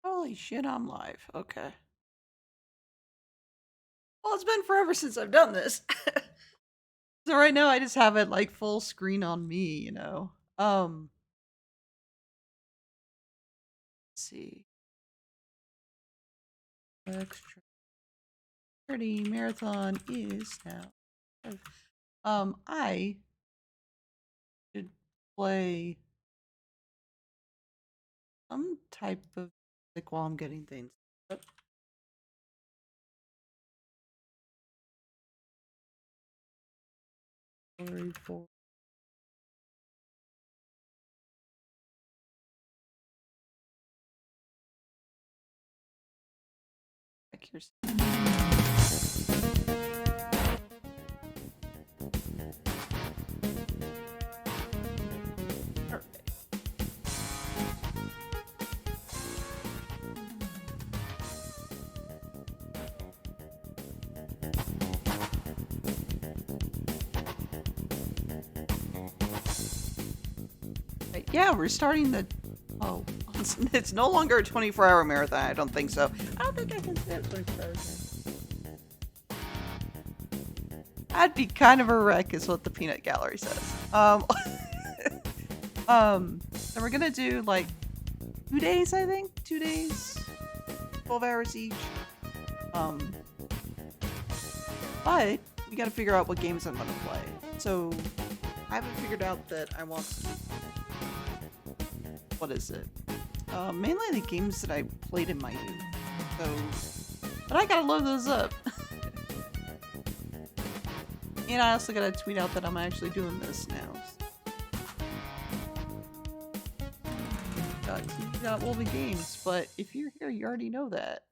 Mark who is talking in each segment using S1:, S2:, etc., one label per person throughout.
S1: Holy shit, I'm live. Okay. Well, it's been forever since I've done this. So right now I just have it like full screen on me, you know. Let's see. Extra 30 marathon is now. I should play some type of music while I'm getting things. Sorry for check your perfect. Right, yeah, we're starting the. Oh, it's no longer a 24-hour marathon. I don't think so. I don't think I can say it 24 hours. I'd be kind of a wreck, is what the peanut gallery says. So we're gonna do like 2 days, I think. 2 days, 12 hours each. But we gotta figure out what games I'm gonna play. So I haven't figured out that I want. What is it? Mainly the games that I played in my youth. So, but I gotta load those up. And I also gotta tweet out that I'm actually doing this now. Got all the games, but if you're here, you already know that.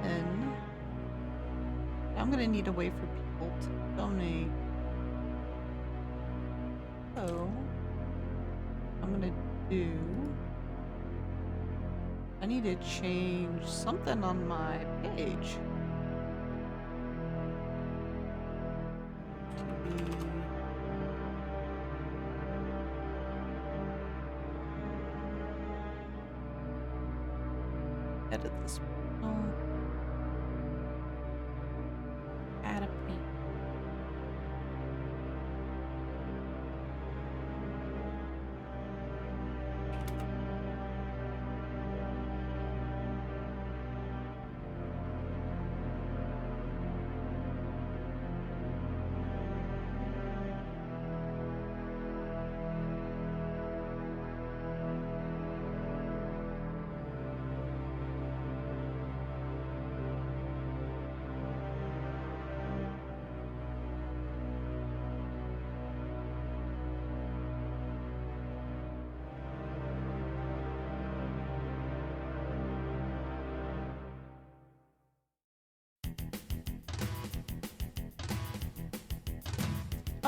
S1: And I'm gonna need a way for people to donate. So I'm gonna do. I need to change something on my page. Edit this. Add a page.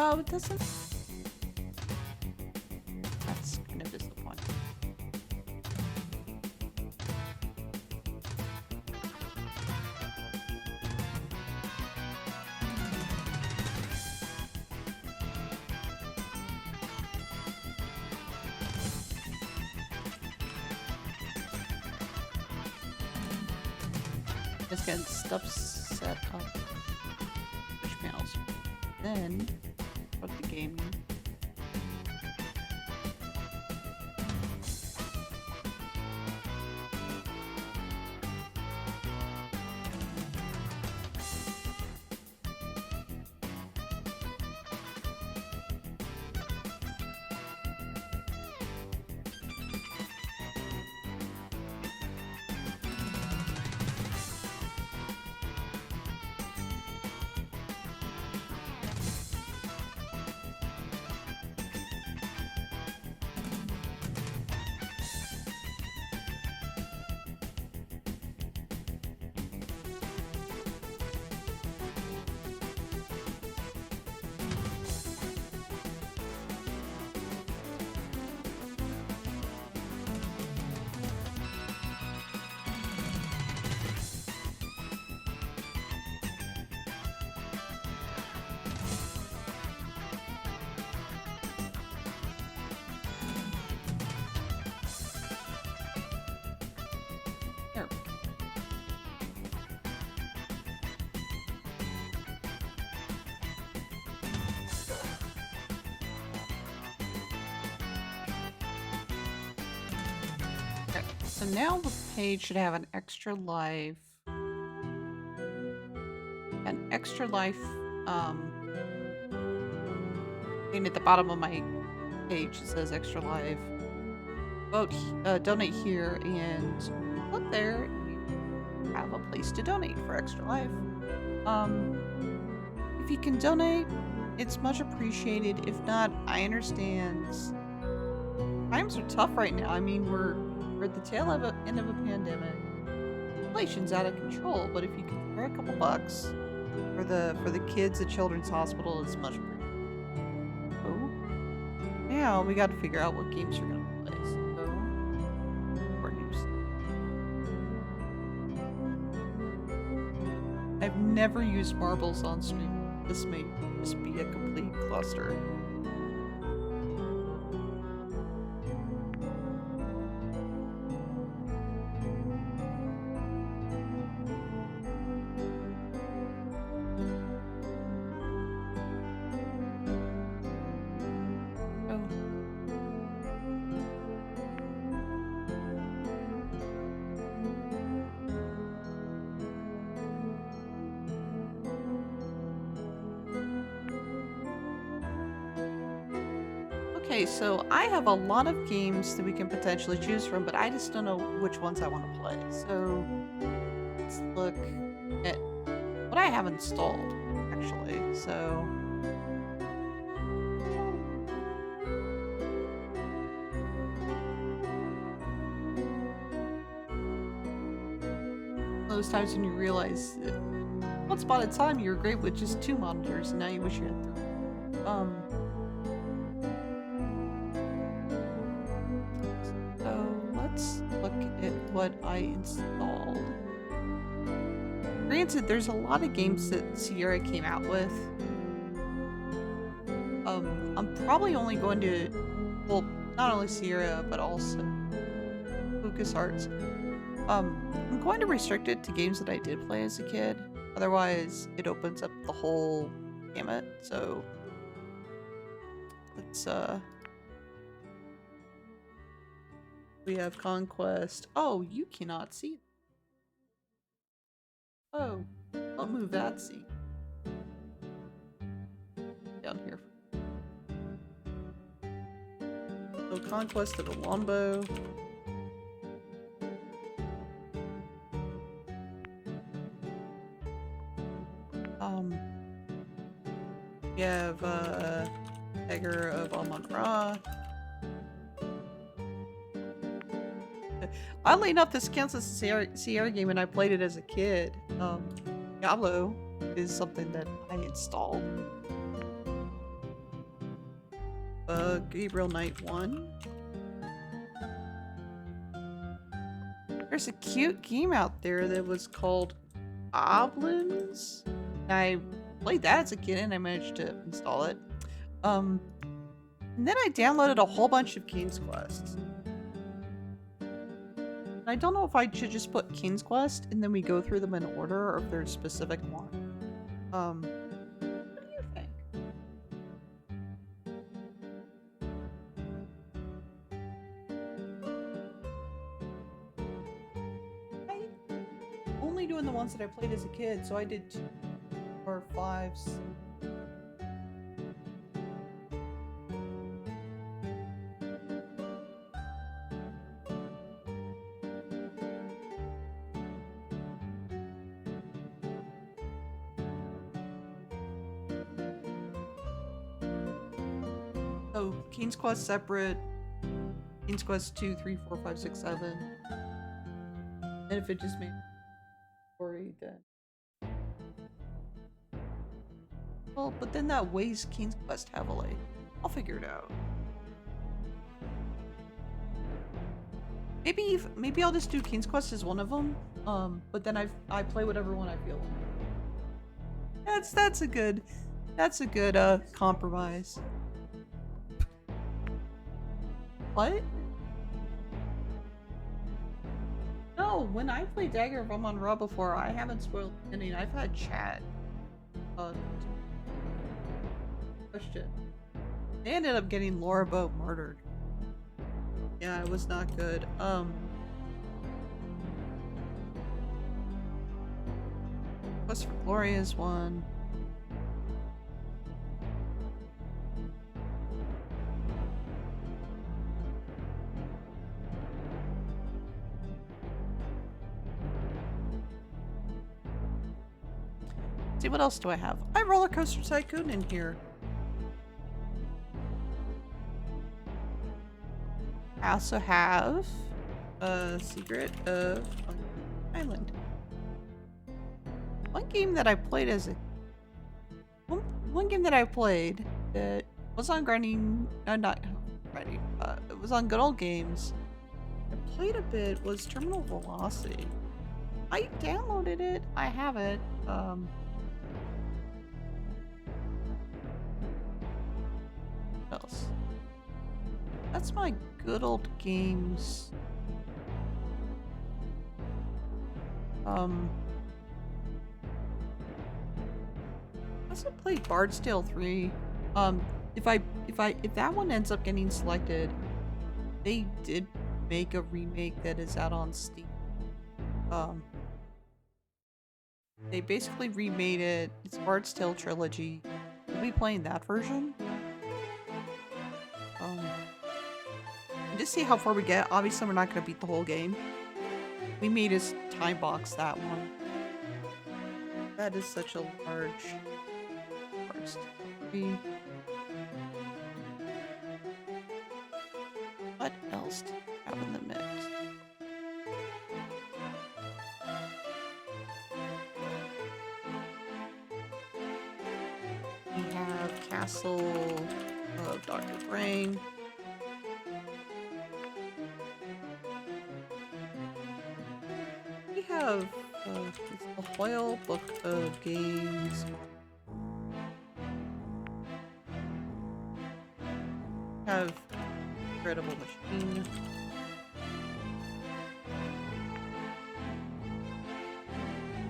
S1: Oh, it doesn't. That's kind of disappointing. Just getting stuff set up. Push panels. Then put the gaming. So now the page should have an extra life. An extra life thing at the bottom of my page. It says extra life. Vote, donate here, and look there. You have a place to donate for extra life. If you can donate, it's much appreciated. If not, I understand. Times are tough right now. I mean, we're at the tail end of a pandemic. Inflation's out of control, but if you can spare a couple bucks for the kids at Children's Hospital, it's much appreciated. Oh, now we got to figure out what games we're gonna play. So, more news. I've never used marbles on stream. This may just be a complete cluster. Okay, so I have a lot of games that we can potentially choose from, but I just don't know which ones I want to play. So let's look at what I have installed, actually. So those times when you realize that once upon a time you were great with just 2 monitors, and now you wish you had 3. What I installed. Granted, there's a lot of games that Sierra came out with. I'm probably only going to, well, not only Sierra, but also LucasArts. I'm going to restrict it to games that I did play as a kid. Otherwise, it opens up the whole gamut. So let's we have Conquest. Oh, you cannot see. Oh, I'll move that seat. Down here. So Conquest of the Longbow. We have Dagger of Amon-Ra. Oddly enough, this counts as a Sierra game, and I played it as a kid. Diablo is something that I installed. Gabriel Knight 1. There's a cute game out there that was called Goblins. I played that as a kid, and I managed to install it. And then I downloaded a whole bunch of King's Quest. I don't know if I should just put King's Quest and then we go through them in order, or if there's a specific one. What do you think? I'm only doing the ones that I played as a kid, so I did 2 or 5s. So King's Quest separate, King's Quest 2, 3, 4, 5, 6, 7. And if it just made story, then well, but then that weighs King's Quest heavily. I'll figure it out. Maybe I'll just do King's Quest as one of them. But then I play whatever one I feel like. That's a good compromise. What? No, when I played Dagger of Amon-Ra before, I haven't spoiled any. I've had chat. Question. They ended up getting Laura Boat murdered. Yeah, it was not good. Quest for Glory is one. See, what else do I have? I have Roller Coaster Tycoon in here. I also have a Secret of Island. One game that I played as a one game that I played that was on Grinding, not Grinding. It was on Good Old Games. I played a bit. Was Terminal Velocity. I downloaded it. I have it. What else? That's my Good Old Games. I also played Bard's Tale 3. If that one ends up getting selected, they did make a remake that is out on Steam. They basically remade it. It's Bard's Tale Trilogy. We'll be playing that version. And just see how far we get. Obviously, we're not going to beat the whole game. We made us time box that one. That is such a large first. What else do we have in the mix? We have Castle of Dr. Brain. We have the Hoyle Book of Games. We have Incredible Machine.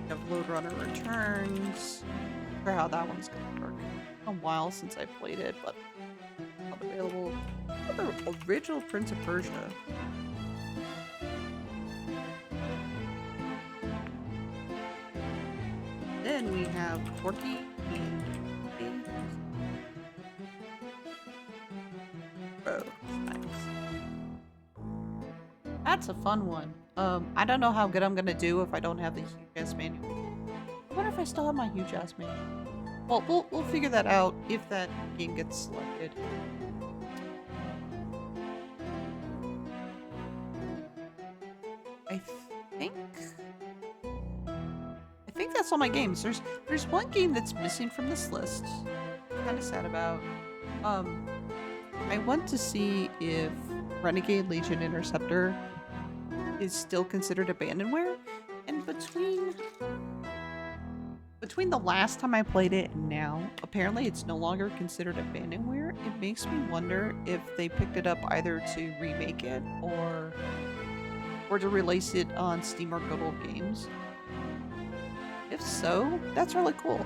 S1: We have Lode Runner Returns. Not sure how that one's gonna work. It's been a while since I played it, but not available. Oh, the original Prince of Persia. Then we have Porky and Games. Oh, nice. That's a fun one. I don't know how good I'm gonna do if I don't have the huge ass manual. I wonder if I still have my huge ass manual. Well, we'll figure that out if that game gets selected. I think that's all my games. There's one game that's missing from this list. I'm kind of sad about. I want to see if Renegade Legion Interceptor is still considered abandonware, and between the last time I played it and now, apparently it's no longer considered abandonware. It makes me wonder if they picked it up either to remake it or to release it on Steam or Good Old Games. If so, that's really cool.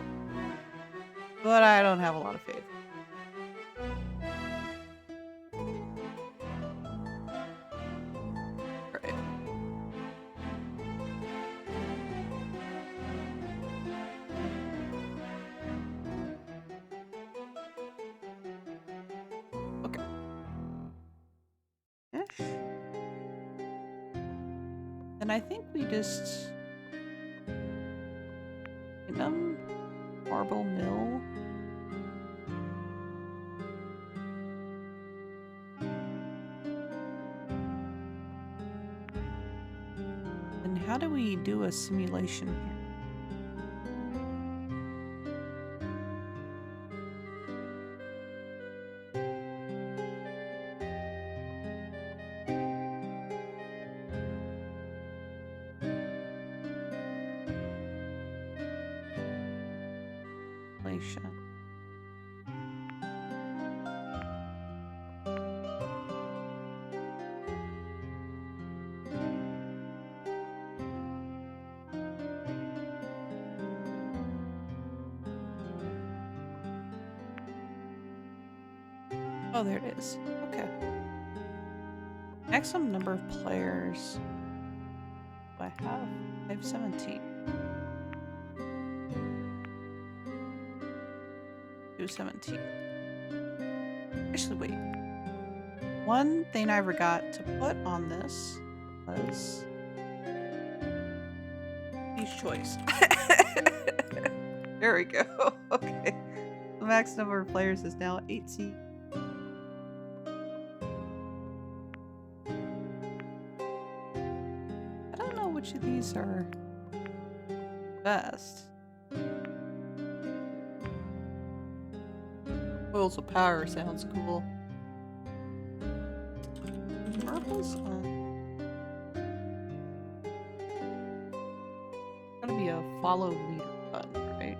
S1: But I don't have a lot of faith. Right. Okay. Ish. And I think we just... Marble Mill. And how do we do a simulation here? Oh, there it is. Okay. Maximum number of players. I have 17. 217. Actually, wait. One thing I forgot to put on this was each choice. There we go. Okay. The max number of players is now 18. I don't know which of these are best. Oils of Power sounds cool. Purple's gotta be a follow leader button, right?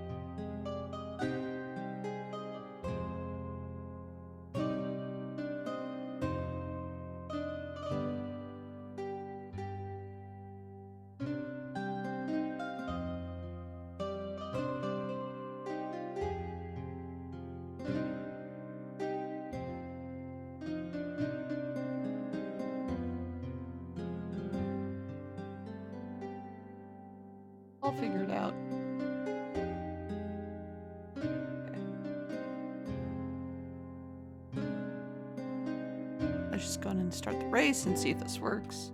S1: I'll figure it out. Okay. Let's just go in and start the race and see if this works.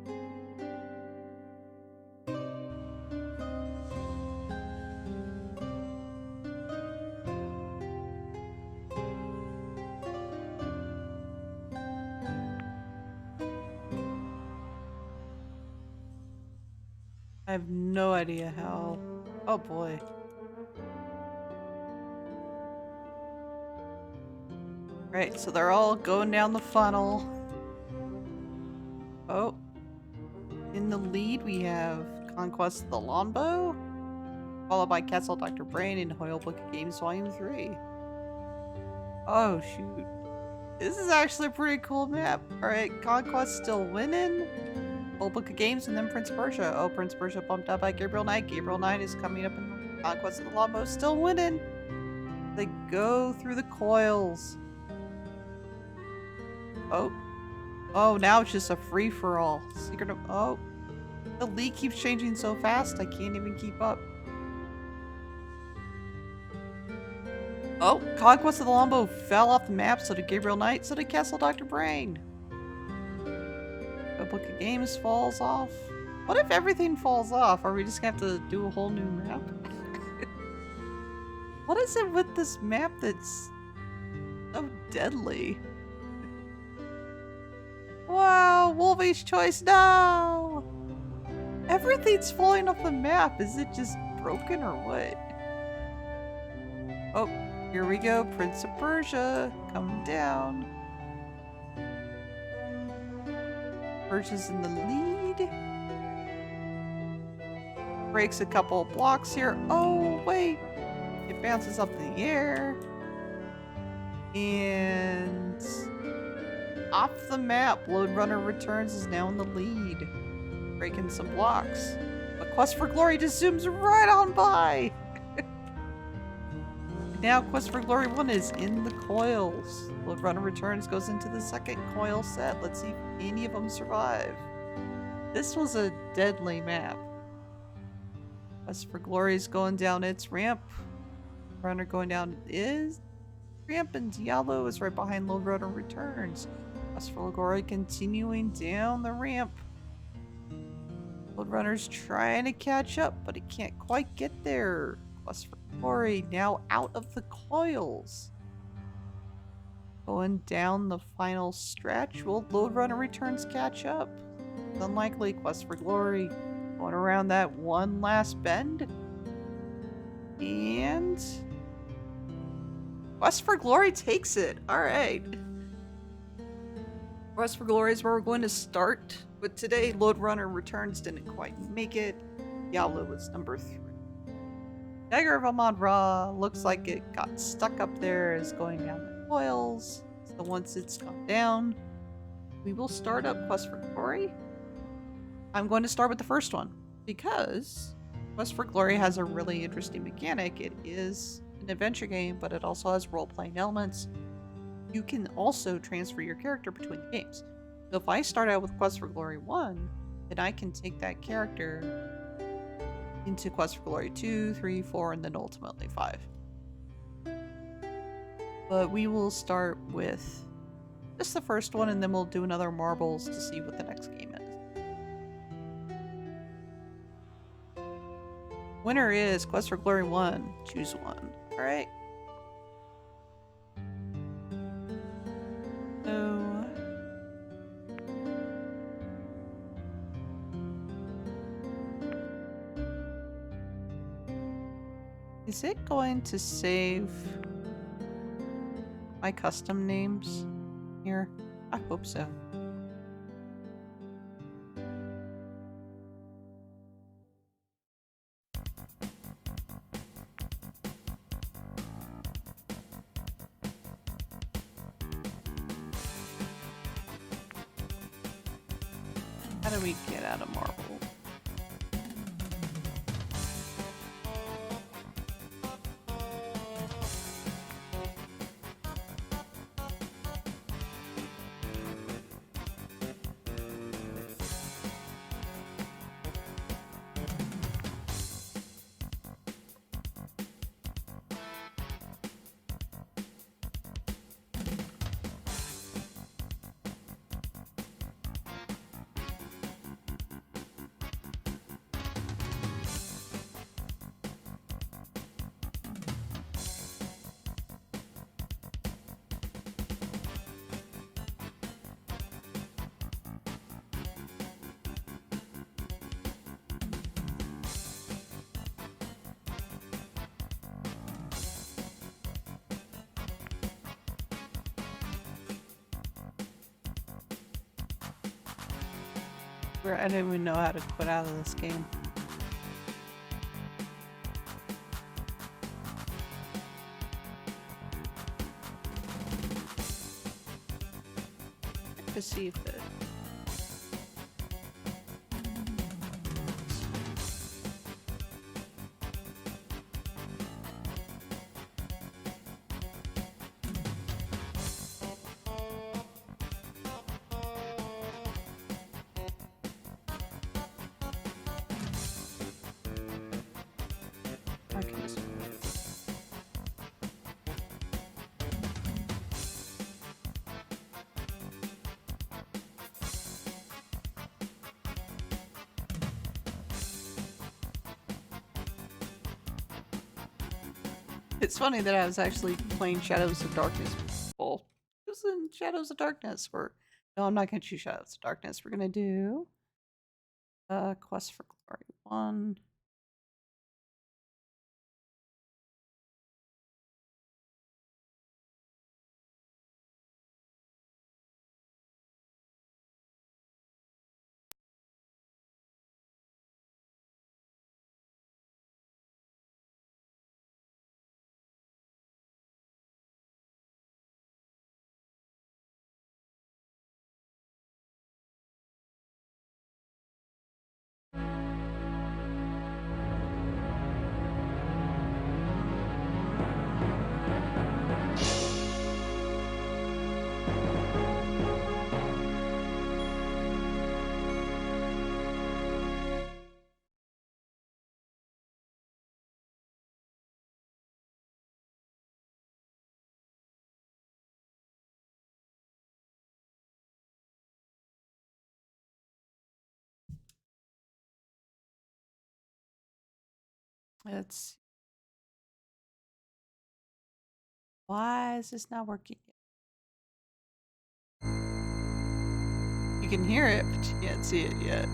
S1: I have no idea how. Oh boy. Right, so they're all going down the funnel. Oh. In the lead we have Conquest of the Longbow, followed by Castle Dr. Brain and Hoyle Book of Games Volume 3. Oh shoot. This is actually a pretty cool map. Alright, Conquest still winning. Old Book of Games, and then Prince of Persia. Oh, Prince of Persia bumped up by Gabriel Knight. Gabriel Knight is coming up in the Conquest of the Longbow, still winning. They go through the coils. Oh. Oh, now it's just a free-for-all. Secret of... Oh. The league keeps changing so fast, I can't even keep up. Oh, Conquest of the Longbow fell off the map, so did Gabriel Knight, so did Castle Dr. Brain. The Book of Games falls off. What if everything falls off? Are we just gonna have to do a whole new map? What is it with this map that's so deadly? Wow, Wolvie's Choice, no! Everything's falling off the map. Is it just broken or what? Oh, here we go. Prince of Persia coming down. Persia's in the lead. Breaks a couple of blocks here. Oh, wait. It bounces up in the air. And off the map, Lode Runner Returns is now in the lead. Breaking some blocks. But Quest for Glory just zooms right on by. Now Quest for Glory 1 is in the coils. Lode Runner Returns goes into the second coil set. Let's see if any of them survive. This was a deadly map. Quest for Glory is going down its ramp. Runner going down is ramp, and Diablo is right behind Lode Runner Returns. Quest for Glory continuing down the ramp. Lode Runner's trying to catch up, but he can't quite get there. Quest for Glory now out of the coils. Going down the final stretch. Will Lode Runner Returns catch up? It's unlikely. Quest for Glory going around that one last bend. And Quest for Glory takes it. Alright. Quest for Glory is where we're going to start with today. Lode Runner Returns didn't quite make it. Diablo was number 3. Dagger of Amon-Ra looks like it got stuck up there, is going down the coils. So once it's gone down, we will start up Quest for Glory. I'm going to start with the first one because Quest for Glory has a really interesting mechanic. It is an adventure game, but it also has role-playing elements. You can also transfer your character between the games. So if I start out with Quest for Glory 1, then I can take that character into Quest for Glory 2, 3, 4, and then ultimately 5. But we will start with just the first one, and then we'll do another marbles to see what the next game is. Winner is Quest for Glory 1. Choose one. Alright. So... is it going to save my custom names here? I hope so. How do we get out of marble? I didn't even know how to quit out of this game. To see if it... It's funny that I was actually playing Shadows of Darkness. Well, it was in Shadows of Darkness. No, I'm not going to choose Shadows of Darkness. We're going to do Quest for Glory 1. Why is this not working yet? You can hear it, but you can't see it yet.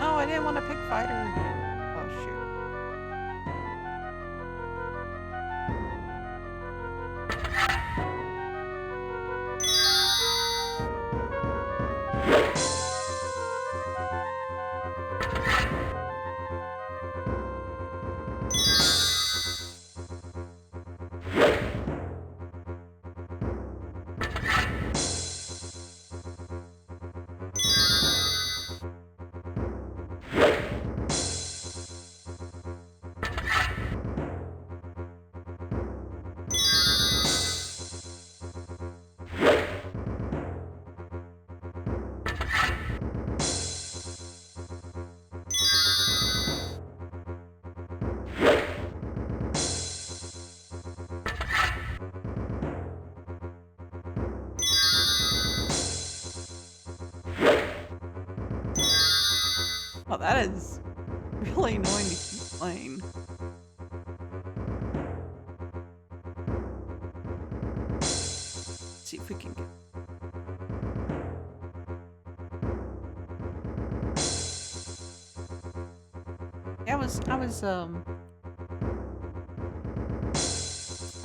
S1: Oh, I didn't want to pick fighter. Oh, shoot. Oh, that is really annoying to keep playing. Let's see if we can get. Yeah, I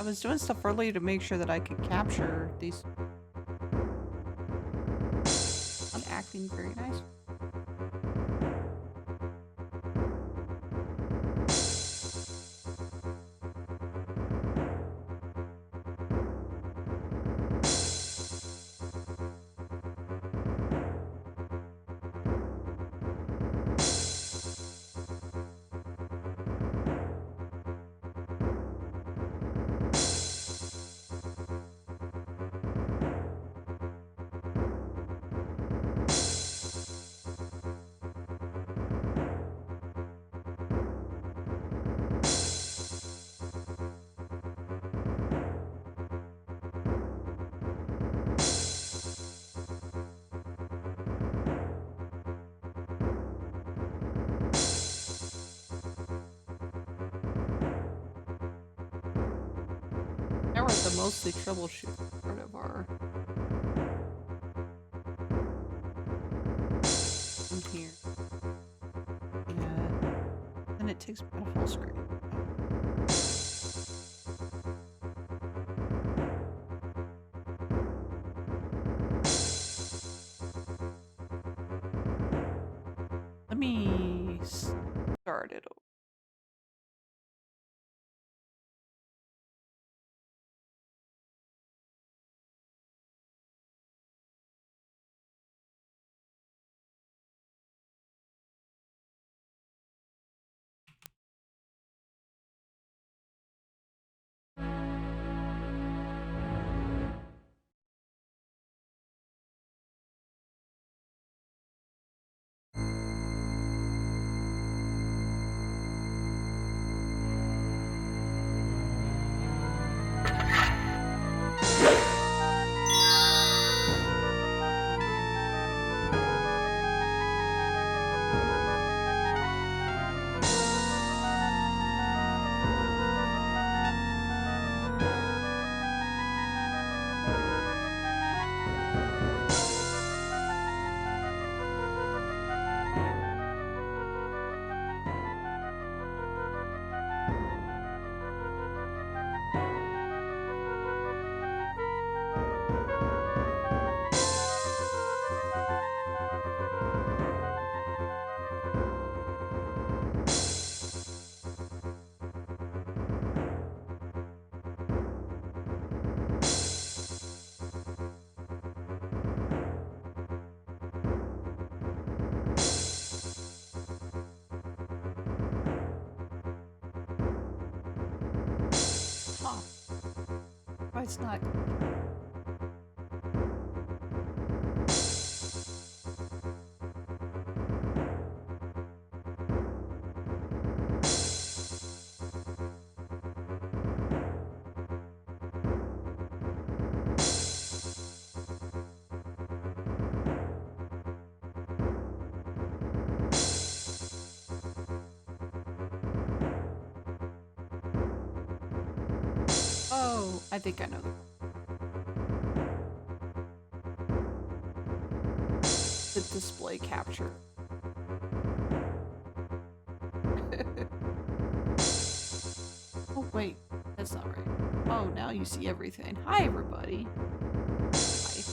S1: was doing stuff earlier to make sure that I could capture these. I'm acting very nice. Now we're at the mostly troubleshoot part of our in here. Yeah. Then it takes me out of full screen. Let me start it over. Huh. Why it's not. Oh, I think I know the display capture. Oh wait, that's not right. Oh, now you see everything. Hi everybody. Hi.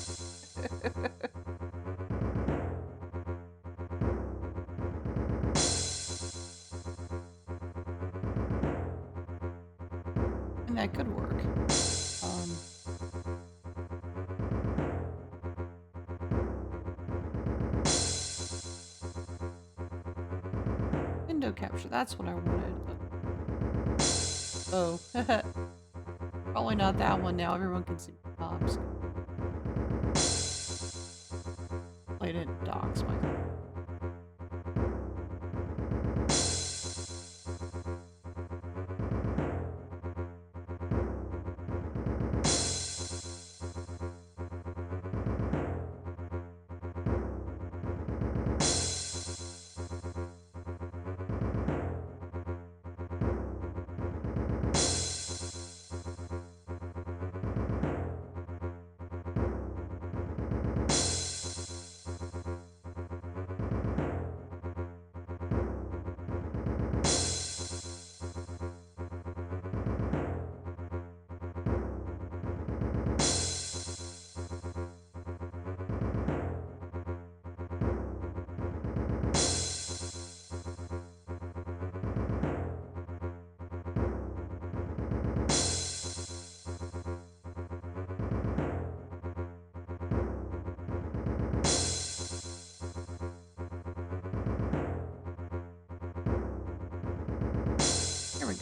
S1: And that could work. Window capture, that's what I wanted. Oh. Probably not that one now. Everyone can see Bob's. Played it.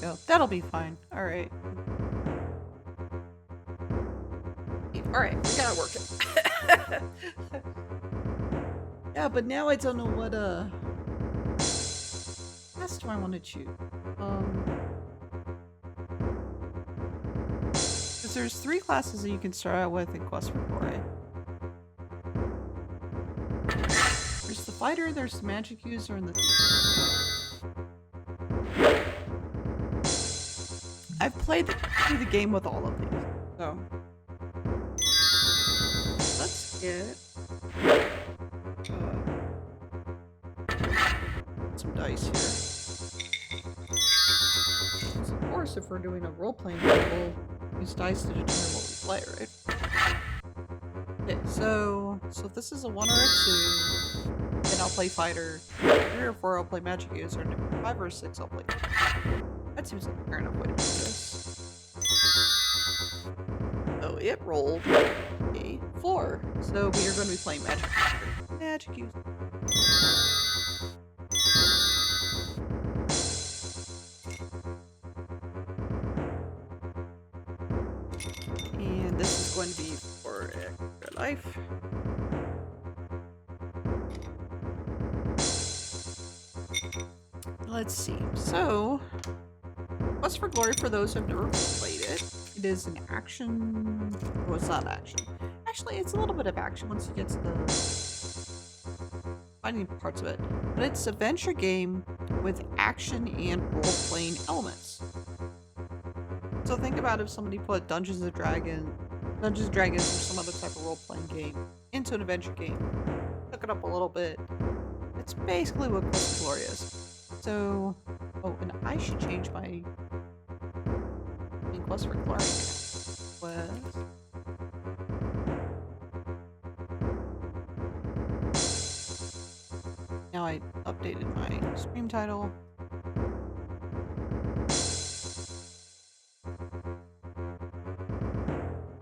S1: go. That'll be fine. Alright. Alright, we gotta work it. Yeah, but now I don't know what, class do I want to choose? Because there's 3 classes that you can start out with in Quest for Glory. There's the fighter, there's the magic user, and the thief. I've played through the game with all of these, so let's get some dice here. Because of course, if we're doing a role-playing game, we'll use dice to determine what we play, right? Okay, so if this is a 1 or a 2, then I'll play fighter. 3 or 4, I'll play magic user, and if 5 or 6, I'll play. That seems like a fair enough way to do this. So it rolled a 4. So we are going to be playing magic user. Magic user. And this is going to be for extra life. Let's see. So, Quest for Glory, for those who have never played it, it is an action. Well, it's not action. Actually, it's a little bit of action once you get to the finding parts of it. But it's a venture game with action and role-playing elements. So think about if somebody put Dungeons and Dragons or some other type of role-playing game into an adventure game. Look it up a little bit. It's basically what Quest for Glory is. So, oh, and I should change my Quest for Glory. Quest. Now I updated my stream title.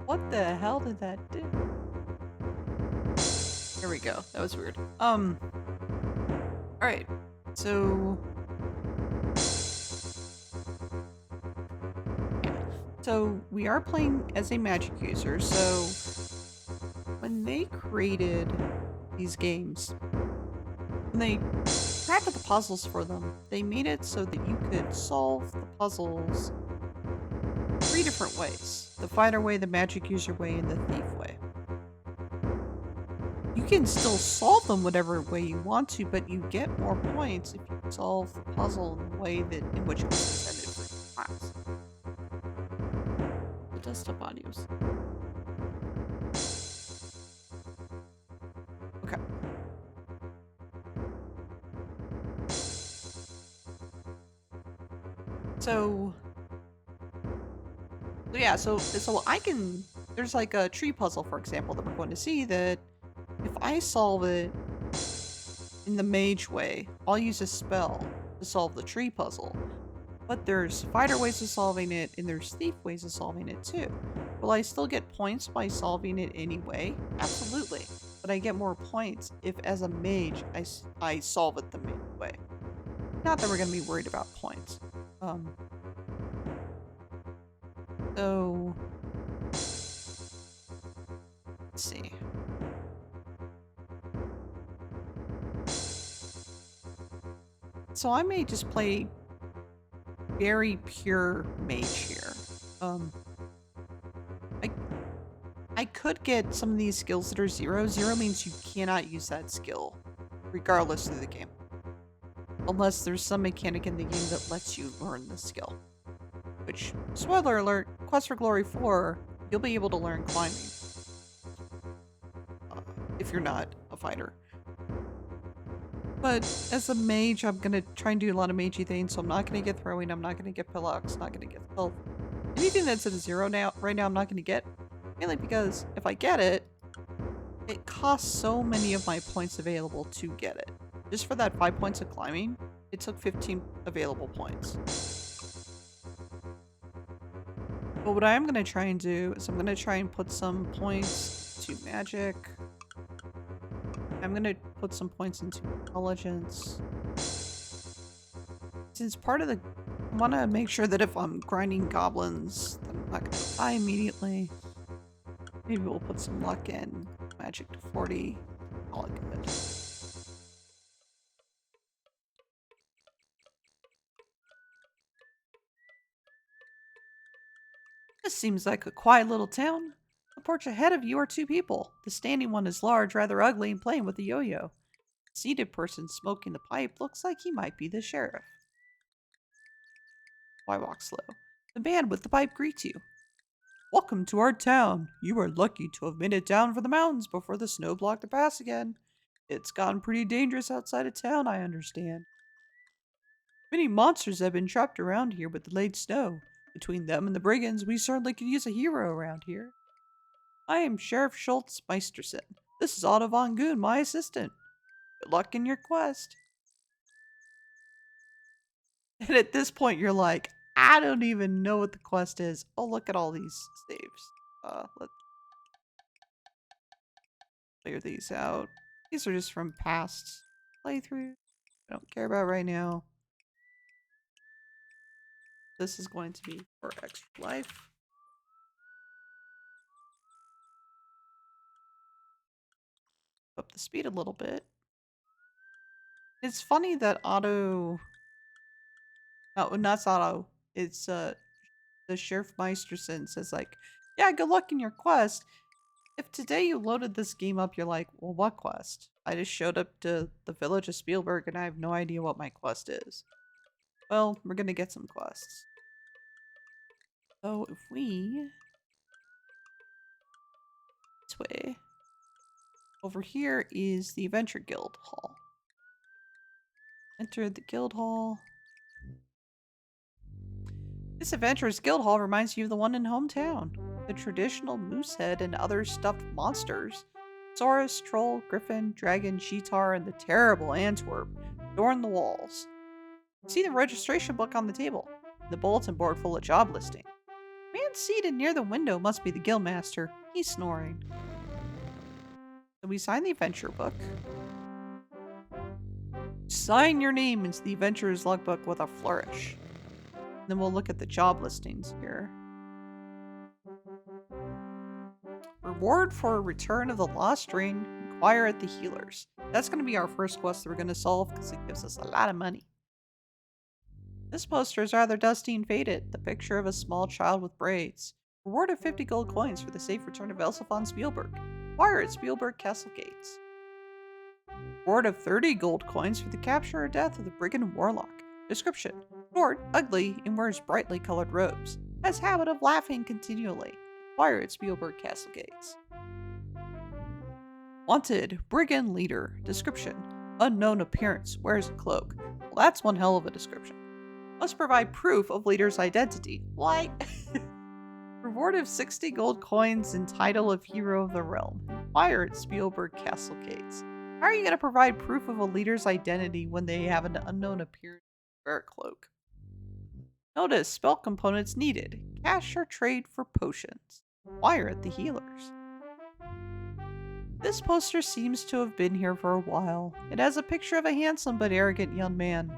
S1: What the hell did that do? There we go. That was weird. Alright. So we are playing as a magic user, so when they created these games, when they crafted the puzzles for them, they made it so that you could solve the puzzles 3 different ways. The fighter way, the magic user way, and the thief way. You can still solve them whatever way you want to, but you get more points if you solve the puzzle in the way in which it was intended for your class. The desktop audios. Okay. So yeah, so I can, there's like a tree puzzle, for example, that we're going to see that if I solve it in the mage way, I'll use a spell to solve the tree puzzle. But there's fighter ways of solving it, and there's thief ways of solving it too. Will I still get points by solving it anyway? Absolutely. But I get more points if, as a mage, I solve it the mage way. Not that we're going to be worried about points. So, let's see. So I may just play very pure mage here. I could get some of these skills that are 0. 0 means you cannot use that skill, regardless of the game. Unless there's some mechanic in the game that lets you learn the skill. Which, spoiler alert, Quest for Glory 4, you'll be able to learn climbing. If you're not a fighter. But as a mage, I'm gonna try and do a lot of magey things, so I'm not gonna get throwing, I'm not gonna get pillocks, not gonna get health. Anything that's at a 0 now, right now, I'm not gonna get. Mainly because if I get it, it costs so many of my points available to get it. Just for that 5 points of climbing, it took 15 available points. But what I am gonna try and do is I'm gonna try and put some points to magic. I'm gonna put some points into intelligence. Since part of the I want to make sure that if I'm grinding goblins, that I'm not going to die immediately. Maybe we'll put some luck in. Magic to 40. All good. This seems like a quiet little town. The porch ahead of you are two people. The standing one is large, rather ugly, and playing with a yo-yo. The seated person smoking the pipe looks like he might be the sheriff. I walk slow. The man with the pipe greets you. Welcome to our town. You are lucky to have made it down from the mountains before the snow blocked the pass again. It's gotten pretty dangerous outside of town, I understand. Many monsters have been trapped around here with the late snow. Between them and the brigands, we certainly could use a hero around here. I am Sheriff Schultz Meisterson. This is Otto von Goon, my assistant. Good luck in your quest. And at this point, you're like, I don't even know what the quest is. Oh, look at all these saves. Let's clear these out. These are just from past playthroughs. I don't care about right now. This is going to be for extra life. Up the speed a little bit. It's funny that Otto... Oh, not Otto. It's the Sheriff Meisterson says like, yeah, good luck in your quest. If today you loaded this game up, you're like, well, what quest? I just showed up to the village of Spielberg and I have no idea what my quest is. Well, we're gonna get some quests. So if we... This way. Over here is the Adventure Guild Hall. Enter the guild hall. This Adventurers Guild Hall reminds you of the one in hometown. The traditional moose head and other stuffed monsters. Saurus, troll, griffin, dragon, Sheetar, and the terrible Antwerp adorn the walls. See the registration book on the table. The bulletin board full of job listing. Man seated near the window must be the guildmaster. He's snoring. So we sign the adventure book. Sign your name into the adventurer's logbook with a flourish. Then we'll look at the job listings here. Reward for return of the lost ring. Inquire at the healers. That's going to be our first quest that we're going to solve because it gives us a lot of money. This poster is rather dusty and faded. The picture of a small child with braids. Reward of 50 gold coins for the safe return of Elsa von Spielberg. Inquire at Spielberg Castle Gates. Reward of 30 gold coins for the capture or death of the brigand warlock. Description. Short, ugly, and wears brightly colored robes. Has habit of laughing continually. Inquire at Spielberg Castle Gates. Wanted. Brigand leader. Description. Unknown appearance. Wears a cloak. Well, that's one hell of a description. Must provide proof of leader's identity. What? Reward of 60 gold coins and title of Hero of the Realm. Inquire at Spielberg Castle Gates. How are you going to provide proof of a leader's identity when they have an unknown appearance and wear a cloak? Notice spell components needed. Cash or trade for potions. Inquire at the healers. This poster seems to have been here for a while. It has a picture of a handsome but arrogant young man.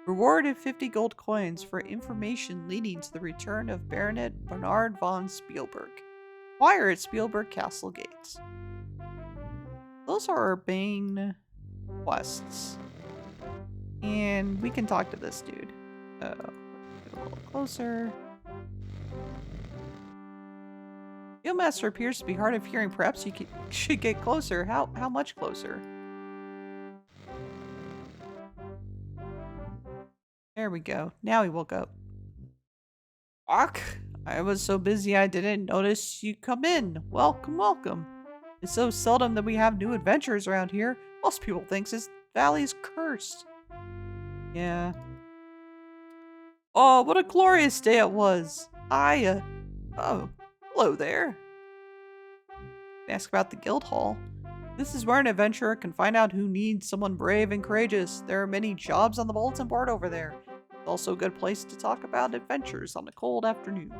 S1: Reward of 50 gold coins for information leading to the return of Baronet Bernard von Spielberg. Inquire at Spielberg Castle Gates. Those are our main quests. And we can talk to this dude. Get a little closer. Guildmaster appears to be hard of hearing. Perhaps you should get closer. How much closer? There we go. Now he woke up. Fuck. I was so busy I didn't notice you come in. Welcome, welcome. It's so seldom that we have new adventures around here. Most people think this valley's cursed. Yeah. Oh, what a glorious day it was. Oh, hello there. Ask about the guild hall. This is where an adventurer can find out who needs someone brave and courageous. There are many jobs on the bulletin board over there. It's also a good place to talk about adventures on a cold afternoon.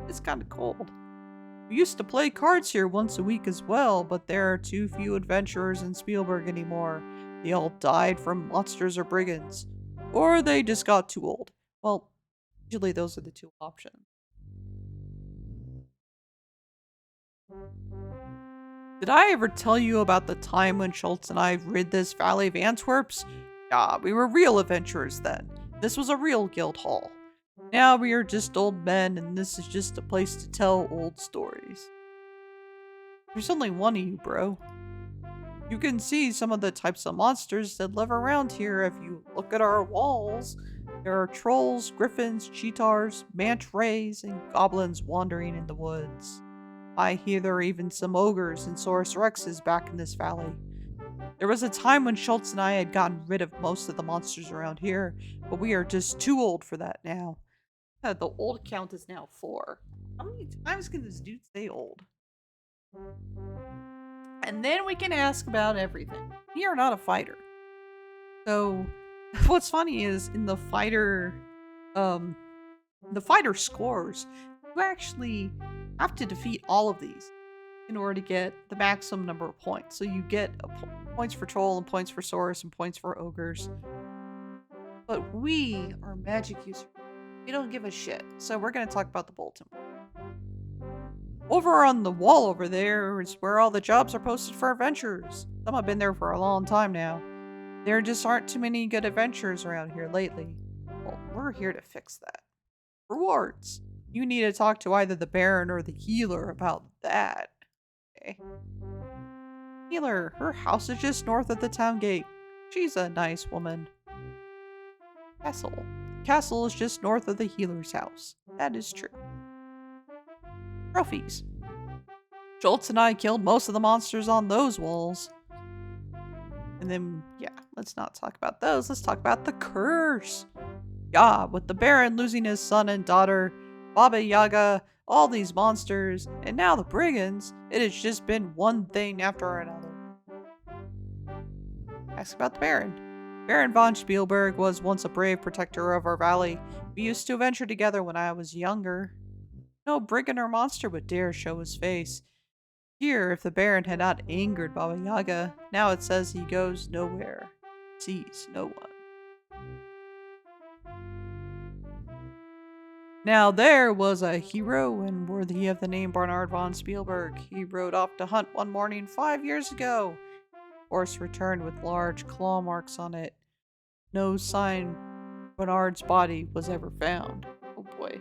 S1: It's kind of cold. We used to play cards here once a week as well, but there are too few adventurers in Spielberg anymore. They all died from monsters or brigands. Or they just got too old. Well, Usually those are the two options. Did I ever tell you about the time when Schultz and I rid this Valley of Antwerps? Yeah, we were real adventurers then. This was a real guild hall. Now we are just old men, and this is just a place to tell old stories. There's only one of you, bro. You can see some of the types of monsters that live around here if you look at our walls. There are trolls, griffins, cheetahs, manta rays, and goblins wandering in the woods. I hear there are even some ogres and Saurus Rexes back in this valley. There was a time when Schultz and I had gotten rid of most of the monsters around here, but we are just too old for that now. The old count is now 4. How many times can this dude stay old? And then we can ask about everything. We are not a fighter. So, what's funny is in the fighter scores, you actually have to defeat all of these in order to get the maximum number of points. So you get points for troll and points for Saurus and points for ogres. But we are magic users. We don't give a shit. So we're going to talk about the bulletin board. Over on the wall over there is where all the jobs are posted for adventurers. Some have been there for a long time now. There just aren't too many good adventurers around here lately. Well, we're here to fix that. Rewards. You need to talk to either the Baron or the healer about that. Okay. Healer, her house is just north of the town gate. She's a nice woman. Castle. Castle is just north of the healer's house. That is true. Trophies. Schultz and I killed most of the monsters on those walls. And then, yeah, let's not talk about those. Let's talk about the curse. Yeah, with the Baron losing his son and daughter, Baba Yaga, all these monsters, and now the brigands, it has just been one thing after another. Ask about the Baron. Baron von Spielberg was once a brave protector of our valley. We used to venture together when I was younger. No brigand or monster would dare show his face. Here, if the Baron had not angered Baba Yaga, now it says he goes nowhere, sees no one. Now there was a hero and worthy of the name Bernard von Spielberg. He rode off to hunt one morning 5 years ago. Horse returned with large claw marks on it. No sign Bernard's body was ever found. Oh boy.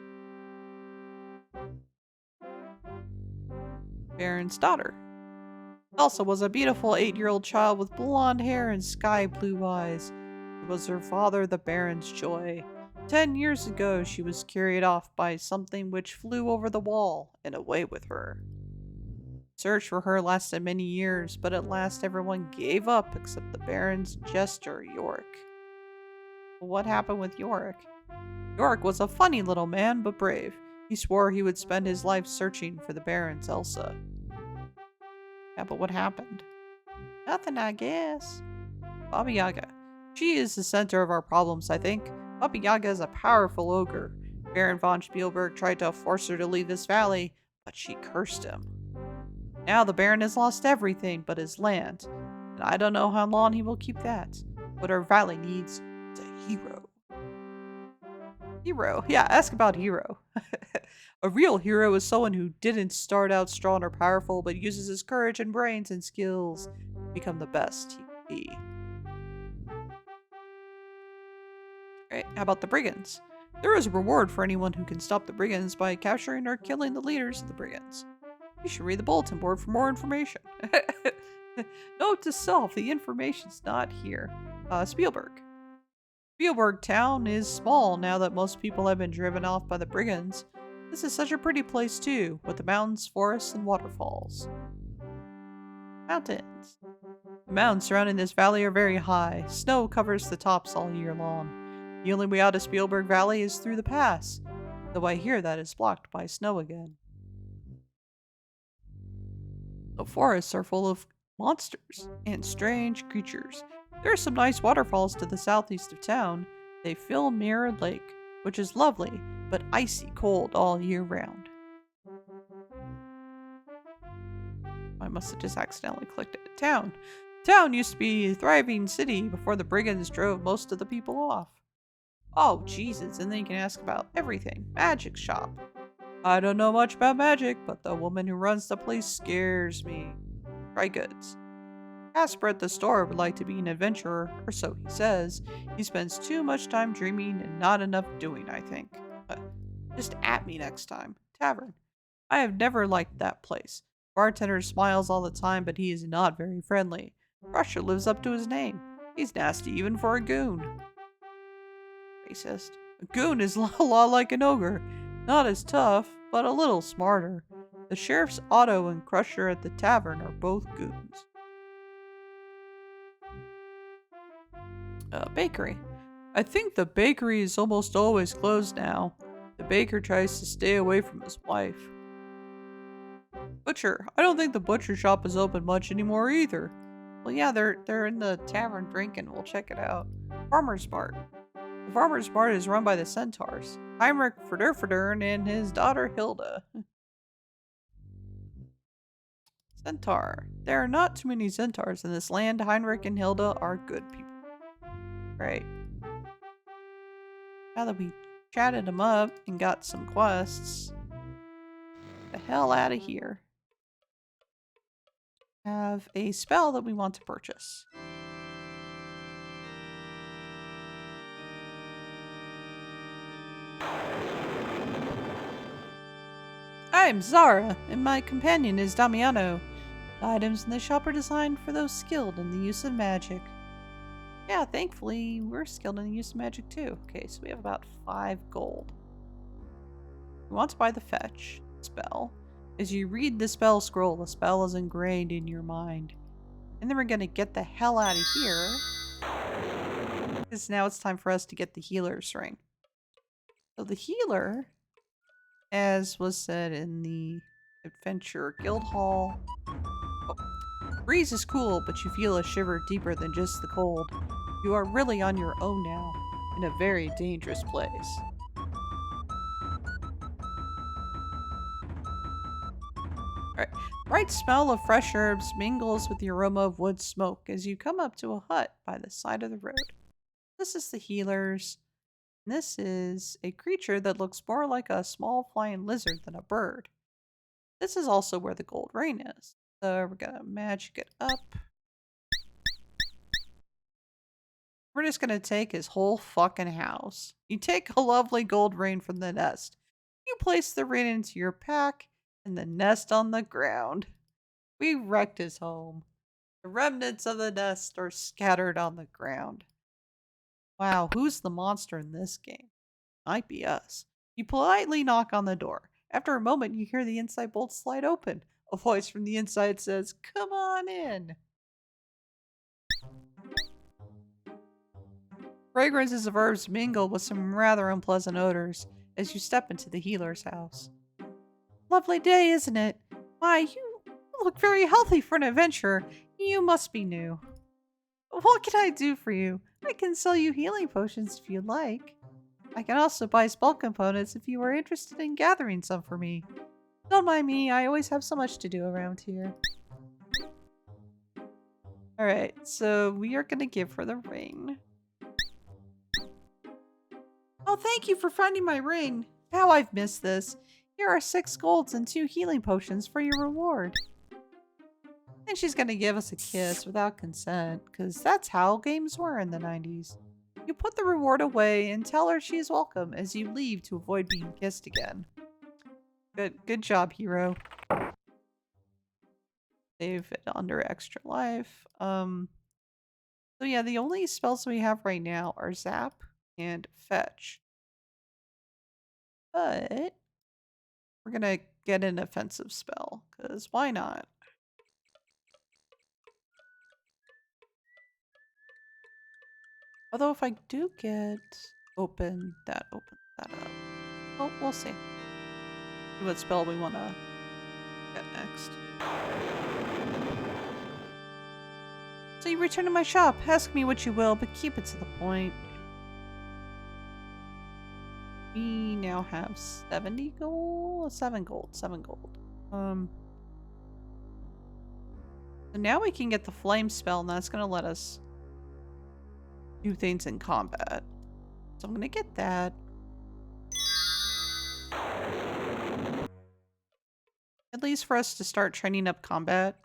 S1: Baron's daughter. Elsa was a beautiful 8-year-old child with blonde hair and sky blue eyes. It was her father, the Baron's joy. 10 years ago, she was carried off by something which flew over the wall and away with her. Search for her lasted many years, but at last everyone gave up except the Baron's jester, Yorick. What happened with Yorick? Yorick was a funny little man, but brave. He swore he would spend his life searching for the Baron's Elsa. Yeah, but what happened? Nothing, I guess. Baba Yaga. She is the center of our problems, I think. Baba Yaga is a powerful ogre. Baron von Spielberg tried to force her to leave this valley, but she cursed him. Now the Baron has lost everything but his land, and I don't know how long he will keep that. What our valley needs is a hero. Hero. Yeah, ask about hero. A real hero is someone who didn't start out strong or powerful, but uses his courage and brains and skills to become the best he can be. Alright, how about the brigands? There is a reward for anyone who can stop the brigands by capturing or killing the leaders of the brigands. You should read the bulletin board for more information. Note to self, the information's not here. Spielberg. Spielberg town is small now that most people have been driven off by the brigands. This is such a pretty place too, with the mountains, forests, and waterfalls. Mountains. The mountains surrounding this valley are very high. Snow covers the tops all year long. The only way out of Spielberg Valley is through the pass, though I hear that is blocked by snow again. The forests are full of monsters and strange creatures. There are some nice waterfalls to the southeast of town. They fill Mirror Lake, which is lovely, but icy cold all year round. I must have just accidentally clicked it. Town. Town used to be a thriving city before the brigands drove most of the people off. Oh, Jesus, and then you can ask about everything. Magic shop. I don't know much about magic, but the woman who runs the place scares me. Dry goods. Casper at the store would like to be an adventurer, or so he says. He spends too much time dreaming and not enough doing, I think. Just at me next time. Tavern. I have never liked that place. Bartender smiles all the time, but he is not very friendly. Crusher lives up to his name. He's nasty even for a goon. Racist. A goon is a lot like an ogre. Not as tough, but a little smarter. The sheriff's Otto and Crusher at the tavern are both goons. Bakery. I think the bakery is almost always closed now. The baker tries to stay away from his wife. Butcher. I don't think the butcher shop is open much anymore either. Well, yeah, they're in the tavern drinking. We'll check it out. Farmer's Mart. The Farmer's Mart is run by the Centaurs. Heinrich Ferdurferdern and his daughter Hilda. Centaur. There are not too many centaurs in this land. Heinrich and Hilda are good people. Right. Now that we chatted them up and got some quests, the hell out of here. Have a spell that we want to purchase. I'm Zara, and my companion is Damiano. The items in the shop are designed for those skilled in the use of magic. Yeah, thankfully, we're skilled in the use of magic too. Okay, so we have about 5 gold. We want to buy the fetch spell. As you read the spell scroll, the spell is ingrained in your mind. And then we're going to get the hell out of here. Because now it's time for us to get the healer's ring. So the healer, as was said in the Adventure Guild Hall. Breeze is cool, but you feel a shiver deeper than just the cold. You are really on your own now, in a very dangerous place. Alright. Bright smell of fresh herbs mingles with the aroma of wood smoke as you come up to a hut by the side of the road. This is the healer's. This is a creature that looks more like a small flying lizard than a bird. This is also where the gold rain is. So we're gonna magic it up. We're just gonna take his whole fucking house. You take a lovely gold rain from the nest. You place the rain into your pack and the nest on the ground. We wrecked his home. The remnants of the nest are scattered on the ground. Wow, who's the monster in this game? Might be us. You politely knock on the door. After a moment, you hear the inside bolt slide open. A voice from the inside says, "Come on in." Fragrances of herbs mingle with some rather unpleasant odors as you step into the healer's house. Lovely day, isn't it? Why, you look very healthy for an adventurer. You must be new. What can I do for you? I can sell you healing potions if you'd like. I can also buy spell components if you are interested in gathering some for me. Don't mind me, I always have so much to do around here. Alright, so we are going to give her the ring. Oh, thank you for finding my ring. How I've missed this. Here are 6 golds and 2 healing potions for your reward. And she's going to give us a kiss without consent, because that's how games were in the 90s. You put the reward away and tell her she's welcome as you leave to avoid being kissed again. Good job, hero. Save it under extra life. So yeah, the only spells we have right now are Zap and Fetch. But we're gonna get an offensive spell, because why not? Although if I do get open that up. Well, we'll see. What spell we want to get next. So you return to my shop. Ask me what you will, but keep it to the point. We now have 70 gold? 7 gold. 7 gold. So now we can get the flame spell, and that's going to let us do things in combat. So I'm gonna get that. At least for us to start training up combat.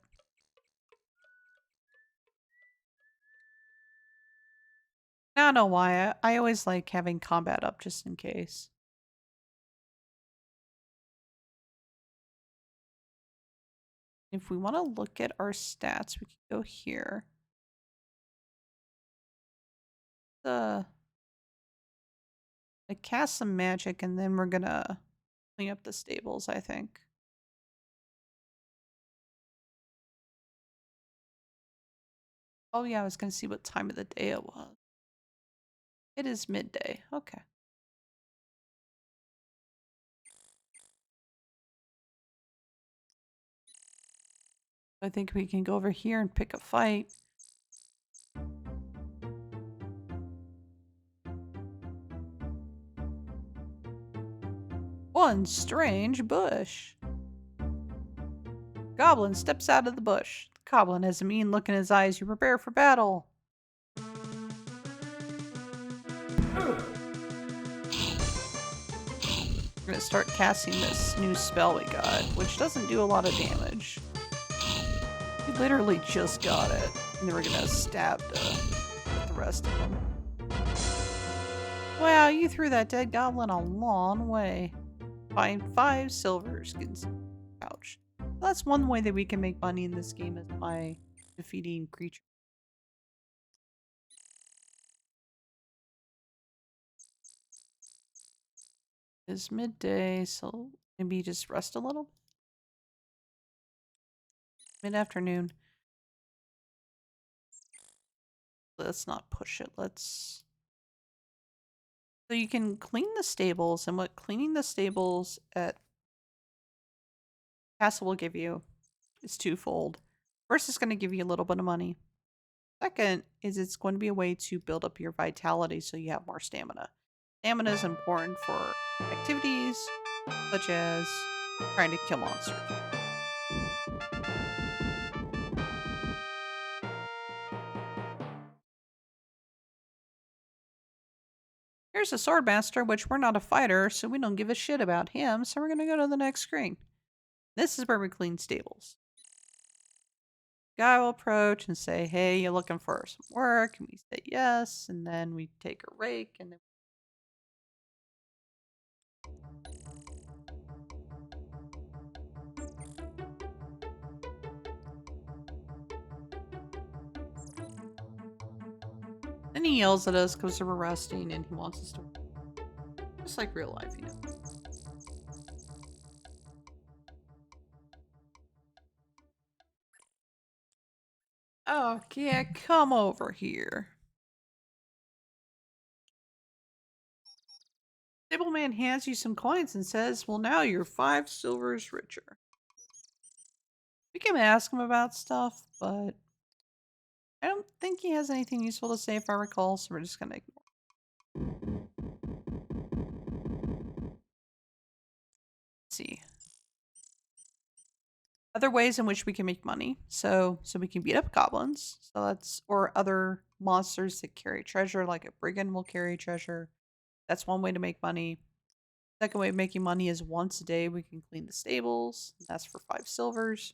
S1: I don't know why. I always like having combat up just in case. If we want to look at our stats, we can go here. I cast some magic and then we're gonna clean up the stables, I think. Oh yeah, I was gonna see what time of the day it was. It is midday. Okay. I think we can go over here and pick a fight. One strange bush. Goblin steps out of the bush. The goblin has a mean look in his eyes. You prepare for battle. We're gonna start casting this new spell we got, which doesn't do a lot of damage. We literally just got it, and then we're gonna stab the rest of them. Wow, you threw that dead goblin a long way. Find 5 silver skins. Ouch. That's one way that we can make money in this game is by defeating creatures. It's midday, so maybe just rest a little. Mid-afternoon. Let's not push it. Let's... So you can clean the stables, and what cleaning the stables at Castle will give you is twofold. First, it's going to give you a little bit of money. Second is it's going to be a way to build up your vitality so you have more stamina. Stamina is important for activities such as trying to kill monsters. Here's a Swordmaster, which we're not a fighter, so we don't give a shit about him, so we're going to go to the next screen. This is where we clean stables. Guy will approach and say, hey, you looking for some work? And we say yes, and then we take a rake, and then he yells at us because we're resting and he wants us to... Just like real life, you know. Oh, yeah, come over here. Stableman hands you some coins and says, well, now you're 5 silvers richer. We can ask him about stuff, but I don't think he has anything useful to say if I recall, so we're just gonna ignore. Let's see. Other ways in which we can make money. So we can beat up goblins. So that's, or other monsters that carry treasure, like a brigand will carry treasure. That's one way to make money. Second way of making money is once a day we can clean the stables. That's for 5 silvers.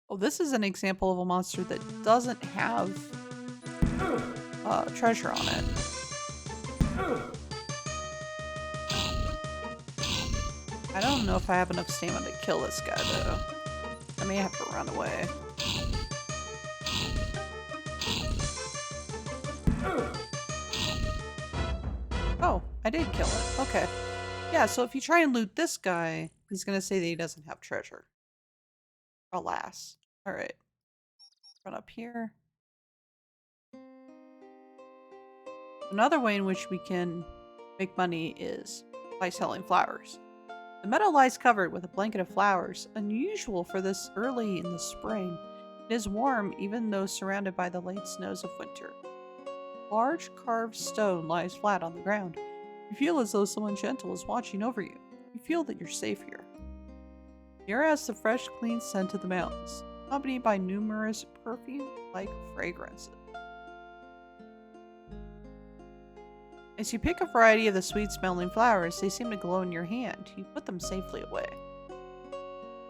S1: Oh, this is an example of a monster that doesn't have treasure on it. I don't know if I have enough stamina to kill this guy, though. I may have to run away. Oh, I did kill it. Okay. Yeah, so if you try and loot this guy, he's gonna say that he doesn't have treasure. Alas. Alright. Run up here. Another way in which we can make money is by selling flowers. The meadow lies covered with a blanket of flowers, unusual for this early in the spring. It is warm even though surrounded by the late snows of winter. A large carved stone lies flat on the ground. You feel as though someone gentle is watching over you. You feel that you're safe here. The air has the fresh, clean scent of the mountains, accompanied by numerous perfume-like fragrances. As you pick a variety of the sweet-smelling flowers, they seem to glow in your hand. You put them safely away.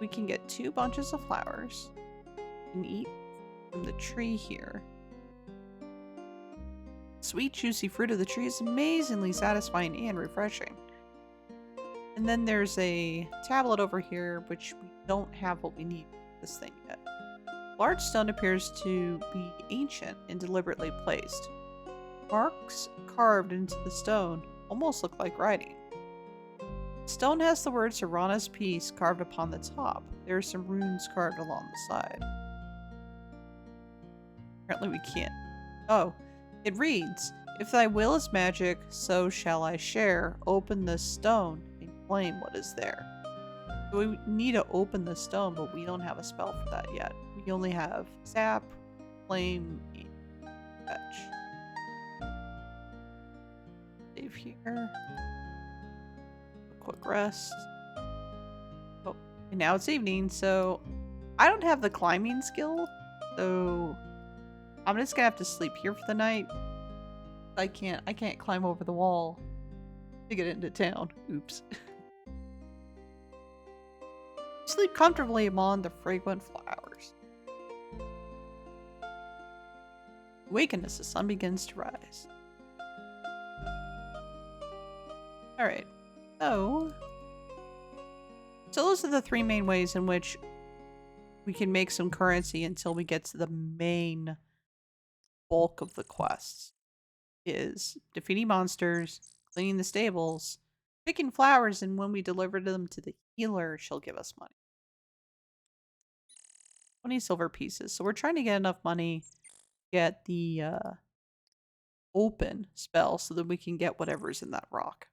S1: We can get 2 bunches of flowers and eat from the tree here. Sweet, juicy fruit of the tree is amazingly satisfying and refreshing. And then there's a tablet over here, which we don't have what we need for this thing yet. Large stone appears to be ancient and deliberately placed. Marks carved into the stone almost look like writing. Stone has the words Serana's Peace carved upon the top. There are some runes carved along the side. Apparently we can't. Oh, it reads, "If thy will is magic, so shall I share. Open this stone and claim what is there." So we need to open the stone, but we don't have a spell for that yet. We only have sap, flame, and fetch. Save here. A quick rest. Oh, and now it's evening, so I don't have the climbing skill, so I'm just gonna have to sleep here for the night. I can't climb over the wall to get into town. Oops. Sleep comfortably among the fragrant flowers. Awaken as the sun begins to rise. Alright, so those are the 3 main ways in which we can make some currency until we get to the main bulk of the quests. Is defeating monsters, cleaning the stables, picking flowers, and when we deliver them to the healer, she'll give us money. 20 silver pieces. So we're trying to get enough money to get the open spell so that we can get whatever's in that rock.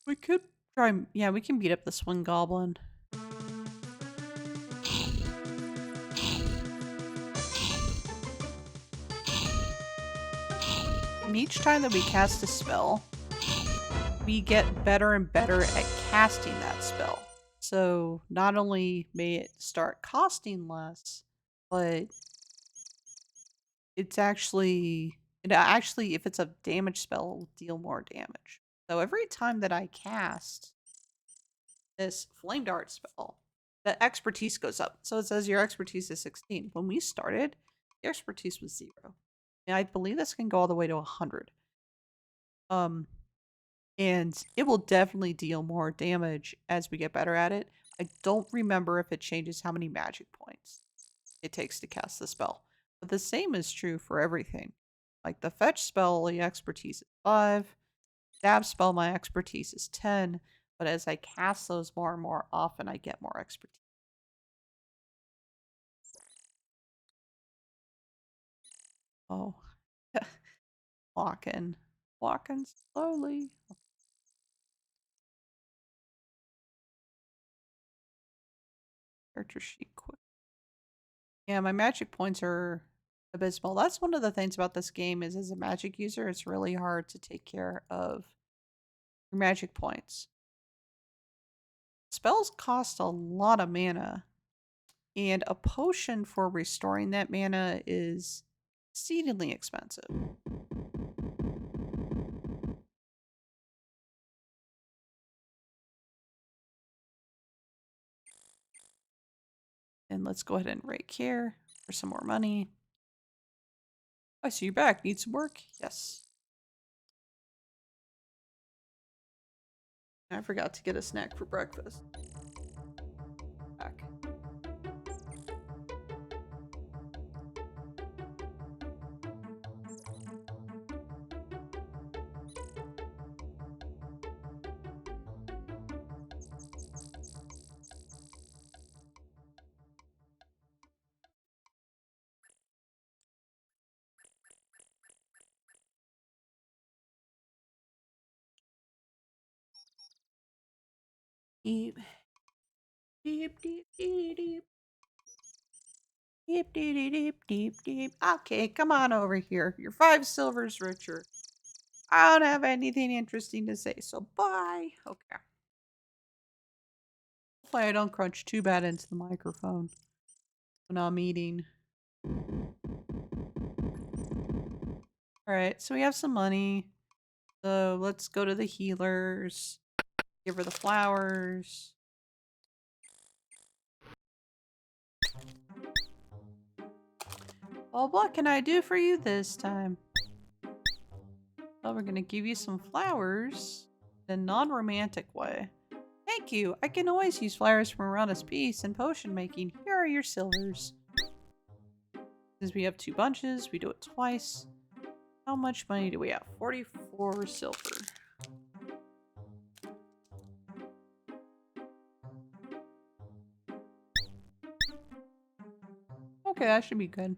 S1: We could try, yeah, we can beat up the swing goblin. And each time that we cast a spell, we get better and better at casting that spell. So not only may it start costing less, but it actually, if it's a damage spell, it will deal more damage. So every time that I cast this flame dart spell, the expertise goes up. So it says your expertise is 16. When we started, the expertise was 0. And I believe this can go all the way to 100. And it will definitely deal more damage as we get better at it. I don't remember if it changes how many magic points it takes to cast the spell. But the same is true for everything. Like the fetch spell, the expertise is 5. Stab spell, my expertise is 10. But as I cast those more and more often, I get more expertise. Oh. Walking. Walking slowly. Character sheet quick. Yeah, my magic points are abysmal. That's one of the things about this game is as a magic user, it's really hard to take care of your magic points. Spells cost a lot of mana, and a potion for restoring that mana is exceedingly expensive. And let's go ahead and rake here for some more money. I see you're back. Need some work? Yes. I forgot to get a snack for breakfast. Back. Deep, deep, deep, deep, deep. Deep, deep, deep, deep, deep, deep. Okay, come on over here. You're 5 silvers richer. I don't have anything interesting to say, so bye. Okay. Hopefully I don't crunch too bad into the microphone. when I'm eating. Alright, so we have some money. So let's go to the healers. Give her the flowers. Well, what can I do for you this time? Well, we're gonna give you some flowers in a non-romantic way. Thank you. I can always use flowers from Mirana's Peace and potion making. Here are your silvers. Since we have 2 bunches, we do it twice. How much money do we have? 44 silver. Okay, that should be good.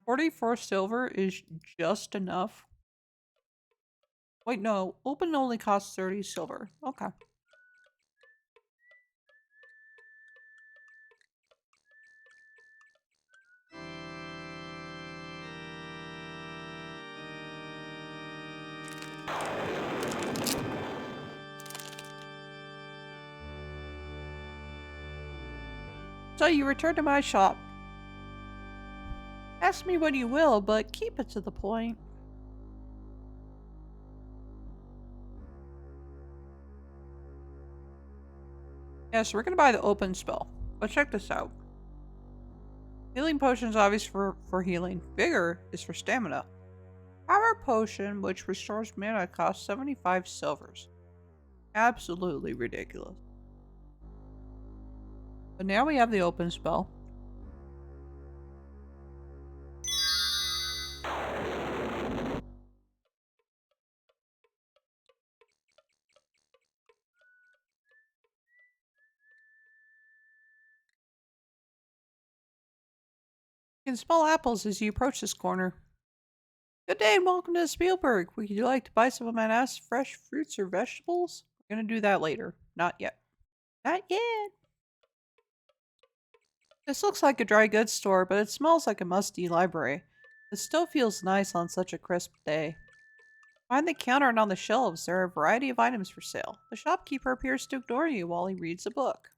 S1: 44 silver is just enough. Wait, no. Open only costs 30 silver. Okay. So you return to my shop. Ask me what you will, but keep it to the point. Yeah, so we're gonna buy the open spell. But check this out. Healing potion is obvious for healing. Vigor is for stamina. Power potion, which restores mana, costs 75 silvers. Absolutely ridiculous. But now we have the open spell. You can smell apples as you approach this corner. Good day and welcome to Spielberg. Would you like to buy some of my nice fresh fruits or vegetables? We're gonna do that later. Not yet. Not yet. This looks like a dry goods store, but it smells like a musty library. The still feels nice on such a crisp day. Behind the counter and on the shelves, there are a variety of items for sale. The shopkeeper appears to ignore you while he reads a book.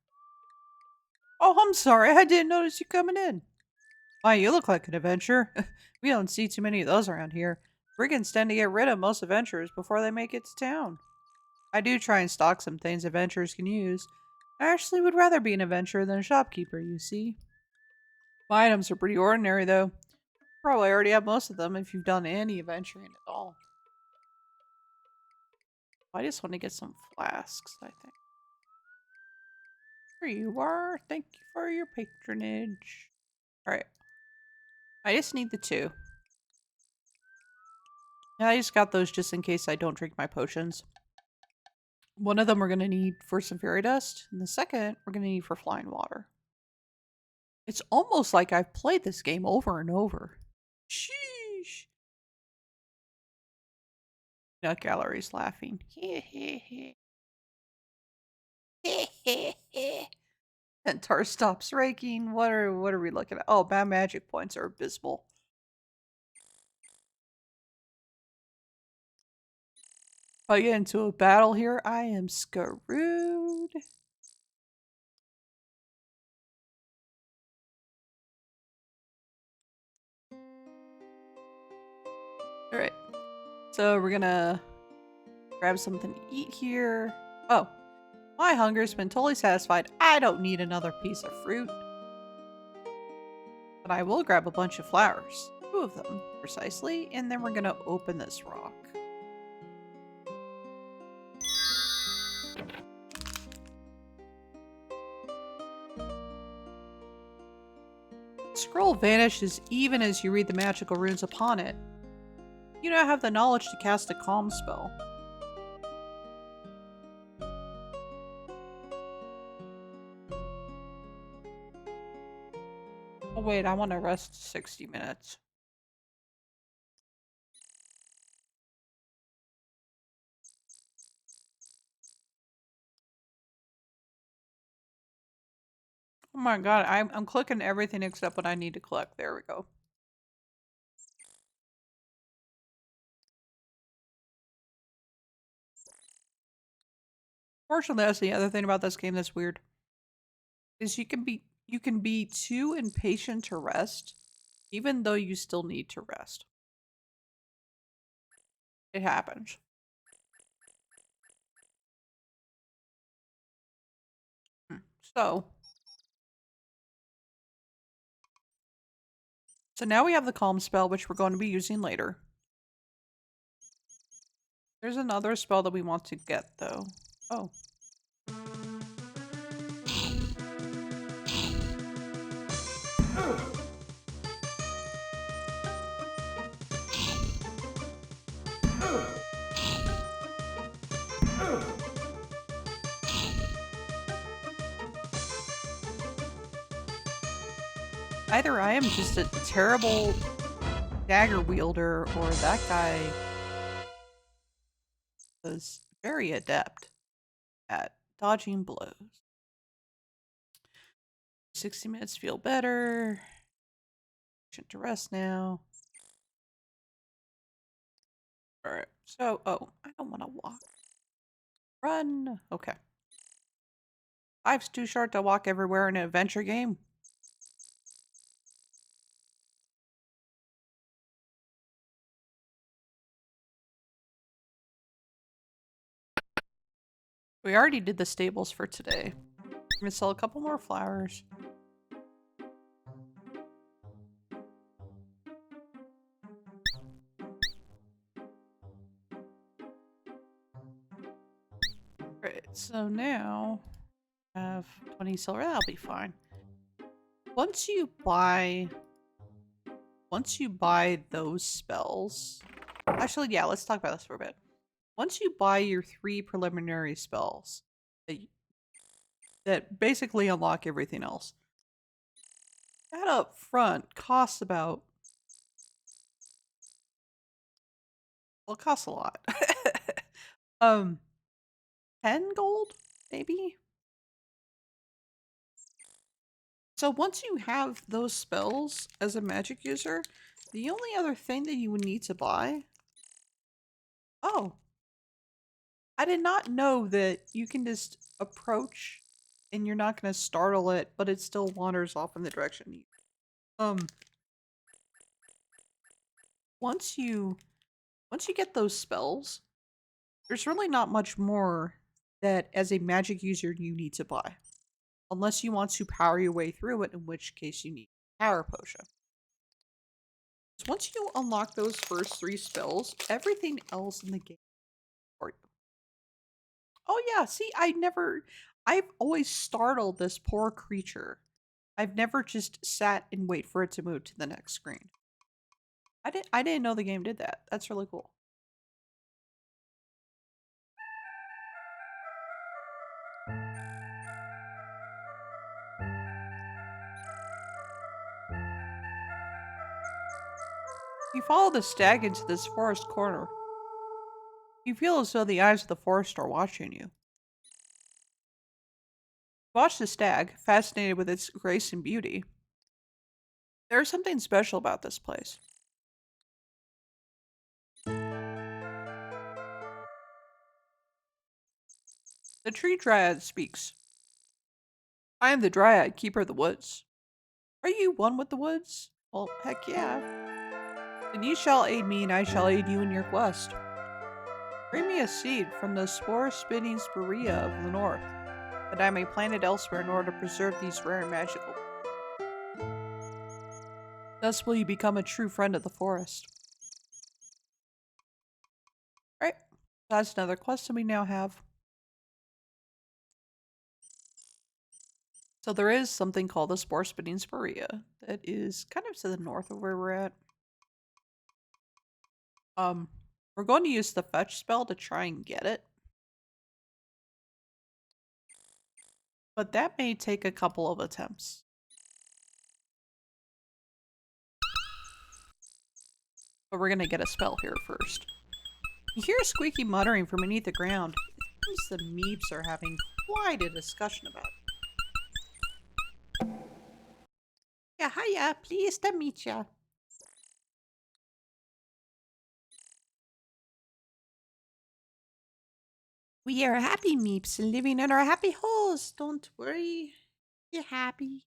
S1: Oh, I'm sorry. I didn't notice you coming in. Why, you look like an adventurer. We don't see too many of those around here. Brigands tend to get rid of most adventurers before they make it to town. I do try and stock some things adventurers can use. I actually would rather be an adventurer than a shopkeeper, you see. My items are pretty ordinary, though. Probably already have most of them if you've done any adventuring at all. I just want to get some flasks, I think. Here you are. Thank you for your patronage. Alright. I just need the 2. Yeah, I just got those just in case I don't drink my potions. One of them we're going to need for some fairy dust, and the second we're going to need for flying water. It's almost like I've played this game over and over. Sheesh. Nut Gallery's laughing. And Tar stops raking. What are we looking at? Oh, bad magic points are abysmal. If I get into a battle here, I am screwed. Alright. So we're gonna grab something to eat here. Oh. My hunger's been totally satisfied. I don't need another piece of fruit. But I will grab a bunch of flowers. 2 of them, precisely. And then we're gonna open this rock. Scroll vanishes even as you read the magical runes upon it. You now have the knowledge to cast a calm spell. Oh wait, I want to rest 60 minutes. Oh my god, I'm clicking everything except what I need to collect. There we go. Fortunately, that's the other thing about this game that's weird. is you can be too impatient to rest, even though you still need to rest. It happens. So now we have the calm spell, which we're going to be using later. There's another spell that we want to get, though. Oh. Either I am just a terrible dagger wielder, or that guy was very adept at dodging blows. 60 minutes feel better. To rest now. Alright, so, oh, I don't want to walk. Run! Okay. Life's too short to walk everywhere in an adventure game. We already did the stables for today. I'm gonna sell a couple more flowers. Right, so now I have 20 silver. That'll be fine. Once you buy those spells, actually, yeah, let's talk about this for a bit. Once you buy your 3 preliminary spells that basically unlock everything else, that up front costs about, well, it costs a lot. 10 gold, maybe? So once you have those spells as a magic user, the only other thing that you would need to buy... Oh. I did not know that you can just approach and you're not going to startle it, but it still wanders off in the direction you... Once you get those spells, there's really not much more that as a magic user you need to buy. Unless you want to power your way through it, in which case you need power potion. Once you unlock those first 3 spells, everything else in the game for you. Oh yeah, see, I've always startled this poor creature. I've never just sat and wait for it to move to the next screen. I didn't know the game did that. That's really cool. You follow the stag into this forest corner. You feel as though the eyes of the forest are watching you. Watch the stag, fascinated with its grace and beauty. There's something special about this place. The tree dryad speaks. I am the dryad, keeper of the woods. Are you one with the woods? Well, heck yeah. Then you shall aid me and I shall aid you in your quest. Bring me a seed from the spore-spinning spirea of the north, that I may plant it elsewhere in order to preserve these rare and magical. Thus will you become a true friend of the forest. Right, that's another quest that we now have. So there is something called the spore-spinning spirea that is kind of to the north of where we're at. We're going to use the fetch spell to try and get it. But that may take a couple of attempts. But we're going to get a spell here first. You hear a squeaky muttering from beneath the ground. It seems the Meeps are having quite a discussion about it. Yeah, hiya, pleased to meet ya. We are happy Meeps living in our happy holes, don't worry. You happy?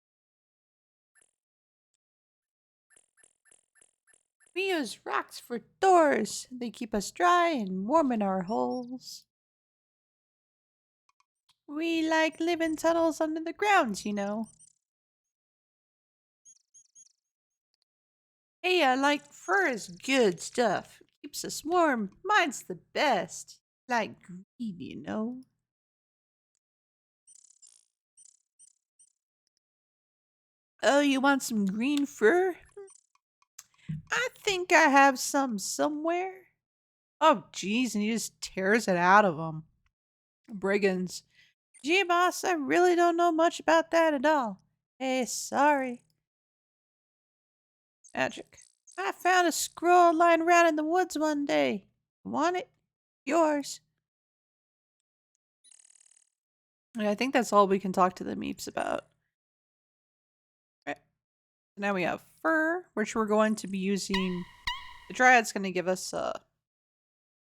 S1: We use rocks for doors. They keep us dry and warm in our holes. We like live in tunnels under the ground, you know. Hey, I like fur is good stuff. Keeps us warm. Mine's the best. Like green, you know. Oh, you want some green fur? I think I have some somewhere. Oh, geez, and he just tears it out of him. Brigands. Gee, boss, I really don't know much about that at all. Hey, sorry. Magic. I found a scroll lying around in the woods one day. Want it? Yours. Yeah, I think that's all we can talk to the Meeps about. Right. Now we have fur, which we're going to be using. The Dryad's going to give us a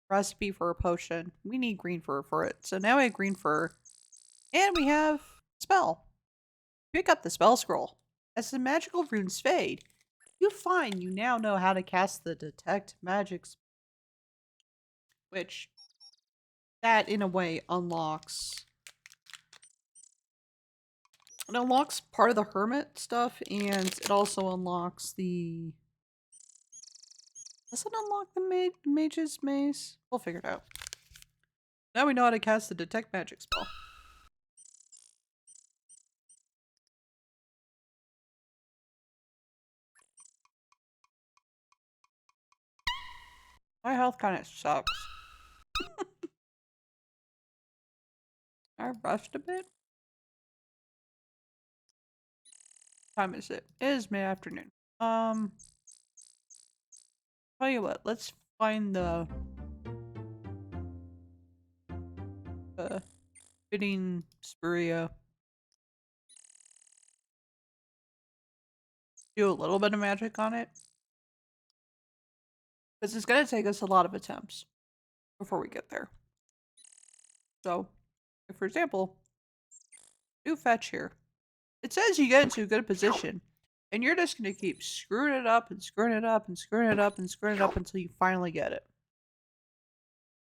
S1: recipe for a potion. We need green fur for it. So now we have green fur. And we have spell. Pick up the spell scroll. As the magical runes fade, you find you now know how to cast the detect magic spell, which that in a way unlocks. It unlocks part of the hermit stuff, and it also unlocks the. Does it unlock the mage's maze? We'll figure it out. Now we know how to cast the detect magic spell. My health kind of sucks. I rushed a bit. What time is it? It is mid-afternoon. Tell you what, let's find the fitting Spuria. Do a little bit of magic on it. Because it's going to take us a lot of attempts before we get there. So, for example, do fetch here. It says you get into a good position, and you're just going to keep screwing it up and screwing it up and screwing it up and screwing it up until you finally get it.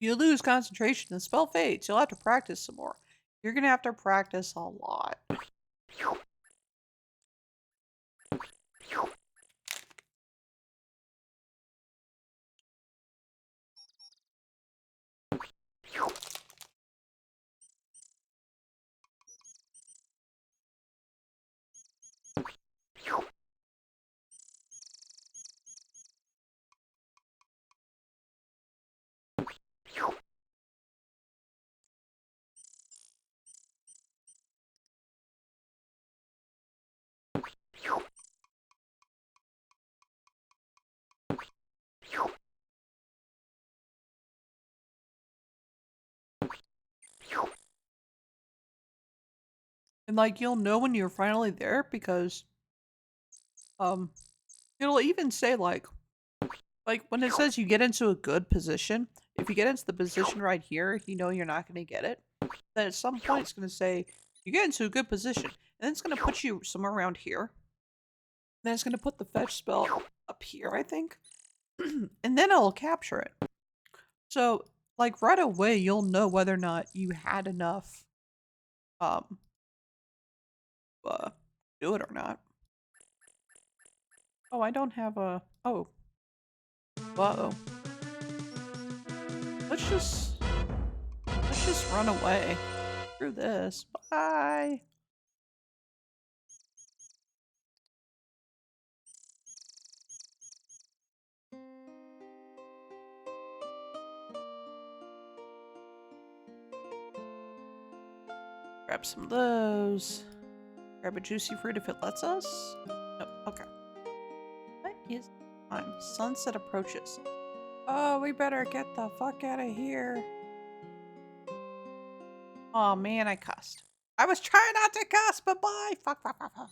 S1: You lose concentration, the spell fades. You'll have to practice some more. You're going to have to practice a lot. And like you'll know when you're finally there because it'll even say like when it says you get into a good position, if you get into the position right here, you know you're not going to get it. Then at some point it's going to say you get into a good position, and then it's going to put you somewhere around here. Then it's going to put the fetch spell up here, I think. And then it'll capture it. So like right away you'll know whether or not you had enough um do it or not. Oh, I don't have a oh. Whoa. Let's just run away. Screw this. Bye. Grab some of those. Grab a juicy fruit if it lets us. Nope. Okay. What is time? Sunset approaches. Oh, we better get the fuck out of here. Oh man, I cussed. I was trying not to cuss, but bye. Fuck, fuck, fuck, fuck.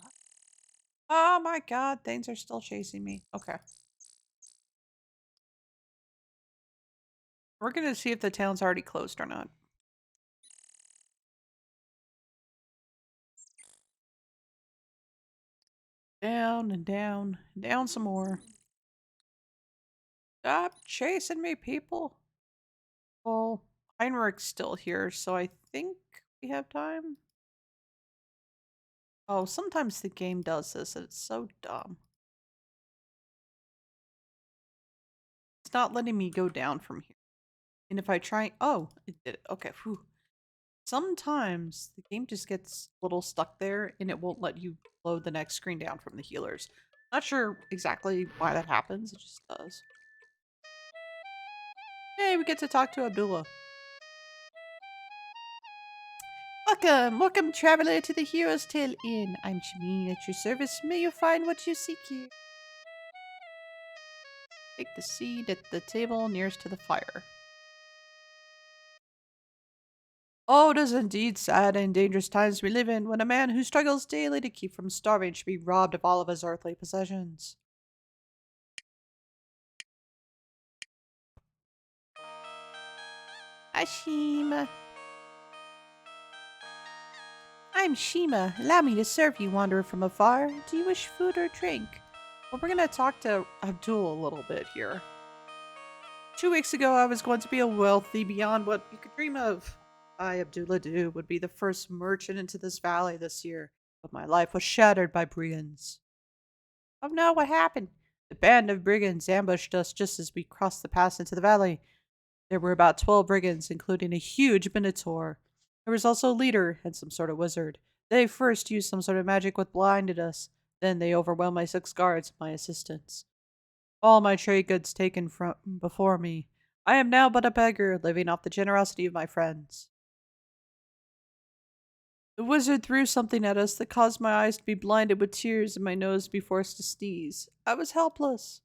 S1: Oh my god, things are still chasing me. Okay. We're gonna see if the town's already closed or not. Down and down, and down some more. Stop chasing me, people. Well, Heinrich's still here, so I think we have time. Oh, sometimes the game does this, and it's so dumb. It's not letting me go down from here. And if I try, oh, it did it. Okay, whew. Sometimes the game just gets a little stuck there and it won't let you load the next screen down from the healers. Not sure exactly why that happens, it just does. Hey, we get to talk to Abdullah. Welcome, welcome traveler to the Hero's Tale Inn. I'm Shimeen at your service. May you find what you seek here. Take the seat at the table nearest to the fire. Oh, it is indeed sad and dangerous times we live in when a man who struggles daily to keep from starving should be robbed of all of his earthly possessions. Ashima. I'm Shima. Allow me to serve you, wanderer from afar. Do you wish food or drink? Well, we're gonna talk to Abdul a little bit here. 2 weeks ago, I was going to be a wealthy beyond what you could dream of. I, Abdullah Du, would be the first merchant into this valley this year, but my life was shattered by brigands. Oh no, what happened? The band of brigands ambushed us just as we crossed the pass into the valley. There were about 12 brigands, including a huge minotaur. There was also a leader and some sort of wizard. They first used some sort of magic which blinded us. Then they overwhelmed my 6 guards and my assistants. All my trade goods taken from before me. I am now but a beggar, living off the generosity of my friends. The wizard threw something at us that caused my eyes to be blinded with tears and my nose to be forced to sneeze. I was helpless.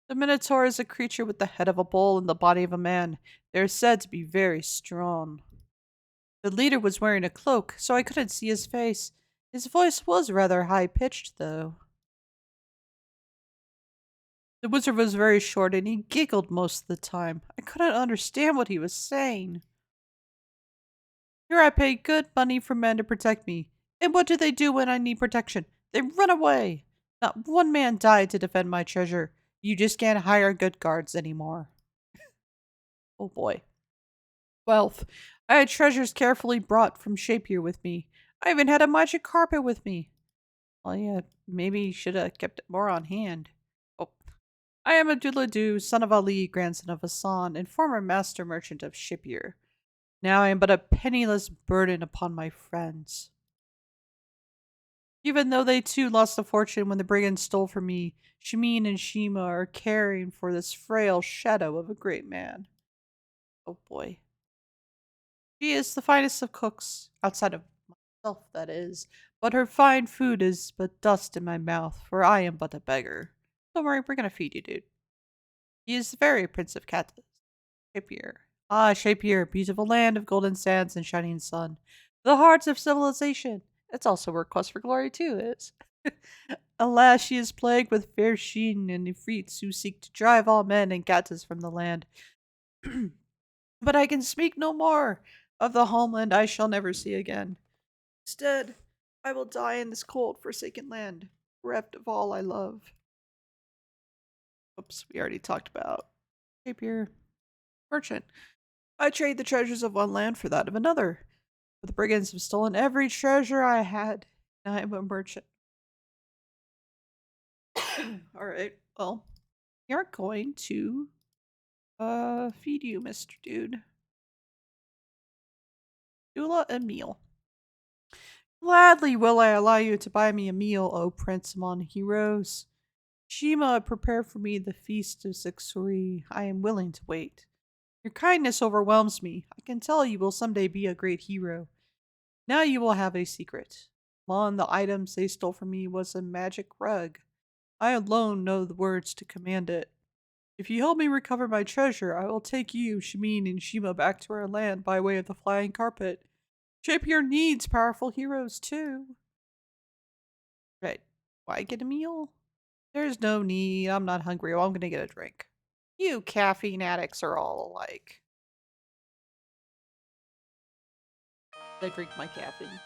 S1: The Minotaur is a creature with the head of a bull and the body of a man. They are said to be very strong. The leader was wearing a cloak, so I couldn't see his face. His voice was rather high-pitched, though. The wizard was very short and he giggled most of the time. I couldn't understand what he was saying. Here I pay good money for men to protect me. And what do they do when I need protection? They run away. Not one man died to defend my treasure. You just can't hire good guards anymore. Oh boy. Wealth. I had treasures carefully brought from Shapier with me. I even had a magic carpet with me. Well, yeah, maybe you should have kept it more on hand. Oh. I am Abdullah Du, son of Ali, grandson of Hassan, and former master merchant of Shapier. Now I am but a penniless burden upon my friends. Even though they too lost a fortune when the brigands stole from me, Shimeen and Shima are caring for this frail shadow of a great man. Oh boy. She is the finest of cooks, outside of myself, that is, but her fine food is but dust in my mouth, for I am but a beggar. Don't worry, we're gonna feed you, dude. He is the very Prince of Katas. Shapier. Ah, Shapier, beautiful land of golden sands and shining sun. The hearts of civilization. It's also where Quest for Glory 2 is. Alas, she is plagued with fair sheen and Ifrits who seek to drive all men and Katas from the land. But I can speak no more of the homeland I shall never see again. Instead, I will die in this cold, forsaken land, bereft of all I love. Oops, we already talked about Shapier. Merchant. I trade the treasures of one land for that of another. But the brigands have stolen every treasure I had, and I am a merchant. Alright, well, we are going to feed you, Mr. Dude. Dula a meal. Gladly will I allow you to buy me a meal, O Prince among heroes. Shima prepared for me the feast of Sixuri. I am willing to wait. Your kindness overwhelms me. I can tell you will someday be a great hero. Now you will have a secret. Among the items they stole from me was a magic rug. I alone know the words to command it. If you help me recover my treasure, I will take you, Shimeen, and Shima back to our land by way of the flying carpet. Shapier needs powerful heroes, too. Right. Why get a meal? There's no need. I'm not hungry. Well, I'm gonna get a drink. You caffeine addicts are all alike. I drink my caffeine.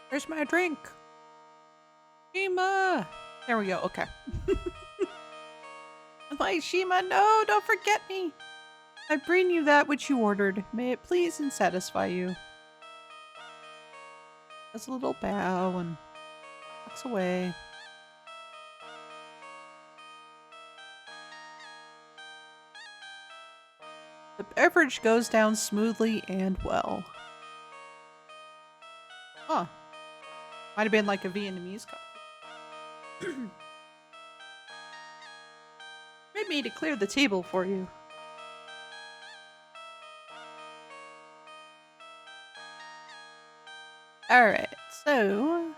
S1: Where's my drink? Shima! There we go, okay. I'm like, Shima, no, don't forget me! I bring you that which you ordered. May it please and satisfy you. Does a little bow and walks away. The beverage goes down smoothly and well. Huh. Might have been like a Vietnamese coffee. Made me to clear the table for you. Alright, so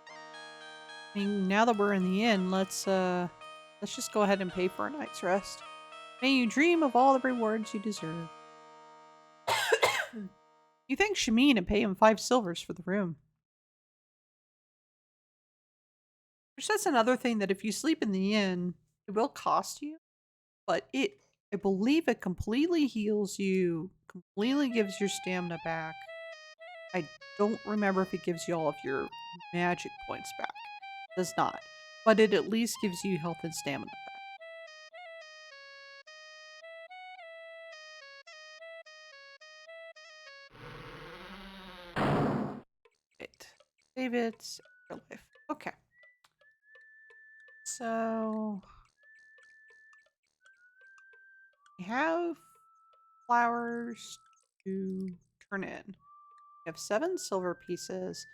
S1: I mean, now that we're in the inn, let's just go ahead and pay for a night's rest. May you dream of all the rewards you deserve. You thank Shamin and pay him 5 silvers for the room. Which that's another thing that if you sleep in the inn, it will cost you, but I believe it completely heals you, completely gives your stamina back. I don't remember if it gives you all of your magic points back. It does not. But it at least gives you health and stamina back. Right. Save it. Your life. Okay. So we have flowers to turn in. We have 7 silver pieces.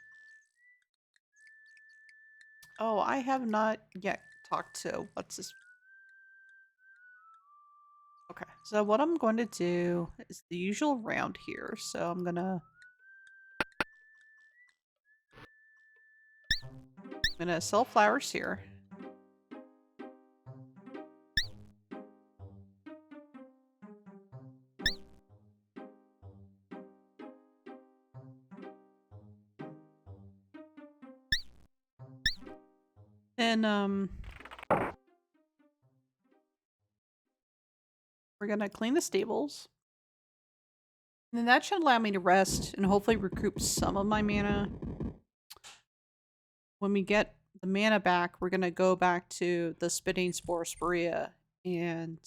S1: Oh, I have not yet talked to what's this. Okay, so what I'm going to do is the usual round here. So I'm gonna sell flowers here. Then we're gonna clean the stables. And then that should allow me to rest and hopefully recoup some of my mana. When we get the mana back, we're gonna go back to the Spitting Spore Sporea and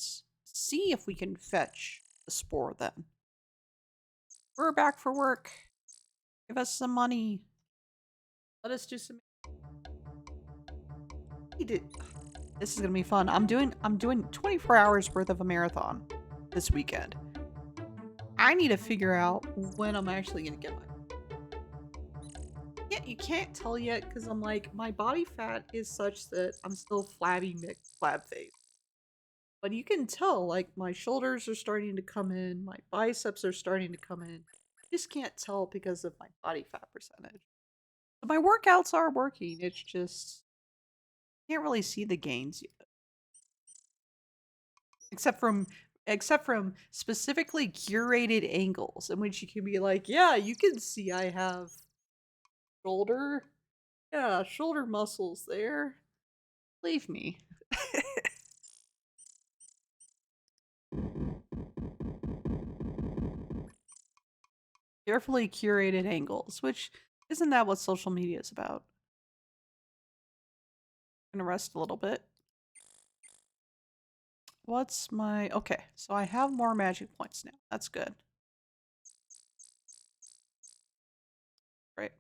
S1: see if we can fetch the spore then. We're back for work. Give us some money. Let us do some. This is gonna be fun. I'm doing 24 hours worth of a marathon this weekend. I need to figure out when I'm actually gonna get my. Yeah, you can't tell yet because I'm like my body fat is such that I'm still flabby flab face. But you can tell like my shoulders are starting to come in, my biceps are starting to come in. Just can't tell because of my body fat percentage. But my workouts are working. It's just can't really see the gains yet. Except from specifically curated angles in which you can be like, yeah, you can see I have shoulder. Yeah, shoulder muscles there. Believe me. Carefully curated angles, which isn't that what social media is about? I'm gonna rest a little bit. What's my... Okay, so I have more magic points now. That's good. Right.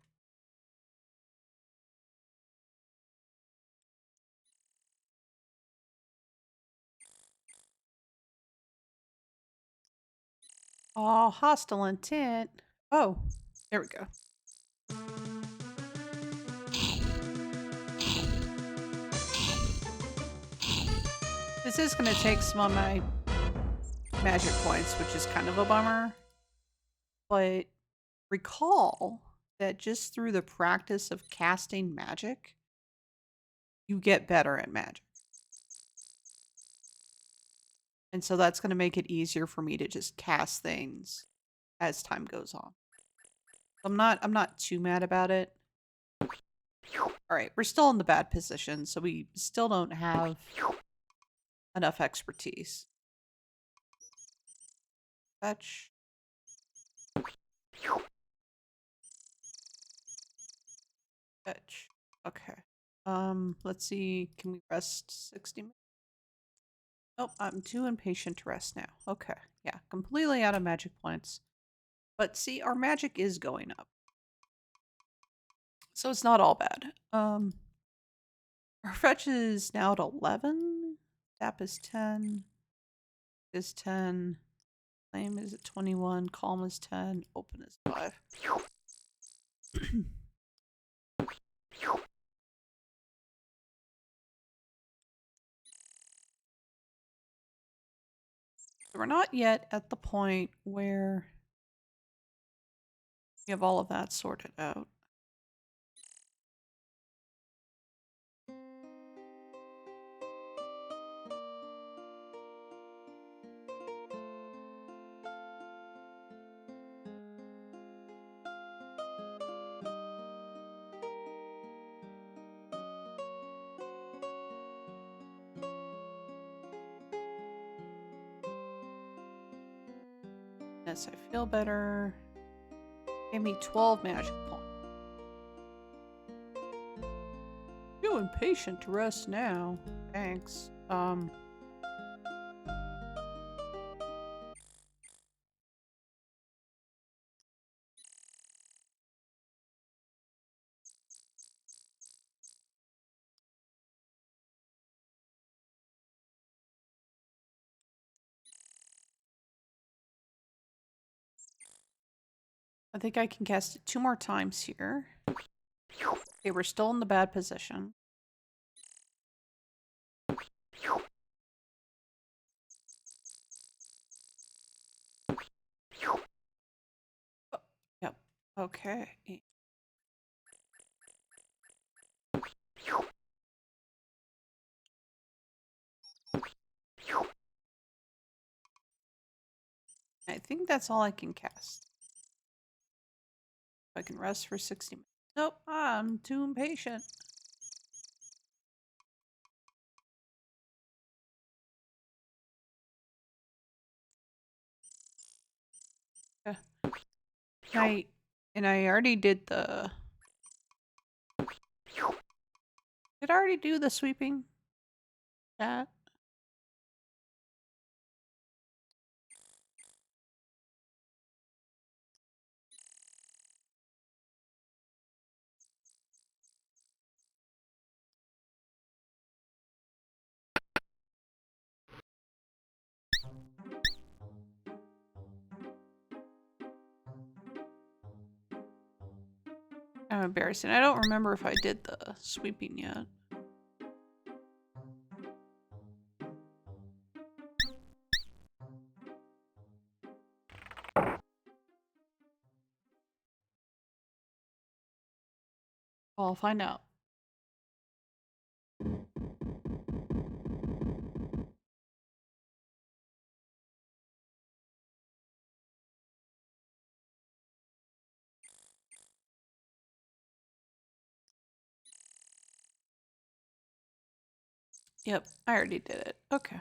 S1: Oh, hostile intent. Oh, there we go. This is going to take some of my magic points, which is kind of a bummer. But recall that just through the practice of casting magic, you get better at magic. And so that's going to make it easier for me to just cast things as time goes on. I'm not too mad about it. All right, we're still in the bad position, so we still don't have enough expertise. Fetch. Fetch. Okay. Let's see. Can we rest 60 minutes? Nope, I'm too impatient to rest now. Okay. Yeah, completely out of magic points. But see, our magic is going up. So it's not all bad. Our fetch is now at 11. Tap is 10. Is 10. Flame is at 21. Calm is 10. Open is 5. We're not yet at the point where we have all of that sorted out. Yes, I feel better. Gave me 12 magic points. Too impatient to rest now. Thanks. I think I can cast it 2 more times here. Okay, we're still in the bad position. Oh, yep. Okay. I think that's all I can cast. I can rest for 60 minutes. Nope, I'm too impatient. And I already did the... Did I already do the sweeping chat? I'm embarrassing. I don't remember if I did the sweeping yet. I'll find out. Yep, I already did it. Okay.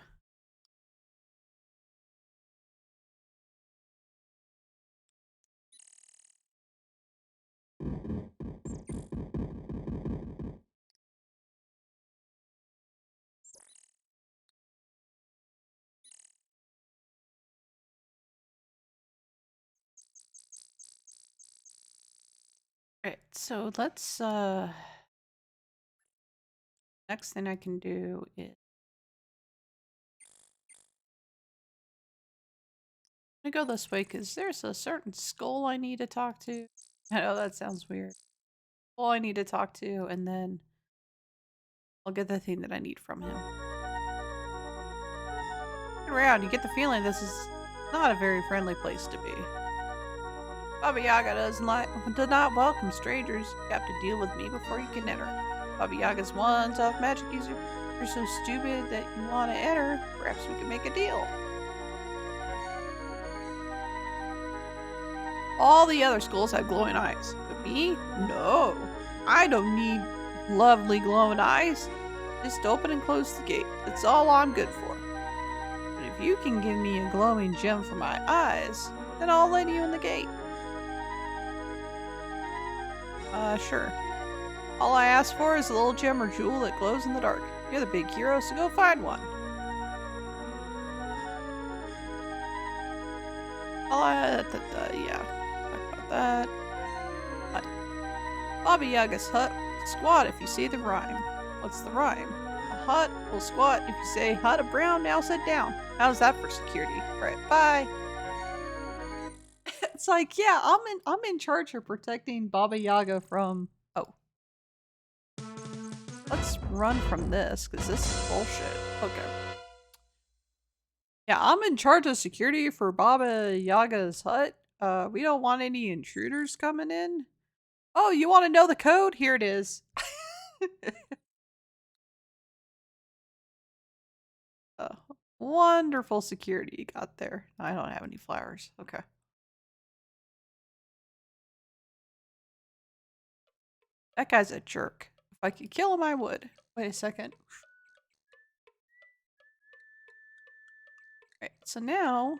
S1: Alright, so let's next thing I can do is I'm gonna go this way because there's a certain skull I need to talk to. I know that sounds weird. Skull I need to talk to, and then I'll get the thing that I need from him. Around, you get the feeling this is not a very friendly place to be. Baba Yaga does not welcome strangers. You have to deal with me before you can enter. Baba Yaga's one tough magic user. You're so stupid that you want to enter. Perhaps we can make a deal. All the other skulls have glowing eyes. But me? No. I don't need lovely glowing eyes. Just open and close the gate. That's all I'm good for. But if you can give me a glowing gem for my eyes, then I'll let you in the gate. Sure. All I ask for is a little gem or jewel that glows in the dark. You're the big hero, so go find one. Yeah. Talk about that. Hut. Baba Yaga's hut. Squat if you say the rhyme. What's the rhyme? A hut will squat if you say hut of brown, now sit down. How's that for security? Alright, bye. It's like, yeah, I'm in charge of protecting Baba Yaga from. Oh. Let's run from this, because this is bullshit. Okay. Yeah, I'm in charge of security for Baba Yaga's hut. We don't want any intruders coming in. Oh, you want to know the code? Here it is. uh, Wonderful security you got there. I don't have any flowers. Okay. That guy's a jerk. If I could kill him, I would. Wait a second. Right, so now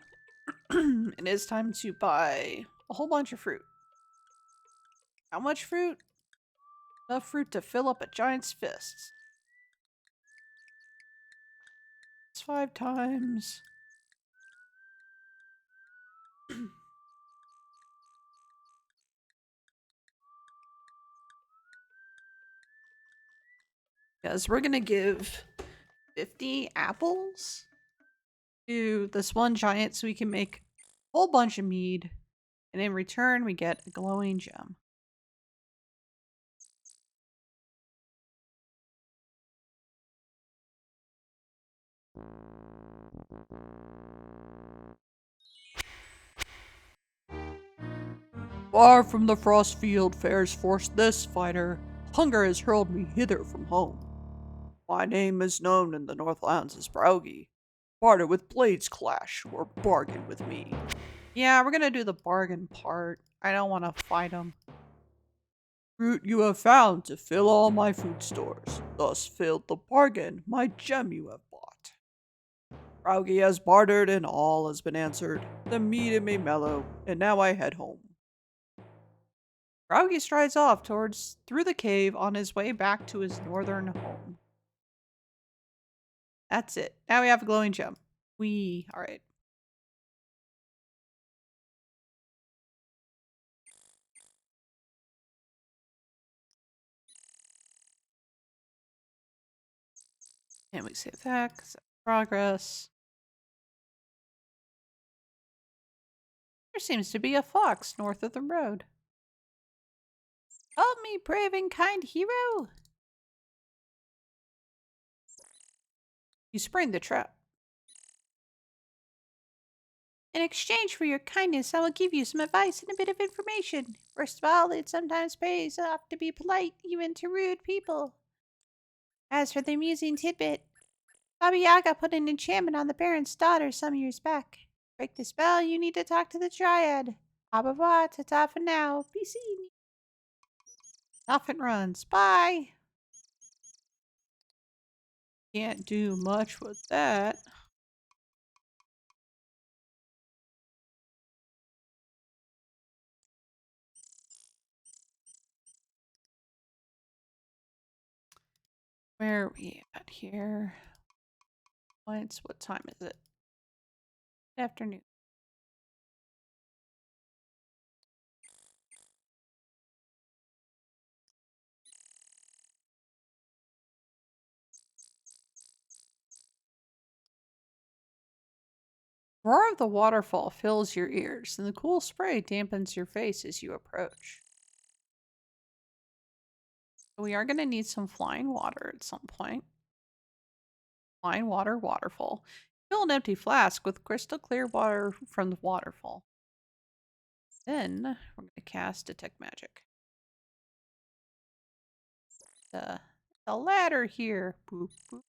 S1: it is time to buy a whole bunch of fruit. How much fruit? Enough fruit to fill up a giant's fists. It's 5 times. Because we're gonna give 50 apples to this one giant so we can make a whole bunch of mead. And in return, we get a glowing gem. Far from the frost field fares forth this fighter. Hunger has hurled me hither from home. My name is known in the Northlands as Braugi. Barter with blades clash or bargain with me. Yeah, we're gonna do the bargain part. I don't want to fight him. Fruit you have found to fill all my food stores. Thus filled the bargain, my gem you have bought. Braugi has bartered and all has been answered. The mead in me mellow, and now I head home. Braugi strides off through the cave on his way back to his northern home. That's it. Now we have a glowing gem. Alright. And we save that because that's progress. There seems to be a fox north of the road. Help me, brave and kind hero! You sprained the trap. In exchange for your kindness, I will give you some advice and a bit of information. First of all, it sometimes pays off to be polite, even to rude people. As for the amusing tidbit, Baba Yaga put an enchantment on the Baron's daughter some years back. Break the spell, you need to talk to the Dryad. Au revoir, ta-ta for now. Be seen. Off it runs. Bye! Can't do much with that. Where are we at here? What time is it? Afternoon. Roar of the waterfall fills your ears, and the cool spray dampens your face as you approach. We are going to need some flying water at some point. Flying water waterfall. Fill an empty flask with crystal clear water from the waterfall. Then we're going to cast Detect Magic. The ladder here. Boop, boop.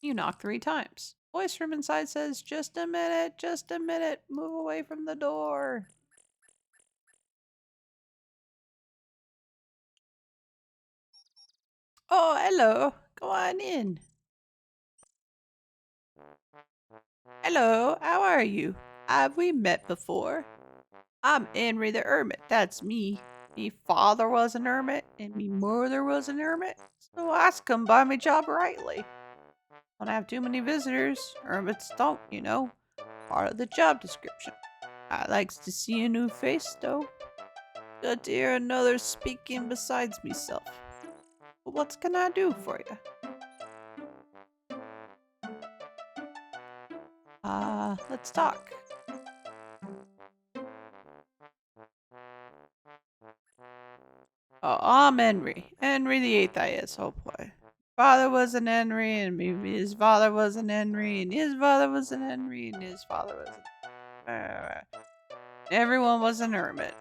S1: You knock 3 times. Voice from inside says, just a minute, move away from the door. Oh, hello. Go on in. Hello, how are you? Have we met before? I'm Henry the Hermit. That's me. Me father was an hermit, and me mother was an hermit. So I come by my job rightly. Don't have too many visitors. Hermits don't, you know. Part of the job description. I likes to see a new face, though. Good to hear another speaking besides meself. But what can I do for you? Let's talk. Oh, I'm Henry. Henry the Eighth I is, oh boy. Father was an Henry, and maybe his father was an Henry, and his father was an Henry, and his father was an... everyone was an hermit.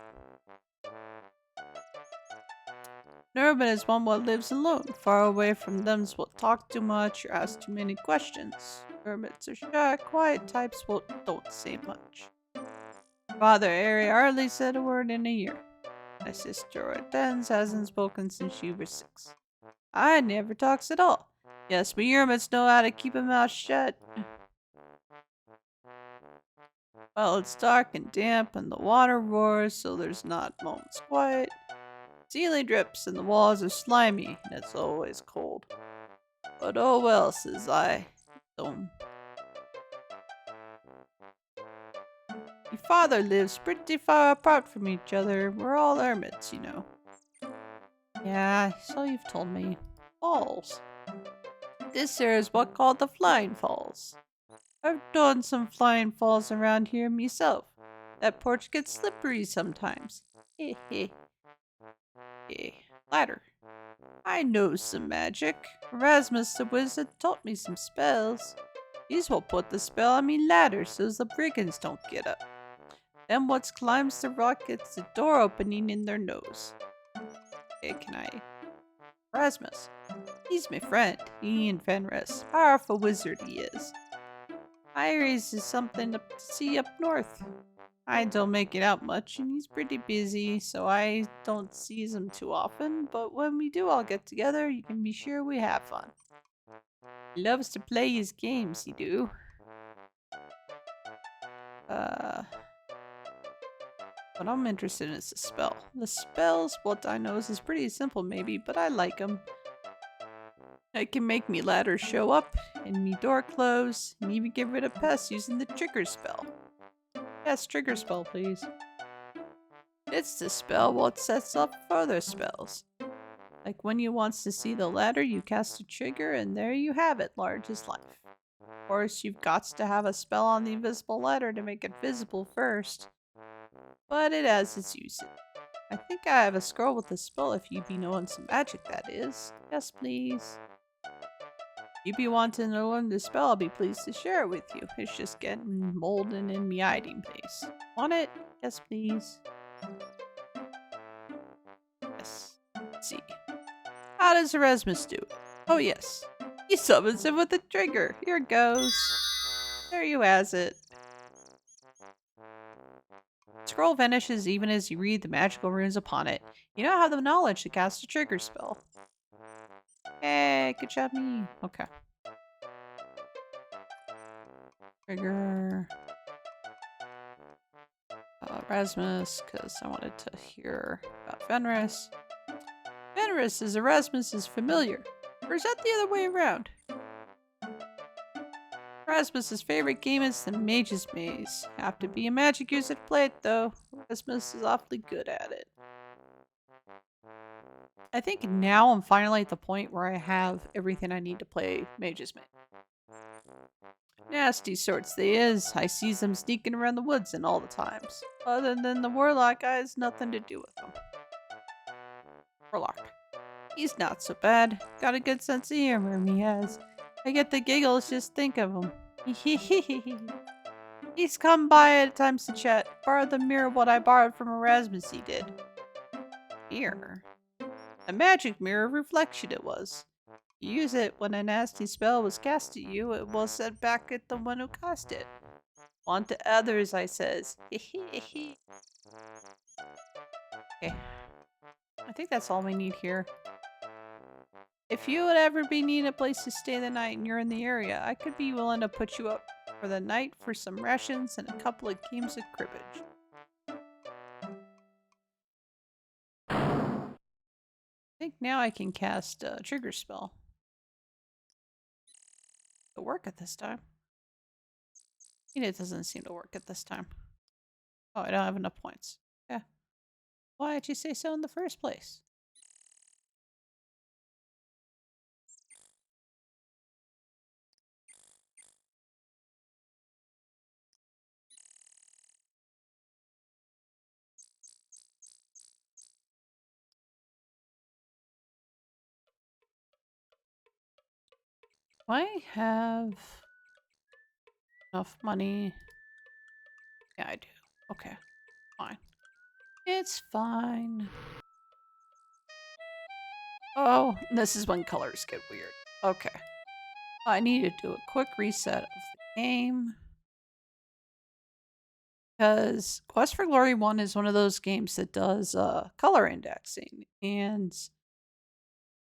S1: An hermit is one what lives alone, far away from them what talk too much or ask too many questions. Hermits are shy, quiet types what don't say much. Father Harry hardly said a word in a year. My sister Hortense hasn't spoken since she was 6. I never talks at all. Yes, we hermits know how to keep a mouth shut. Well, it's dark and damp and the water roars, so there's not moments quiet. Ceiling drips and the walls are slimy, and it's always cold. But oh well, says I. Your father lives pretty far apart from each other. We're all hermits, you know. Yeah, so you've told me. Falls. This here is what called the Flying Falls. I've done some flying falls around here myself. That porch gets slippery sometimes. Heh heh. Ladder. I know some magic. Erasmus the wizard taught me some spells. He's what put the spell on me ladder so's the brigands don't get up. Then what climbs the rock gets the door opening in their nose. Hey, can I... Erasmus. He's my friend. He and Fenris. Powerful wizard he is. Iris is something up to see up north. I don't make it out much, and he's pretty busy, so I don't see him too often, but when we do all get together, you can be sure we have fun. He loves to play his games, he do. What I'm interested in is the spell. The spells, what I know is pretty simple maybe, but I like them. It can make me ladders show up, and me door close, and even get rid of pests using the trigger spell. Yes, trigger spell, please. It's the spell what sets up further spells. Like when you wants to see the ladder, you cast a trigger, and there you have it, large as life. Of course, you've got to have a spell on the invisible ladder to make it visible first. But it has its uses. I think I have a scroll with the spell if you be knowing some magic, that is. Yes, please. If you wanting to learn the spell, I'll be pleased to share it with you. It's just getting molten in me hiding place. Want it? Yes, please. Yes. Let's see. How does Erasmus do it? Oh, yes. He summons it with a trigger. Here it goes. There you has it. Scroll vanishes even as you read the magical runes upon it. You now have the knowledge to cast a trigger spell. Hey, good job me. Okay. Trigger. Erasmus, because I wanted to hear about Fenris. Fenris is Erasmus's familiar. Or is that the other way around? Erasmus's favorite game is the Mage's Maze. Have to be a magic user to play it though. Erasmus is awfully good at it. I think now I'm finally at the point where I have everything I need to play Mage's Maze. Nasty sorts they is. I sees them sneaking around the woods and all the times. Other than the Warlock, I has nothing to do with them. Warlock. He's not so bad. Got a good sense of humor, he has. I get the giggles just think of him. He's come by at times to chat. Borrowed the mirror what I borrowed from Erasmus he did. Mirror? A magic mirror reflection it was. You use it when a nasty spell was cast at you, it was sent back at the one who cast it. On to others, I says. Okay. I think that's all we need here. If you would ever be needing a place to stay the night and you're in the area, I could be willing to put you up for the night for some rations and a couple of games of cribbage. now I can cast a trigger spell. It'll work at this time. It doesn't seem to work at this time. Oh, I don't have enough points. Yeah. Why did you say so in the first place? Do I have enough money? Yeah, I do. Okay, fine. It's fine. Oh, this is when colors get weird. Okay. I need to do a quick reset of the game. Because Quest for Glory 1 is one of those games that does color indexing. And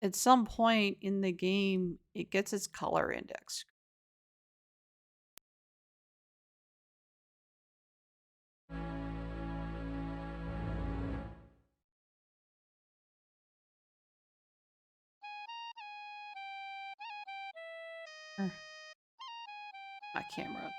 S1: at some point in the game, it gets its color index. My camera.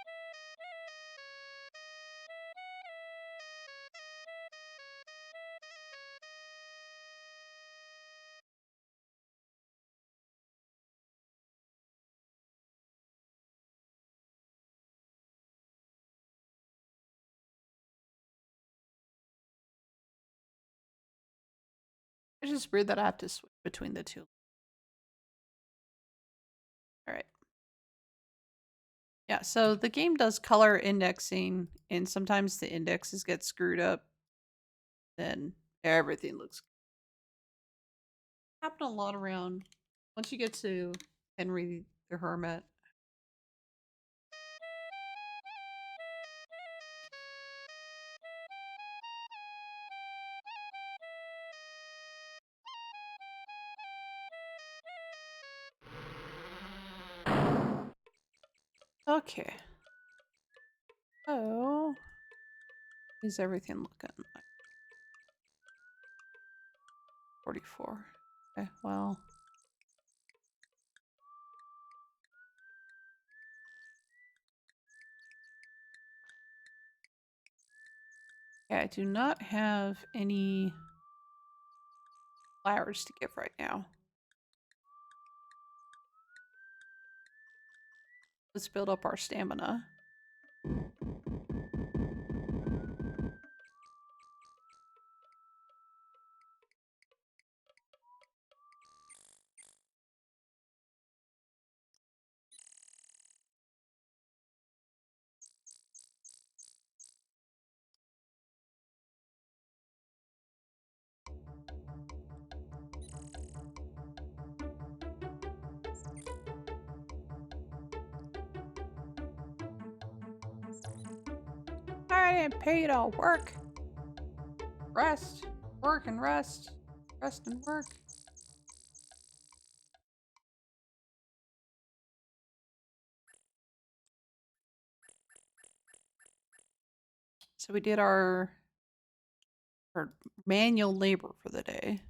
S1: It's just weird that I have to switch between the two. Alright. Yeah, so the game does color indexing, and sometimes the indexes get screwed up. Then everything looks happen a lot around once you get to Henry the Hermit. Okay. Oh, is everything looking like 44? Okay, well. Yeah, I do not have any flowers to give right now. Let's build up our stamina. I didn't pay you to work. Rest. Work and rest. Rest and work. So we did our manual labor for the day.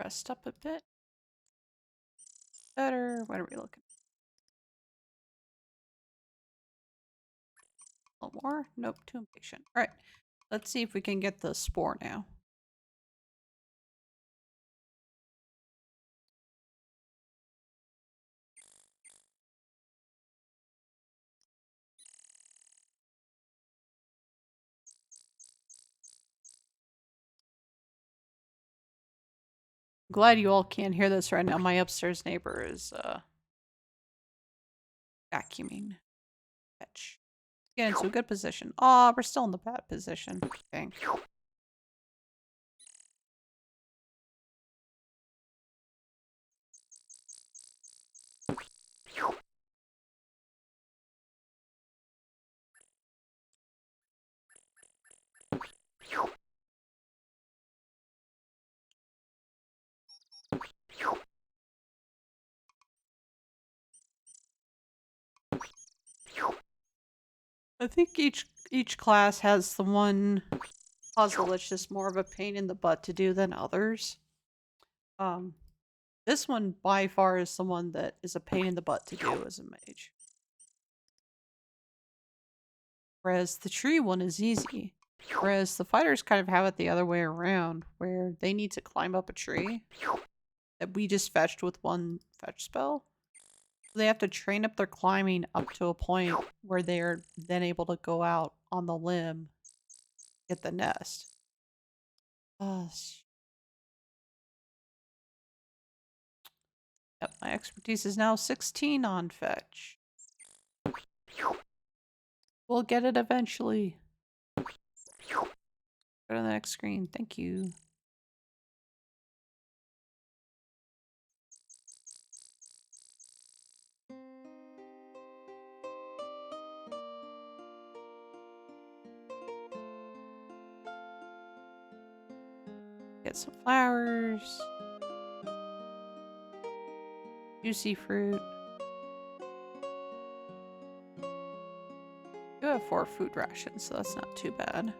S1: Rest up a bit. Better. What are we looking at? A little more? Nope, too impatient. Alright. Let's see if we can get the spore now. Glad you all can't hear this right now. My upstairs neighbor is vacuuming. Fetch. Get into a good position. Aw, we're still in the bad position. Dang. I think each class has the one puzzle that's just more of a pain in the butt to do than others. Um, this one by far is the one that is a pain in the butt to do as a mage. Whereas the tree one is easy. Whereas the fighters kind of have it the other way around, where they need to climb up a tree that we just fetched with one fetch spell. They have to train up their climbing up to a point where they're then able to go out on the limb, get the nest. Yep, my expertise is now 16 on fetch. We'll get it eventually. Go to the next screen. Thank you. Get some flowers. Juicy fruit. You have 4 food rations, so that's not too bad.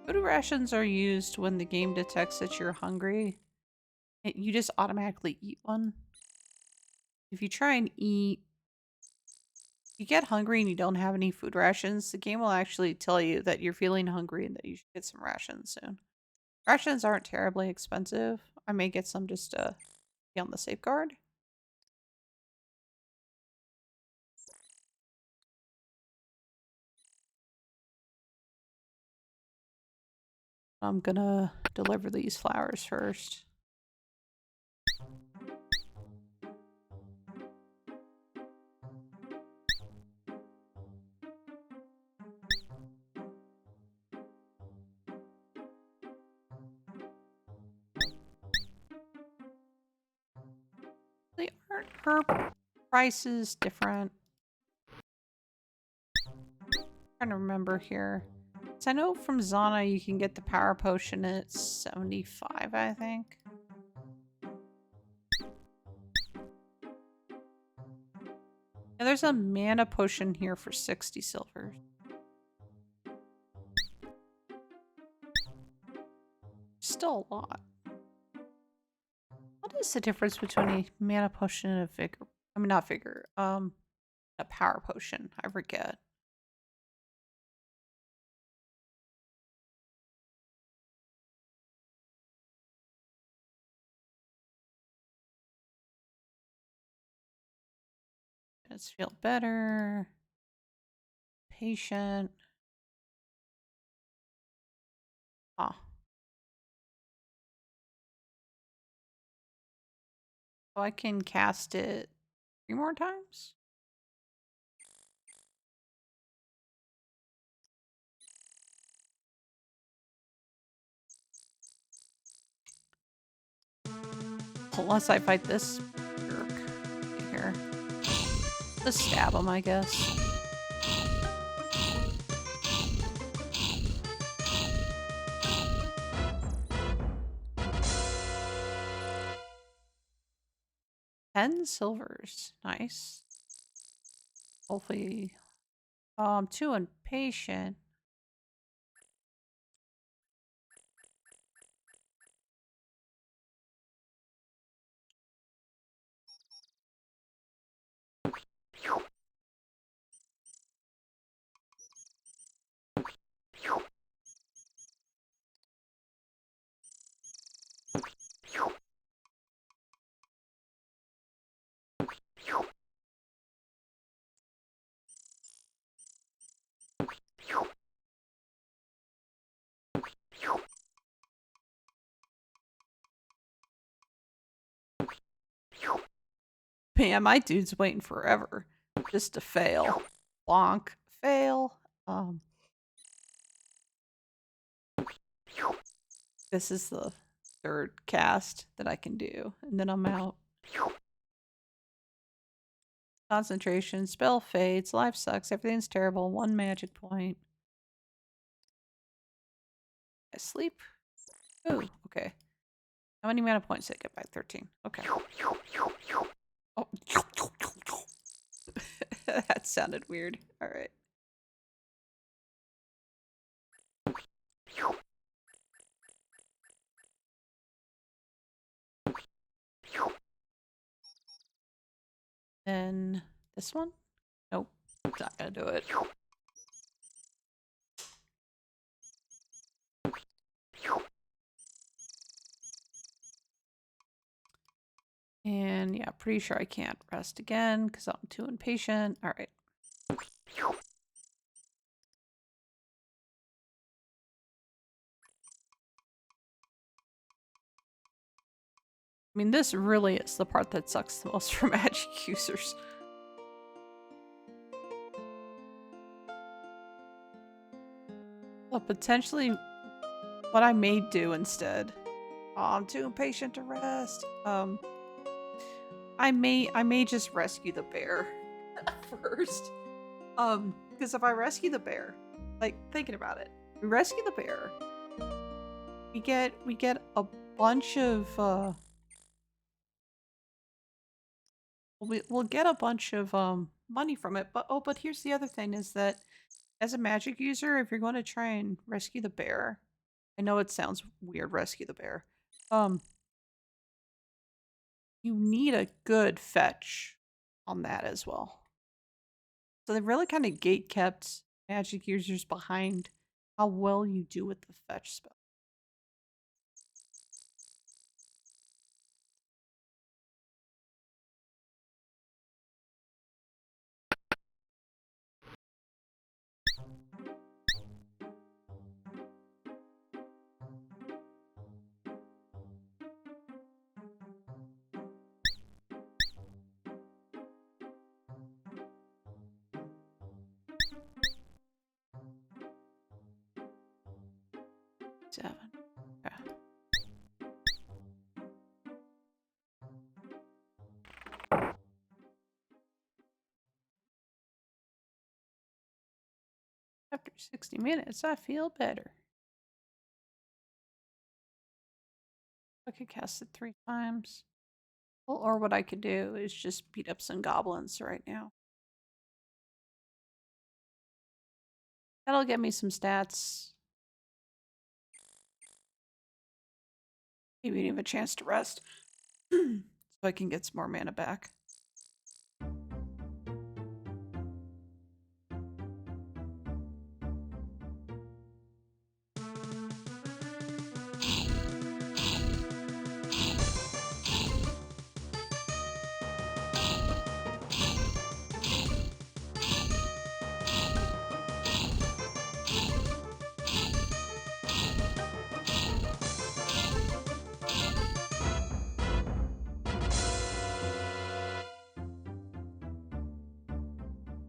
S1: Food rations are used when the game detects that you're hungry. You just automatically eat one. If you try and eat, you get hungry and you don't have any food rations, the game will actually tell you that you're feeling hungry and that you should get some rations soon. Rations aren't terribly expensive. I may get some just to be on the safeguard. I'm gonna deliver these flowers first. Aren't her prices different? I'm trying to remember here. So I know from Zana you can get the power potion at 75, I think. Yeah, there's a mana potion here for 60 silver. Still a lot. What is the difference between a mana potion and a vigor? I mean, not vigor. A power potion. I forget. Let's feel better. Patient. Ah. So I can cast it 3 more times? Unless I fight this jerk here. Just stab him, I guess. $10 silvers. Nice. Hopefully. I'm too impatient. Man, my dude's waiting forever just to fail. Bonk. Fail. This is the 3rd cast that I can do, and then I'm out. Concentration, spell fades, life sucks, everything's terrible, 1 magic point. I sleep. Oh, okay. How many mana points did I get back? 13. Okay. Oh. That sounded weird. All right. Then this one? Nope. Not gonna do it. And yeah, pretty sure I can't rest again because I'm too impatient. All right. I mean, this really is the part that sucks the most for magic users. Well, potentially what I may do instead. Oh, I'm too impatient to rest. I may just rescue the bear first. Because if I rescue the bear, like thinking about it, we rescue the bear. We get a bunch of we'll get a bunch of money from it. But here's the other thing is that as a magic user, if you're going to try and rescue the bear, I know it sounds weird, rescue the bear. You need a good fetch on that as well. So they really kind of gate kept magic users behind how well you do with the fetch spell. Seven. Yeah. After 60 minutes, I feel better. I could cast it 3 times. Well, or what I could do is just beat up some goblins right now. That'll get me some stats. Maybe even a chance to rest. So I can get some more mana back.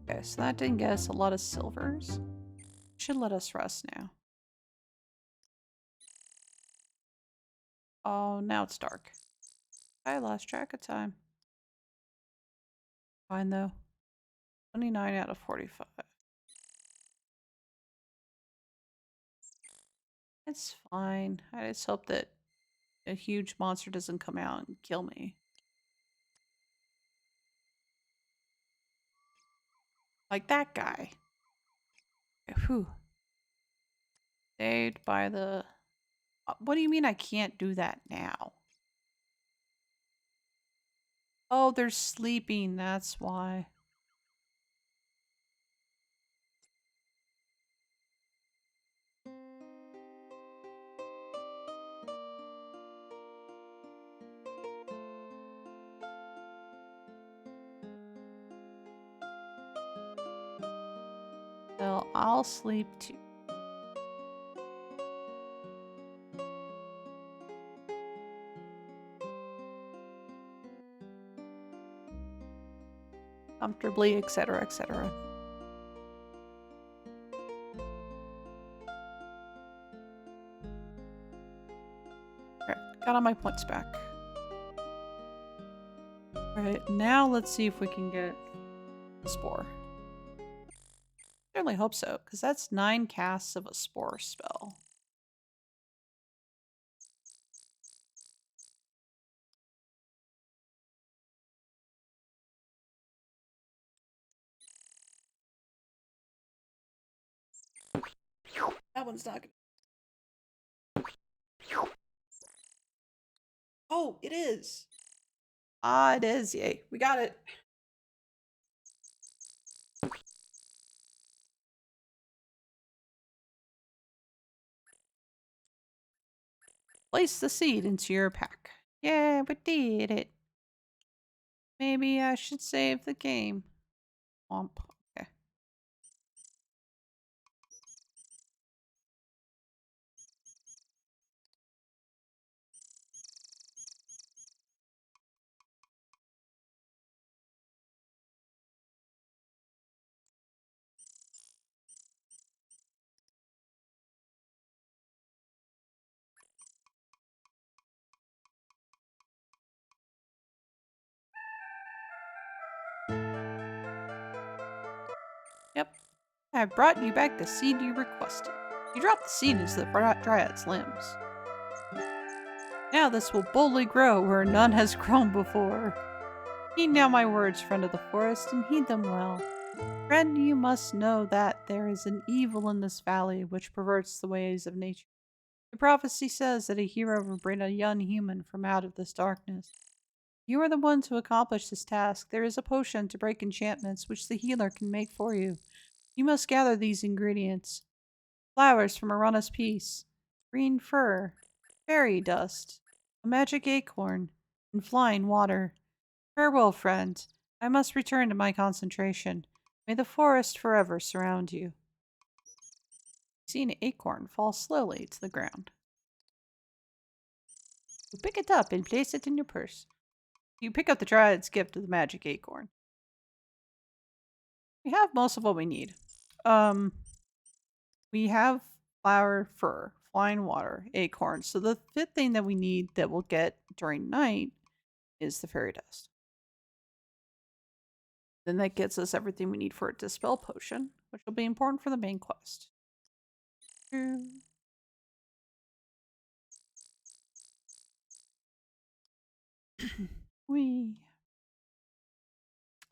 S1: Okay, so that didn't get us a lot of silvers. Should let us rest now. Oh, now it's dark. I lost track of time. Fine though. 29 out of 45. It's fine. I just hope that a huge monster doesn't come out and kill me. Like that guy. Whew. Saved by the... What do you mean I can't do that now? Oh, they're sleeping. That's why. Well, I'll sleep too. Comfortably, etc., etc. Alright, got all my points back. Alright, now let's see if we can get the spore. Certainly hope so, because that's 9 casts of a spore spell. That one's not gonna... Oh, it is. Ah, it is. Yay. We got it. Place the seed into your pack. Yeah, we did it. Maybe I should save the game. Womp. Okay. Yep. I brought you back the seed you requested. You dropped the seed into the dryad's limbs. Now this will boldly grow where none has grown before. Heed now my words, friend of the forest, and heed them well. Friend, you must know that there is an evil in this valley which perverts the ways of nature. The prophecy says that a hero will bring a young human from out of this darkness. You are the one to accomplish this task. There is a potion to break enchantments which the healer can make for you. You must gather these ingredients. Flowers from Arana's peace, green fur, fairy dust, a magic acorn, and flying water. Farewell, friend. I must return to my concentration. May the forest forever surround you. You see an acorn fall slowly to the ground. You pick it up and place it in your purse. You pick up the dryad's gift of the magic acorn. We have most of what we need. We have flower, fur, flying water, acorn. So the fifth thing that we need that we'll get during night is the fairy dust. Then that gets us everything we need for a dispel potion, which will be important for the main quest.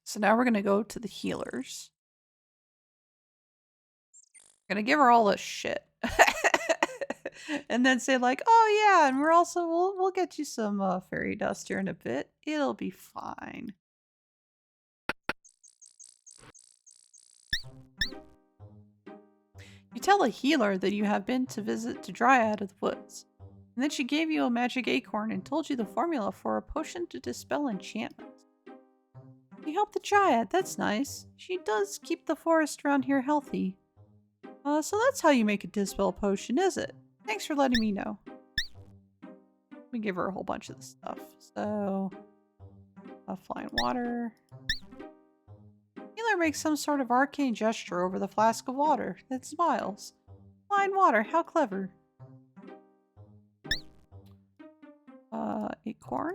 S1: So now we're going to go to the healers. We're going to give her all this shit. And then say like, oh yeah, and we'll get you some fairy dust here in a bit. It'll be fine. You tell a healer that you have been to visit the Dryad of the Woods. And then she gave you a magic acorn and told you the formula for a potion to dispel enchantments. You helped the Dryad, that's nice. She does keep the forest around here healthy. So that's how you make a dispel potion, is it? Thanks for letting me know. Let me give her a whole bunch of the stuff. So, flying water. Healer makes some sort of arcane gesture over the flask of water, then smiles. Flying water, how clever. Acorn.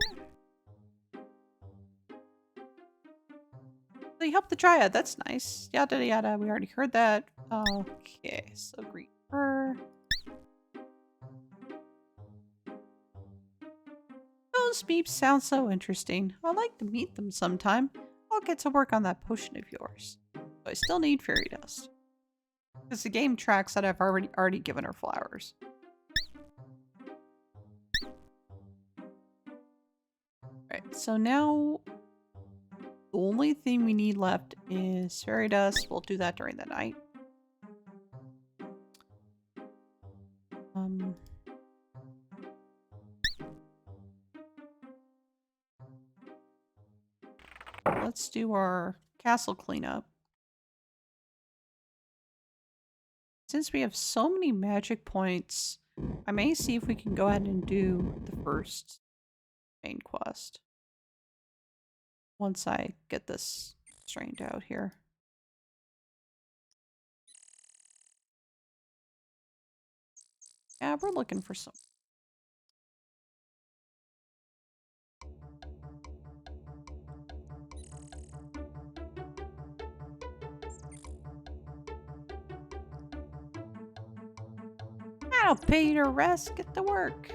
S1: So you helped the Dryad, that's nice. Yada yada, we already heard that. Okay, so green fur. Those beeps sound so interesting. I'd like to meet them sometime. I'll get to work on that potion of yours. But I still need fairy dust. Because the game tracks that I've already given her flowers. Alright, so now the only thing we need left is fairy dust. We'll do that during the night. Let's do our castle cleanup. Since we have so many magic points, I may see if we can go ahead and do the first main quest. Once I get this straightened out here. Yeah, we're looking for some. I'll pay you to rest. Get to work.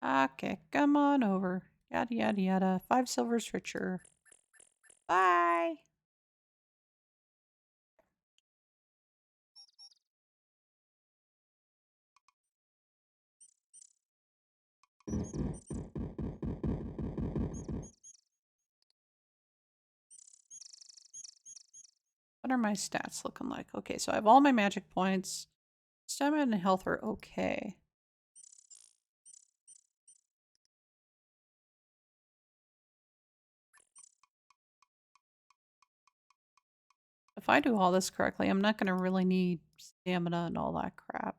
S1: Okay, come on over. Yada, yada, yada. 5 silvers richer. Bye. What are my stats looking like? Okay, so I have all my magic points. Stamina and health are okay. If I do all this correctly, I'm not going to really need stamina and all that crap.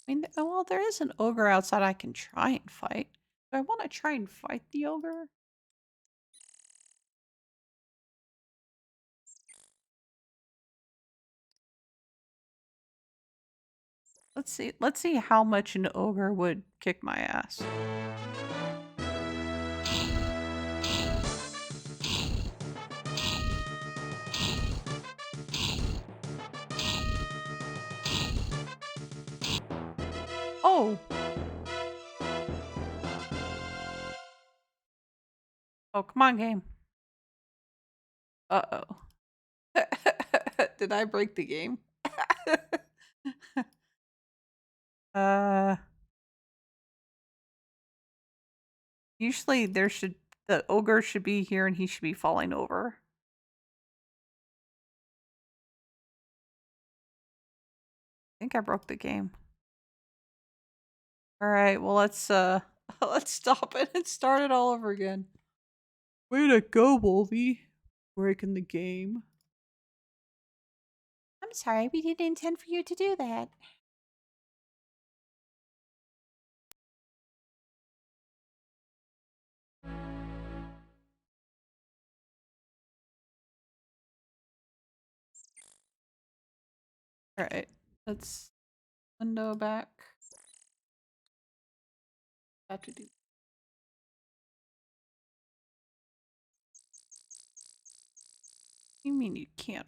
S1: I mean, well, there is an ogre outside I can try and fight. Do I want to try and fight the ogre? Let's see. Let's see how much an ogre would kick my ass. Oh! Oh, come on, game. Uh-oh. Did I break the game? Usually the ogre should be here and he should be falling over. I think I broke the game. Alright, well let's let's stop it and start it all over again. Way to go, Wolvie. Breaking the game. I'm sorry, we didn't intend for you to do that. Alright, let's window back. Have to do. You mean you can't?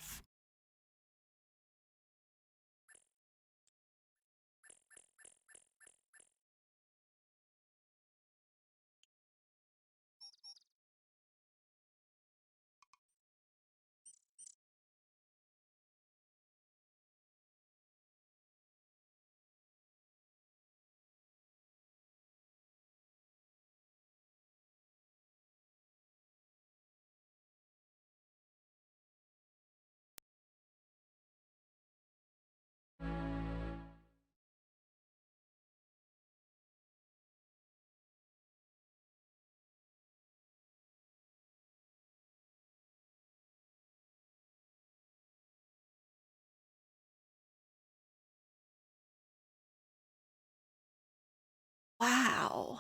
S1: Wow.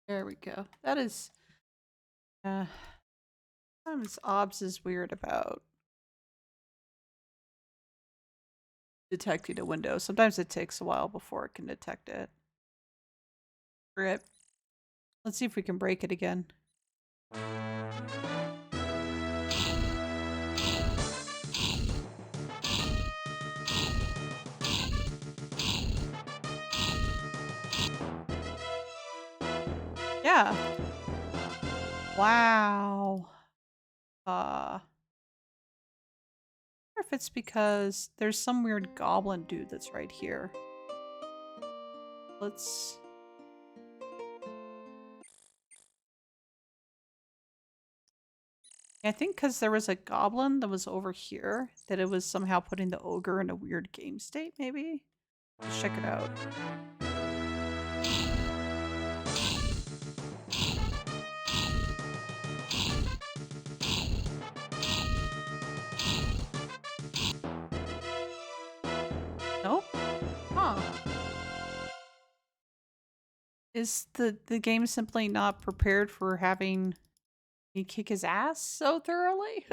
S1: There we go. That is sometimes OBS is weird about detecting a window. Sometimes it takes a while before it can detect it. Rip. Let's see if we can break it again. Yeah. Wow. I wonder if it's because there's some weird goblin dude that's right here. Let's... I think because there was a goblin that was over here, that it was somehow putting the ogre in a weird game state, maybe? Let's check it out. Nope. Huh. Is the game simply not prepared for having me kick his ass so thoroughly?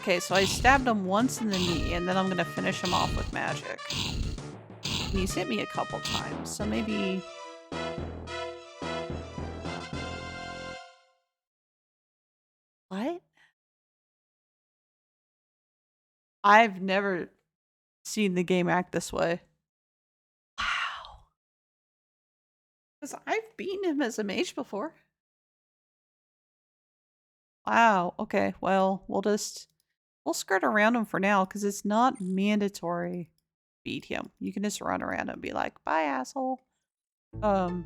S1: Okay, so I stabbed him once in the knee, and then I'm gonna finish him off with magic. And he's hit me a couple times, so maybe... What? I've never seen the game act this way. Wow. Because I've beaten him as a mage before. Wow. Okay, well, we'll skirt around him for now because it's not mandatory. Beat him. You can just run around and be like, bye, asshole. As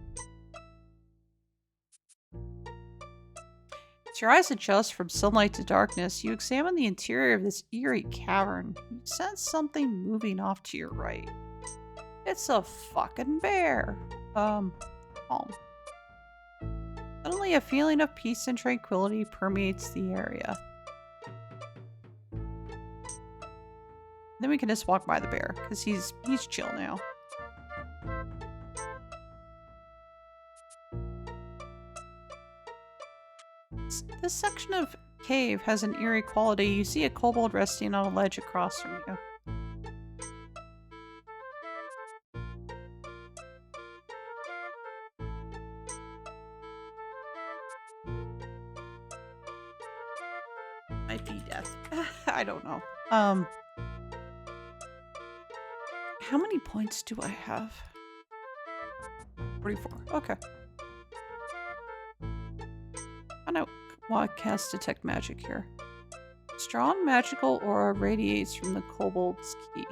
S1: your eyes adjust from sunlight to darkness, you examine the interior of this eerie cavern. You sense something moving off to your right. It's a fucking bear. Calm. Suddenly, a feeling of peace and tranquility permeates the area. Then we can just walk by the bear, because he's chill now. This section of cave has an eerie quality. You see a kobold resting on a ledge across from you. Might be death. I don't know. How many points do I have? 44. Okay. I know. Well, I cast Detect Magic here. Strong magical aura radiates from the kobold's key.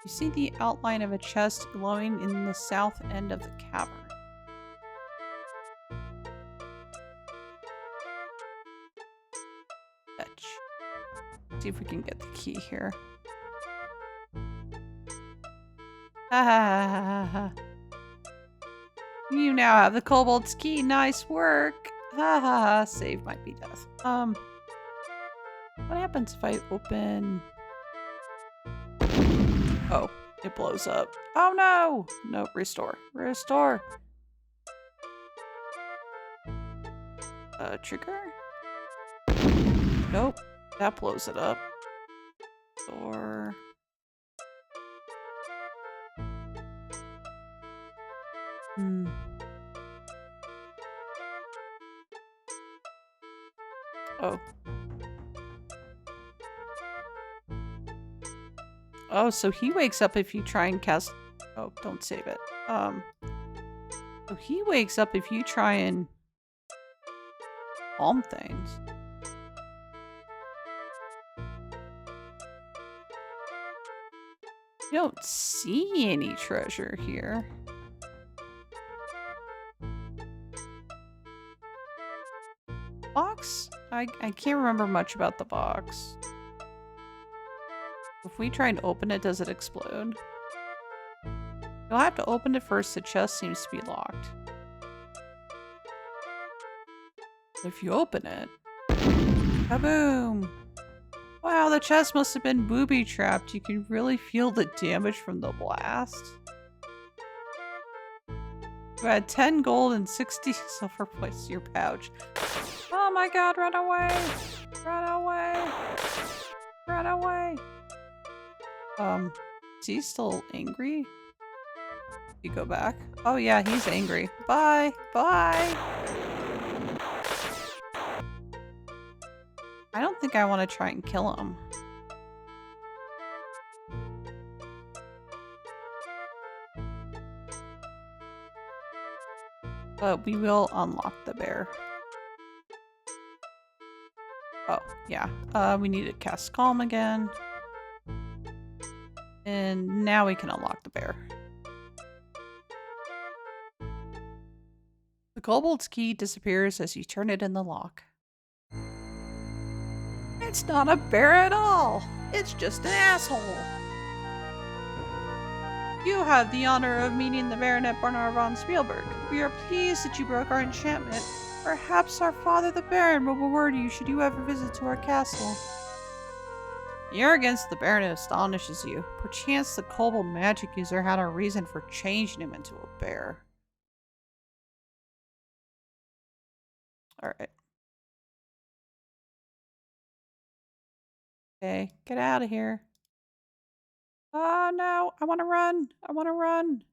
S1: You see the outline of a chest glowing in the south end of the cavern. Fetch. See if we can get the key here. Ha ha ha ha ha. You now have the kobold's key. Nice work. Ha ha ha. Save might be death. What happens if I open... Oh, it blows up. Oh no! No, restore. Restore. Trigger? Nope. That blows it up. Or... Oh. Oh, so he wakes up if you try and cast... Oh, don't save it. So he wakes up if you try and... calm things. You don't see any treasure here. Box? I can't remember much about the box. If we try and open it, does it explode? You'll have to open it first. The chest seems to be locked. If you open it... Kaboom! Wow, the chest must have been booby-trapped. You can really feel the damage from the blast. You had 10 gold and 60 silver points in your pouch. Oh my god, run away! Run away! Run away! Is he still angry? You go back? Oh yeah, he's angry. Bye! Bye! I don't think I want to try and kill him. But we will unlock the bear. Oh, yeah. We need to cast Calm again. And now we can unlock the bear. The kobold's key disappears as you turn it in the lock. It's not a bear at all! It's just an asshole! You have the honor of meeting the Baronet Bernard von Spielberg. We are pleased that you broke our enchantment. Perhaps our father the Baron will reward you should you ever visit to our castle. The arrogance of the Baronet astonishes you. Perchance the kobold magic user had a reason for changing him into a bear. Alright. Okay, get out of here. Oh no, I want to run. I want to run.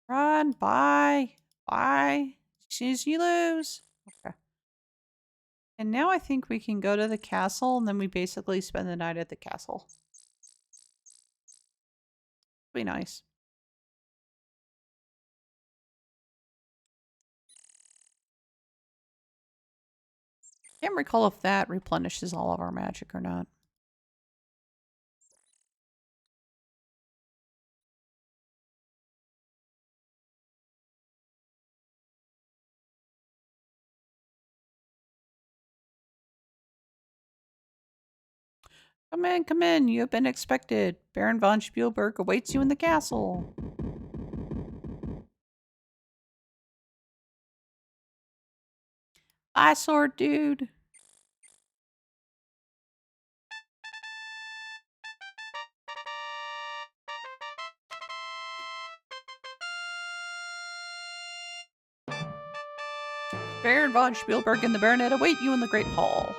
S1: Run. Bye. Bye. As you lose. Okay. And now I think we can go to the castle and then we basically spend the night at the castle. Be nice. Can't recall if that replenishes all of our magic or not. Come in. You have been expected. Baron von Spielberg awaits you in the castle. Eyesore, dude. Baron von Spielberg and the Baronet await you in the Great Hall.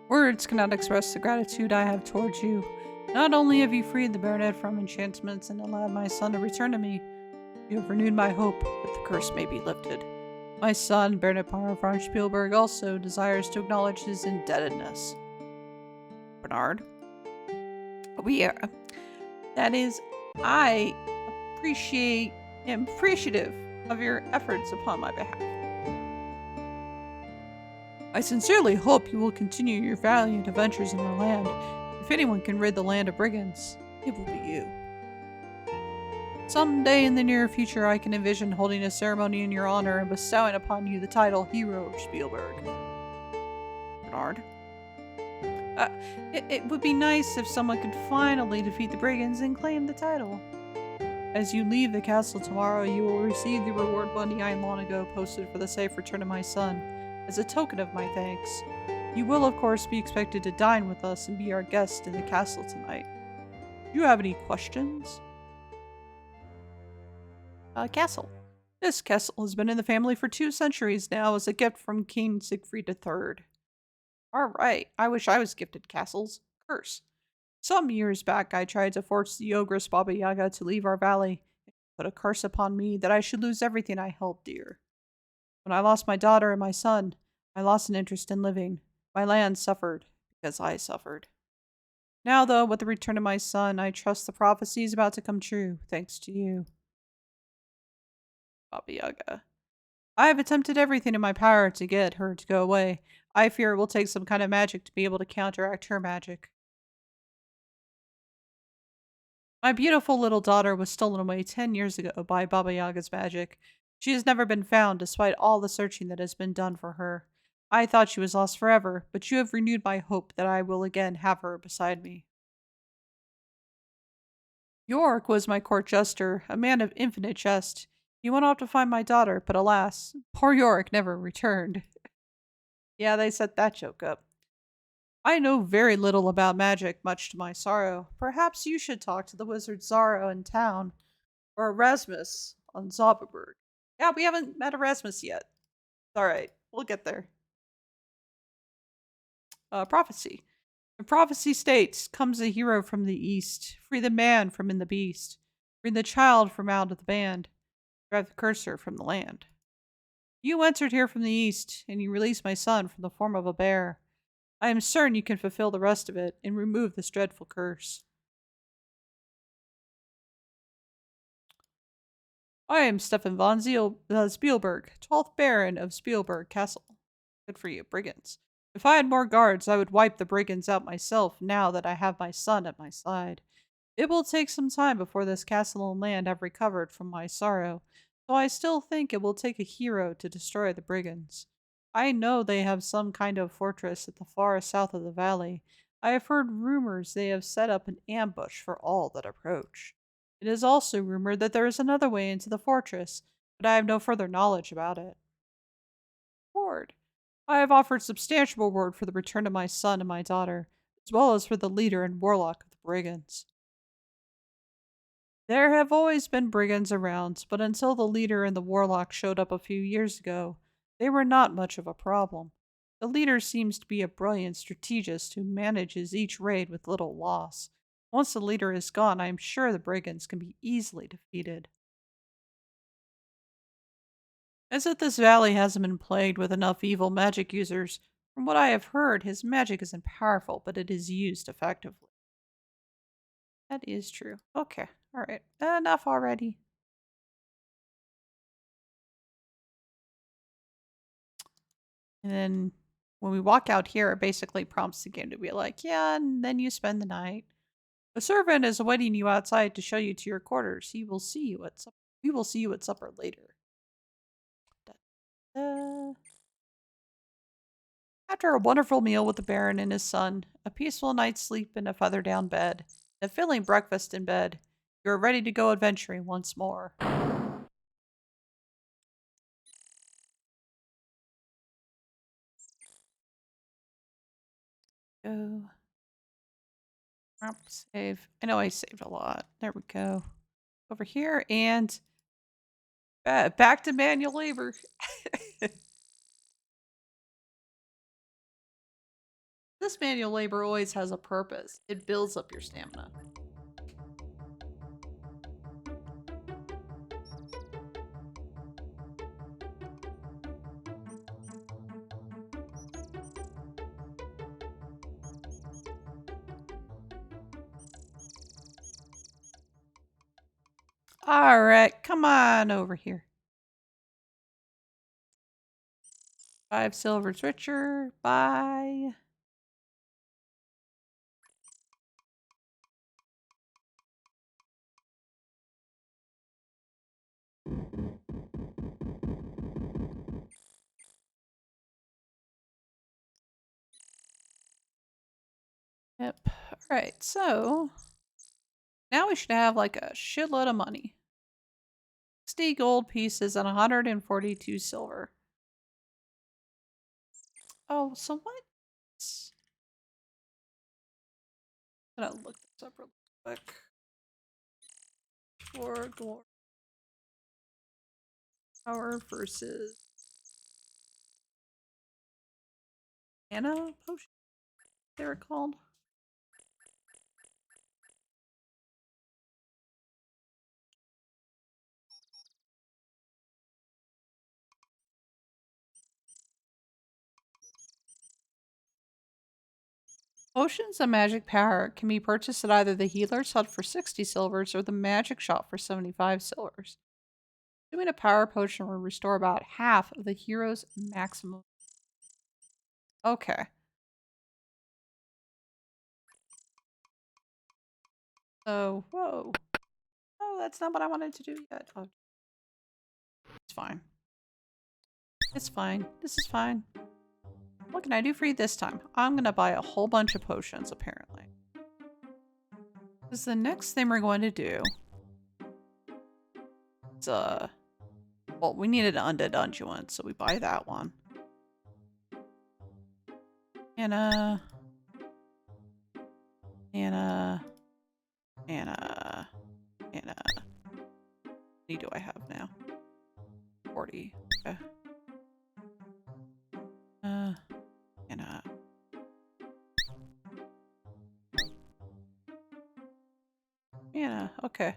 S1: Words cannot express the gratitude I have towards you. Not only have you freed the Baronet from enchantments and allowed my son to return to me, you have renewed my hope that the curse may be lifted. My son, Baronet Parr von Spielberg, also desires to acknowledge his indebtedness. Bernard? That is, I am appreciative of your efforts upon my behalf. I sincerely hope you will continue your valiant adventures in our land. If anyone can rid the land of brigands, it will be you. Someday in the near future, I can envision holding a ceremony in your honor and bestowing upon you the title Hero of Spielberg. Bernard? It would be nice if someone could finally defeat the brigands and claim the title. As you leave the castle tomorrow, you will receive the reward money I long ago posted for the safe return of my son, as a token of my thanks. You will, of course, be expected to dine with us and be our guest in the castle tonight. Do you have any questions? Castle. This castle has been in the family for 2 centuries now as a gift from King Siegfried III. Alright, I wish I was gifted castles. Curse. Some years back I tried to force the ogress Baba Yaga to leave our valley, and put a curse upon me that I should lose everything I held dear. When I lost my daughter and my son, I lost an interest in living. My land suffered, because I suffered. Now, though, with the return of my son, I trust the prophecy is about to come true, thanks to you. Baba Yaga. I have attempted everything in my power to get her to go away. I fear it will take some kind of magic to be able to counteract her magic. My beautiful little daughter was stolen away 10 years ago by Baba Yaga's magic. She has never been found despite all the searching that has been done for her. I thought she was lost forever, but you have renewed my hope that I will again have her beside me. York was my court jester, a man of infinite jest. He went off to find my daughter, but alas, poor York never returned. Yeah, they set that joke up. I know very little about magic, much to my sorrow. Perhaps you should talk to the wizard Zara in town, or Erasmus on Zauberberg. Yeah, we haven't met Erasmus yet. Alright, we'll get there. Prophecy. The prophecy states, comes a hero from the east, free the man from in the beast, bring the child from out of the band, drive the cursor from the land. You entered here from the east, and you released my son from the form of a bear. I am certain you can fulfill the rest of it and remove this dreadful curse. I am Stefan von Spielberg, 12th Baron of Spielberg Castle. Good for you, brigands. If I had more guards, I would wipe the brigands out myself now that I have my son at my side. It will take some time before this castle and land have recovered from my sorrow, though I still think it will take a hero to destroy the brigands. I know they have some kind of fortress at the far south of the valley. I have heard rumors they have set up an ambush for all that approach. It is also rumored that there is another way into the fortress, but I have no further knowledge about it. Reward. I have offered substantial reward for the return of my son and my daughter, as well as for the leader and warlock of the brigands. There have always been brigands around, but until the leader and the warlock showed up a few years ago, they were not much of a problem. The leader seems to be a brilliant strategist who manages each raid with little loss. Once the leader is gone, I am sure the brigands can be easily defeated. As if this valley hasn't been plagued with enough evil magic users, from what I have heard, his magic isn't powerful, but it is used effectively. That is true. Okay, alright. Enough already. And then when we walk out here, it basically prompts the game to be like, yeah, and then you spend the night. A servant is awaiting you outside to show you to your quarters. He will see you at supper. We will see you at supper later. Da-da. After a wonderful meal with the Baron and his son, a peaceful night's sleep in a feather-down bed, and a filling breakfast in bed, you are ready to go adventuring once more. Go. Save. I know I saved a lot. There we go. Over here and back to manual labor. This manual labor always has a purpose. It builds up your stamina. All right, come on over here. 5 silvers richer. Bye. Yep. All right, so now we should have like a shitload of money. 60 gold pieces and 142 silver. Oh, so what? I'm gonna look this up real quick. For glory. Power versus mana potion, they were called. Potions of magic power can be purchased at either the healer's hut for 60 silvers or the magic shop for 75 silvers. Doing a power potion will restore about half of the hero's maximum. Okay. So, whoa. Oh, that's not what I wanted to do yet. Oh. It's fine. It's fine. This is fine. What can I do for you this time? I'm gonna buy a whole bunch of potions, apparently. Because the next thing we're going to do is, well, we needed an undead unguent, so we buy that one. And, how many do I have now? 40. Okay. Mana, okay.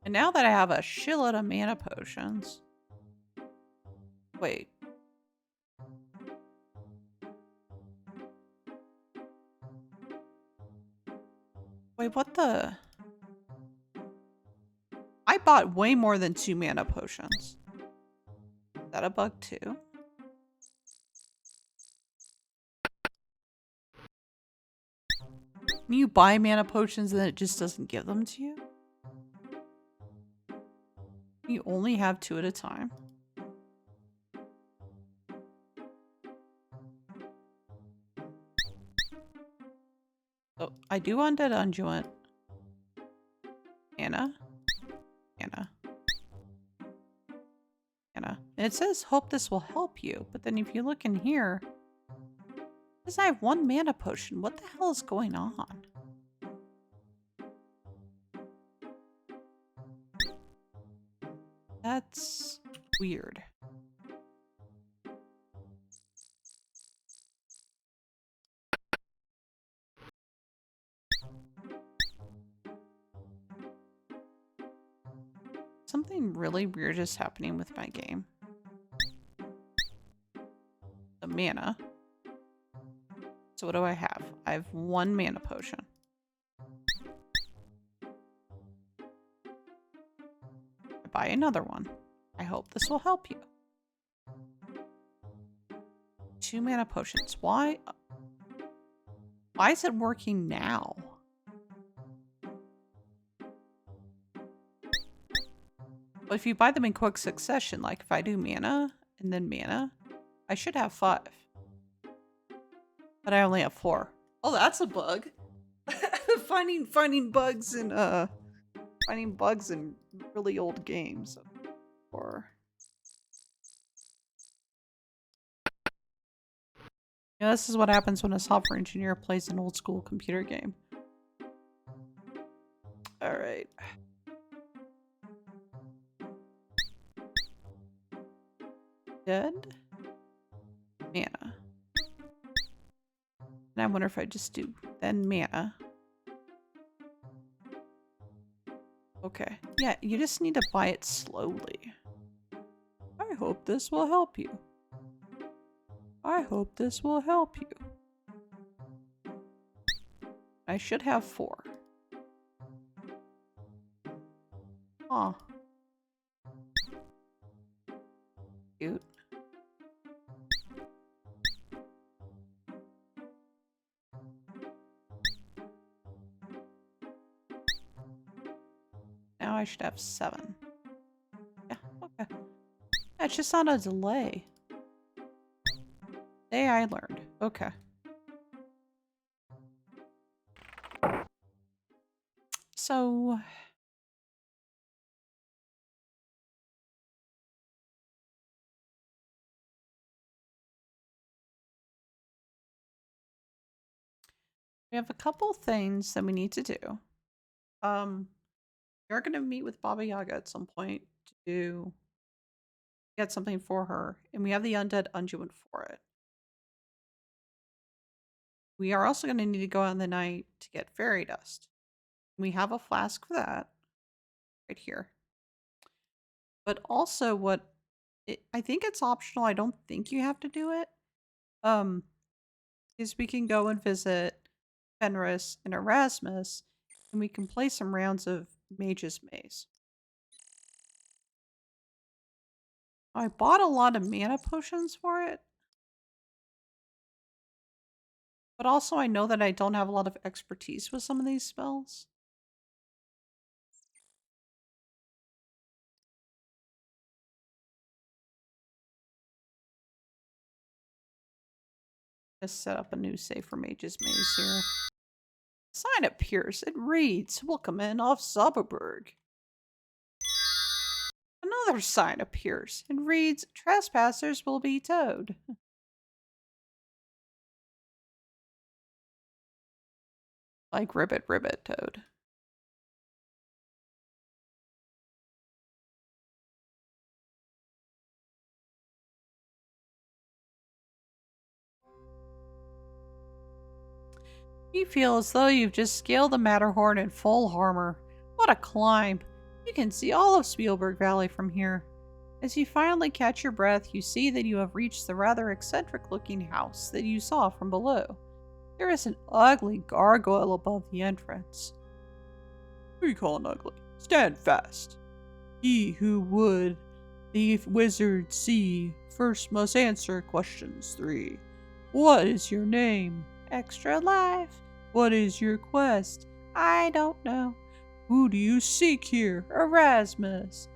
S1: And now that I have a shitload of mana potions. Wait. Wait, what the? I bought way more than 2 mana potions. Is that a bug too? Can you buy mana potions and then it just doesn't give them to you? You only have 2 at a time. So I do undead unguent. Anna. And it says, hope this will help you. But then if you look in here, it says I have 1 mana potion. What the hell is going on? That's weird. Something really weird is happening with my game. The mana. So what do I have? I have 1 mana potion. I buy another one. I hope this will help you. 2 mana potions. Why? Why is it working now? But if you buy them in quick succession, like if I do mana and then mana, I should have 5. But I only have 4. Oh, that's a bug. finding bugs in really old games. Or yeah, this is what happens when a software engineer plays an old school computer game. All right. Dead. Mana. And I wonder if I just do then mana. Okay. Yeah, you just need to buy it slowly. I hope this will help you. I hope this will help you. I should have 4. Aw. Cute. Now I should have 7. Yeah, okay. Yeah, it's just on a delay. Today I learned. Okay. So... we have a couple things that we need to do. We're going to meet with Baba Yaga at some point to get something for her. And we have the Undead Unguent for it. We are also going to need to go out in the night to get fairy dust. We have a flask for that. Right here. But also I think it's optional. I don't think you have to do it. Is we can go and visit Fenris and Erasmus, and we can play some rounds of Mage's Maze. I bought a lot of mana potions for it. But also I know that I don't have a lot of expertise with some of these spells. Just set up a new save for Mage's Maze here. Sign appears. It reads, "Welcome in off Zauberberg." Another sign appears and reads, "Trespassers will be towed." Like ribbit, ribbit, toad. You feel as though you've just scaled the Matterhorn in full armor. What a climb! You can see all of Spielberg Valley from here. As you finally catch your breath, you see that you have reached the rather eccentric-looking house that you saw from below. There is an ugly gargoyle above the entrance. "Who you calling ugly? Stand fast. He who would the wizard see first must answer questions 3. What is your name? Extra life. What is your quest? I don't know. Who do you seek here? Erasmus.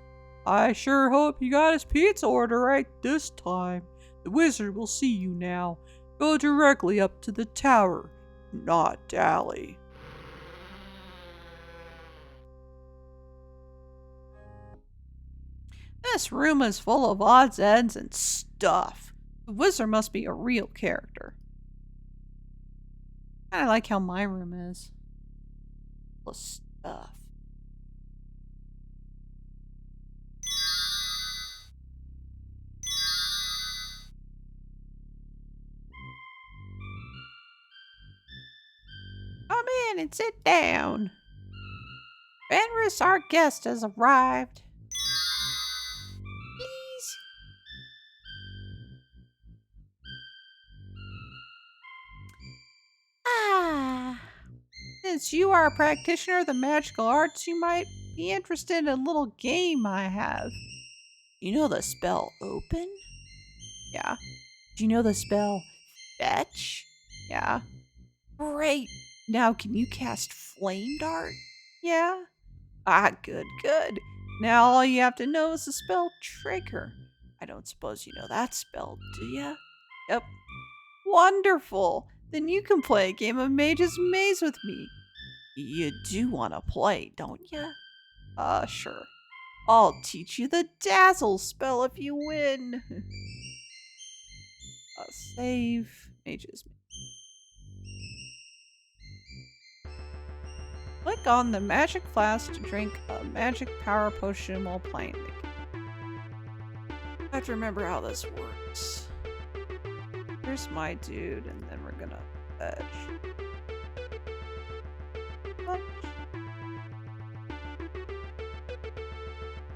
S1: I sure hope you got his pizza order right this time. The wizard will see you now. Go directly up to the tower. Not dally." This room is full of odds, ends, and stuff. The wizard must be a real character. I like how my room is. Full of stuff. in and sit down. Fenris, our guest, has arrived. Please. Ah. Since you are a practitioner of the magical arts, you might be interested in a little game I have. You know the spell open? Yeah. Do you know the spell fetch? Yeah. Great. Now can you cast flame dart? Yeah. Ah, good, good. Now all you have to know is the spell trigger. I don't suppose you know that spell, do ya? Yep. Wonderful. Then you can play a game of Mage's Maze with me. You do want to play, don't ya? Sure. I'll teach you the dazzle spell if you win. Save Mage's Maze. Click on the magic flask to drink a magic power potion while playing the game. I have to remember how this works. Here's my dude, and then we're gonna fetch.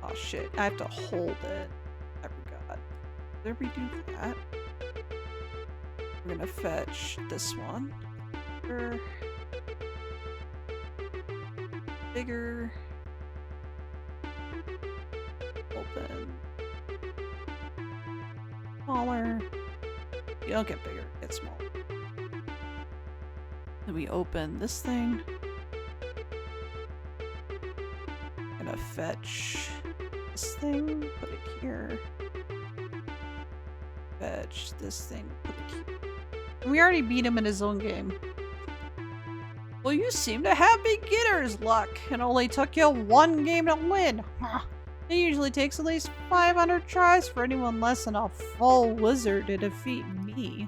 S1: Oh shit, I have to hold it. I forgot. Did we do that? We're gonna fetch this one. Bigger. Open. Smaller. You don't get bigger, get smaller. Then we open this thing. I'm gonna fetch this thing, put it here. Fetch this thing, put it here. We already beat him in his own game. Well, you seem to have beginner's luck. It only took you one game to win. It usually takes at least 500 tries for anyone less than a full wizard to defeat me.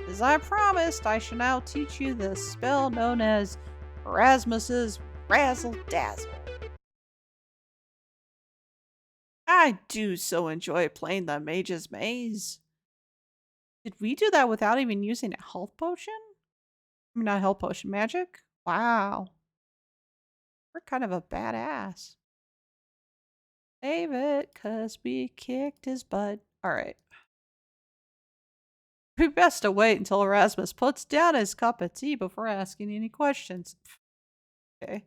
S1: As I promised, I shall now teach you the spell known as Rasmus's Razzle Dazzle. I do so enjoy playing the Mage's Maze. Did we do that without even using a health potion? I mean, not health potion, magic? Wow. We're kind of a badass. Save it, cause we kicked his butt. Alright. We best to wait until Erasmus puts down his cup of tea before asking any questions. Okay.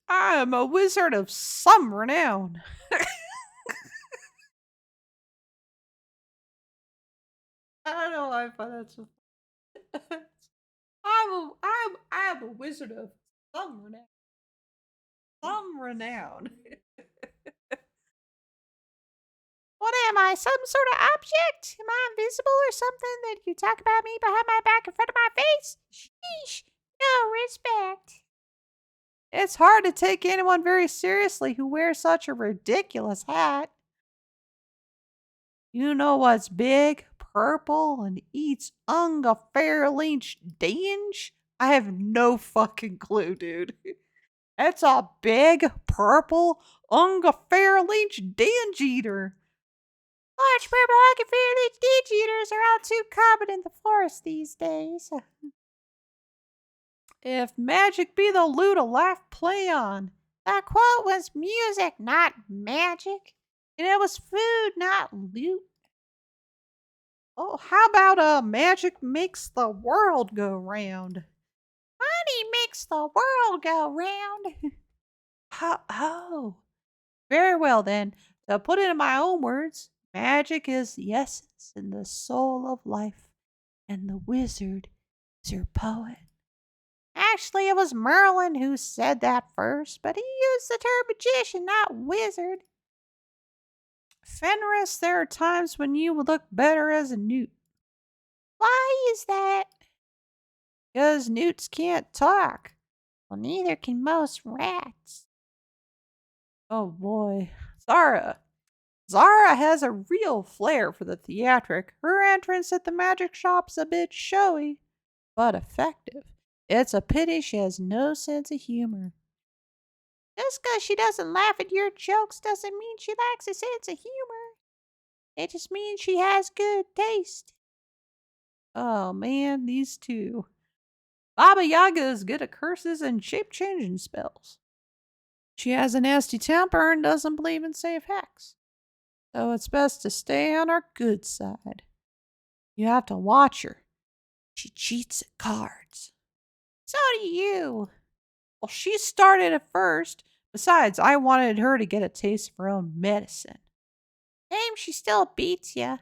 S1: I am a wizard of some renown. I don't know why I find that so funny. I'm a wizard of some renown. Some renown. What am I? Some sort of object? Am I invisible or something that you talk about me behind my back in front of my face? Sheesh. No respect. It's hard to take anyone very seriously who wears such a ridiculous hat. You know what's big, purple, and eats ungefährlich dange? I have no fucking clue, dude. It's a big, purple, ungefährlich dange eater. Large purple ungefährlich dange eaters are all too common in the forest these days. If magic be the lute of life, play on. The quote was music, not magic. And it was food, not loot. Oh, how about magic makes the world go round? Money makes the world go round. Oh. Very well then. To put it in my own words, magic is the essence and the soul of life, and the wizard is your poet. Actually, it was Merlin who said that first, but he used the term magician, not wizard. Fenris, there are times when you would look better as a newt. Why is that? Because newts can't talk. Well, neither can most rats. Oh boy. Zara. Zara has a real flair for the theatric. Her entrance at the magic shop's a bit showy, but effective. It's a pity she has no sense of humor. Just because she doesn't laugh at your jokes doesn't mean she lacks a sense of humor. It just means she has good taste. Oh man, these two. Baba Yaga is good at curses and shape-changing spells. She has a nasty temper and doesn't believe in safe hacks. So it's best to stay on our good side. You have to watch her. She cheats at cards. So do you. Well, she started at first. Besides, I wanted her to get a taste of her own medicine. Shame she still beats you.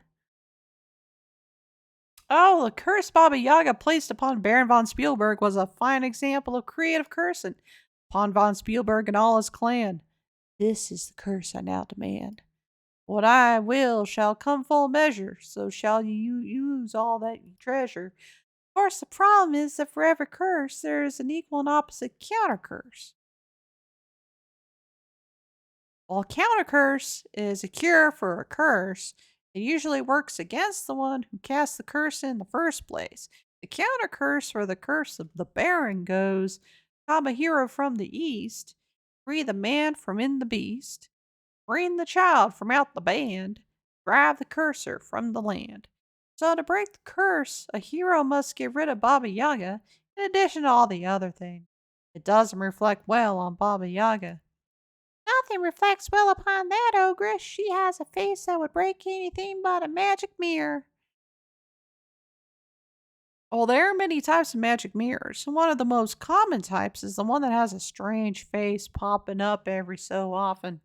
S1: Oh, the curse Baba Yaga placed upon Baron von Spielberg was a fine example of creative cursing upon von Spielberg and all his clan. This is the curse I now demand. What I will shall come full measure, so shall you use all that you treasure. Of course, the problem is that for every curse, there is an equal and opposite counter curse. While a counter curse is a cure for a curse, it usually works against the one who cast the curse in the first place. The counter curse for the curse of the Baron goes: come a hero from the east, free the man from in the beast, bring the child from out the band, drive the curser from the land. So to break the curse, a hero must get rid of Baba Yaga in addition to all the other things. It doesn't reflect well on Baba Yaga. Nothing reflects well upon that ogress. She has a face that would break anything but a magic mirror. Well, there are many types of magic mirrors. One of the most common types is the one that has a strange face popping up every so often.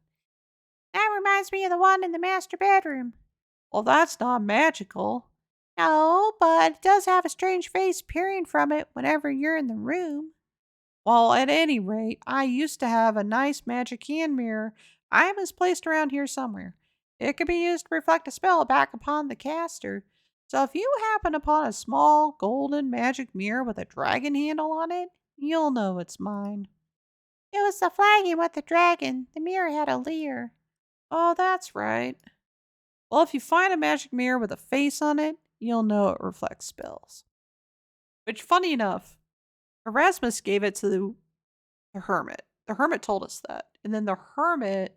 S1: That reminds me of the one in the master bedroom. Well, that's not magical. No, but it does have a strange face peering from it whenever you're in the room. Well, at any rate, I used to have a nice magic hand mirror I misplaced around here somewhere. It could be used to reflect a spell back upon the caster. So if you happen upon a small golden magic mirror with a dragon handle on it, you'll know it's mine. It was the flagon with the dragon. The mirror had a leer. Oh, that's right. Well, if you find a magic mirror with a face on it, you'll know it reflects spells. Which, funny enough, Erasmus gave it to the hermit. The hermit told us that. And then the hermit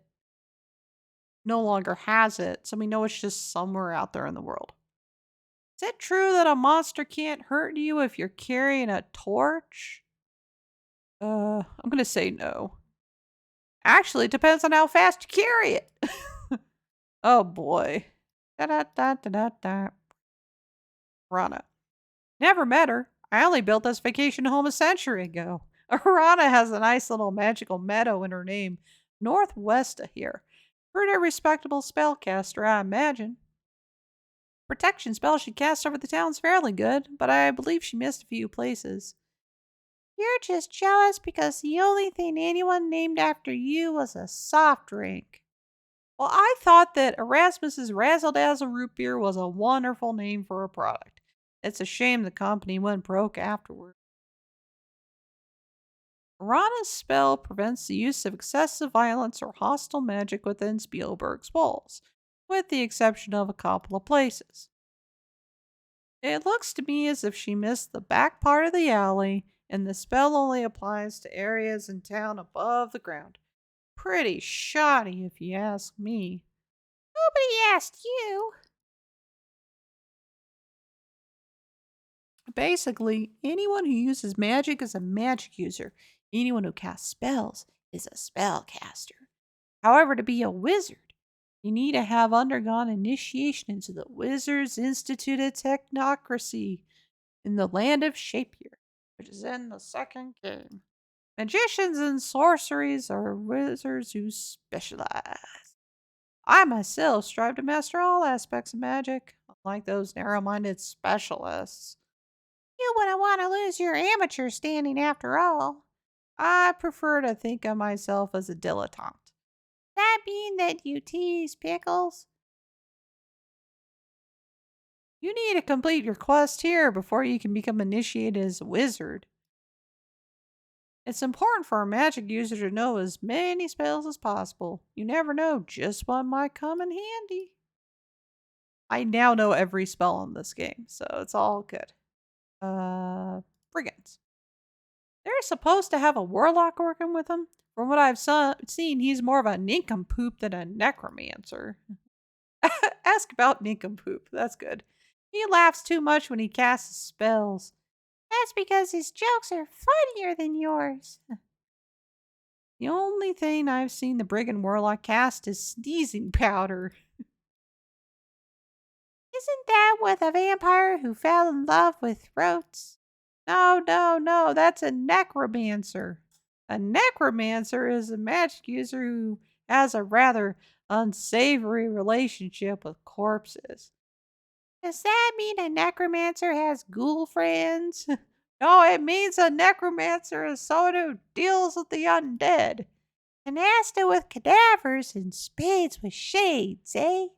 S1: no longer has it, so we know it's just somewhere out there in the world. Is it true that a monster can't hurt you if you're carrying a torch? I'm gonna say no. Actually, it depends on how fast you carry it. Oh boy. Da da da da da da. Rana. Never met her. I only built this vacation home a century ago. Arana has a nice little magical meadow in her name, northwest of here. Pretty respectable spellcaster, I imagine. Protection spell she cast over the town's fairly good, but I believe she missed a few places. You're just jealous because the only thing anyone named after you was a soft drink. Well, I thought that Erasmus's Razzle Dazzle Root Beer was a wonderful name for a product. It's a shame the company went broke afterward. Rana's spell prevents the use of excessive violence or hostile magic within Spielberg's walls, with the exception of a couple of places. It looks to me as if she missed the back part of the alley, and the spell only applies to areas in town above the ground. Pretty shoddy, if you ask me. Nobody asked you. Basically, anyone who uses magic is a magic user. Anyone who casts spells is a spellcaster. However, to be a wizard, you need to have undergone initiation into the Wizards Institute of Technocracy in the land of Shapier, which is in the second game. Magicians and sorceries are wizards who specialize. I myself strive to master all aspects of magic, unlike those narrow minded specialists. You wouldn't want to lose your amateur standing after all. I prefer to think of myself as a dilettante. That mean that you tease pickles? You need to complete your quest here before you can become initiated as a wizard. It's important for a magic user to know as many spells as possible. You never know just what might come in handy. I now know every spell in this game, so it's all good. Brigands. They're supposed to have a warlock working with them. From what I've seen, he's more of a nincompoop than a necromancer. Ask about nincompoop. That's good. He laughs too much when he casts spells. That's because his jokes are funnier than yours. The only thing I've seen the Brigand Warlock cast is sneezing powder. Isn't that with a vampire who fell in love with throats? No, no, no, that's a necromancer. A necromancer is a magic user who has a rather unsavory relationship with corpses. Does that mean a necromancer has ghoul friends? No, it means a necromancer is someone who deals with the undead. An Asta with cadavers and spades with shades, eh?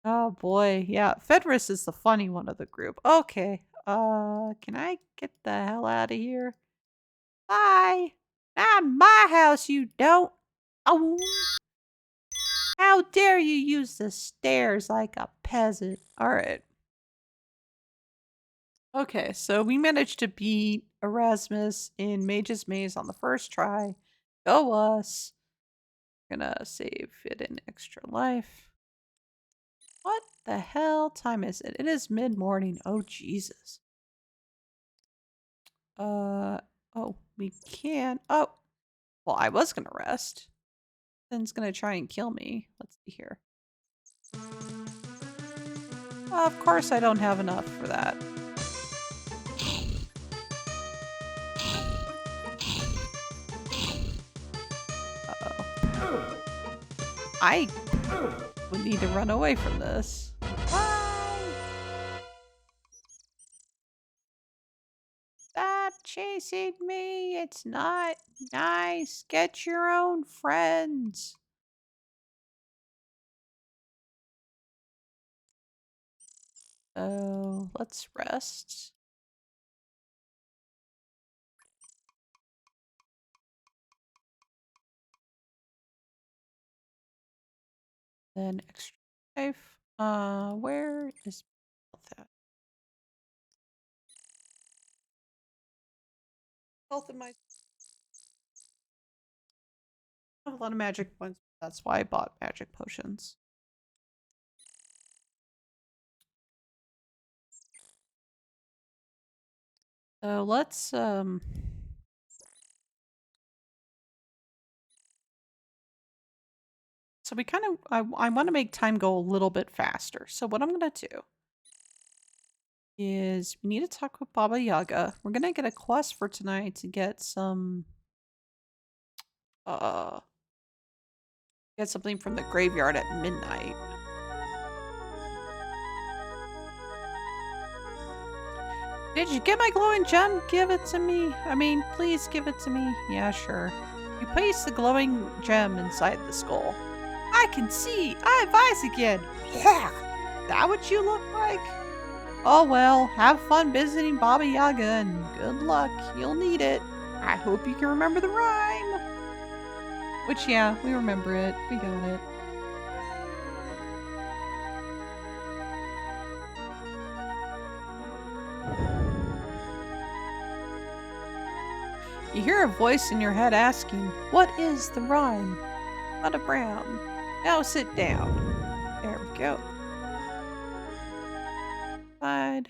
S1: Oh boy, yeah. Fenris is the funny one of the group. Okay. Can I get the hell out of here? Bye. Not my house, you don't. Oh, how dare you use the stairs like a peasant? All right. Okay, so we managed to beat Erasmus in Mage's Maze on the first try. Go us. Gonna save it in extra life. What the hell time is it? It is mid-morning. Oh, Jesus. Oh, we can. Oh, well, I was gonna rest. Then's gonna try and kill me. Let's see here. Of course I don't have enough for that. Uh-oh. I would need to run away from this. Stop chasing me. It's not nice. Get your own friends. Oh, let's rest. Then extra life. Where is health at? Health in my. I have a lot of magic points. That's why I bought magic potions. So let's So we kind of I want to make time go a little bit faster. So what I'm gonna do is we need to talk with Baba Yaga. We're gonna get a quest for tonight to get some get something from the graveyard at midnight. Did you get my glowing gem? Give it to me. I mean, please give it to me. Yeah, sure. You place the glowing gem inside the skull. I can see. I have eyes again. Yeah. That what you look like? Oh well, have fun visiting Baba Yaga and good luck. You'll need it. I hope you can remember the rhyme. Which, yeah, we remember it. We got it. You hear a voice in your head asking, what is the rhyme? Not a brown. Now sit down. There we go. Side.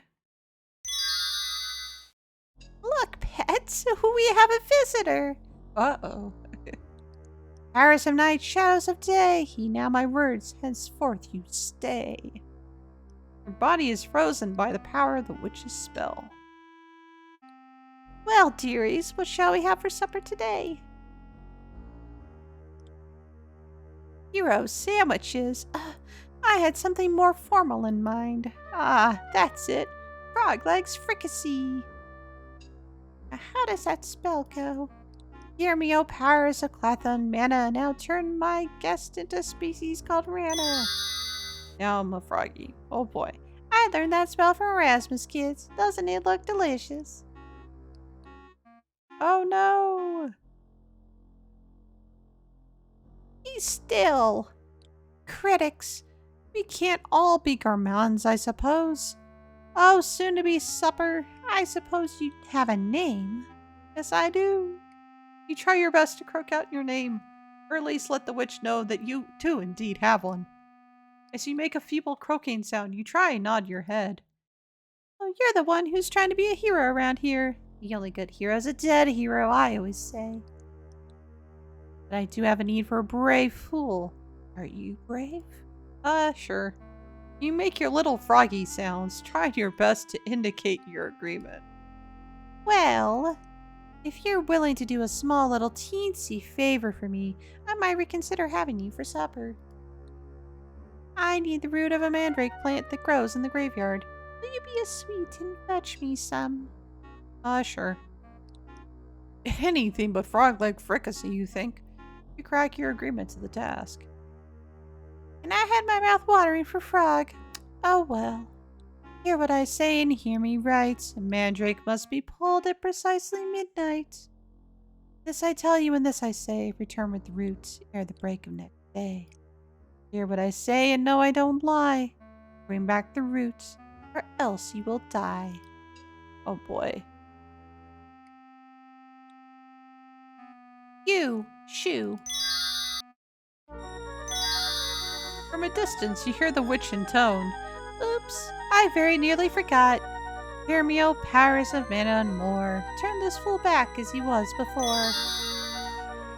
S1: Look, pets, we have a visitor. Uh-oh. Hours of night, shadows of day. Heed now my words, henceforth you stay. Your body is frozen by the power of the witch's spell. Well, dearies, what shall we have for supper today? Hero sandwiches. I had something more formal in mind. Ah, that's it. Frog legs fricassee. How does that spell go? Hear me, O powers of Clathon Mana, now turn my guest into a species called Rana. Now I'm a froggy. Oh boy. I learned that spell from Erasmus, kids. Doesn't it look delicious? Oh no! Be still! Critics, we can't all be gourmands, I suppose. Oh, soon to be supper. I suppose you have a name. Yes, I do. You try your best to croak out your name, or at least let the witch know that you, too, indeed have one. As you make a feeble croaking sound, you try and nod your head. Oh,
S2: you're the one who's trying to be a hero around here. The only good hero's a dead hero, I always say. But I do have a need for a brave fool. Are you brave?
S1: Sure. You make your little froggy sounds. Try your best to indicate your agreement.
S2: Well, if you're willing to do a small little teensy favor for me, I might reconsider having you for supper. I need the root of a mandrake plant that grows in the graveyard. Will you be as sweet and fetch me some?
S1: Sure. Anything but frog leg fricassee, you think? You crack your agreement to the task.
S2: And I had my mouth watering for frog. Oh well. Hear what I say and hear me right. A mandrake must be pulled at precisely midnight. This I tell you and this I say, return with the root ere the break of next day. Hear what I say and know I don't lie. Bring back the root, or else you will die.
S1: Oh boy.
S2: You, shoo.
S1: From a distance, you hear the witch intone.
S2: Oops, I very nearly forgot. Hear me, O powers of mana and more. Turn this fool back as he was before.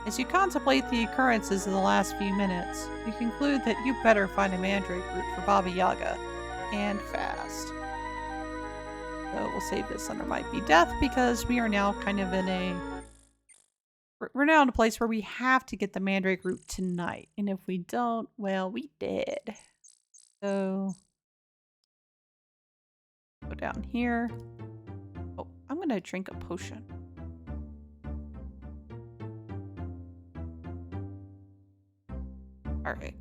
S1: As you contemplate the occurrences of the last few minutes, you conclude that you better find a mandrake root for Baba Yaga, and fast. So we'll save this under Might Be Death because we are now kind of in a... We're now in a place where we have to get the mandrake root tonight. And if we don't, well, we did. So... go down here. Oh, I'm going to drink a potion. Alright.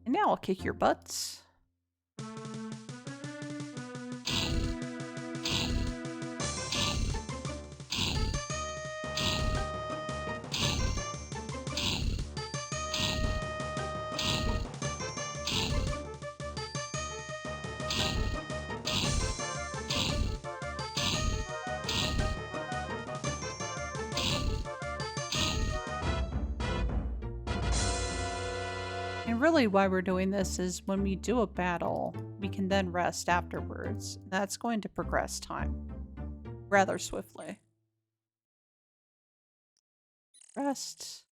S1: And now I'll kick your butts. And really why we're doing this is when we do a battle, we can then rest afterwards. That's going to progress time rather swiftly. Rest.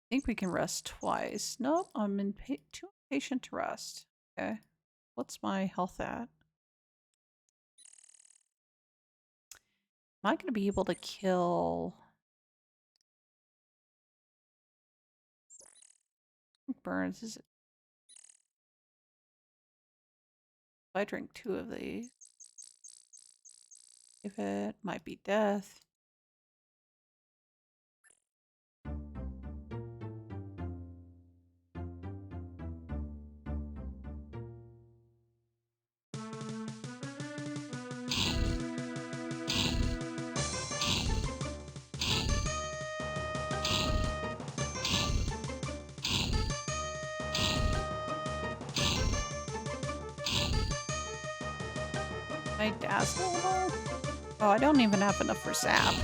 S1: I think we can rest twice. Nope, I'm too impatient to rest. Okay. What's my health at? Am I going to be able to kill... burns? Is it... if I drink 2 of these, if it might be death. I dazzle? Oh, I don't even have enough for sap.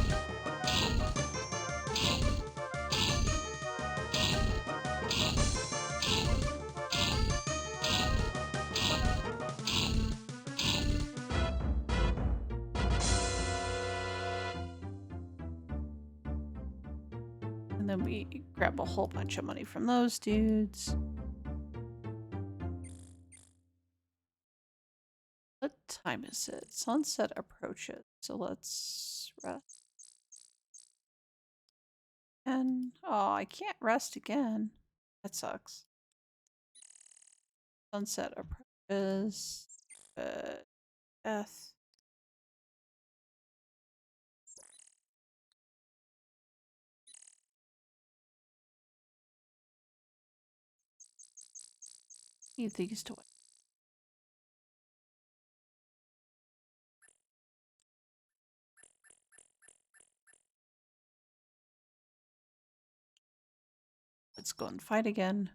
S1: And then we grab a whole bunch of money from those dudes. What time is it? Sunset approaches, so let's rest. And oh, I can't rest again. That sucks. Sunset approaches. Death. Need these to win. Let's go and fight again.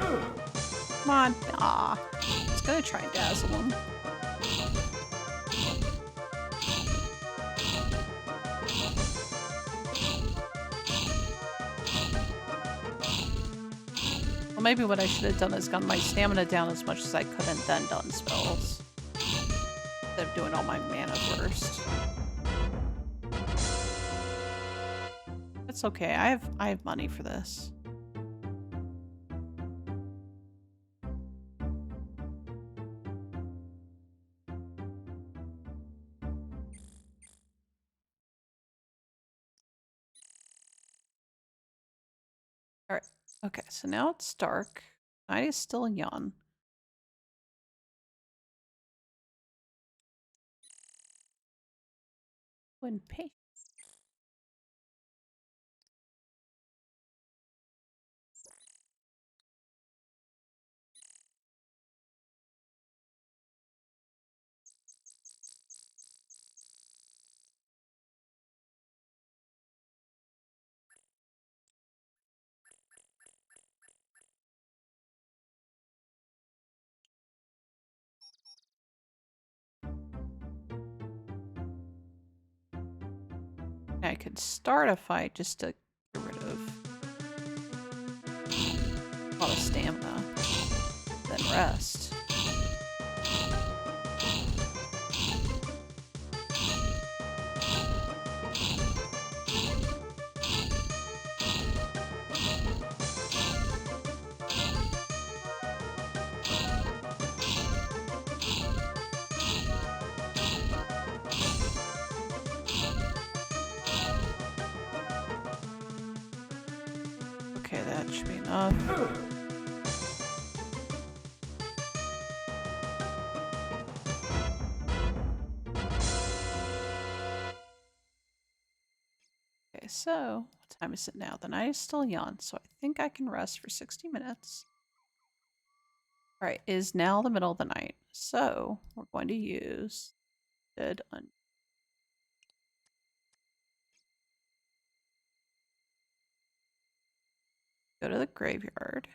S2: Come on. Aw. I was gonna try and dazzle him. Well, maybe what I should have done is gotten my stamina down as much as I could and then done spells. Instead of doing all my mana first. That's okay. I have money for this. Alright. Okay, so now it's dark. Night is still young. Wouldn't pay. I could start a fight just to get rid of a lot of stamina, then rest. Okay, that should be enough. Okay, so what time is it now? The night is still young, so I think I can rest for 60 minutes. Alright, it is now the middle of the night, so we're going to use Dead Onion. Go to the graveyard.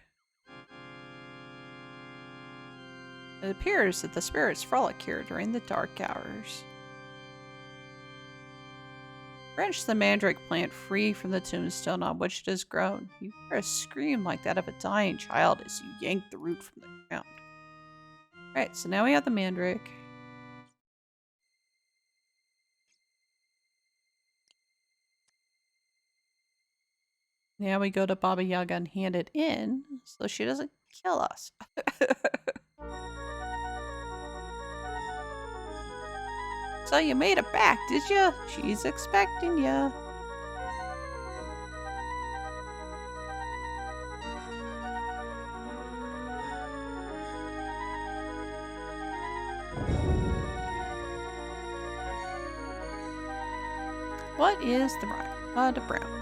S2: It appears that the spirits frolic here during the dark hours. Wrench the mandrake plant free from the tombstone on which it has grown. You hear a scream like that of a dying child as you yank the root from the ground. Alright, so now we have the mandrake. Now we go to Baba Yaga and hand it in so she doesn't kill us. So you made it back, did you? She's expecting you. What is the right? The brown.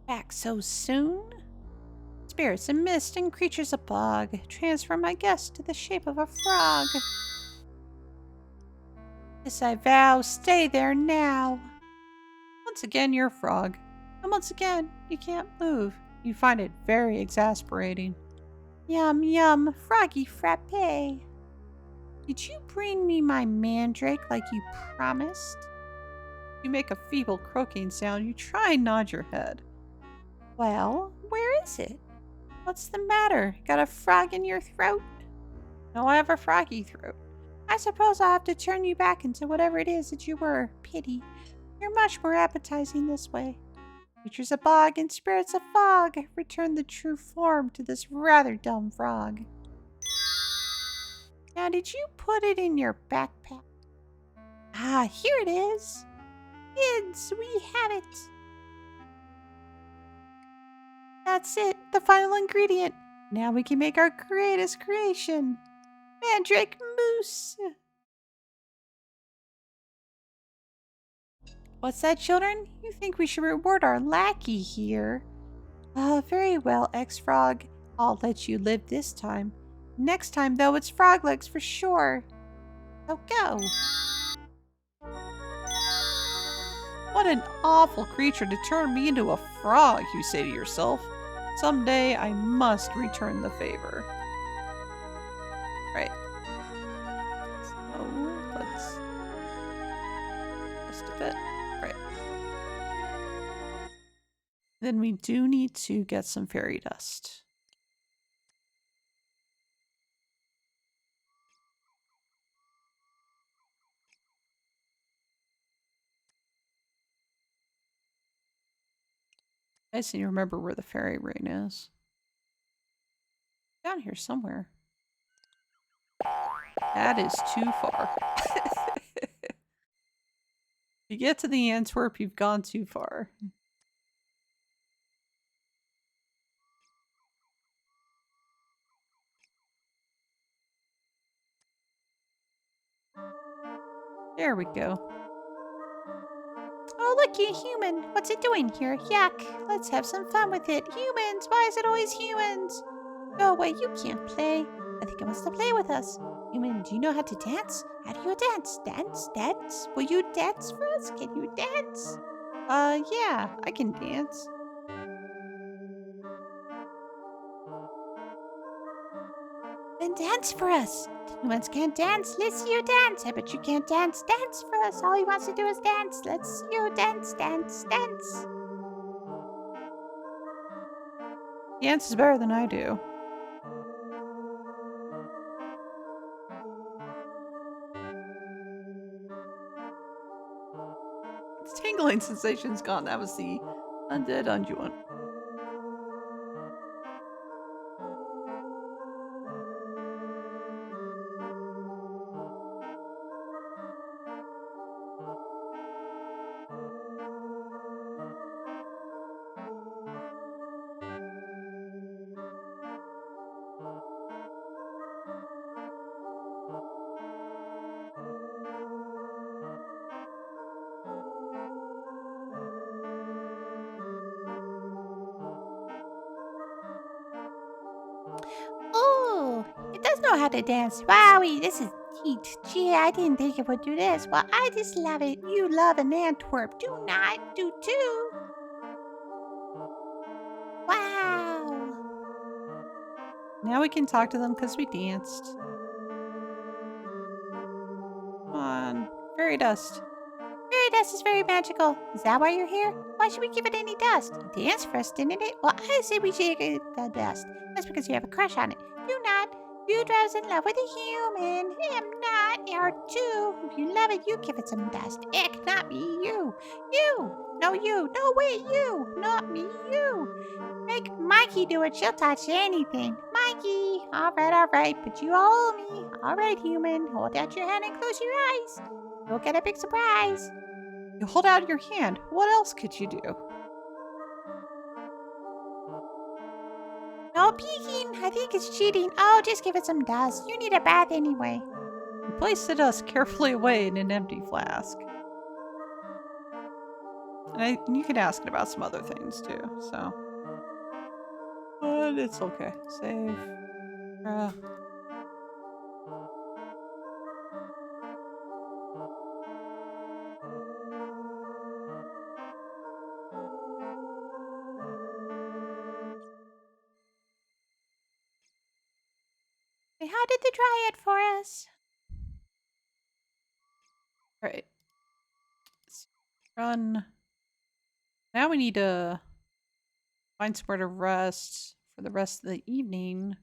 S2: Back so soon? Spirits and mist and creatures of bog. Transfer my guest to the shape of a frog. This I vow, stay there now. Once again, you're a frog. And once again, you can't move. You find it very exasperating. Yum yum, froggy frappe. Did you bring me my mandrake like you promised? You make a feeble croaking sound. You try and nod your head. Well, where is it? What's the matter? Got a frog in your throat? No, I have a froggy throat. I suppose I'll have to turn you back into whatever it is that you were. Pity. You're much more appetizing this way. Creatures of bog and spirits of fog, return the true form to this rather dumb frog. Now, did you put it in your backpack? Ah, here it is. Kids, we have it. That's it, the final ingredient. Now we can make our greatest creation. Mandrake Mousse. What's that, children? You think we should reward our lackey here? Very well, ex-frog. I'll let you live this time. Next time, though, it's frog legs for sure. So go.
S1: What an awful creature to turn me into a frog, you say to yourself. Someday I must return the favor. Right. So let's just a bit. Right. Then we do need to get some fairy dust. I just need to remember where the fairy ring is. Down here somewhere. That is too far. If you get to the Antwerp, you've gone too far. There we go.
S2: Oh, look, you human. What's it doing here? Yuck. Let's have some fun with it. Humans. Why is it always humans? Go away. You can't play. I think it wants to play with us. Human, do you know how to dance? How do you dance? Dance? Dance? Will you dance for us? Can you dance?
S1: Yeah, I can dance.
S2: Then dance for us. Humans can't dance. Let's see you dance. I bet you can't dance. Dance for us. All he wants to do is dance. Let's see you dance, dance, dance.
S1: He dances better than I do. Its tingling sensation's gone. That was the undead Unjuan.
S2: Oh, it does know how to dance. Wowie, this is neat. Gee, I didn't think it would do this. Well, I just love it. You love an Antwerp. Do not do too. Wow.
S1: Now we can talk to them because we danced. Come on. Fairy dust.
S2: Fairy dust is very magical. Is that why you're here? Why should we give it any dust? It danced for us, didn't it? Well, I say we should give it the dust. That's because you have a crush on it. Do not. You drive us in love with a human. I'm not. You are too. If you love it, you give it some dust. Ick, not me. You. You. No, you. No, wait, you. Not me. You. Make Mikey do it. She'll touch anything. Mikey. All right. But you all owe me. All right, human. Hold out your hand and close your eyes. You'll get a big surprise.
S1: You hold out your hand. What else could you do?
S2: No peeking. I think it's cheating. Oh, just give it some dust. You need a bath anyway.
S1: You place the dust carefully away in an empty flask. And you can ask it about some other things too, so. But it's okay. Save.
S2: Hey, how did the dryad for us?
S1: Alright. Let's run. Now we need to find somewhere to rest for the rest of the evening.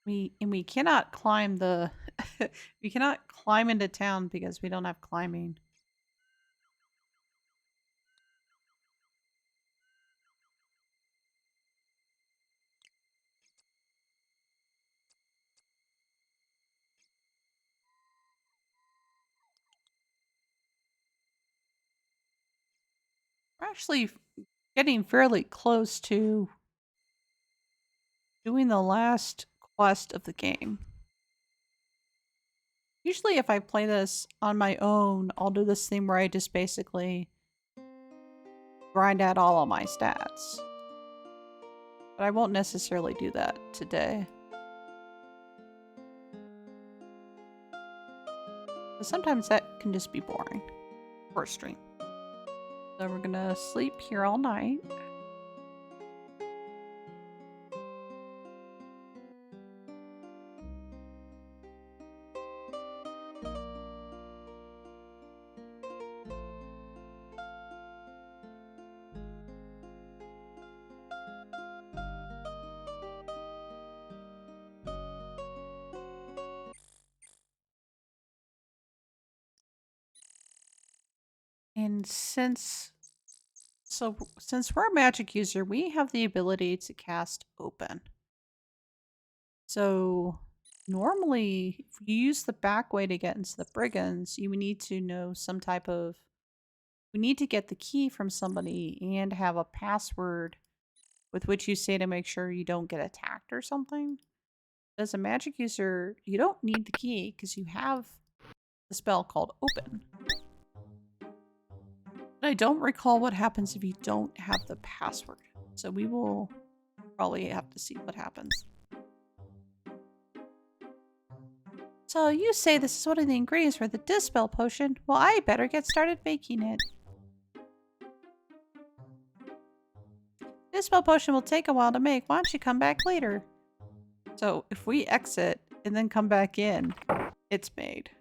S1: We cannot climb the we cannot climb into town because we don't have climbing. We're actually getting fairly close to doing the last quest of the game. Usually if I play this on my own, I'll do this thing where I just basically grind out all of my stats. But I won't necessarily do that today.
S2: But sometimes that can just be boring for a stream. So we're gonna sleep here all night. And since we're a magic user, we have the ability to cast open. So normally, if you use the back way to get into the brigands, you would need to know some type of. We need to get the key from somebody and have a password with which you say to make sure you don't get attacked or something. As a magic user, you don't need the key because you have the spell called open. But I don't recall what happens if you don't have the password. So we will probably have to see what happens. So you say this is one of the ingredients for the Dispel Potion. Well, I better get started making it. Dispel Potion will take a while to make. Why don't you come back later? So if we exit and then come back in, it's made.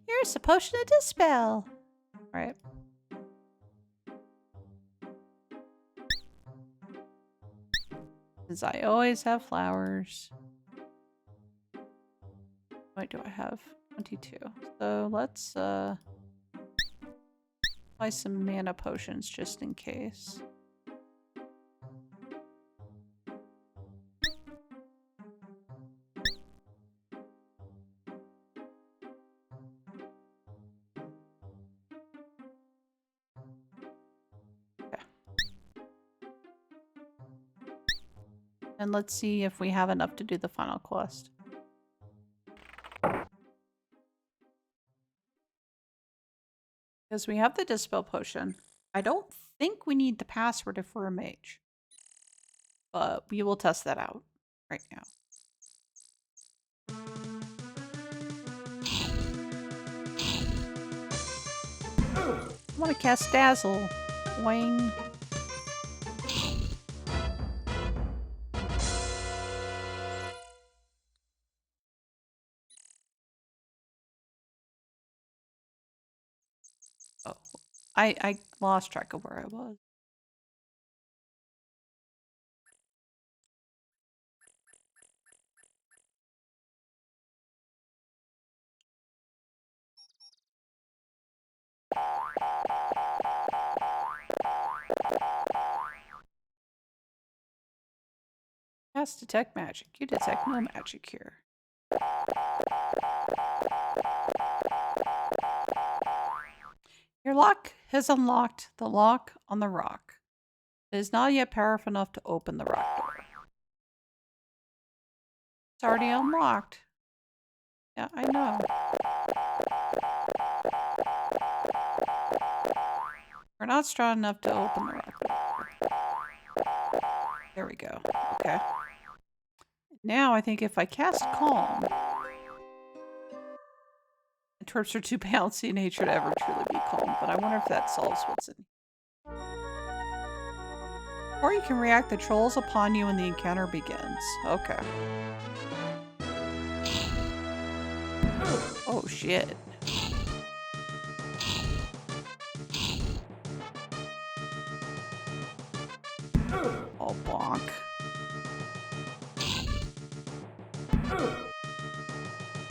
S2: Here's a potion of dispel. All right. Since I always have flowers. What do I have? 22. So let's buy some mana potions just in case. And let's see if we have enough to do the final quest. Because we have the Dispel Potion. I don't think we need the password if we're a mage. But we will test that out right now. I want to cast Dazzle. Wang. Oh, I lost track of where I was. Cast detect magic. You detect no magic here. Your lock has unlocked the lock on the rock. It is not yet powerful enough to open the rock door. It's already unlocked. Yeah, I know. We're not strong enough to open the rock door. There we go. Okay. Now I think if I cast Calm, the twerps are too bouncy in nature to ever truly be calm, but I wonder if that solves what's in. Or you can react the trolls upon you when the encounter begins. Okay. Oh shit. Oh bonk.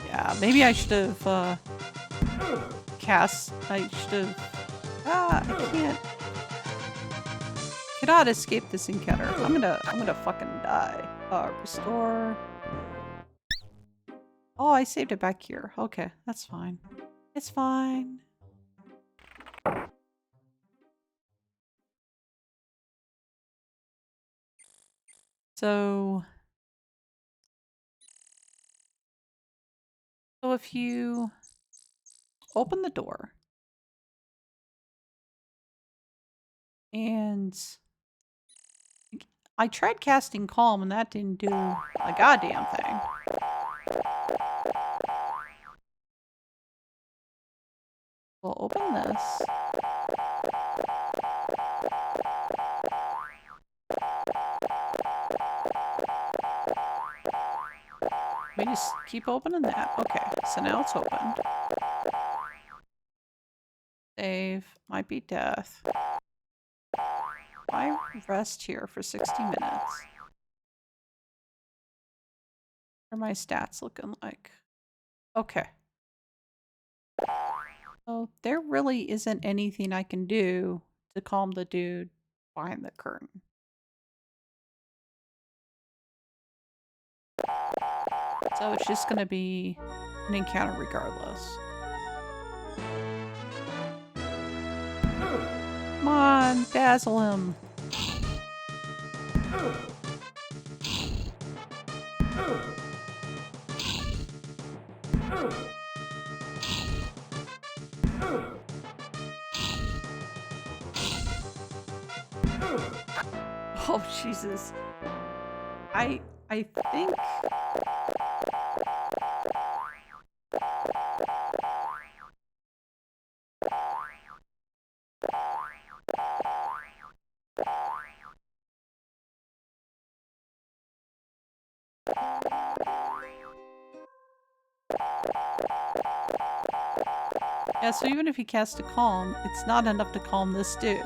S2: Yeah, maybe I should have cast. I should have. I can't. Cannot escape this encounter. I'm gonna fucking die. Restore. Oh, I saved it back here. Okay, that's fine. It's fine. So if you open the door and I tried casting calm and that didn't do a goddamn thing. We'll open this. We just keep opening that. Okay, so now it's open. Save. Might be death. Why rest here for 60 minutes? What are my stats looking like? Okay. So there really isn't anything I can do to calm the dude behind the curtain. So it's just gonna be an encounter regardless. Come on, dazzle him. Oh, Jesus. I think... Yeah, so even if he casts a calm, it's not enough to calm this dude.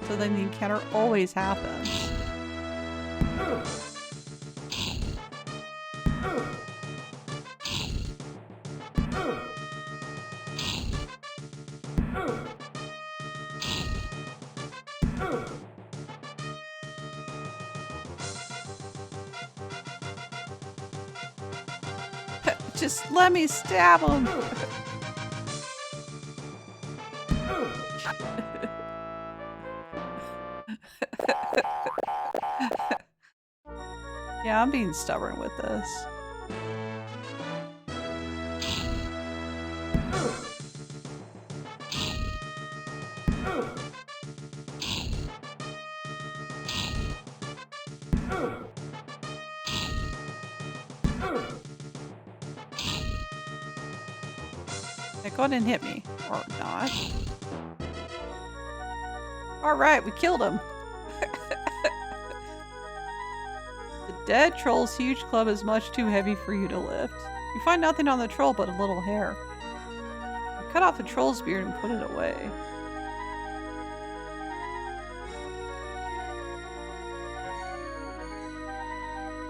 S2: So then the encounter always happens. Just let me stab him! Yeah, I'm being stubborn with this. Yeah, go ahead and hit me. Or not. Alright, we killed him. The dead troll's huge club is much too heavy for you to lift. You find nothing on the troll but a little hair. You cut off the troll's beard and put it away.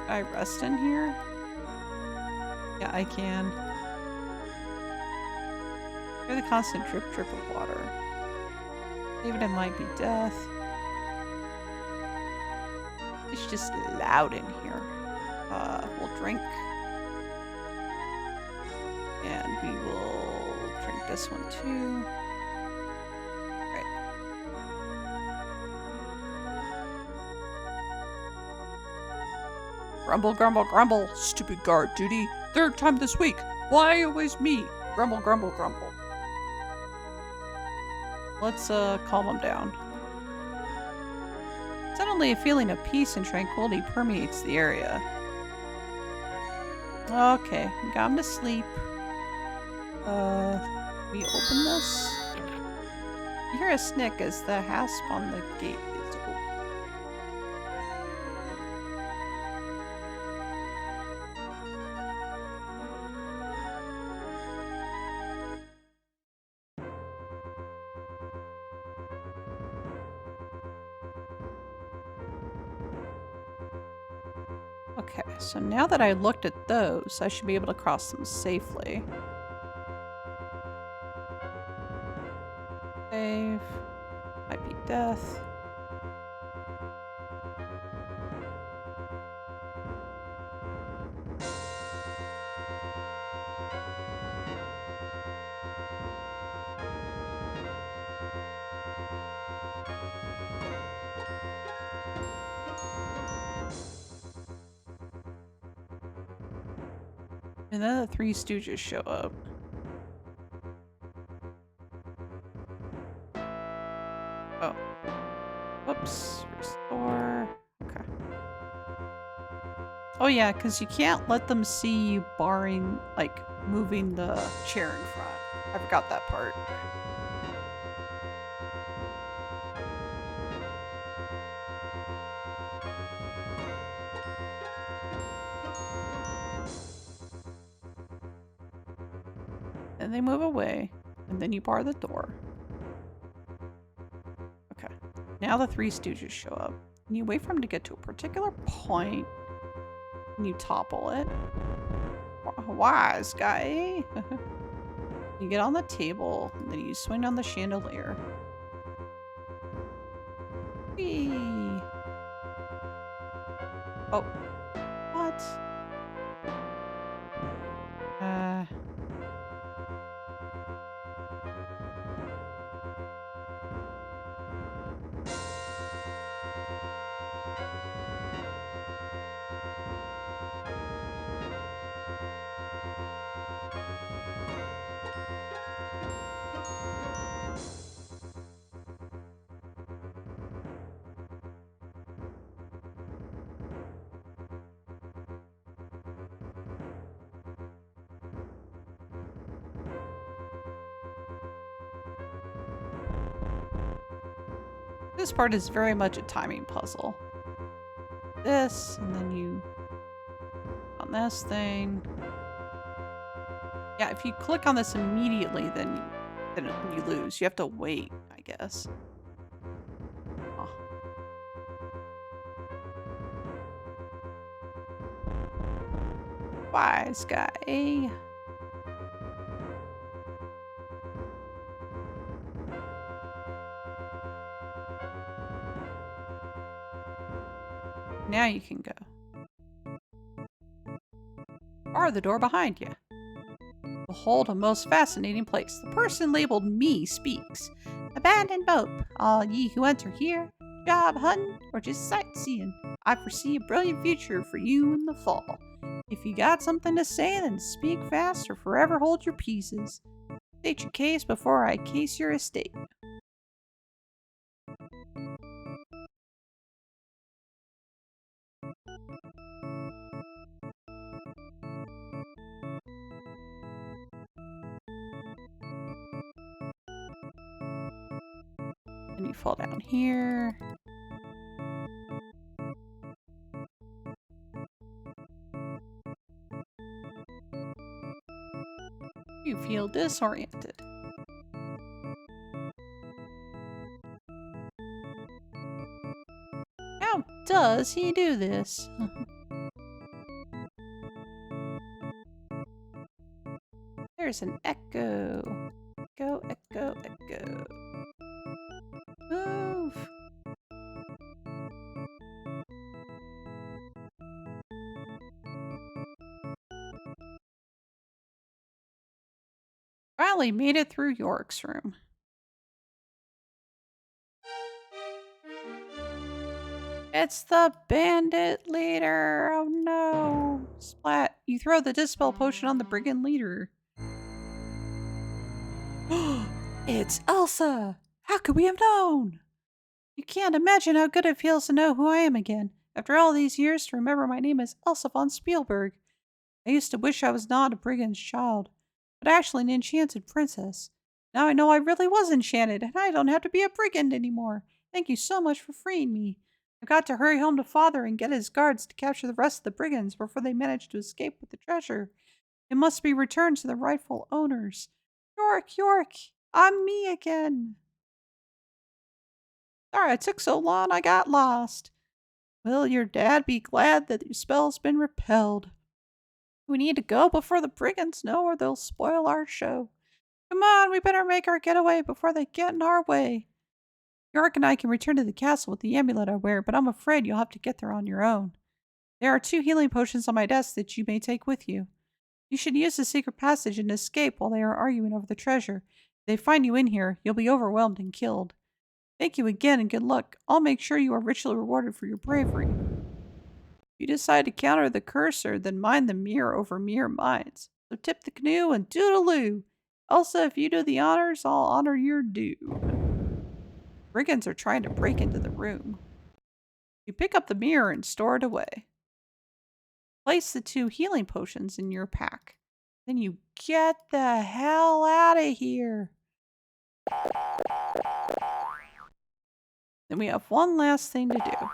S2: Can I rest in here? Yeah, I can. Hear the constant drip drip of water. Even it might be death. It's just loud in here. We'll drink. And we will drink this one too. Right. Grumble, grumble, grumble. Stupid guard duty. Third time this week. Why always me? Grumble, grumble, grumble. Let's calm him down. Suddenly a feeling of peace and tranquility permeates the area. Okay, we got him to sleep. We open this. You hear a snick as the hasp on the gate is open. Okay, so now that I looked at those, I should be able to cross them safely. Save. Might be death. And then the Three Stooges show up. Oh. Whoops. Restore. Okay. Oh yeah, because you can't let them see you barring, like, moving the chair in front. I forgot that part. Then they move away, and then you bar the door. Okay. Now the Three Stooges show up. And you wait for them to get to a particular point, and you topple it. Wise guy. You get on the table, and then you swing on the chandelier. Whee! Oh. What? This part is very much a timing puzzle. This, and then you on this thing. Yeah, if you click on this immediately, then you lose. You have to wait, I guess. Oh. Wise guy. Now you can go. Bar the door behind you. Behold a most fascinating place. The person labeled me speaks. Abandoned boat, all ye who enter here, job hunting or just sightseeing. I foresee a brilliant future for you in the fall. If you got something to say, then speak fast or forever hold your pieces. State your case before I case your estate. And you fall down here. You feel disoriented. How does he do this? There's an echo. Echo, echo, echo. Move! Finally made it through York's room. It's the bandit leader! Oh no! Splat! You throw the dispel potion on the brigand leader. It's Elsa! How could we have known? You can't imagine how good it feels to know who I am again. After all these years, to remember my name is Elsa von Spielberg. I used to wish I was not a brigand's child, but actually an enchanted princess. Now I know I really was enchanted, and I don't have to be a brigand anymore. Thank you so much for freeing me. I've got to hurry home to father and get his guards to capture the rest of the brigands before they manage to escape with the treasure. It must be returned to the rightful owners. York, York, I'm me again. Sorry it took so long, I got lost. Will your dad be glad that your spell's been repelled? We need to go before the brigands know or they'll spoil our show. Come on, we better make our getaway before they get in our way. York and I can return to the castle with the amulet I wear, but I'm afraid you'll have to get there on your own. There are 2 healing potions on my desk that you may take with you. You should use the secret passage and escape while they are arguing over the treasure. If they find you in here, you'll be overwhelmed and killed. Thank you again and good luck. I'll make sure you are richly rewarded for your bravery. If you decide to counter the cursor, then mind the mirror over mere minds. So tip the canoe and doodaloo. Elsa, if you do the honors, I'll honor your due. Brigands are trying to break into the room. You pick up the mirror and store it away. Place the 2 healing potions in your pack. Then you get the hell out of here. Then we have one last thing to do.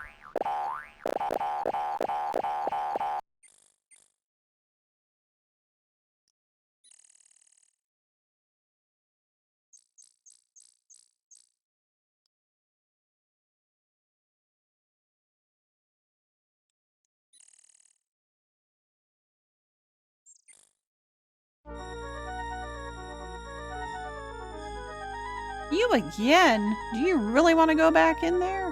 S2: You again? Do you really want to go back in there?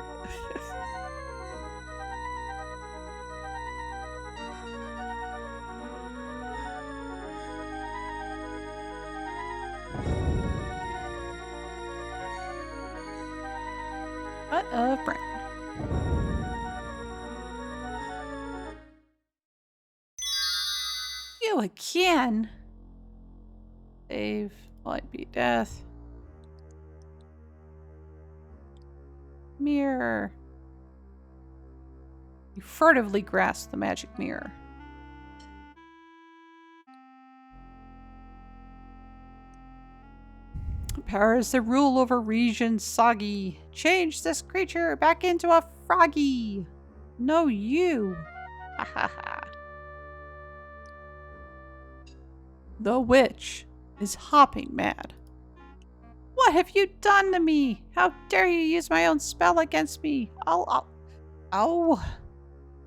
S2: What a friend. You again? Save might be death. Mirror. You furtively grasp the magic mirror. Powers that rule over region Soggy. Change this creature back into a froggy. No, you. Ha ha ha. The witch is hopping mad. What have you done to me? How dare you use my own spell against me? Ow.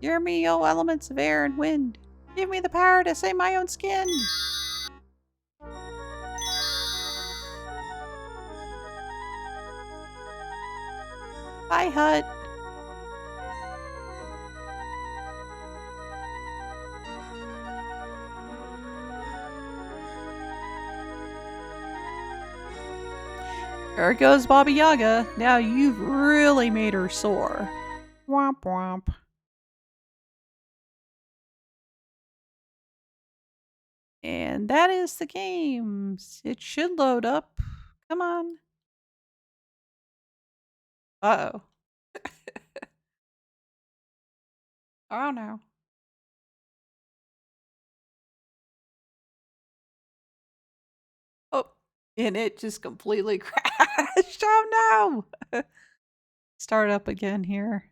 S2: Hear me, O elements of air and wind. Give me the power to save my own skin. Bye, Hut. There goes Baba Yaga. Now you've really made her sore. Womp womp. And that is the game. It should load up. Come on. Uh-oh. Oh no. Oh, and it just completely crashed. Oh no. Start up again here.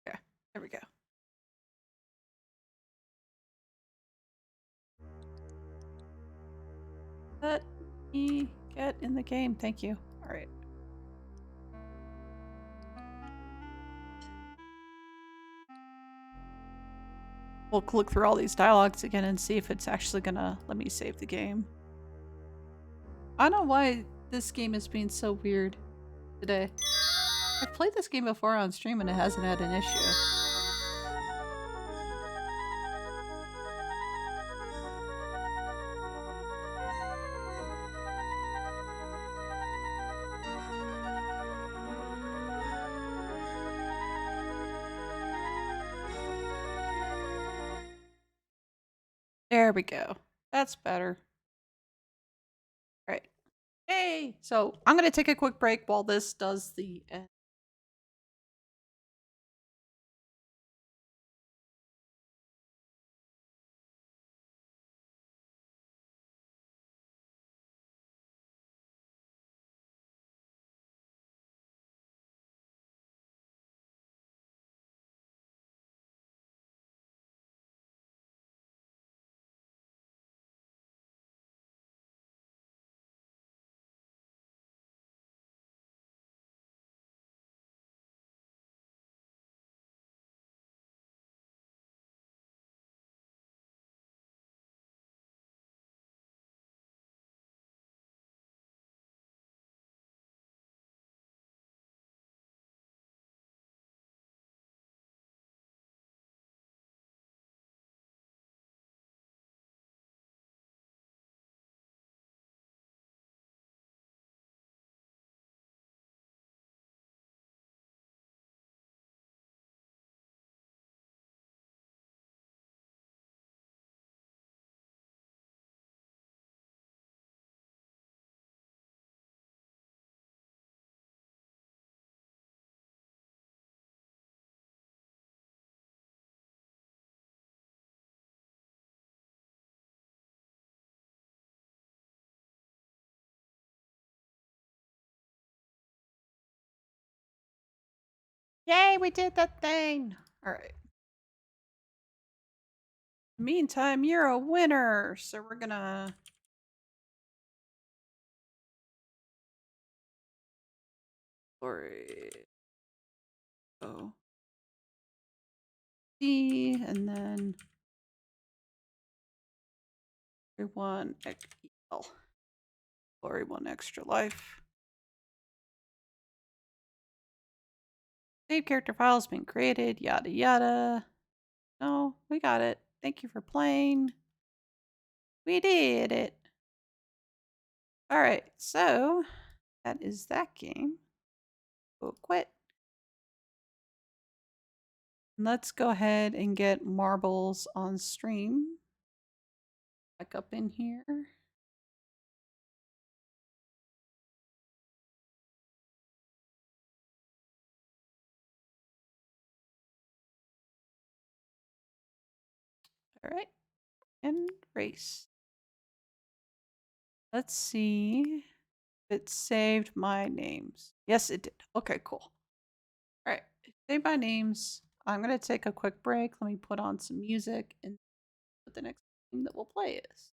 S2: Yeah, there we go. Let me get in the game. Thank you. All right. We'll look through all these dialogues again and see if it's actually gonna let me save the game. I don't know why this game is being so weird today. I've played this game before on stream and it hasn't had an issue. There we go. That's better. All right. Hey! So I'm going to take a quick break while this does the Yay, we did that thing!
S1: Alright. Meantime, you're a winner, so we're gonna... Glory. Oh. D, and then... Everyone, XL. Glory 1 extra life. Save character file has been created, yada yada. No, we got it. Thank you for playing. We did it. Alright, so that is that game. We'll quit. Let's go ahead and get marbles on stream. Back up in here. Alright, and race. Let's see if it saved my names. Yes, it did. Okay, cool. Alright, save my names. I'm going to take a quick break. Let me put on some music and what the next game that we'll play is.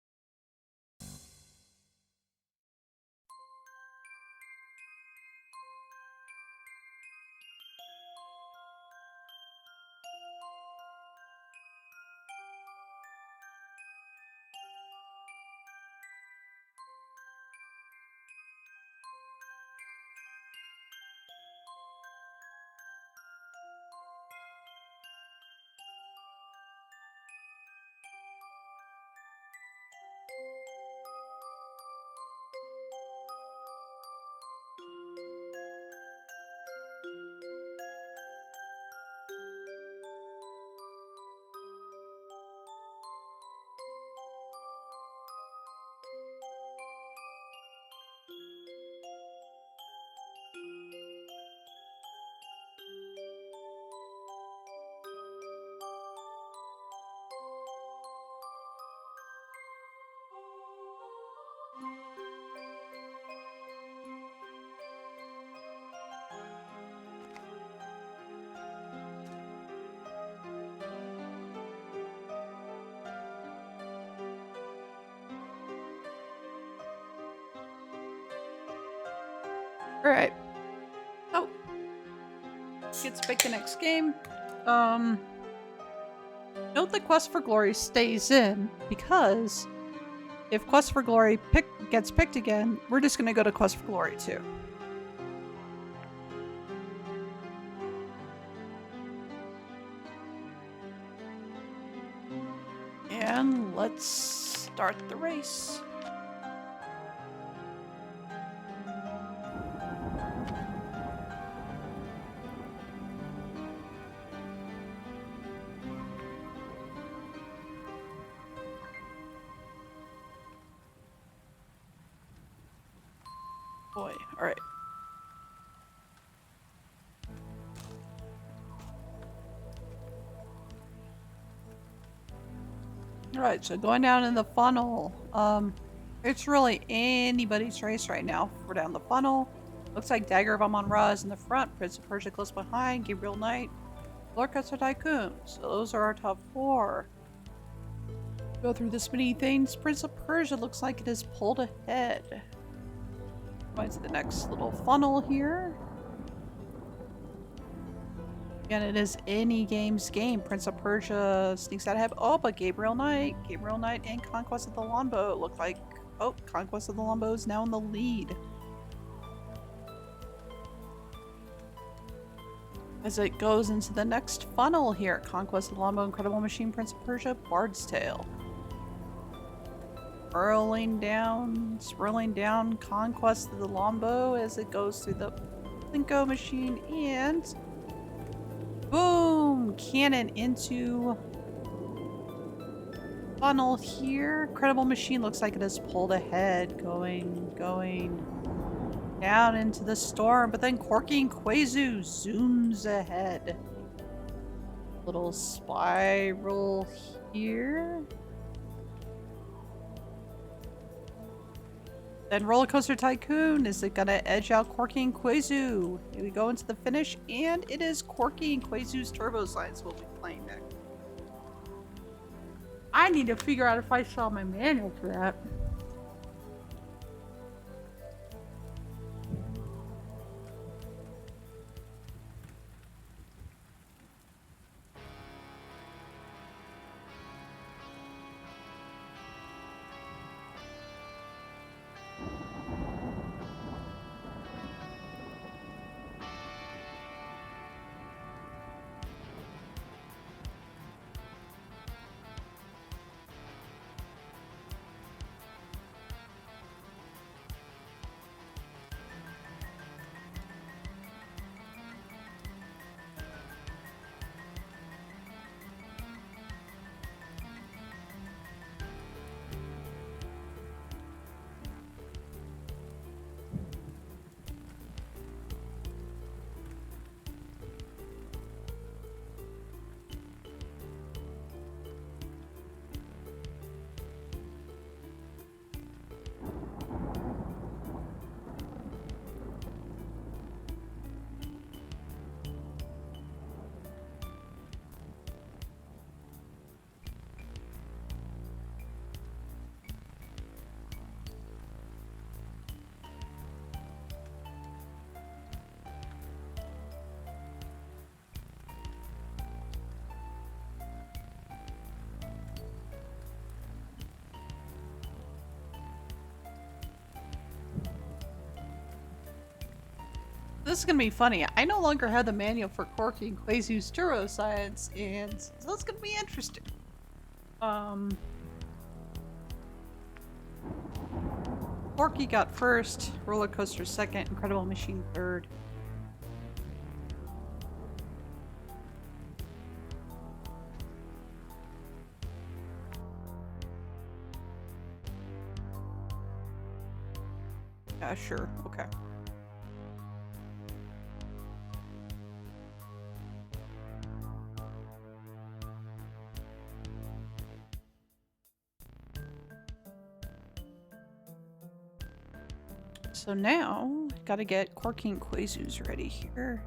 S1: Alright. Oh. Let's pick the next game. Note that Quest for Glory stays in, because if Quest for Glory gets picked again, we're just gonna go to Quest for Glory 2. And let's start the race. Boy, alright. Alright, so going down in the funnel. It's really anybody's race right now. We're down the funnel. Looks like Dagger of Amon-Ra is in the front, Prince of Persia close behind, Gabriel Knight, Lorcaster Tycoon. So those are our top 4. Go through this many things. Prince of Persia looks like it is pulled ahead. Going to the next little funnel here. Again, it is any game's game. Prince of Persia sneaks out ahead. Oh, but Gabriel Knight and Conquest of the Longbow look like... Oh, Conquest of the Longbow is now in the lead. As it goes into the next funnel here. Conquest of the Longbow, Incredible Machine, Prince of Persia, Bard's Tale. Swirling down Conquest of the Longbow as it goes through the Plinko Machine, and boom! Cannon into funnel here. Incredible Machine looks like it has pulled ahead, going down into the storm, but then Corky and Quazu zooms ahead. Little spiral here.
S2: Then Roller Coaster Tycoon, is it gonna edge out Corky and Quazu? Here we go into the finish, and it is Corky and Quazu's Turbo Science we'll be playing next. I need to figure out if I saw my manual for that. This is gonna be funny. I no longer have the manual for Corky and Quazu's Turbo Science, and so it's gonna be interesting. Corky got first, Roller Coaster second, Incredible Machine third. Yeah, sure, okay. So now, gotta get Corky and Quazu's ready here.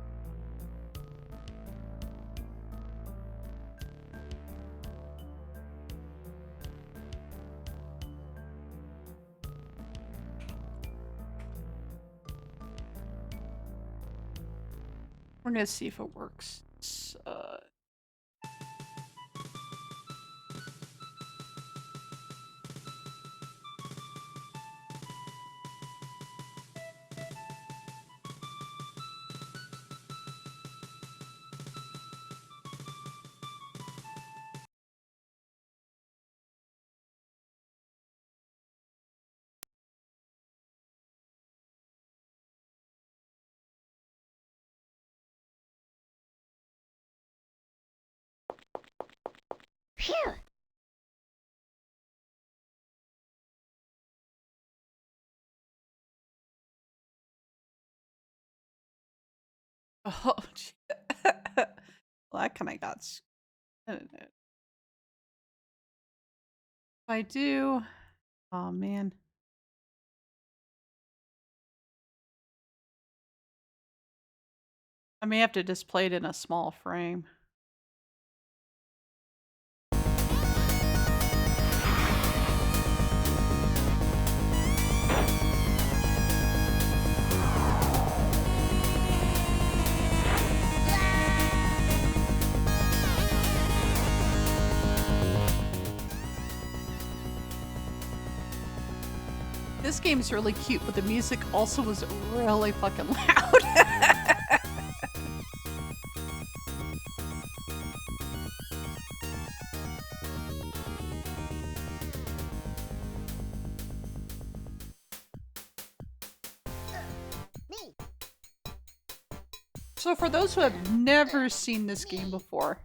S2: We're gonna see if it works.
S3: Phew!
S2: Oh, gee. Well, that kind of got. If I do, oh man. I may have to display it in a small frame. This game's really cute, but the music also was really fucking loud.
S3: Me!
S2: So for those who have never seen this game before,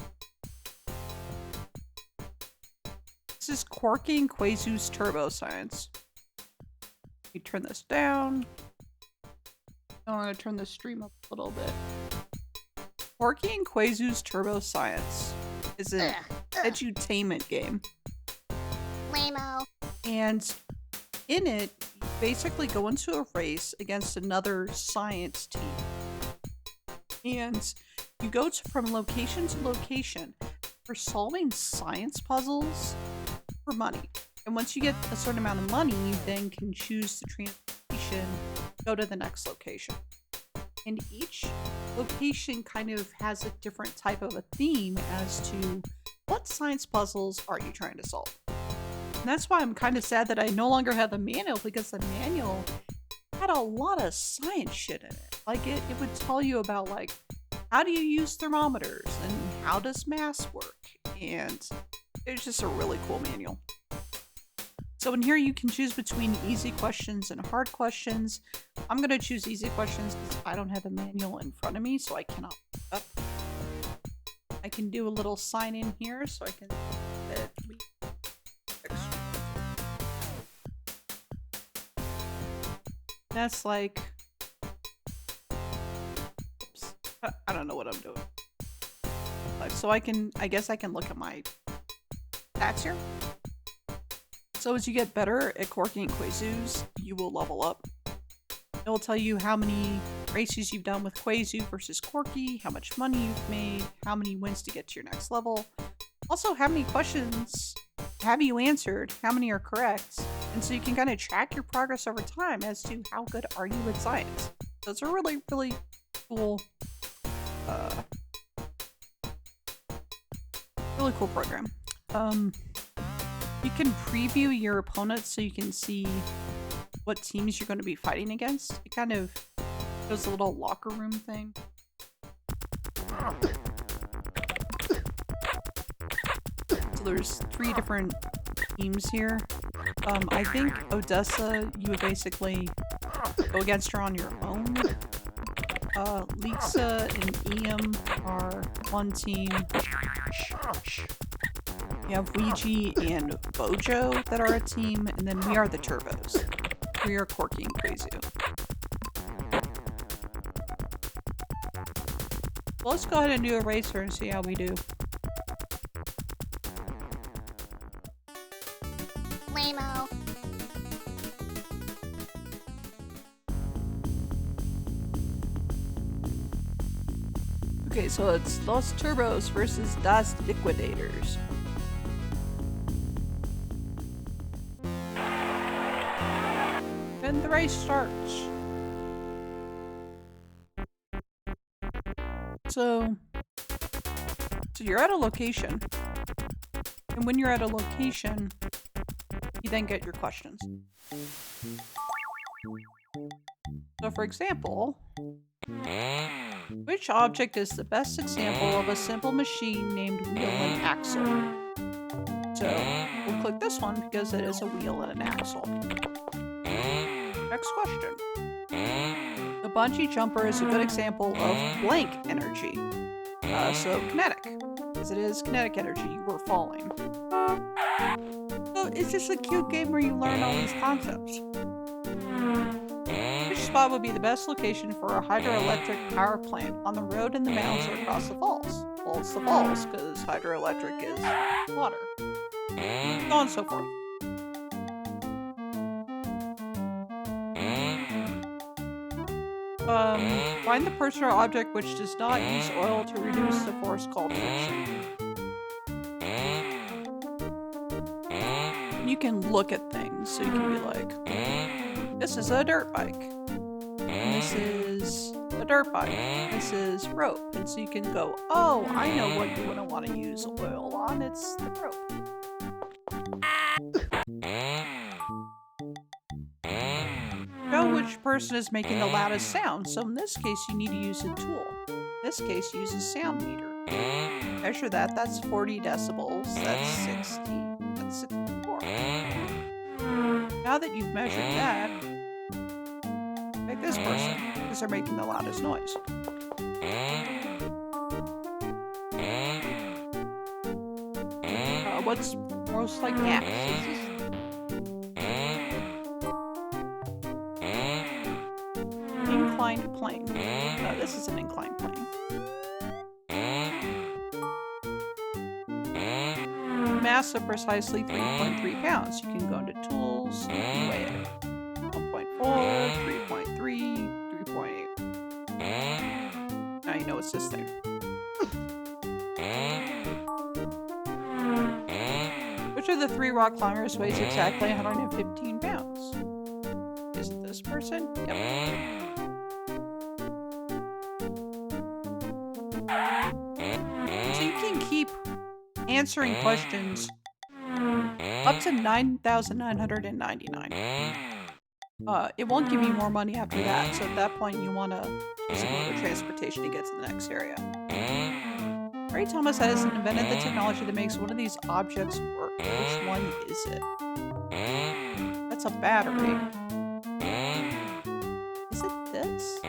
S2: this is Corky and Quazu's Turbo Science. You turn this down. I want to turn the stream up a little bit. Corky and Quazu's Turbo Science is an edutainment game.
S3: Lame-o.
S2: And in it,
S1: basically go into a race against another science team. And you go from location to location for solving science puzzles for money. And once you get a certain amount of money, you then can choose the transportation, go to the next location. And each location kind of has a different type of a theme as to what science puzzles are you trying to solve. And that's why I'm kind of sad that I no longer have the manual, because the manual had a lot of science shit in it. Like it would tell you about like, how do you use thermometers and how does mass work? And it's just a really cool manual. So in here you can choose between easy questions and hard questions. I'm going to choose easy questions because I don't have a manual in front of me, so I cannot look up. I can do a little sign in here so I can that's like, oops, I don't know what I'm doing. So I guess I can look at my stats here. So as you get better at Corky and Quazoos, you will level up. It will tell you how many races you've done with Quazoo versus Corky, how much money you've made, how many wins to get to your next level. Also, how many questions have you answered, how many are correct, and so you can kind of track your progress over time as to how good are you at science. So it's a really, really cool, really cool program. You can preview your opponents so you can see what teams you're going to be fighting against. It kind of does a little locker room thing. So there's 3 different teams here. I think Odessa, you would basically go against her on your own. Lisa and Iam are one team. You have Ouija and Bojo that are a team, and then we are the Turbos. We are Corky and Quazoo. Well, let's go ahead and do a racer and see how we do.
S3: Lame-o.
S1: Okay, so it's Los Turbos versus Das Liquidators. And the race starts. So you're at a location, and when you're at a location, you then get your questions. So for example, which object is the best example of a simple machine named wheel and axle? So we'll click this one because it is a wheel and an axle. Next question. The bungee jumper is a good example of blank energy. So kinetic, because it is kinetic energy, you were falling. So it's just a cute game where you learn all these concepts. Which spot would be the best location for a hydroelectric power plant? On the road, in the mountains, or across the falls? Well, it's the falls, because hydroelectric is water. So on and so forth. Find the person or object which does not use oil to reduce the force called friction. You can look at things, so you can be like, this is a dirt bike. And this is a dirt bike. This is rope. And so you can go, oh, I know what you wouldn't want to use oil on. It's the rope. Know which person is making the loudest sound. So in this case, you need to use a tool. In this case, use a sound meter. Measure that. That's 40 decibels. That's 60. That's 64. Now that you've measured that, pick this person, because they're making the loudest noise. What's most like apps? Inclined plane. No, this is an inclined plane. Mass of precisely 3.3 pounds. You can go into tools and weigh it. 1.5 3.3, 3.8. Now you know it's this thing. Which of the 3 rock climbers weighs exactly 115 pounds? Is it this person? Yep. So you can keep answering questions up to 9,999. It won't give you more money after that, so at that point you want to use mode of transportation to get to the next area. Ray Thomas Edison invented the technology that makes one of these objects work. Which one is it? That's a battery. Is it this?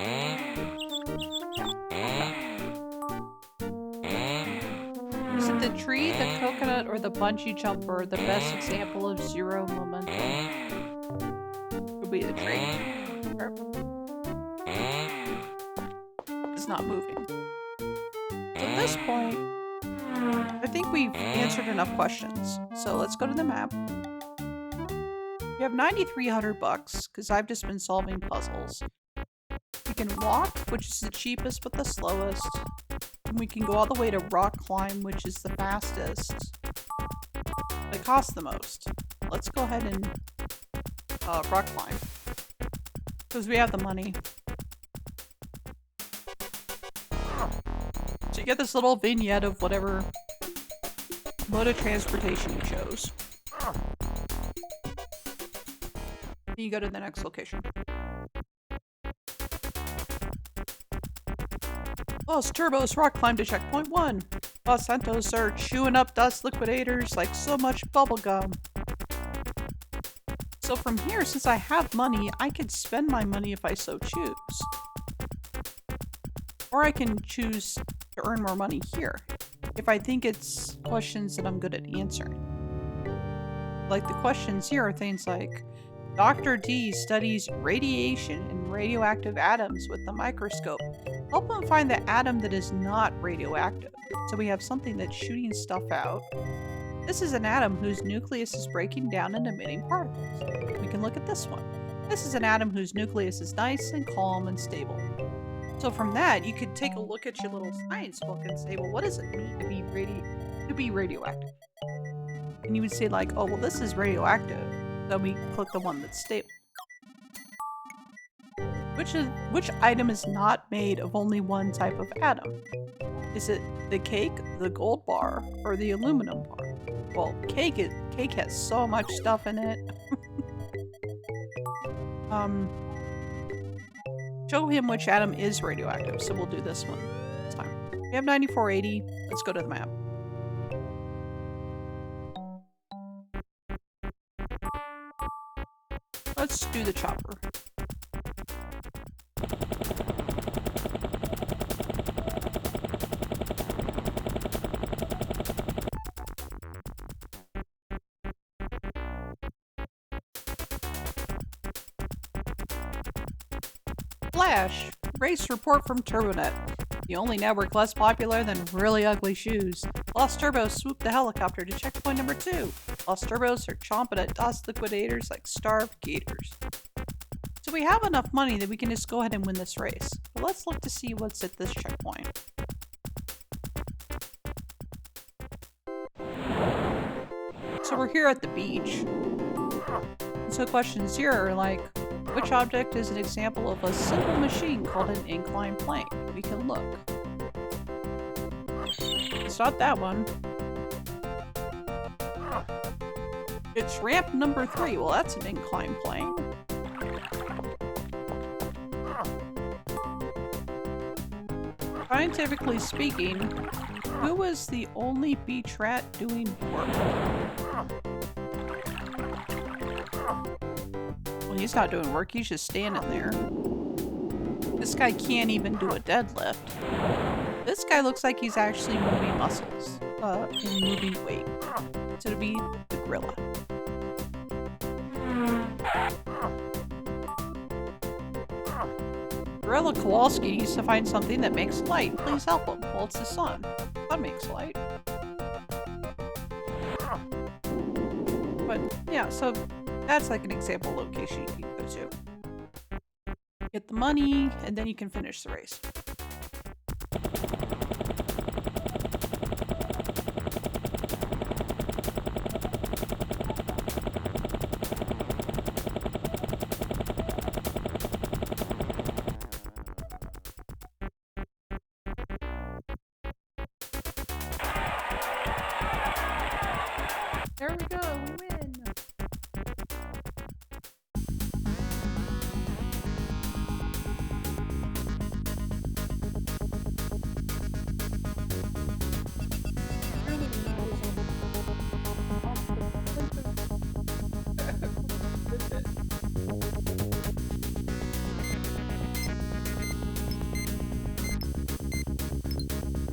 S1: Is it the tree, the coconut, or the bungee jumper the best example of zero momentum? Could be the tree. It's not moving. So at this point, I think we've answered enough questions. So let's go to the map. We have 9,300 bucks because I've just been solving puzzles. We can walk, which is the cheapest but the slowest. And we can go all the way to rock climb, which is the fastest. It costs the most. Let's go ahead and rock climb because we have the money. So you get this little vignette of whatever mode of transportation you chose. And you go to the next location. Los Turbos rock climb to checkpoint 1. Los Santos are chewing up dust liquidators like so much bubblegum. So from here, since I have money, I can spend my money if I so choose. Or I can choose to earn more money here, if I think it's questions that I'm good at answering. Like the questions here are things like, Dr. D studies radiation and radioactive atoms with the microscope. Help him find the atom that is not radioactive. So we have something that's shooting stuff out. This is an atom whose nucleus is breaking down and emitting particles. We can look at this one. This is an atom whose nucleus is nice and calm and stable. So from that, you could take a look at your little science book and say, well, what does it mean to be radioactive? And you would say like, oh, well, this is radioactive. Then we click the one that's stable. Which item is not made of only one type of atom? Is it the cake, the gold bar, or the aluminum bar? Well, cake has so much stuff in it. Show him which atom is radioactive, so we'll do this one this time. We have 9480. Let's go to the map. Let's do the chopper. Flash! Race report from TurboNet. The only network less popular than really ugly shoes. Lost Turbos swoop the helicopter to checkpoint number 2. Lost Turbos are chomping at dust liquidators like starved gators. So we have enough money that we can just go ahead and win this race. But let's look to see what's at this checkpoint. So we're here at the beach. So questions here are like, which object is an example of a simple machine called an inclined plane? We can look. It's not that one. It's ramp number 3. Well, that's an inclined plane. Scientifically speaking, who was the only beach rat doing work? Well, he's not doing work, he's just standing there. This guy can't even do a deadlift. This guy looks like he's actually moving muscles, and moving weight. So to be the gorilla. Gorilla Kowalski needs to find something that makes light. Please help him. Well, it's the sun. Sun makes light. But yeah, so that's like an example location you can go to.
S2: get the money, and then you can finish the race. There we go, we win!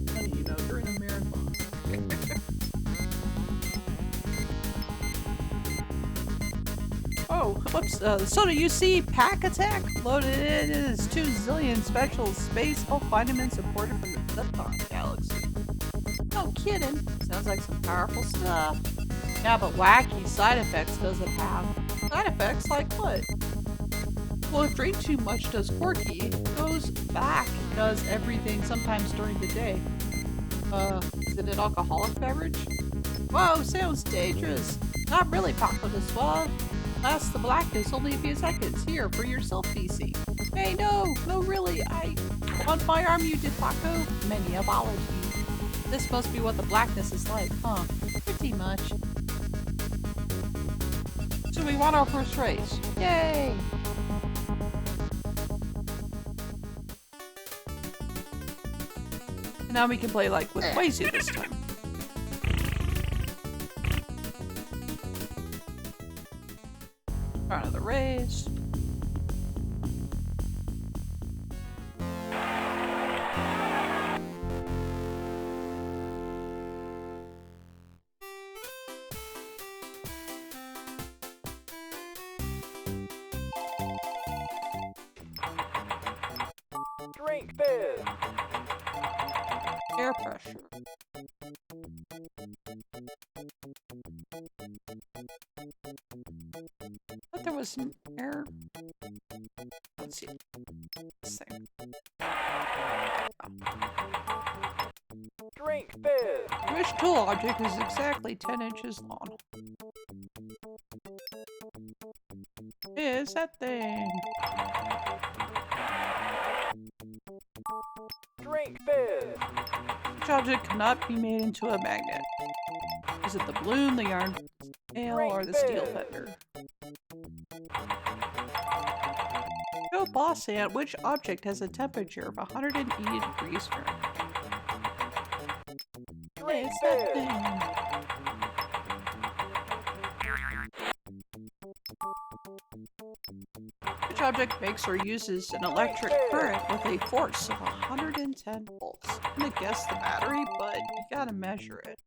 S2: Funny, you know, during a marathon. Oh, whoops. So do you see Pack Attack? Loaded in is 2 zillion special space health vitamins imported from the Zethon galaxy. No kidding. Sounds like some powerful stuff. Yeah, but wacky side effects does it have? Side effects? Like what? Well, if drink too much does quirky, it goes back, does everything sometimes during the day. Is it an alcoholic beverage? Whoa, sounds dangerous. Not really, Paco de Suave. Lasts the blackness only a few seconds. Here, for yourself, PC. Hey, no, really, on my arm you did, Paco. Many apologies. This must be what the blackness is like, huh? Pretty much. So we won our first race. Yay! And now we can play like with Waizu this time. Front of the race.
S4: Drink this.
S2: Air pressure. But there was some air. Let's see. This thing.
S4: Drink this.
S2: Which tool object is exactly 10 inches long? Is that thing?
S4: Drink this.
S2: Which object cannot be made into a magnet? Is it the balloon, the yarn tail, or the steel fender? Joe Boss Ant, which object has a temperature of 180 degrees Fahrenheit?
S4: Drink
S2: It's that
S4: this.
S2: thing. Which object makes or uses an electric current with a force of 110 volts? I'm gonna guess the battery, but you gotta measure it.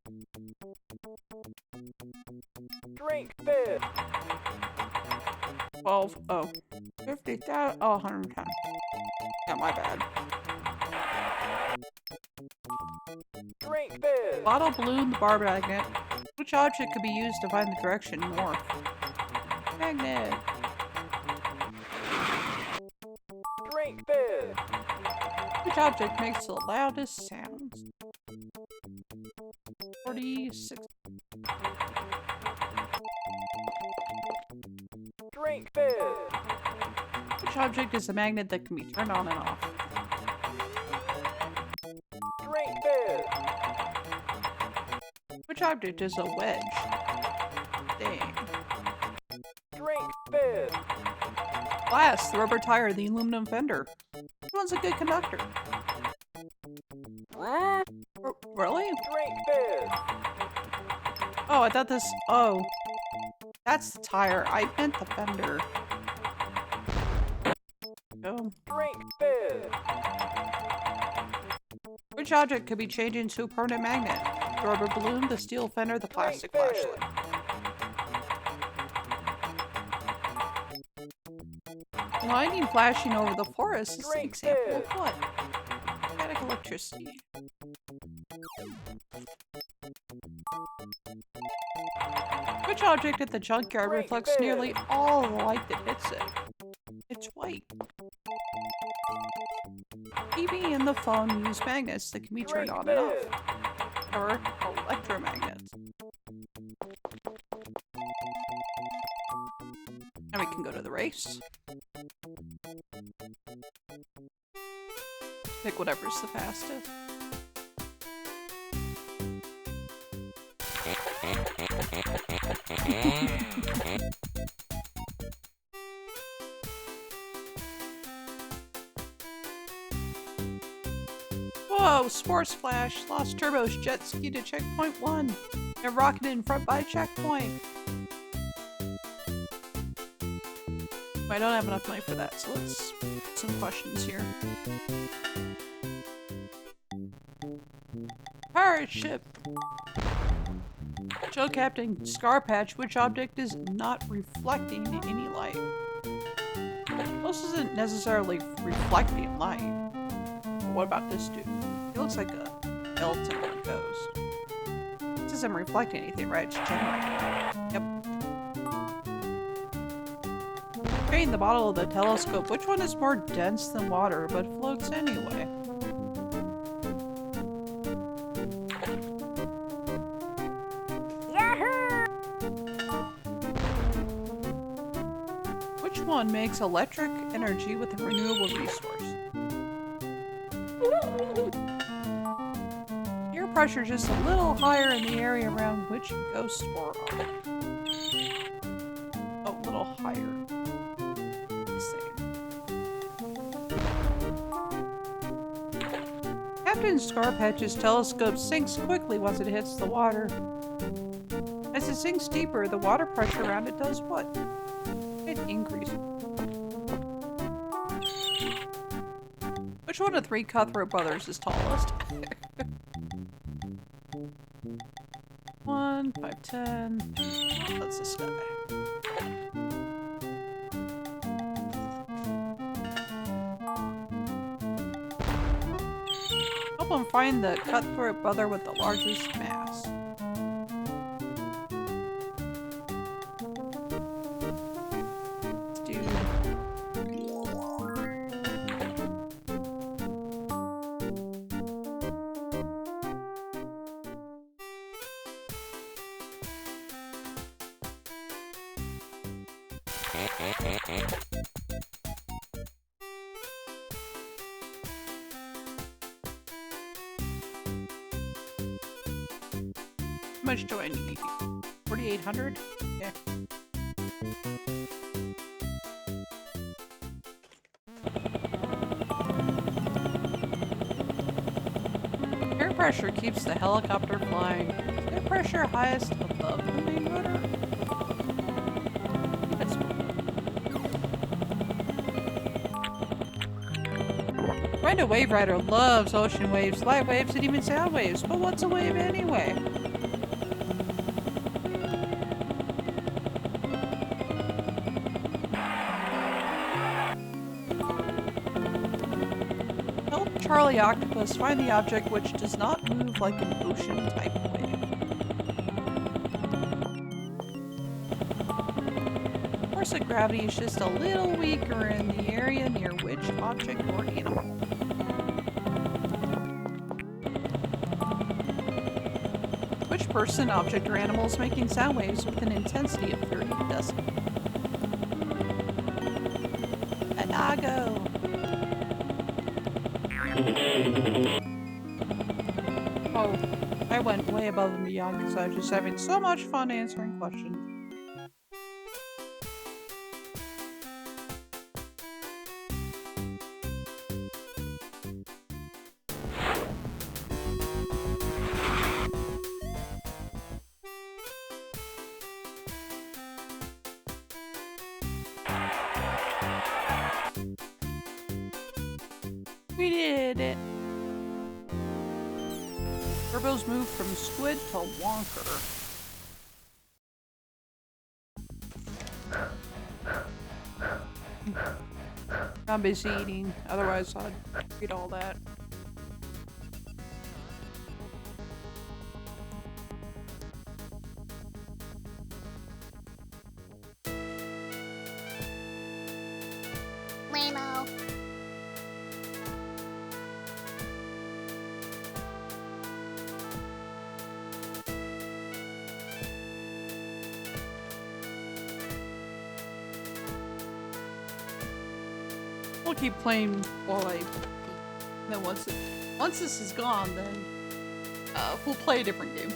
S4: Drink this.
S2: 12, oh, 50,000, oh, 110. Yeah, my bad.
S4: Drink this.
S2: Bottle, balloon, the bar magnet. Which object could be used to find the direction north? Magnet.
S4: Drink this.
S2: Which object makes the loudest sounds? 46.
S4: Drink this.
S2: Which object is a magnet that can be turned on and off?
S4: Drink this.
S2: Which object is a wedge? Dang.
S4: Drink this.
S2: Glass, the rubber tire, the aluminum fender. Which one's a good conductor? Really?
S4: Drink this.
S2: Oh, I thought this. Oh. That's the tire. I meant the fender. Go.
S4: Drink this.
S2: Which object could be changed into a permanent magnet? The rubber balloon, the steel fender, the plastic flashlight. Lightning flashing over the forest is an
S4: Drink
S2: example of
S4: this.
S2: what? Static electricity. Which object at the junkyard
S4: Drink
S2: reflects
S4: this.
S2: nearly all the light that hits it? It's white. and the phone use magnets that can be turned
S4: Drink
S2: on and off,
S4: fizz.
S2: or electromagnets. And we can go to the race. Pick whatever's the fastest. Whoa, Sports Flash, lost turbos, jet ski to checkpoint 1. And rocketed in front by checkpoint. I don't have enough money for that, so let's put some questions here. Pirate ship! Show Captain Scarpatch which object is not reflecting any light. This isn't necessarily reflecting light. But what about this dude? He looks like a skeleton or a ghost. This isn't reflecting anything, right? It's generating. Yep. Drain the bottle of the telescope. Which one is more dense than water but floats anyway? Which one makes electric energy with a renewable resource? Air pressure just a little higher in the area around which ghost or object. Oh, a little higher. Let's see. Captain Scarpatch's telescope sinks quickly once it hits the water. As it sinks deeper, the water pressure around it does what? It increases. Which one of the 3 Cutthroat brothers is tallest? 1, 5'10". That's this guy. Help him find the Cutthroat brother with the largest mass. Dude. How much do I need? 4,800? Yeah. Air pressure keeps the helicopter flying. Is air pressure highest above the main rotor? That's Right, a wave rider loves ocean waves, light waves, and even sound waves. But what's a wave anyway? Help Charlie Octopus find the object which does not move like an ocean type wave. Force of gravity is just a little weaker in the area near which object or animal. Which person, object, or animal is making sound waves with an intensity of 30 decibels? Anago! Oh, I went way above and beyond because I was just having so much fun answering questions. We did it! Turbos moved from squid to wonker. I'm busy eating, otherwise I'd read all that.
S3: Lame-o.
S1: we'll keep playing while I. Then once this is gone, then we'll play a different game.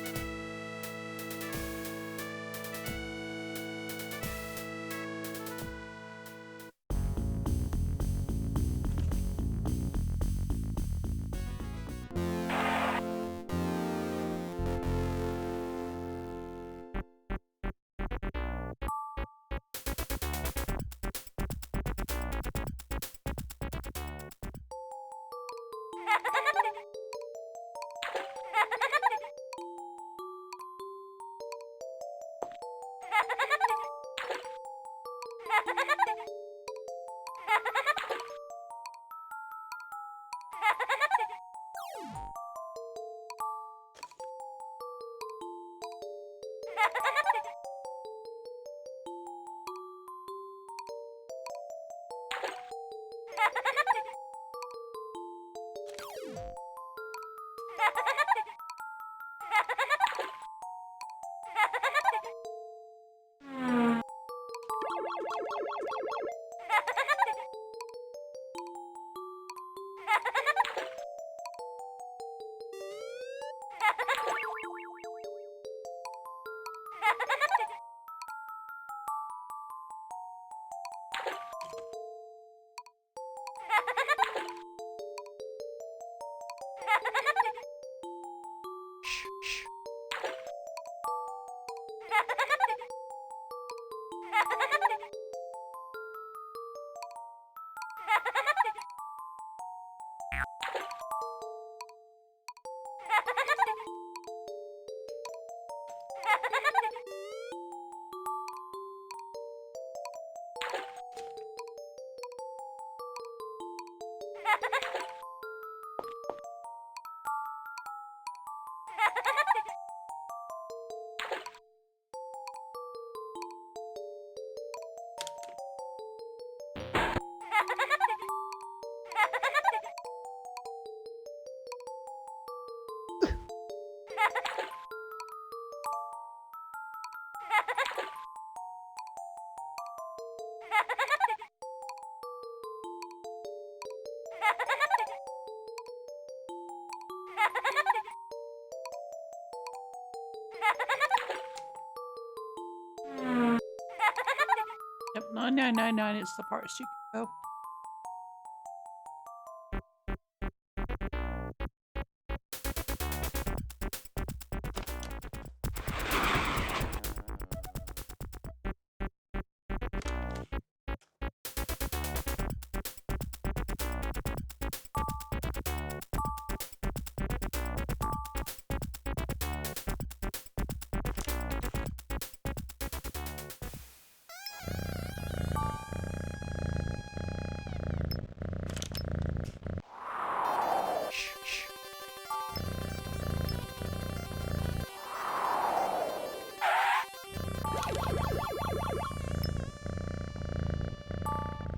S1: Yep, 9999 is the farthest you can go.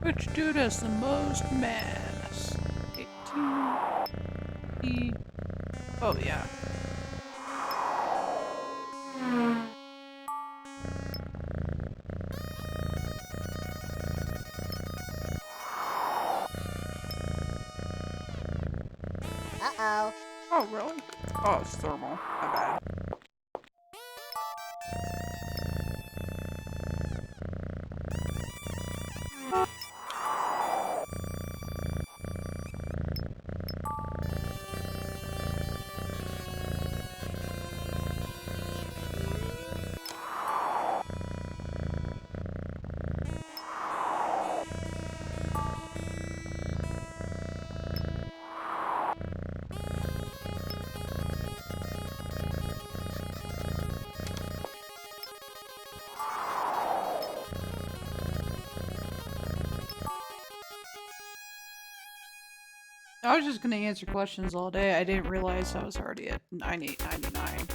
S1: Which dude has the most mass? 18. Oh, yeah.
S3: Uh-oh.
S1: Oh, really? Oh, it's thermal. My bad. I was just gonna answer questions all day. I didn't realize I was already at 9899.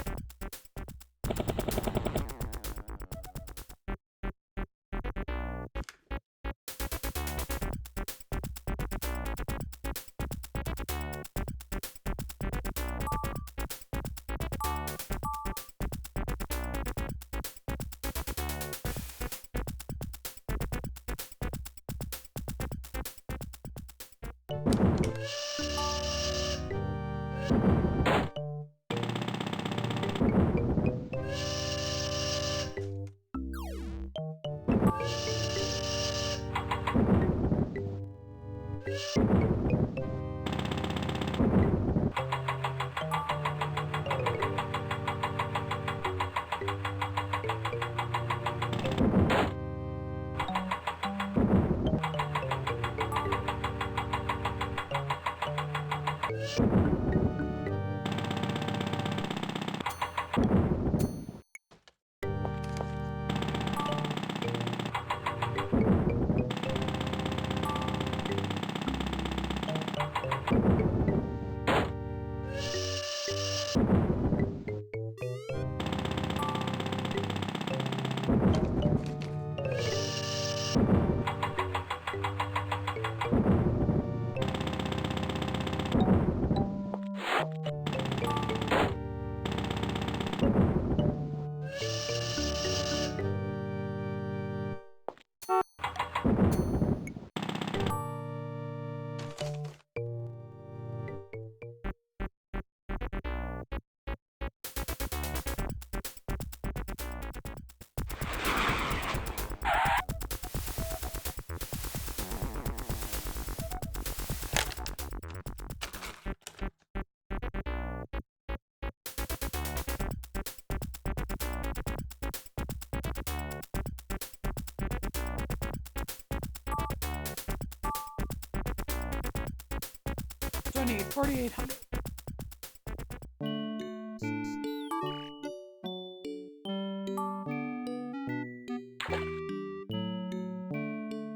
S1: So I need 4,800.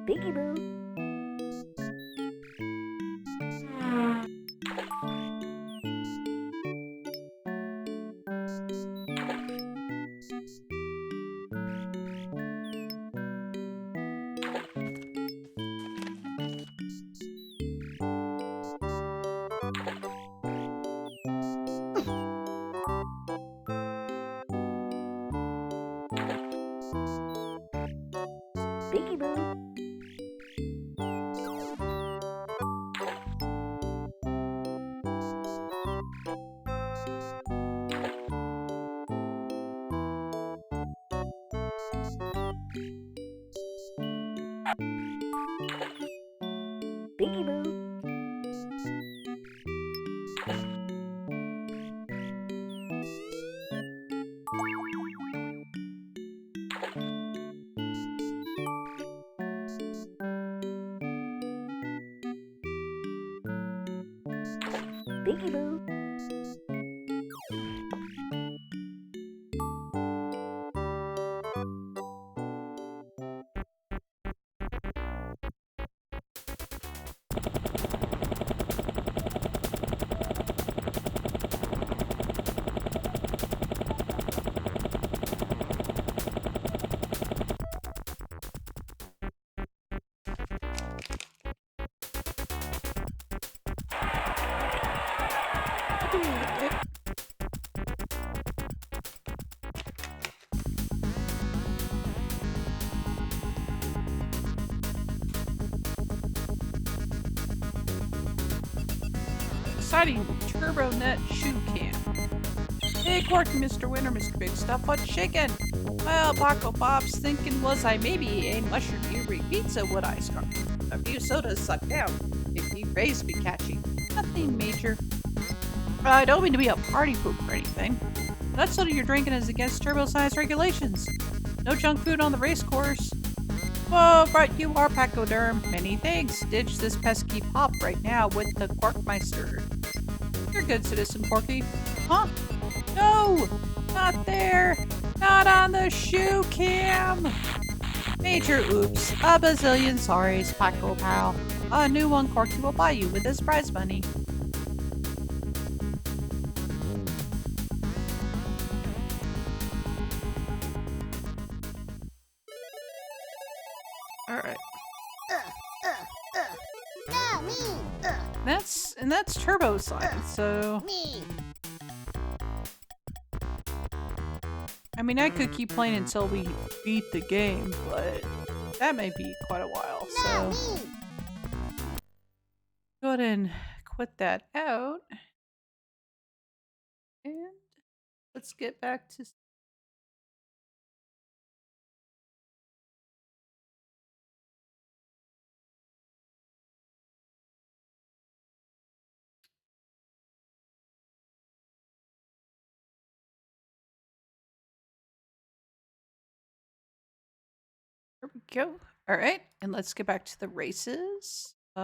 S3: Biggie Boo. Biggie Boo. Biggie Boo. Biggie Boo.
S1: Exciting TurboNet shoe cam. Hey, Corky, Mr. Winter, Mr. Big Stuff, what's shaking? Well, Paco Bob's thinking was I maybe a mushroom earring pizza would I scarf? A few sodas sucked down. 50 rays be catchy. Nothing major. I don't mean to be a party poop or anything. That soda you're drinking is against turbo science regulations. No junk food on the race course. Whoa, but you are Pachyderm. Many thanks. Ditch this pesky pop right now with the Quarkmeister. You're good, Citizen Porky. Huh? No! Not there! Not on the shoe cam! Major oops. A bazillion sorries, Paco pal. A new one Corky will buy you with his prize money. Alright.
S3: Ah, me.
S1: That's turbo science, so
S3: Me.
S1: I mean I could keep playing until we beat the game, but that may be quite a while, so
S3: Me.
S1: go ahead and quit that out. let's get back to. There we go. All right, and let's get back to the races. Did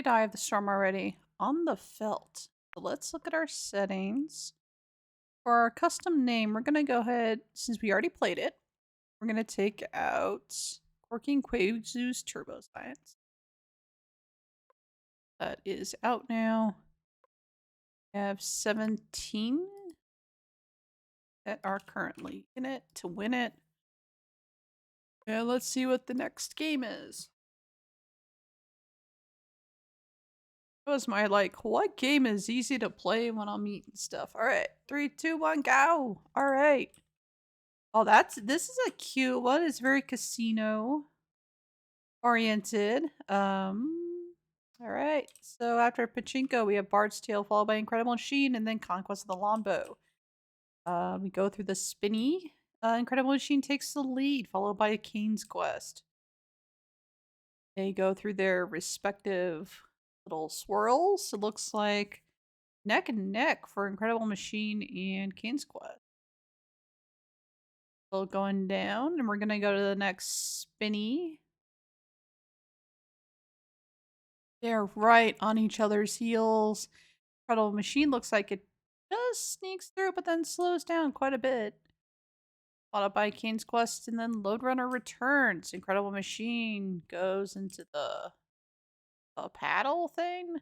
S1: I have the storm already? On the felt. So let's look at our settings. For our custom name, we're gonna go ahead, since we already played it, we're gonna take out Corking Quazu's Turbo Science. That is out now. We have 17 that are currently in it to win it. And let's see what the next game is. That was my what game is easy to play when I'm eating stuff. All right, 3, 2, 1, go. All right. Oh, this is a cute one. It's very casino oriented. All right. So after Pachinko, we have Bard's Tale followed by Incredible Machine and then Conquest of the Lombo. We go through the spinny. Incredible Machine takes the lead, followed by Kane's Quest. They go through their respective little swirls. It looks like neck and neck for Incredible Machine and Kane's Quest. Still going down, and we're gonna go to the next spinny. They're right on each other's heels. Incredible Machine looks like it just sneaks through, but then slows down quite a bit. Followed by Kane's Quest, and then Lode Runner returns. Incredible Machine goes into the paddle thing.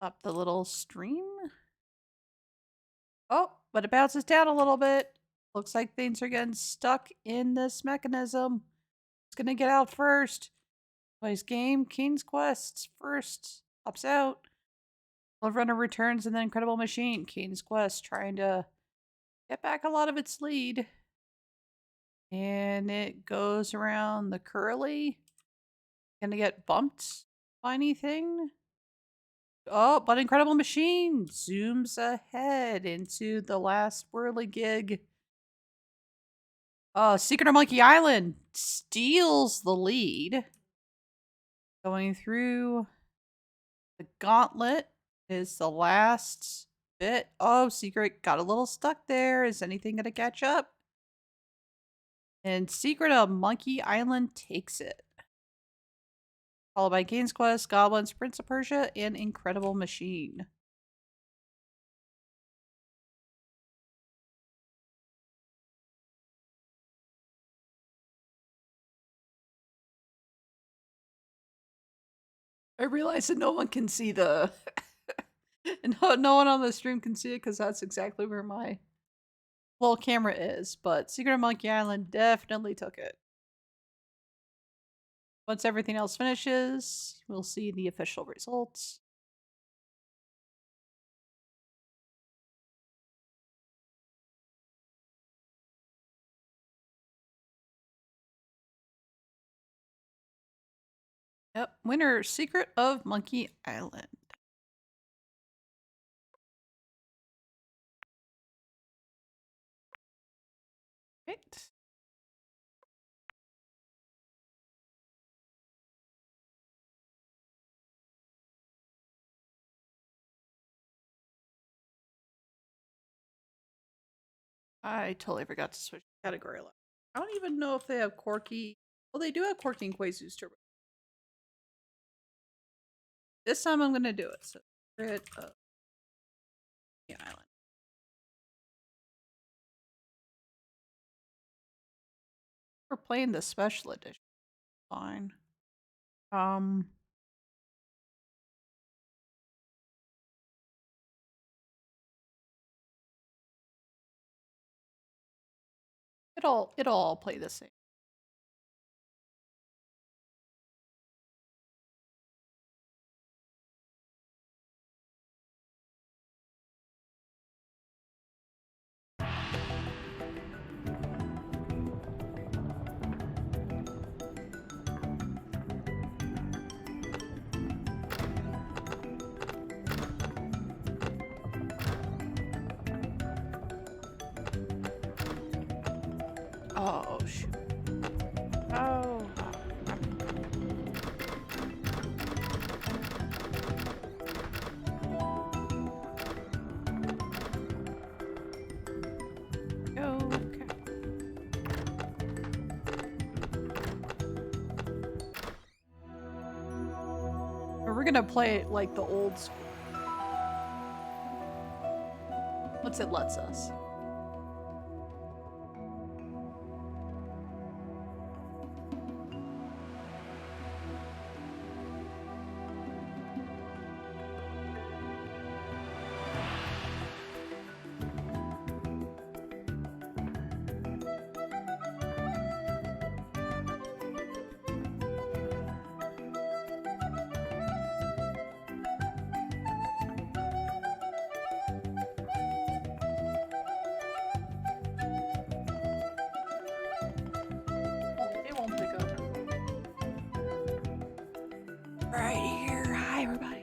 S1: Up the little stream. Oh, but it bounces down a little bit. Looks like things are getting stuck in this mechanism. It's gonna get out first. Plays game. Kane's Quest first. Pops out. Lode Runner returns, and then Incredible Machine. Kane's Quest trying to get back a lot of its lead. And it goes around the curly. Gonna get bumped by anything. Oh, but Incredible Machine zooms ahead into the last whirligig. Secret of Monkey Island steals the lead. Going through the gauntlet is the last bit. Oh, Secret got a little stuck there. Is anything going to catch up? And Secret of Monkey Island takes it. Followed by Kane's Quest, Goblins, Prince of Persia, and Incredible Machine. I realize that no one can see the... no one on the stream can see it because that's exactly where my little camera is. But Secret of Monkey Island definitely took it. Once everything else finishes, we'll see the official results. Yep, winner, Secret of Monkey Island. Right. I totally forgot to switch category. I don't even know if they have Corky. Well, they do have Corky and Quazu's Turbo. This time I'm going to do it. So, Secret of the Island. We're playing the special edition. Fine. It'll all play the same.
S2: Oh, shoot. Oh. Okay. We're gonna play it like the old school. Once it lets us. It won't pick up. Right here. Hi, everybody.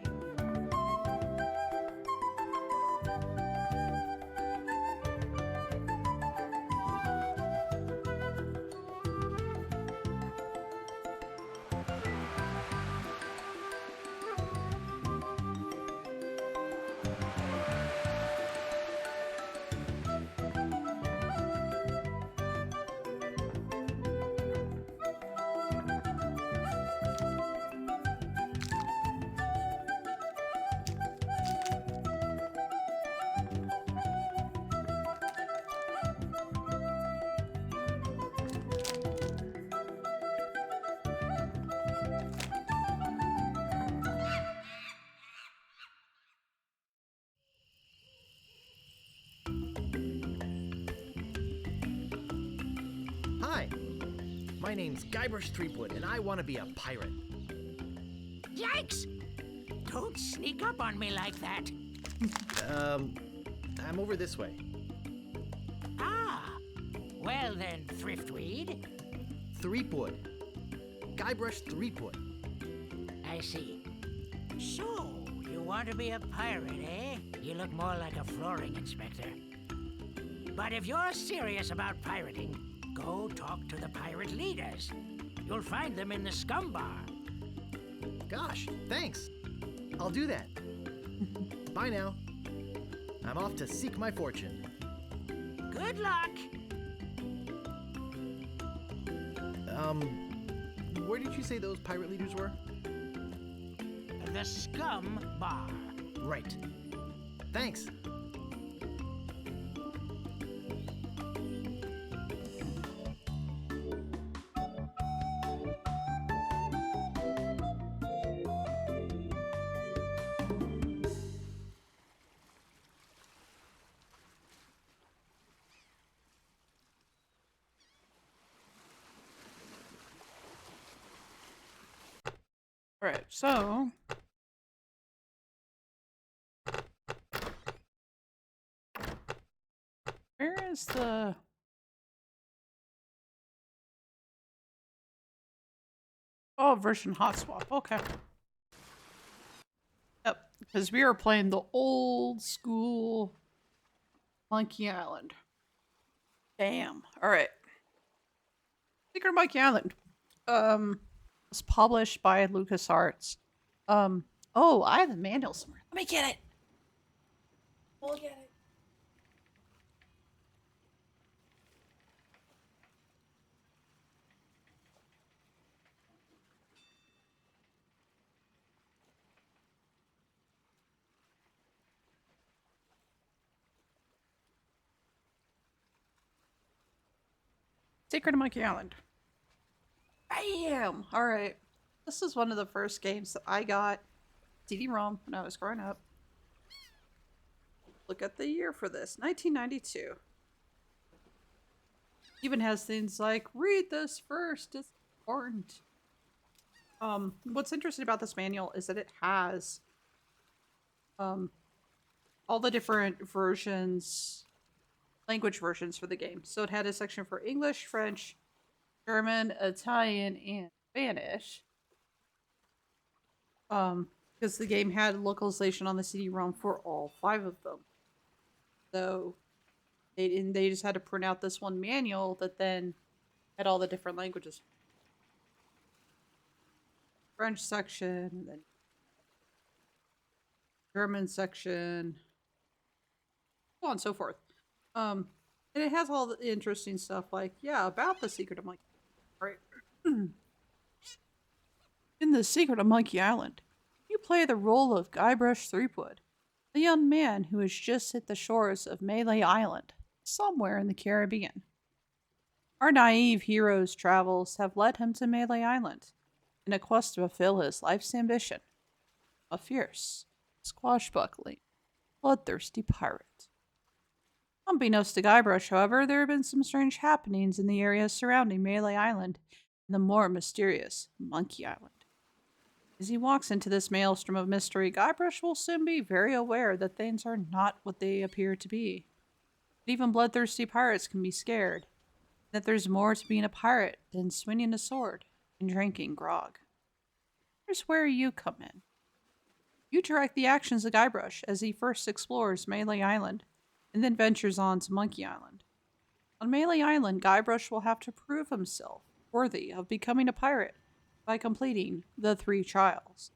S5: Hi, my name's Guybrush Threepwood, and I want to be a pirate.
S6: Yikes! Don't sneak up on me like that.
S5: I'm over this way.
S6: Ah, well then, Thriftweed.
S5: Threepwood. Guybrush Threepwood.
S6: I see. So, you want to be a pirate, eh? You look more like a flooring inspector. But if you're serious about pirating, go talk to the pirate leaders. You'll find them in the scum bar.
S5: Gosh, thanks. I'll do that. Bye now. I'm off to seek my fortune.
S6: Good luck!
S5: Where did you say those pirate leaders were?
S6: The scum bar.
S5: Right. Thanks.
S2: Alright, so. Where is the. Oh, version hot swap. Okay. Yep, because we are playing the old school Monkey Island. Damn. Alright. Secret of Monkey Island. Was published by LucasArts. Oh, I have the manual somewhere. Let me get it. We'll get it. Secret of Monkey Island. Bam! Alright. This is one of the first games that I got CD-ROM when I was growing up. Look at the year for this. 1992. Even has things like, read this first, it's important. What's interesting about this manual is that it has all the different versions, language versions for the game. So it had a section for English, French, German, Italian, and Spanish. Because the game had localization on the CD-ROM for all 5 of them. So they just had to print out this one manual that then
S1: Had all the different languages. French section, then German section, so on and so forth. And it has all the interesting stuff like, yeah, about the Secret of Monkey. Right. In The Secret of Monkey Island, you play the role of Guybrush Threepwood, a young man who has just hit the shores of Melee Island, somewhere in the Caribbean. Our naive hero's travels have led him to Melee Island in a quest to fulfill his life's ambition, a fierce, swashbuckling, bloodthirsty pirate. Unbeknownst to Guybrush, however, there have been some strange happenings in the areas surrounding Melee Island and the more mysterious Monkey Island. As he walks into this maelstrom of mystery, Guybrush will soon be very aware that things are not what they appear to be. That even bloodthirsty pirates can be scared. That there's more to being a pirate than swinging a sword and drinking grog. Here's where you come in. You direct the actions of Guybrush as he first explores Melee Island and then ventures on to Monkey Island. On Melee Island, Guybrush will have to prove himself worthy of becoming a pirate by completing the 3 trials.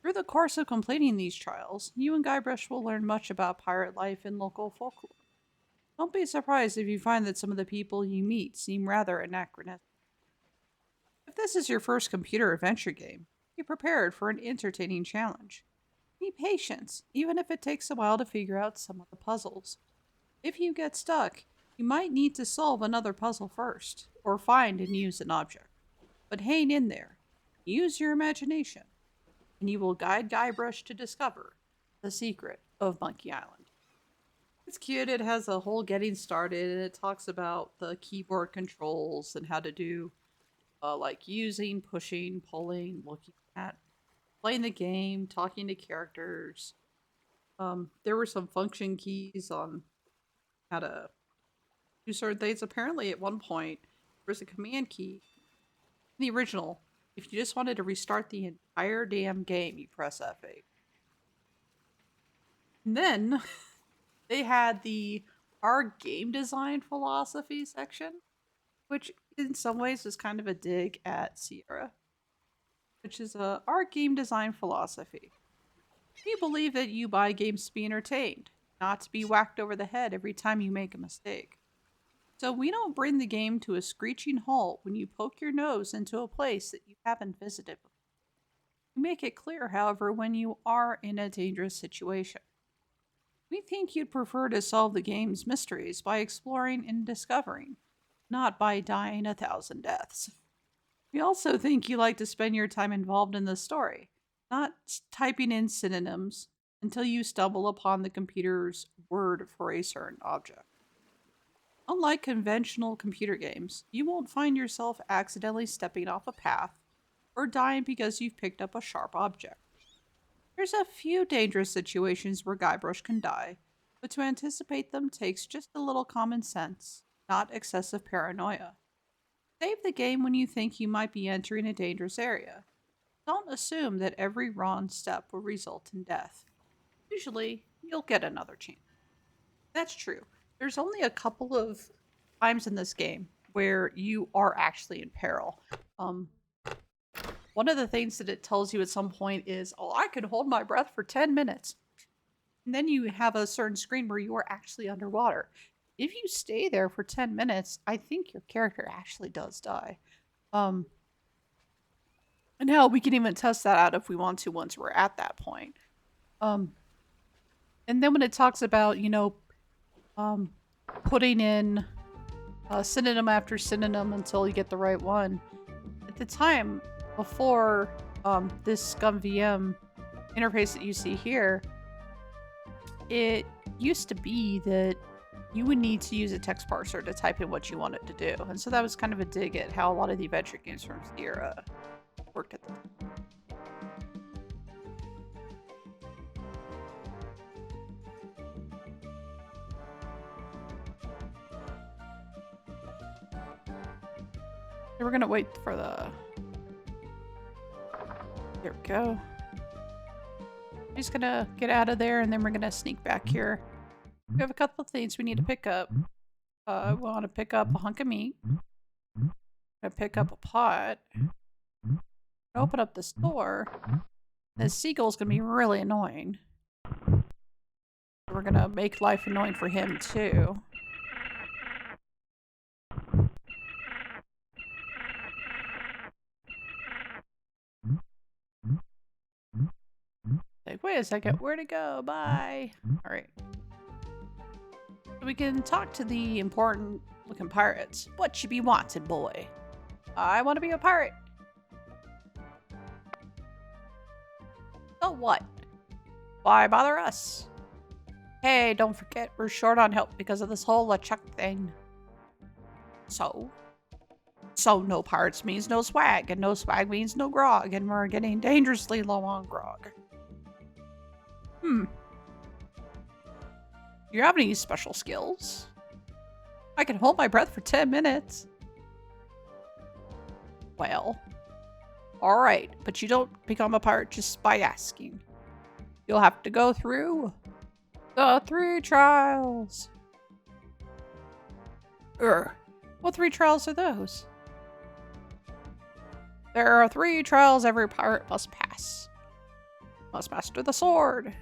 S1: Through the course of completing these trials, you and Guybrush will learn much about pirate life and local folklore. Don't be surprised if you find that some of the people you meet seem rather anachronistic. If this is your first computer adventure game, be prepared for an entertaining challenge. Be patient, even if it takes a while to figure out some of the puzzles. If you get stuck, you might need to solve another puzzle first, or find and use an object. But hang in there, use your imagination, and you will guide Guybrush to discover the secret of Monkey Island. It's cute, it has a whole getting started, and it talks about the keyboard controls and how to do like using, pushing, pulling, looking at, playing the game, talking to characters. There were some function keys on how to do certain things. Apparently at one point, there was a command key in the original. If you just wanted to restart the entire damn game, you press F8. And then they had the our game design philosophy section, which in some ways is kind of a dig at Sierra, which is our game design philosophy. We believe that you buy games to be entertained, not to be whacked over the head every time you make a mistake. So we don't bring the game to a screeching halt when you poke your nose into a place that you haven't visited before. We make it clear, however, when you are in a dangerous situation. We think you'd prefer to solve the game's mysteries by exploring and discovering, not by dying 1,000 deaths. We also think you like to spend your time involved in the story, not typing in synonyms until you stumble upon the computer's word for a certain object. Unlike conventional computer games, you won't find yourself accidentally stepping off a path or dying because you've picked up a sharp object. There's a few dangerous situations where Guybrush can die, but to anticipate them takes just a little common sense, not excessive paranoia. Save the game when you think you might be entering a dangerous area. Don't assume that every wrong step will result in death. Usually, you'll get another chance. That's true. There's only a couple of times in this game where you are actually in peril. One of the things that it tells you at some point is, oh, I can hold my breath for 10 minutes. And then you have a certain screen where you are actually underwater. If you stay there for 10 minutes, I think your character actually does die. And hell, we can even test that out if we want to once we're at that point. And then when it talks about, putting in synonym after synonym until you get the right one. At the time, before this ScumVM interface that you see here, it used to be that you would need to use a text parser to type in what you wanted to do. And so that was kind of a dig at how a lot of the adventure games from Sierra worked at the time. So we're gonna wait for the... There we go. I'm just gonna get out of there and then we're gonna sneak back here. We have a couple of things we need to pick up. We want to pick up a hunk of meat.
S2: I pick up a pot. Open up this door. This seagull's gonna be really annoying. We're gonna make life annoying for him too. Like, wait a second, where'd it go? Bye. Alright. We can talk to the important looking pirates. What you be wanting, boy? I want to be a pirate. So what? Why bother us? Hey, don't forget, we're short on help because of this whole LeChuck thing. So no pirates means no swag, and no swag means no grog, and we're getting dangerously low on grog. Do you have any special skills? I can hold my breath for 10 minutes. Well, alright, but you don't become a pirate just by asking. You'll have to go through the 3 trials. What 3 trials are those? There are 3 trials every pirate must pass. Must master the sword,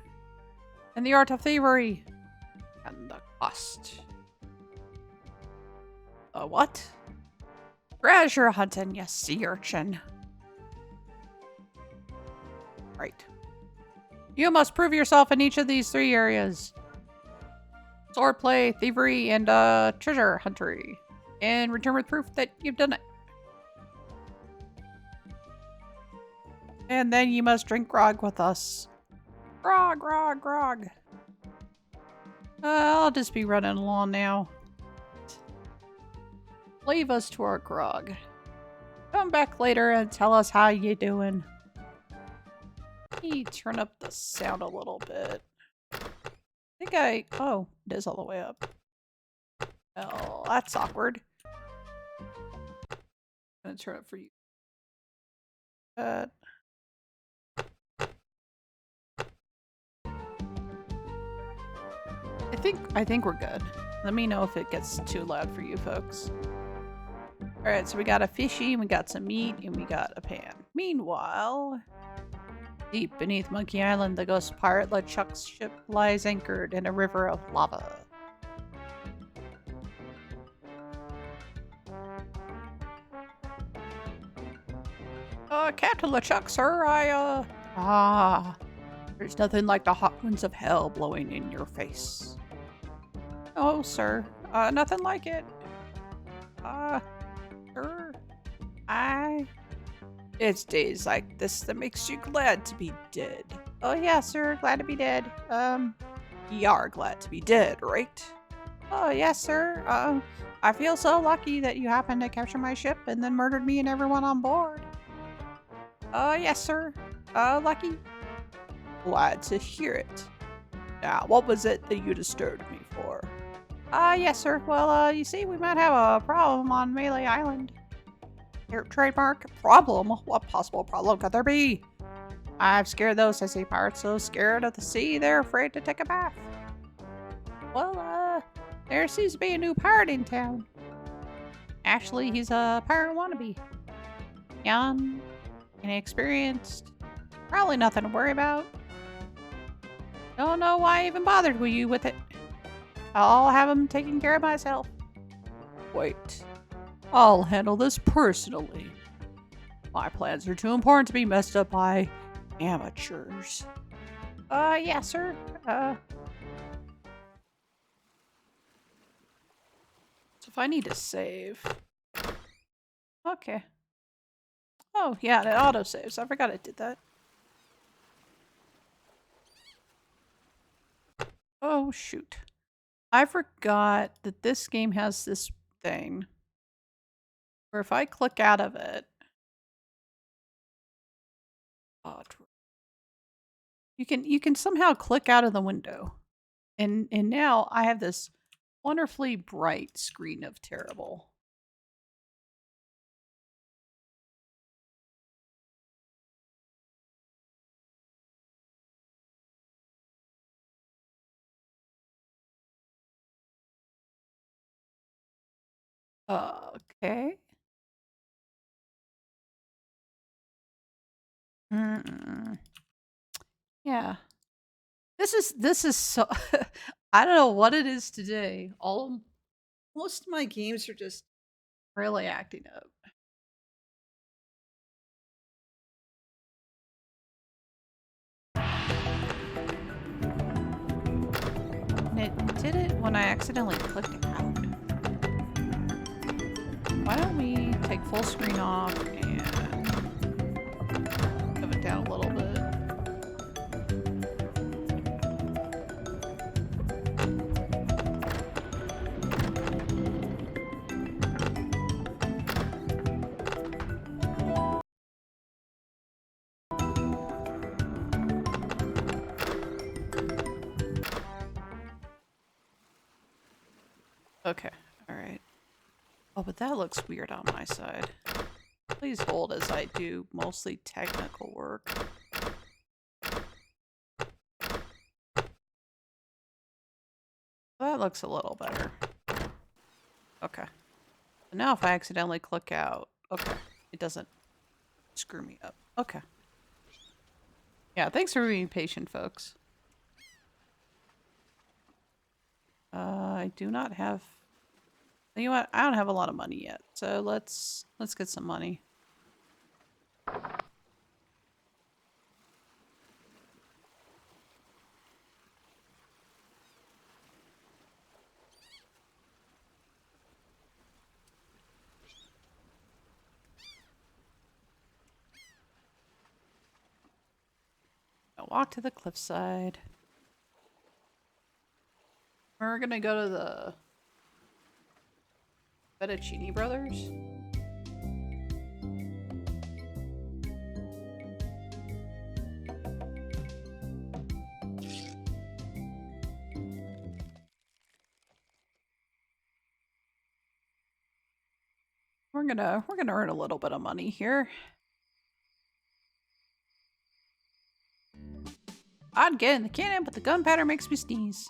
S2: and the art of thievery, and the cost. What? Treasure hunting, you sea urchin. Right. You must prove yourself in each of these 3 areas. Swordplay, thievery, and treasure huntery. And return with proof that you've done it. And then you must drink grog with us. Grog, grog, grog. I'll just be running along now. Leave us to our grog. Come back later and tell us how you doing. Let me turn up the sound a little bit. Oh, it is all the way up. Oh, that's awkward. I'm gonna turn it for you. I think we're good. Let me know if it gets too loud for you folks. Alright, so we got a fishy, we got some meat, and we got a pan. Meanwhile, deep beneath Monkey Island, the ghost pirate LeChuck's ship lies anchored in a river of lava. Captain LeChuck, sir, there's nothing like the hot winds of hell blowing in your face. Oh, sir, nothing like it. Sir, it's days like this that makes you glad to be dead. Oh, yeah, sir, glad to be dead. You are glad to be dead, right? Oh, yes, sir. I feel so lucky that you happened to capture my ship and then murdered me and everyone on board. Yes, sir. Lucky. Glad to hear it. Now, what was it that you disturbed me for? Yes, sir. Well, you see, we might have a problem on Melee Island. Your trademark problem? What possible problem could there be? I've scared those sissy pirates so scared of the sea they're afraid to take a bath. Well, there seems to be a new pirate in town. Actually, he's a pirate wannabe. Young, inexperienced, probably nothing to worry about. Don't know why I even bothered with you with it. I'll have him taken care of myself. Wait. I'll handle this personally. My plans are too important to be messed up by amateurs. Yeah, sir. So if I need to save. Okay. Oh, yeah, it auto-saves. I forgot it did that. Oh, shoot. I forgot that this game has this thing where if I click out of it, you can somehow click out of the window, and now I have this wonderfully bright screen of terrible. Okay. Yeah. This is so I don't know what it is today.
S1: Most of my games are just
S2: Really acting up. And it did it when I accidentally clicked out. Why don't we take full screen off and move it down a little bit? Okay, alright. Oh, but that looks weird on my side. Please hold as I do mostly technical work. That looks a little better. Okay. So now if I accidentally click out, okay, it doesn't screw me up. Okay. Yeah, thanks for being patient, folks. I do not have... You know what? I don't have a lot of money yet, so let's get some money. I'll walk to the cliffside. We're gonna go to the Fettuccine Brothers. We're gonna earn a little bit of money here. I'd get in the cannon, but the gunpowder makes me sneeze.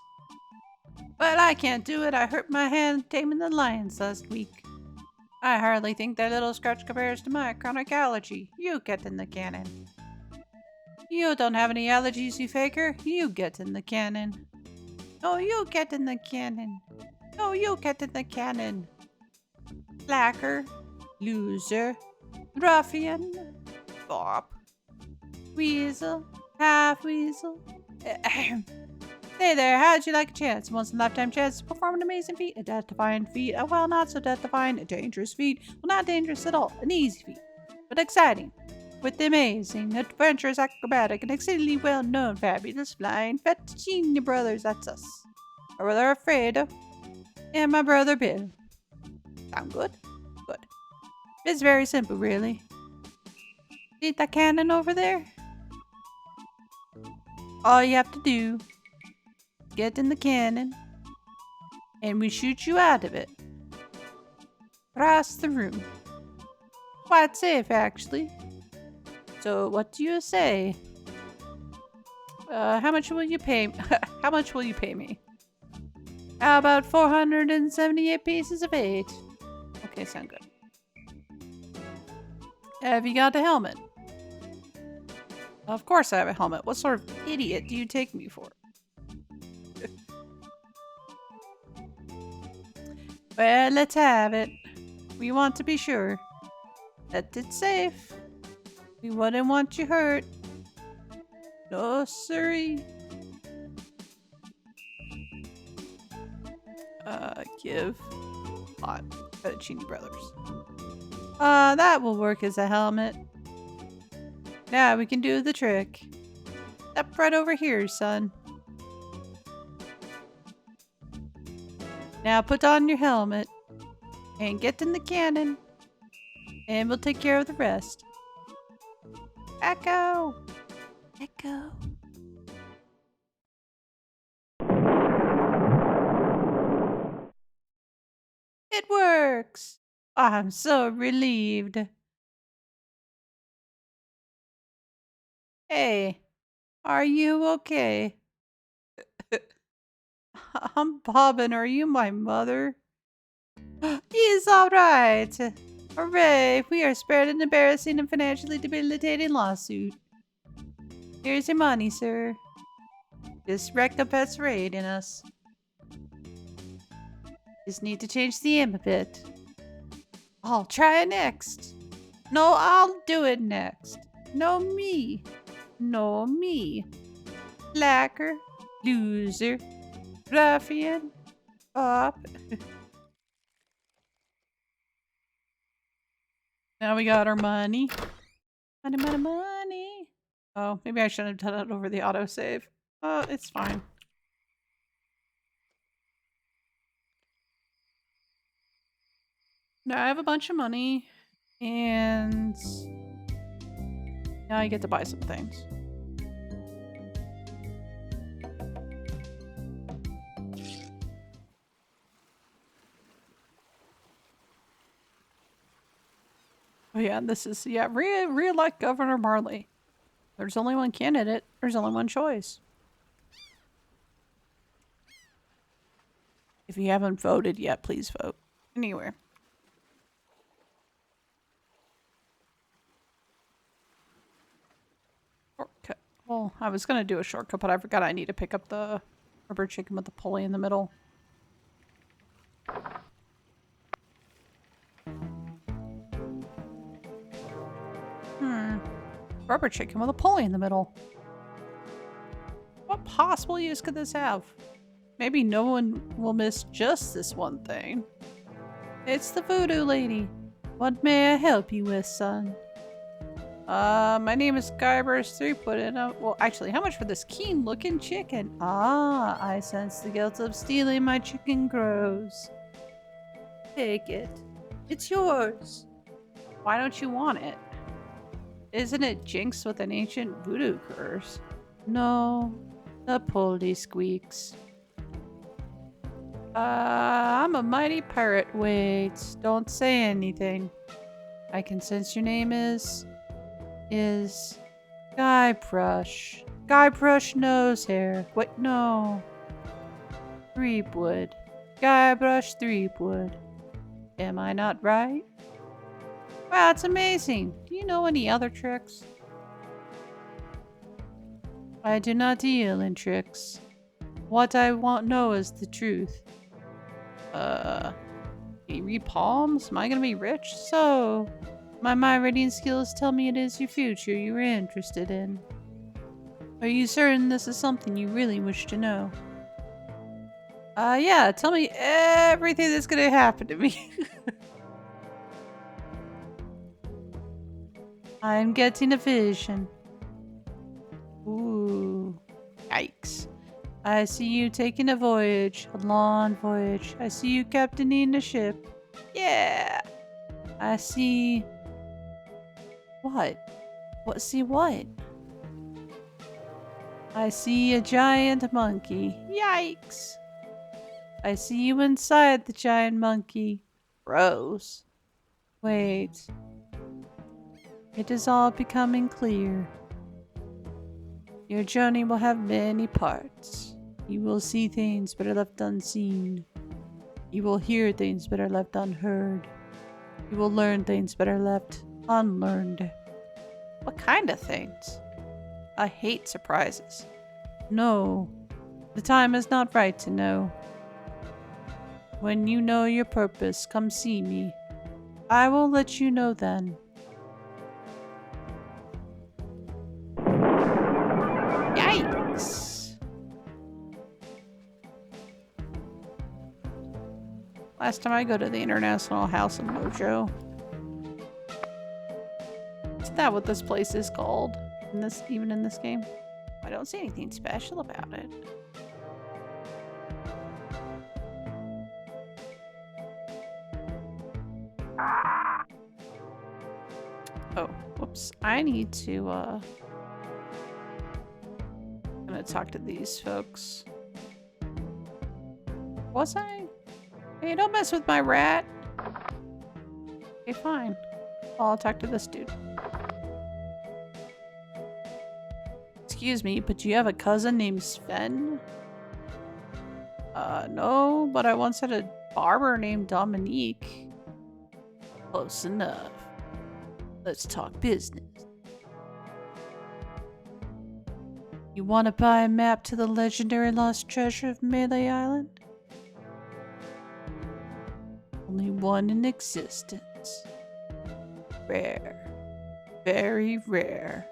S2: But I can't do it. I hurt my hand taming the lions last week. I hardly think that little scratch compares to my chronic allergy. You get in the cannon. You don't have any allergies, you faker. You get in the cannon. No, you get in the cannon. No, you get in the cannon. Slacker. Loser. Ruffian. Bop. Weasel. Half weasel. Hey there, how'd you like a chance? Once in a lifetime chance to perform an amazing feat, a death-defying feat, a well, not so death-defying, a dangerous feat, well, not dangerous at all, an easy feat, but exciting, with the amazing, adventurous, acrobatic, and exceedingly well-known, fabulous, flying Fettuccine Brothers, that's us. My brother Alfredo, and my brother Bill. Sound good? Good. It's very simple, really. See that cannon over there? All you have to do, get in the cannon, and we shoot you out of it. Across the room. Quite safe, actually. So, what do you say? How much will you pay? How much will you pay me? How about 478 pieces of 8? Okay, sound good. Have you got a helmet? Of course I have a helmet. What sort of idiot do you take me for? Well, let's have it. We want to be sure that it's safe. We wouldn't want you hurt. No, siree. Give hot Fettuccine Brothers. That will work as a helmet. Now we can do the trick. Step right over here, son. Now put on your helmet and get in the cannon, and we'll take care of the rest. Echo! Echo. It works! I'm so relieved. Hey, are you okay? I'm Bobbin. Are you my mother? He's alright. Hooray, we are spared an embarrassing and financially debilitating lawsuit. Here's your money, sir. Just wrecked the best raid in us. Just need to change the aim a bit. I'll try it next. No, I'll do it next. No, me. No, me. Slacker. Loser. Ruffian. Up. Now we got our money. Money, money, money. Oh, maybe I shouldn't have done it over the autosave. It's fine. Now I have a bunch of money, and now I get to buy some things. Oh yeah, this is, yeah, re-elect Governor Marley. There's only one candidate. There's only one choice. If you haven't voted yet, please vote. Anywhere. Shortcut. Well, I was gonna do a shortcut, but I forgot I need to pick up the rubber chicken with the pulley in the middle. Rubber chicken with a pulley in the middle. What possible use could this have? Maybe no one will miss just this one thing. It's the voodoo lady. What may I help you with, son? My name is Guybrush Threepwood, and well, actually, how much for this keen-looking chicken? Ah, I sense the guilt of stealing my chicken grows. Take it. It's yours. Why don't you want it? Isn't it jinxed with an ancient voodoo curse? No, the pulley squeaks. I'm a mighty pirate. Wait, don't say anything. I can sense your name is Guybrush. Guybrush Nosehair. Wait, no. Threepwood. Guybrush Threepwood. Am I not right? Wow, it's amazing. Do you know any other tricks? I do not deal in tricks. What I want know is the truth. You read palms? Am I gonna be rich? So, my reading skills tell me it is your future you are interested in. Are you certain this is something you really wish to know? Yeah, tell me everything that's gonna happen to me. I'm getting a vision. Ooh. Yikes. I see you taking a voyage. A long voyage. I see you captaining a ship. Yeah. I see... What? What? See what? I see a giant monkey. Yikes. I see you inside the giant monkey. Gross. Wait. It is all becoming clear. Your journey will have many parts. You will see things but are left unseen. You will hear things but are left unheard. You will learn things but are left unlearned. What kind of things? I hate surprises. No, the time is not right to know. When you know your purpose, come see me. I will let you know then. Yikes! Last time I go to the International House of Mojo. Isn't that what this place is called? Even in this game? I don't see anything special about it. Oh, whoops. I need to, I'm gonna talk to these folks. Was I? Hey, don't mess with my rat. Okay, fine. I'll talk to this dude. Excuse me, but do you have a cousin named Sven? No, but I once had a barber named Dominique. Close enough. Let's talk business. You want to buy a map to the legendary lost treasure of Melee Island? Only one in existence. Rare. Very rare.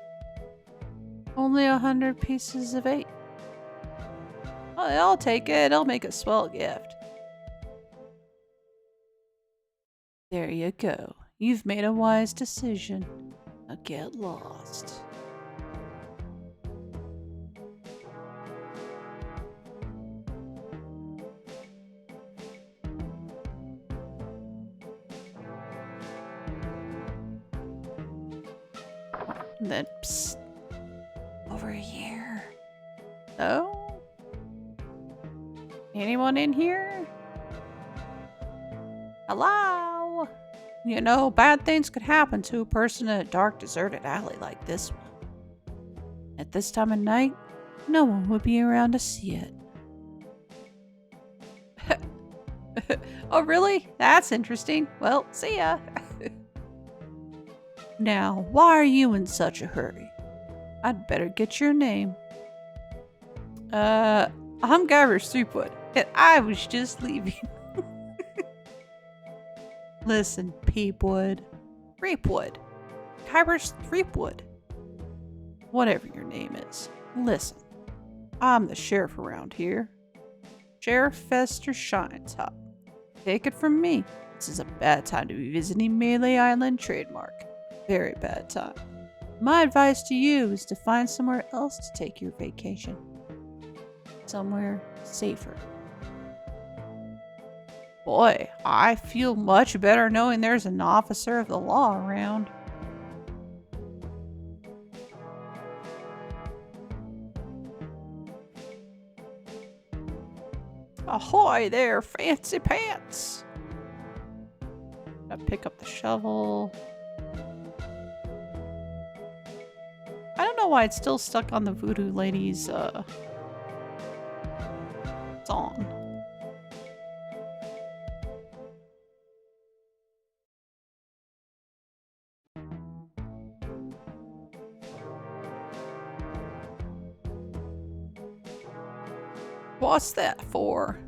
S2: Only 100 pieces of 8. Well, I'll take it. I'll make a swell gift. There you go. You've made a wise decision. Now get lost. And then, psst. Over here. Oh? Anyone in here? Hello? You know, bad things could happen to a person in a dark, deserted alley like this one. At this time of night, no one would be around to see it. Oh, really? That's interesting. Well, see ya. Now, why are you in such a hurry? I'd better get your name. I'm Guyver Threepwood, and I was just leaving. Listen, Peepwood. Threepwood. Guyver Threepwood. Whatever your name is. Listen, I'm the sheriff around here. Sheriff Fester Shinetop. Take it from me. This is a bad time to be visiting Melee Island Trademark. Very bad time. My advice to you is to find somewhere else to take your vacation. Somewhere safer. Boy, I feel much better knowing there's an officer of the law around. Ahoy there, fancy pants! Gotta pick up the shovel. I don't know why it's still stuck on the Voodoo Lady's song. What's that for?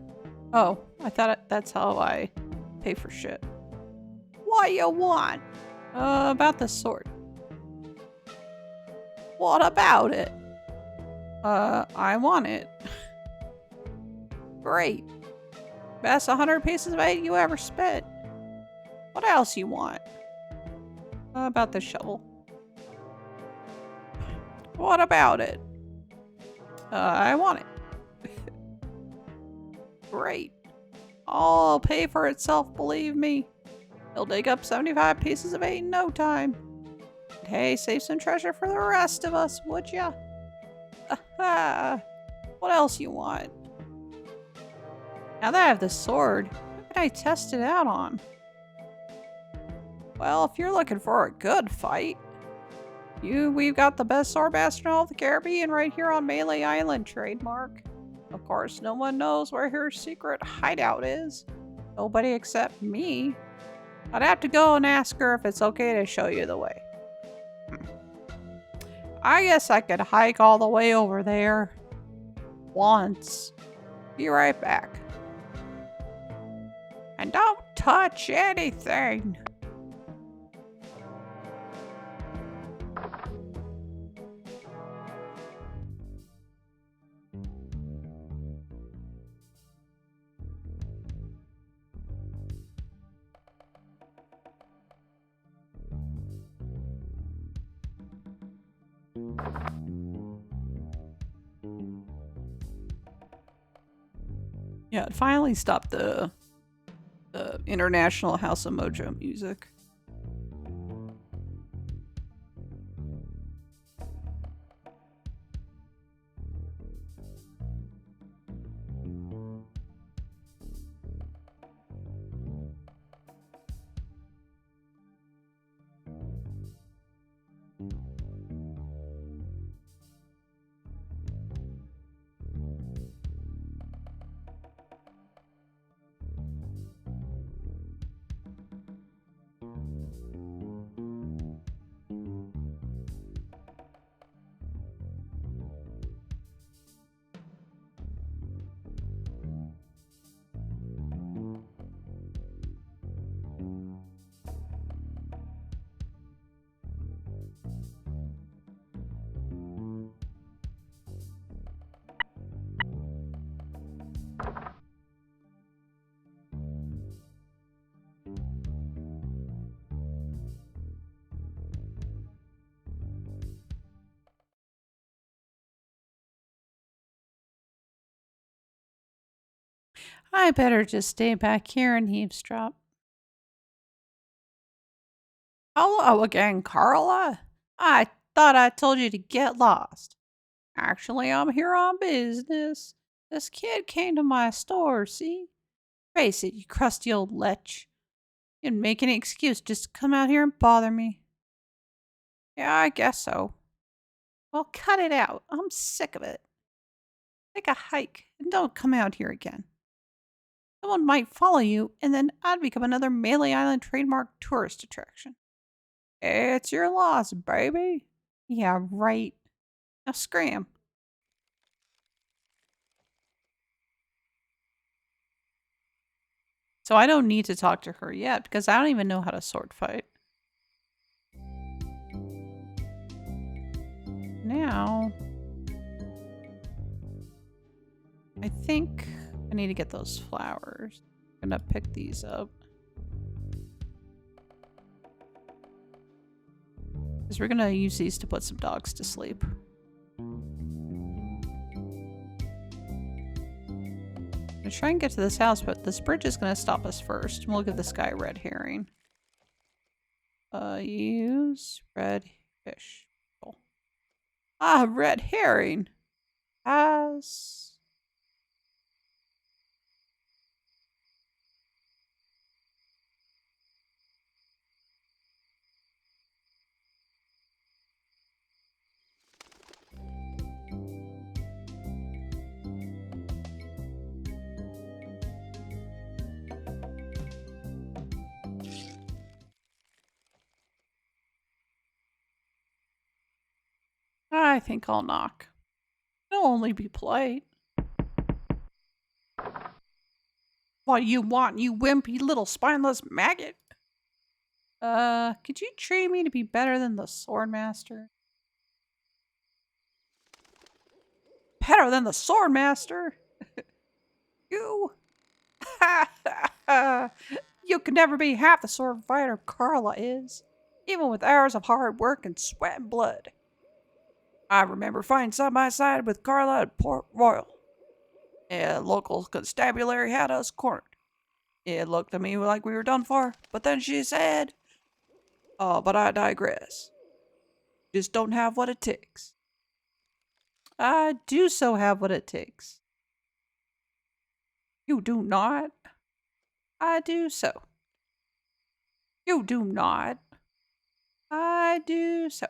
S2: Oh, I thought that's how I pay for shit. What you want? About the sword. What about it? I want it. Great. Best 100 pieces of 8 you ever spent. What else you want? About the shovel. What about it? I want it. Great. All pay for itself, believe me. He'll dig up 75 pieces of 8 in no time. And hey, save some treasure for the rest of us, would ya? What else you want? Now that I have the sword, what can I test it out on? Well, if you're looking for a good fight, we've got the best swordmaster in all of the Caribbean right here on Melee Island trademark. Of course, no one knows where her secret hideout is. Nobody except me. I'd have to go and ask her if it's okay to show you the way. I guess I could hike all the way over there. Once. Be right back. And don't touch anything. Yeah, it finally stopped the International House of Mojo music. I better just stay back here and eavesdrop. Hello again, Carla. I thought I told you to get lost. Actually, I'm here on business. This kid came to my store, see? Face it, you crusty old lech. You didn't make any excuse just to come out here and bother me. Yeah, I guess so. Well, cut it out. I'm sick of it. Take a hike and don't come out here again. Someone might follow you, and then I'd become another Melee Island trademark tourist attraction. It's your loss, baby. Yeah, right. Now scram. So I don't need to talk to her yet because I don't even know how to sword fight. Now, I think I need to get those flowers. I'm gonna pick these up. Because we're gonna use these to put some dogs to sleep. I'm gonna try and get to this house, but this bridge is gonna stop us first. We'll give this guy a red herring. Use red fish. Cool. Ah, red herring! As... I think I'll knock. I'll only be polite. What do you want, you wimpy little spineless maggot? Could you train me to be better than the Swordmaster? Better than the Swordmaster? You? You could never be half the sword fighter Carla is, even with hours of hard work and sweat and blood. I remember fighting side by side with Carla at Port Royal. Yeah, local constabulary had us cornered. It looked to me like we were done for, but then she said, "Oh, but I digress. Just don't have what it takes." I do so have what it takes. You do not. I do so. You do not. I do so.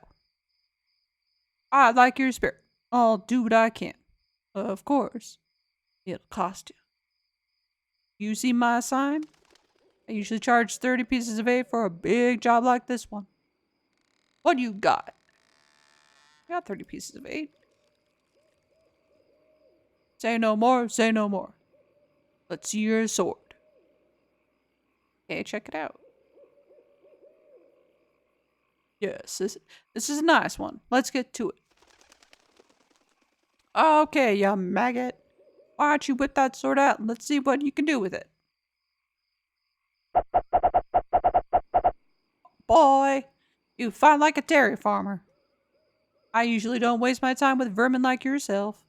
S2: I like your spirit. I'll do what I can. Of course. It'll cost you. You see my sign? I usually charge 30 pieces of hay for a big job like this one. What you got? I got 30 pieces of hay. Say no more, say no more. Let's see your sword. Okay, check it out. Yes, this is a nice one. Let's get to it. Okay, you maggot. Why don't you whip that sword out and let's see what you can do with it. Boy, you fight like a dairy farmer. I usually don't waste my time with vermin like yourself.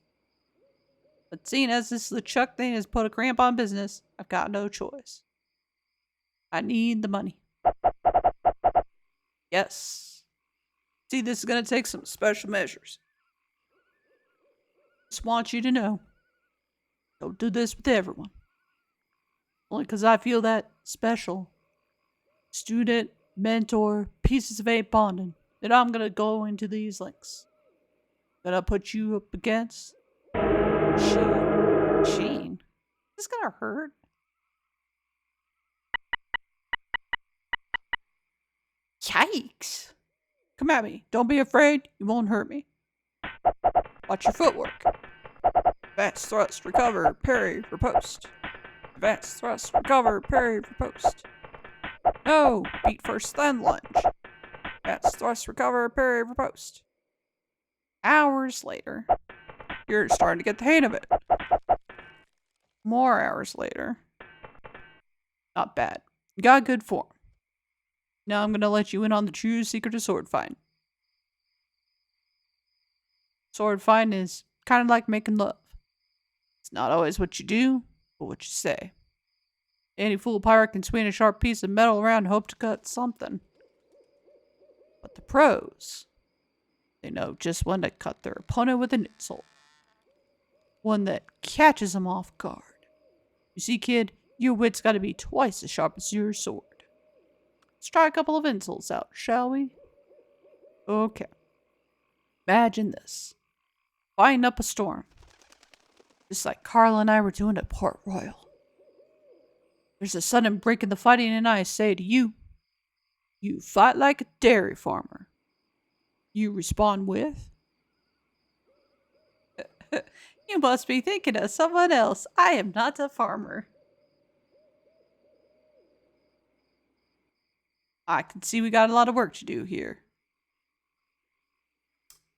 S2: But seeing as this LeChuck thing has put a cramp on business, I've got no choice. I need the money. Yes. See, this is going to take some special measures. Just want you to know. Don't do this with everyone. Only because I feel that special student, mentor, pieces of eight bonding that I'm going to go into these links. Gonna put you up against Sheen. Sheen? This is going to hurt. Yikes. Come at me. Don't be afraid. You won't hurt me. Watch your footwork. Advance, thrust, recover, parry, riposte. Advance, thrust, recover, parry, riposte. No! Beat first, then lunge. Advance, thrust, recover, parry, riposte. Hours later. You're starting to get the hang of it. More hours later. Not bad. You got good form. Now I'm gonna let you in on the true secret of sword fighting. Sword fighting is kind of like making love. It's not always what you do, What you say? Any fool pirate can swing a sharp piece of metal around and hope to cut something. But the pros, they know just when to cut their opponent with an insult. One that catches them off guard. You see, kid, your wit's got to be twice as sharp as your sword. Let's try a couple of insults out, shall we? Okay. Imagine this. Fighting up a storm. Just like Carl and I were doing at Port Royal. There's a sudden break in the fighting and I say to you, you fight like a dairy farmer. You respond with, you must be thinking of someone else. I am not a farmer. I can see we got a lot of work to do here.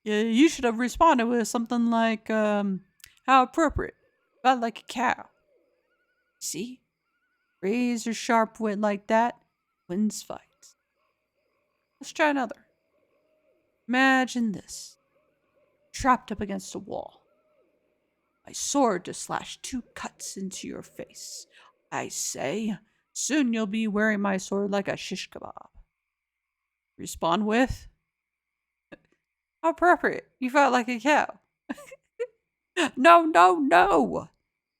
S2: Yeah, you should have responded with something like, how appropriate. About like a cow. See? Razor sharp wit like that wins fights. Let's try another. Imagine this. Trapped up against a wall. My sword to slash 2 cuts into your face. I say, soon you'll be wearing my sword like a shish kebab. Respond with, how appropriate. You felt like a cow. No, no, no.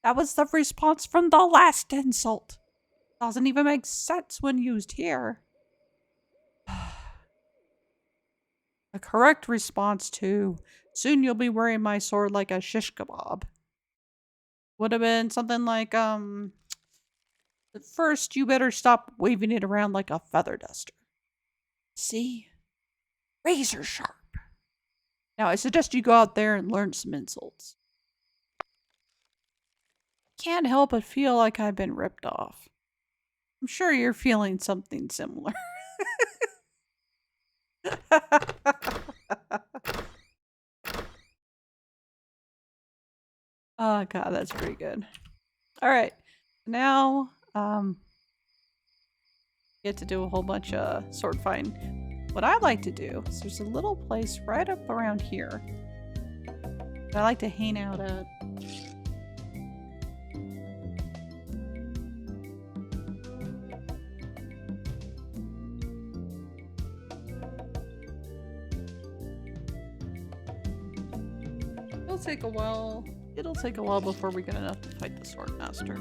S2: That was the response from the last insult. Doesn't even make sense when used here. The correct response to, soon you'll be wearing my sword like a shish kebab, would have been something like, at first you better stop waving it around like a feather duster. See? Razor sharp. Now, I suggest you go out there and learn some insults. Can't help but feel like I've been ripped off. I'm sure you're feeling something similar. Oh god, that's pretty good. Alright. Now, get to do a whole bunch of sword fighting. What I like to do is there's a little place right up around here that I like to hang out at. It'll take a while. It'll take a while before we get enough to fight the sword master.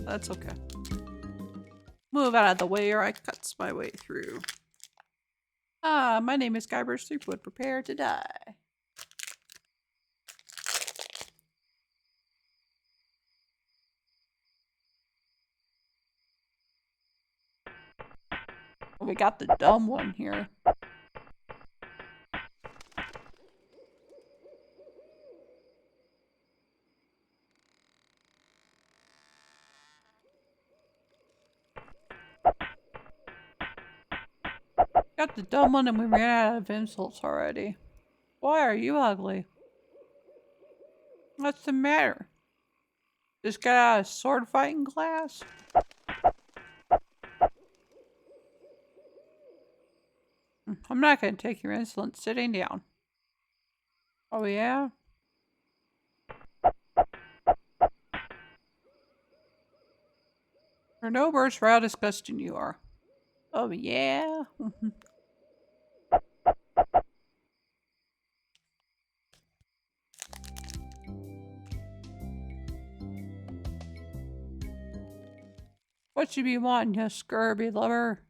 S2: That's okay. Move out of the way or I cuts my way through. Ah, my name is Guybrush Threepwood. Prepare to die. We got the dumb one here. Got the dumb one and we ran out of insults already. Why are you ugly? What's the matter? Just got out of sword fighting class? I'm not gonna take your insolence sitting down. Oh yeah? You're no worse for how disgusting you are. Oh yeah? What you be wanting, you scurvy lover?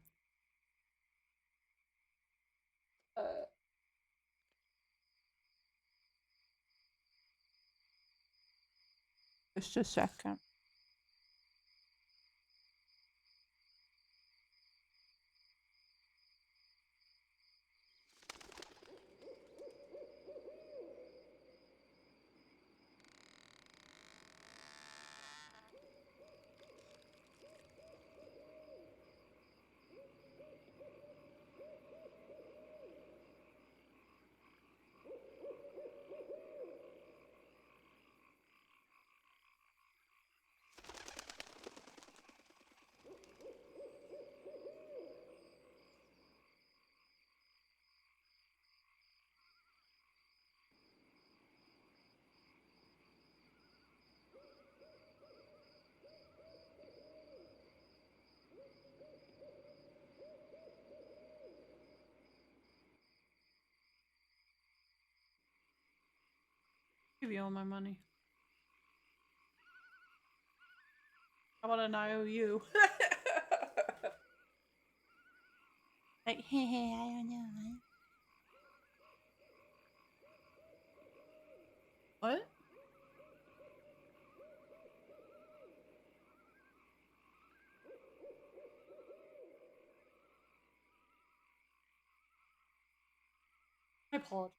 S2: Just a second. give you all my money. How about an IOU? Like, hey, I don't know. What? I apologize.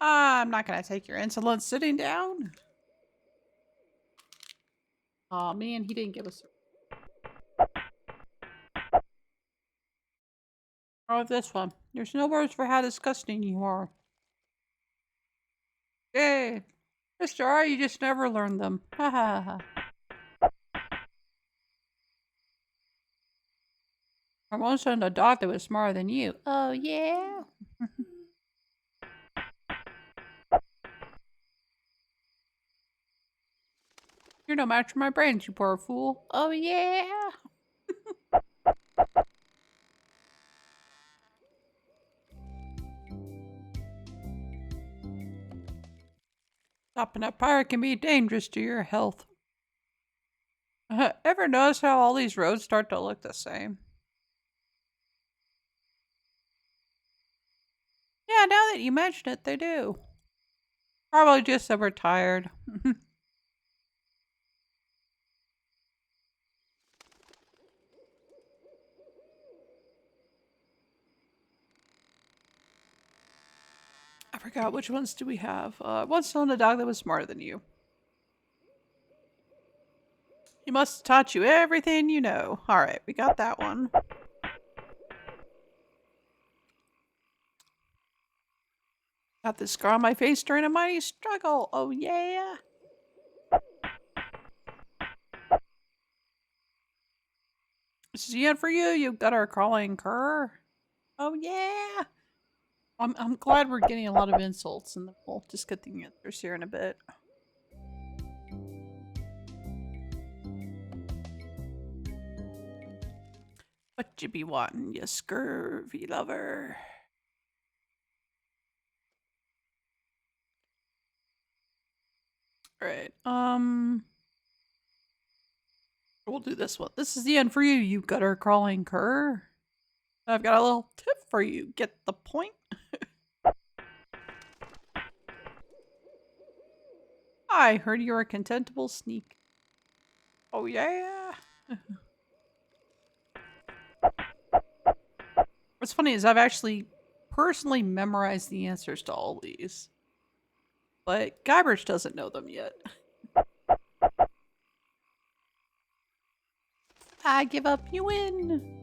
S2: I'm not gonna take your insulin sitting down. Oh man, he didn't give us. Oh, this one. There's no words for how disgusting you are. Yay. Mr. R, you just never learned them. Ha ha ha. I once owned a dog that was smarter than you. Oh, yeah? You're no match for my brains, you poor fool. Oh, yeah? Stopping a pirate can be dangerous to your health. Ever notice how all these roads start to look the same? Yeah, now that you mention it, they do. Probably just that we're tired. I forgot which ones do we have. Once owned a dog that was smarter than you. He must have taught you everything you know. Alright, we got that one. Got this scar on my face during a mighty struggle. Oh yeah. This is the end for you, you gutter crawling cur. Oh yeah. I'm glad we're getting a lot of insults, and we'll just get the answers here in a bit. What you be wanting, you scurvy lover? Alright, we'll do this one. This is the end for you, you gutter crawling cur. I've got a little tip for you. Get the point? I heard you're a contemptible sneak. Oh yeah. What's funny is I've actually personally memorized the answers to all these. But Guybrush doesn't know them yet. I give up, you win!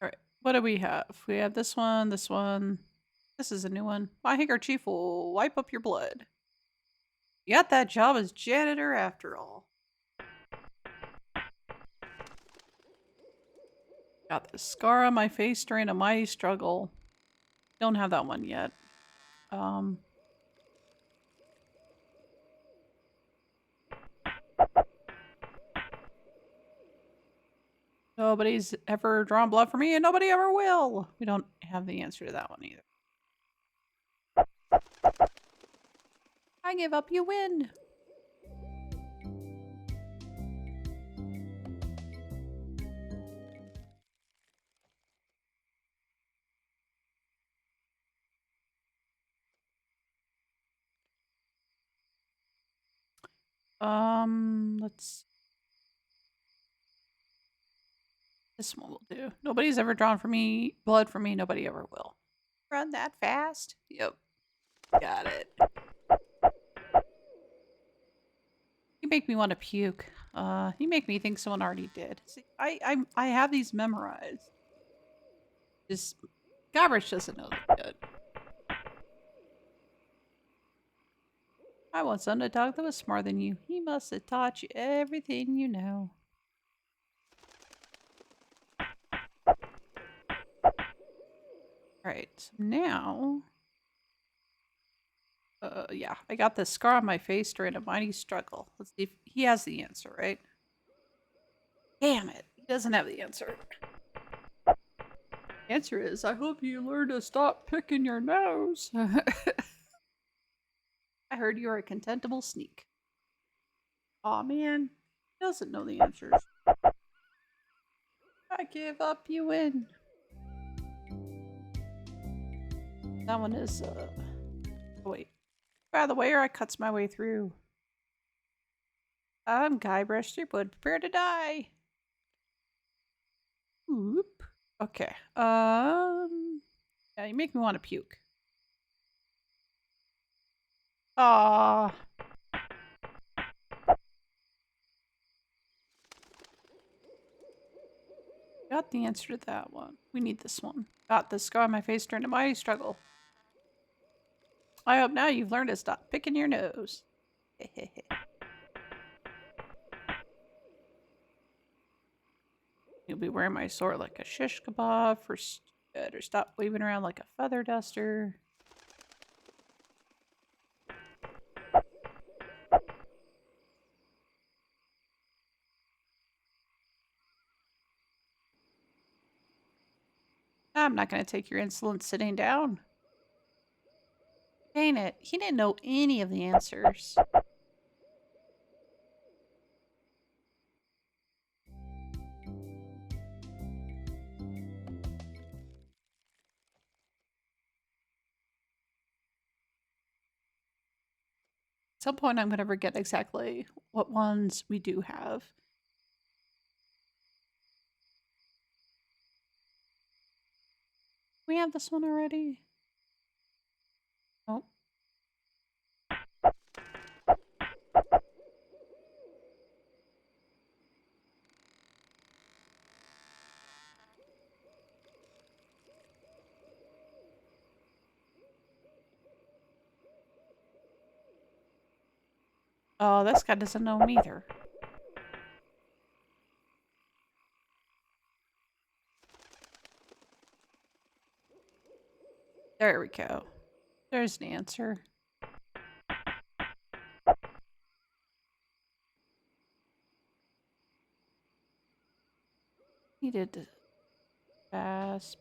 S2: Alright, what do we have? We have this one, this one. This is a new one. My handkerchief will wipe up your blood. You got that job as janitor after all. Got this scar on my face during a mighty struggle. Don't have that one yet. Nobody's ever drawn blood for me, and nobody ever will. We don't have the answer to that one either. I give up, you win. Let's... This one will do. Nobody's ever drawn for me, blood for me, nobody ever will. Run that fast? Yep. Got it. You make me want to puke. You make me think someone already did. See, I have these memorized. Just Guybrush doesn't know them yet. I once owned a dog that was smarter than you. He must have taught you everything you know. Right, so now... yeah, I got this scar on my face during a mighty struggle. Let's see if he has the answer, right? Damn it, he doesn't have the answer. Answer is, I hope you learn to stop picking your nose. I heard you're a contemptible sneak. Aw, man, he doesn't know the answers. I give up, you win. That one is, oh, wait. By the way, or I cuts my way through. Guybrush Threepwood, prepare to die. Oop. Okay. Yeah, you make me want to puke. Ah. Got the answer to that one. We need this one. Got the scar on my face during a mighty struggle. I hope now you've learned to stop picking your nose. You'll be wearing my sword like a shish kebab for or stop waving around like a feather duster. I'm not going to take your insolence sitting down. Dang it, he didn't know any of the answers. At some point, I'm going to forget exactly what ones we do have. We have this one already? Oh. Oh, this guy doesn't know him either. There we go. There's an answer. Needed to fast.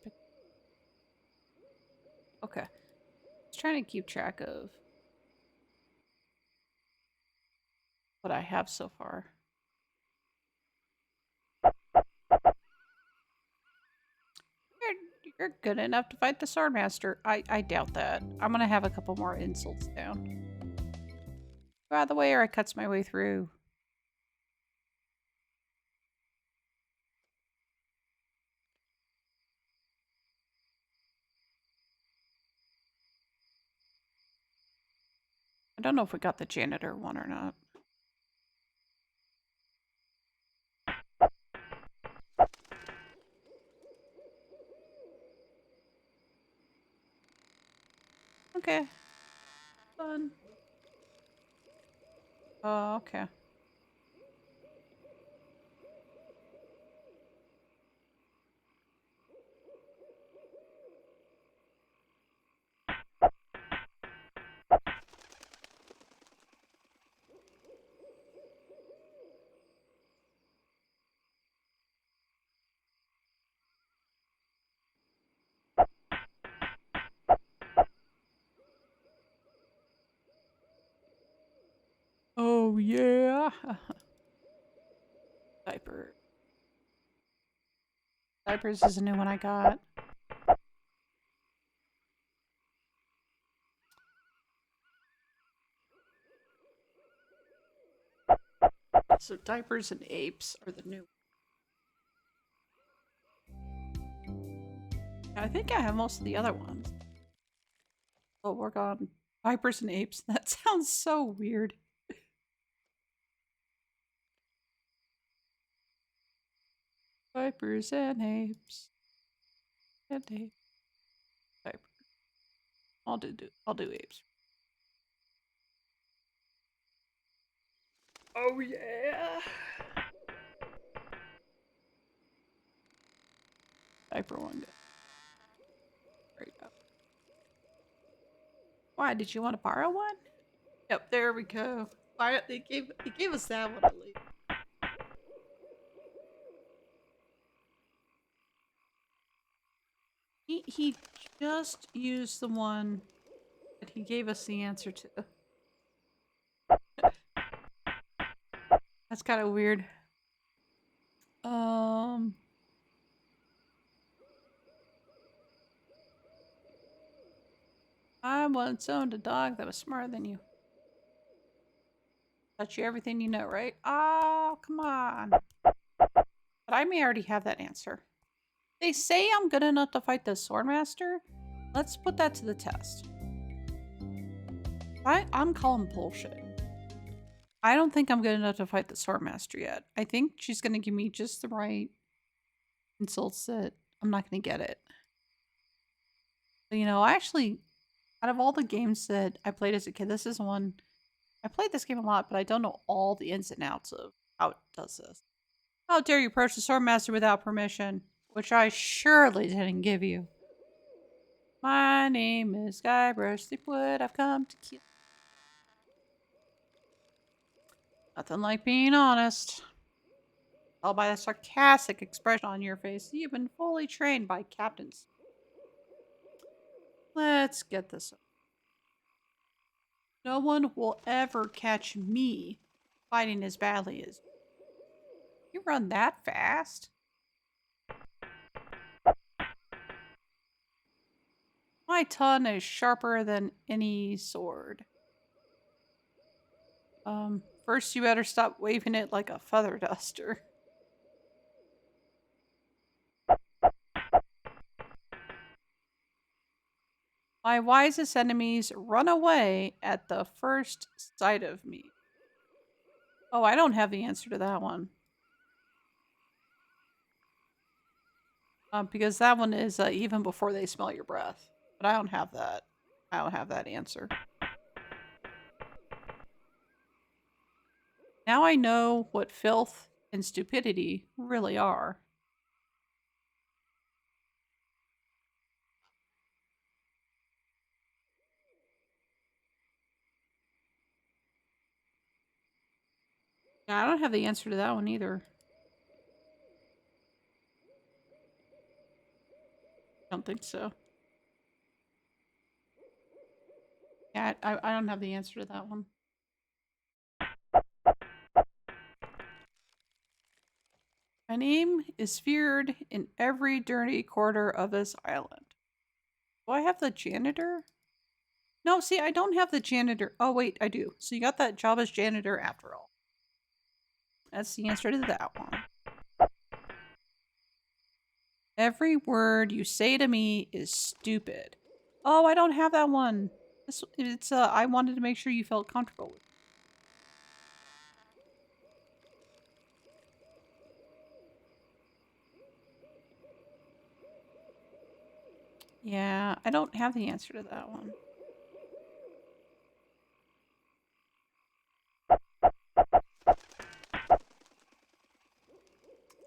S2: Okay. Just trying to keep track of what I have so far. You're good enough to fight the Swordmaster. I doubt that. I'm gonna have a couple more insults down. Go out of the way or I cuts my way through. I don't know if we got the janitor one or not. Okay. Fun. Oh, okay. Oh, yeah. Diaper. Diapers is a new one I got. So diapers and apes are the new. I think I have most of the other ones. We'll work on diapers and apes. That sounds so weird. Diapers and apes. And apes. Diapers. I'll do apes. Oh yeah. Diaper one. Right. Why, did you want to borrow one?
S1: Yep, there we go. Why they gave us that one at least.
S2: He just used the one that he gave us the answer to. That's kind of weird. I once owned a dog that was smarter than you. Taught you everything you know, right? Oh, come on. But I may already have that answer. They say I'm good enough to fight the Swordmaster. Let's put that to the test. I'm calling bullshit. I don't think I'm good enough to fight the Swordmaster yet. I think she's going to give me just the right insults that I'm not going to get it. But, you know, actually, out of all the games that I played as a kid, this is one. I played this game a lot, but I don't know all the ins and outs of how it does this. How dare you approach the Swordmaster without permission, which I surely didn't give you. My name is Guybrush Threepwood. I've come to kill. Nothing like being honest. Tell by the sarcastic expression on your face, you've been fully trained by captains. Let's get this up. No one will ever catch me fighting as badly as you. Run that fast? My tongue is sharper than any sword. First you better stop waving it like a feather duster. My wisest enemies run away at the first sight of me. Oh, I don't have the answer to that one. Because that one is even before they smell your breath. But I don't have that. I don't have that answer. Now I know what filth and stupidity really are. Yeah, I don't have the answer to that one either. I don't think so. Yeah, I don't have the answer to that one. My name is feared in every dirty quarter of this island. Do I have the janitor? No, see, I don't have the janitor. Oh, wait, I do. So you got that job as janitor after all. That's the answer to that one. Every word you say to me is stupid. Oh, I don't have that one. It's I wanted to make sure you felt comfortable with it. Yeah, I don't have the answer to that one.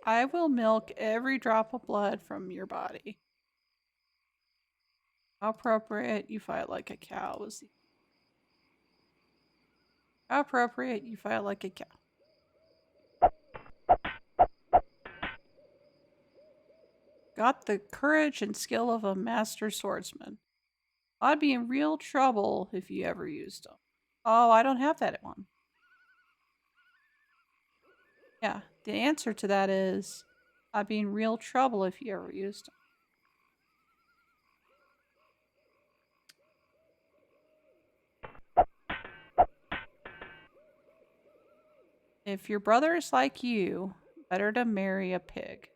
S2: I will milk every drop of blood from your body. How appropriate you fight like a cow was the... How appropriate you fight like a cow. Got the courage and skill of a master swordsman. I'd be in real trouble if you ever used them. Oh, I don't have that one. Yeah, the answer to that is I'd be in real trouble if you ever used them. If your brother is like you, better to marry a pig.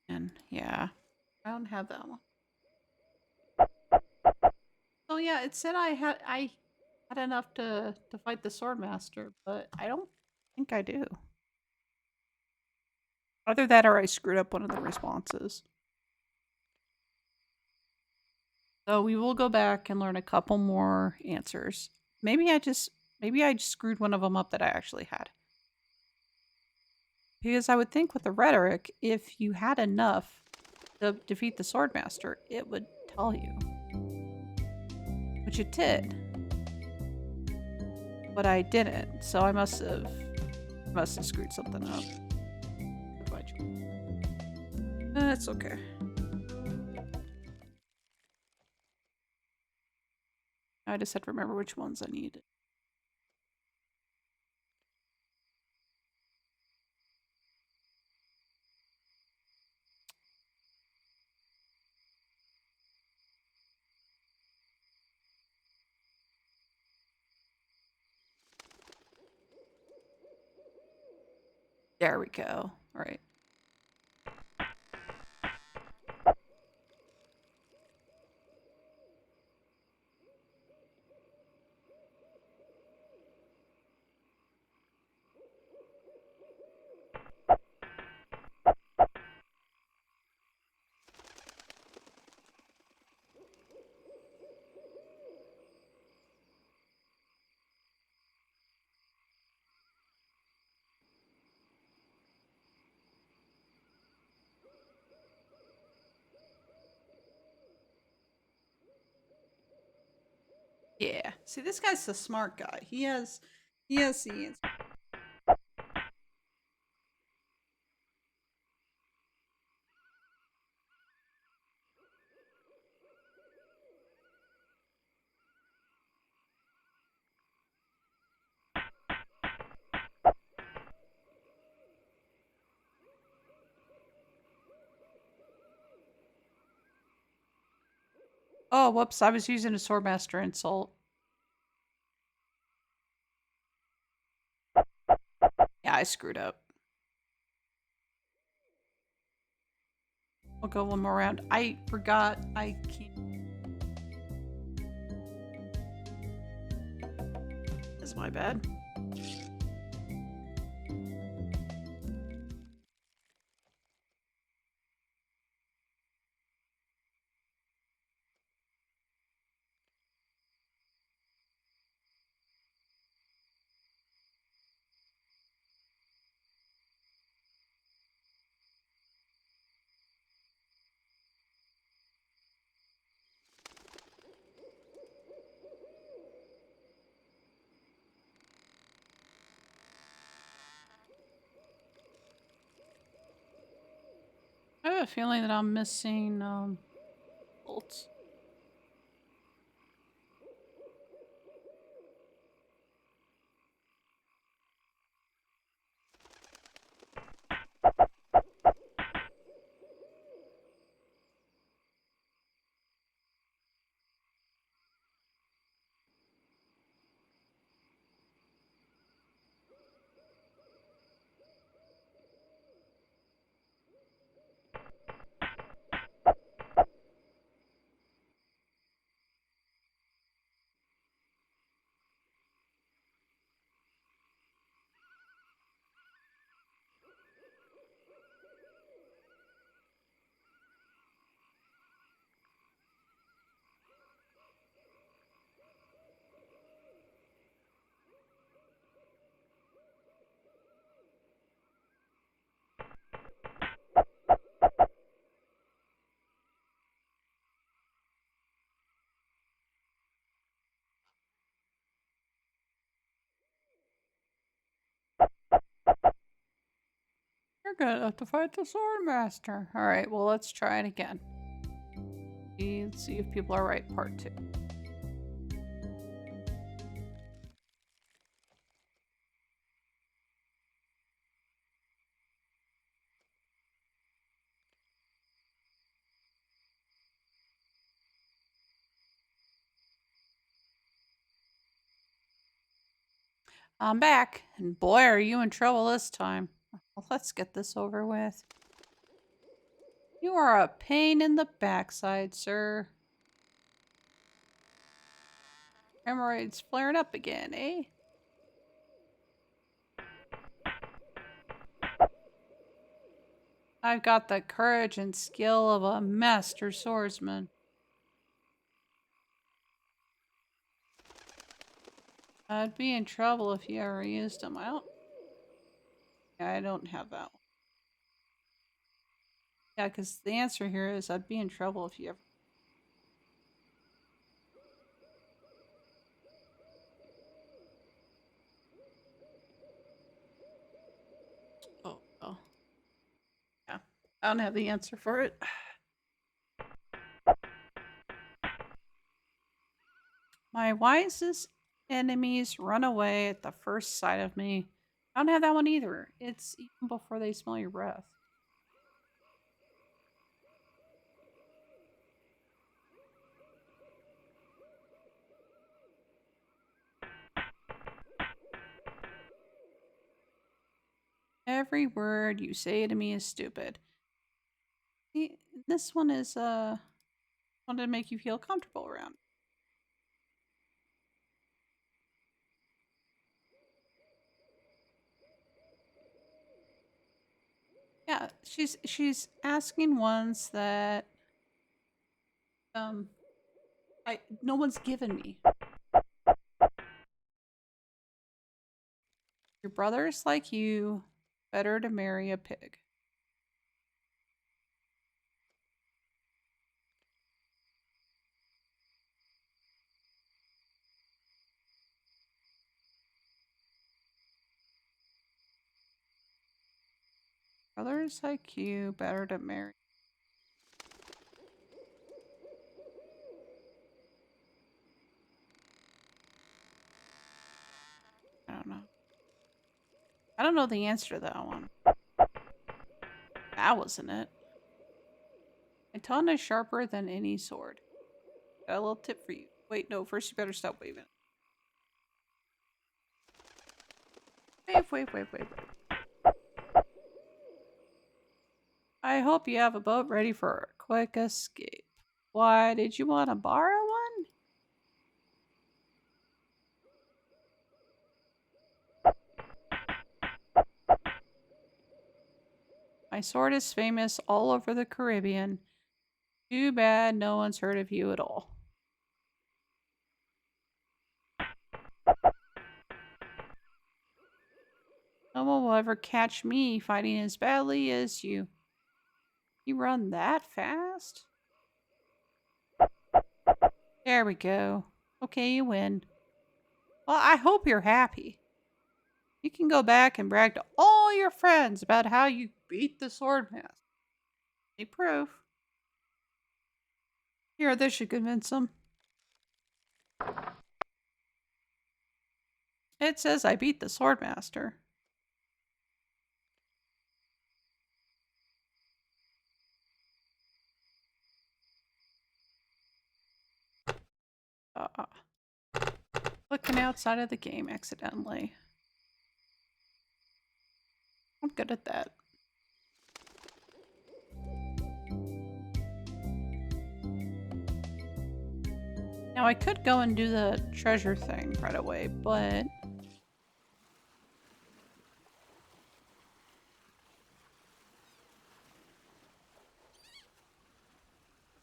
S2: And yeah, I don't have that one. So yeah, it said I had enough to fight the Swordmaster, but I don't think I do. Either that or I screwed up one of the responses. So we will go back and learn a couple more answers. Maybe I just Maybe I just screwed one of them up that I actually had. Because I would think with the rhetoric, if you had enough to defeat the Swordmaster, it would tell you. Which it did. But I didn't, so I must have screwed something up. That's okay. I just had to remember which ones I needed. There we go. All right. Yeah. See, this guy's a smart guy. He has the answer. Oh, whoops. I was using a Swordmaster insult. Yeah, I screwed up. I'll go one more round. I forgot I can't. That's my bad. I have a feeling that I'm missing bolts. You're gonna have to fight the Swordmaster. Alright, well, let's try it again. Let's see if people are right, part 2. I'm back, and boy, are you in trouble this time. Well, let's get this over with. You are a pain in the backside, sir. Hemorrhoids flaring up again, eh? I've got the courage and skill of a master swordsman. I'd be in trouble if you ever used them. I don't have that one. Yeah, because the answer here is I'd be in trouble if you ever. Oh, well. Yeah. I don't have the answer for it. My wisest enemies run away at the first sight of me. I don't have that one either. It's even before they smell your breath. Every word you say to me is stupid. See, this one is wanted to make you feel comfortable around. Yeah, she's asking ones that no one's given me. Your brother's like you, better to marry a pig. Brothers like you, better to marry. I don't know. I don't know the answer to that one. That wasn't it. My tongue is sharper than any sword. Got a little tip for you. Wait, no, first you better stop waving. Wave. I hope you have a boat ready for a quick escape. Why, did you want to borrow one? My sword is famous all over the Caribbean. Too bad no one's heard of you at all. No one will ever catch me fighting as badly as you. You run that fast? There we go. Okay, you win. Well, I hope you're happy. You can go back and brag to all your friends about how you beat the Swordmaster. Any proof? Here, this should convince them. It says I beat the Swordmaster. Looking outside of the game accidentally. I'm good at that. Now I could go and do the treasure thing right away, but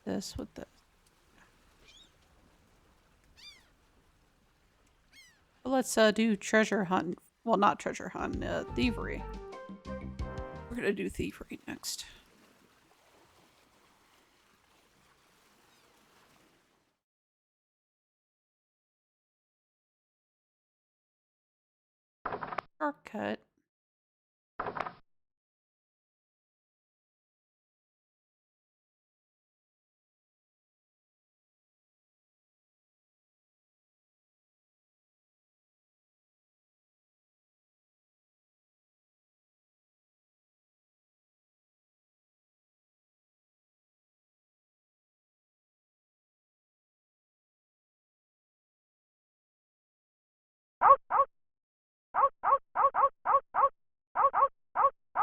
S2: this with this. But let's do treasure hunt. Well, not treasure hunt, thievery. We're gonna do thievery next. Shortcut.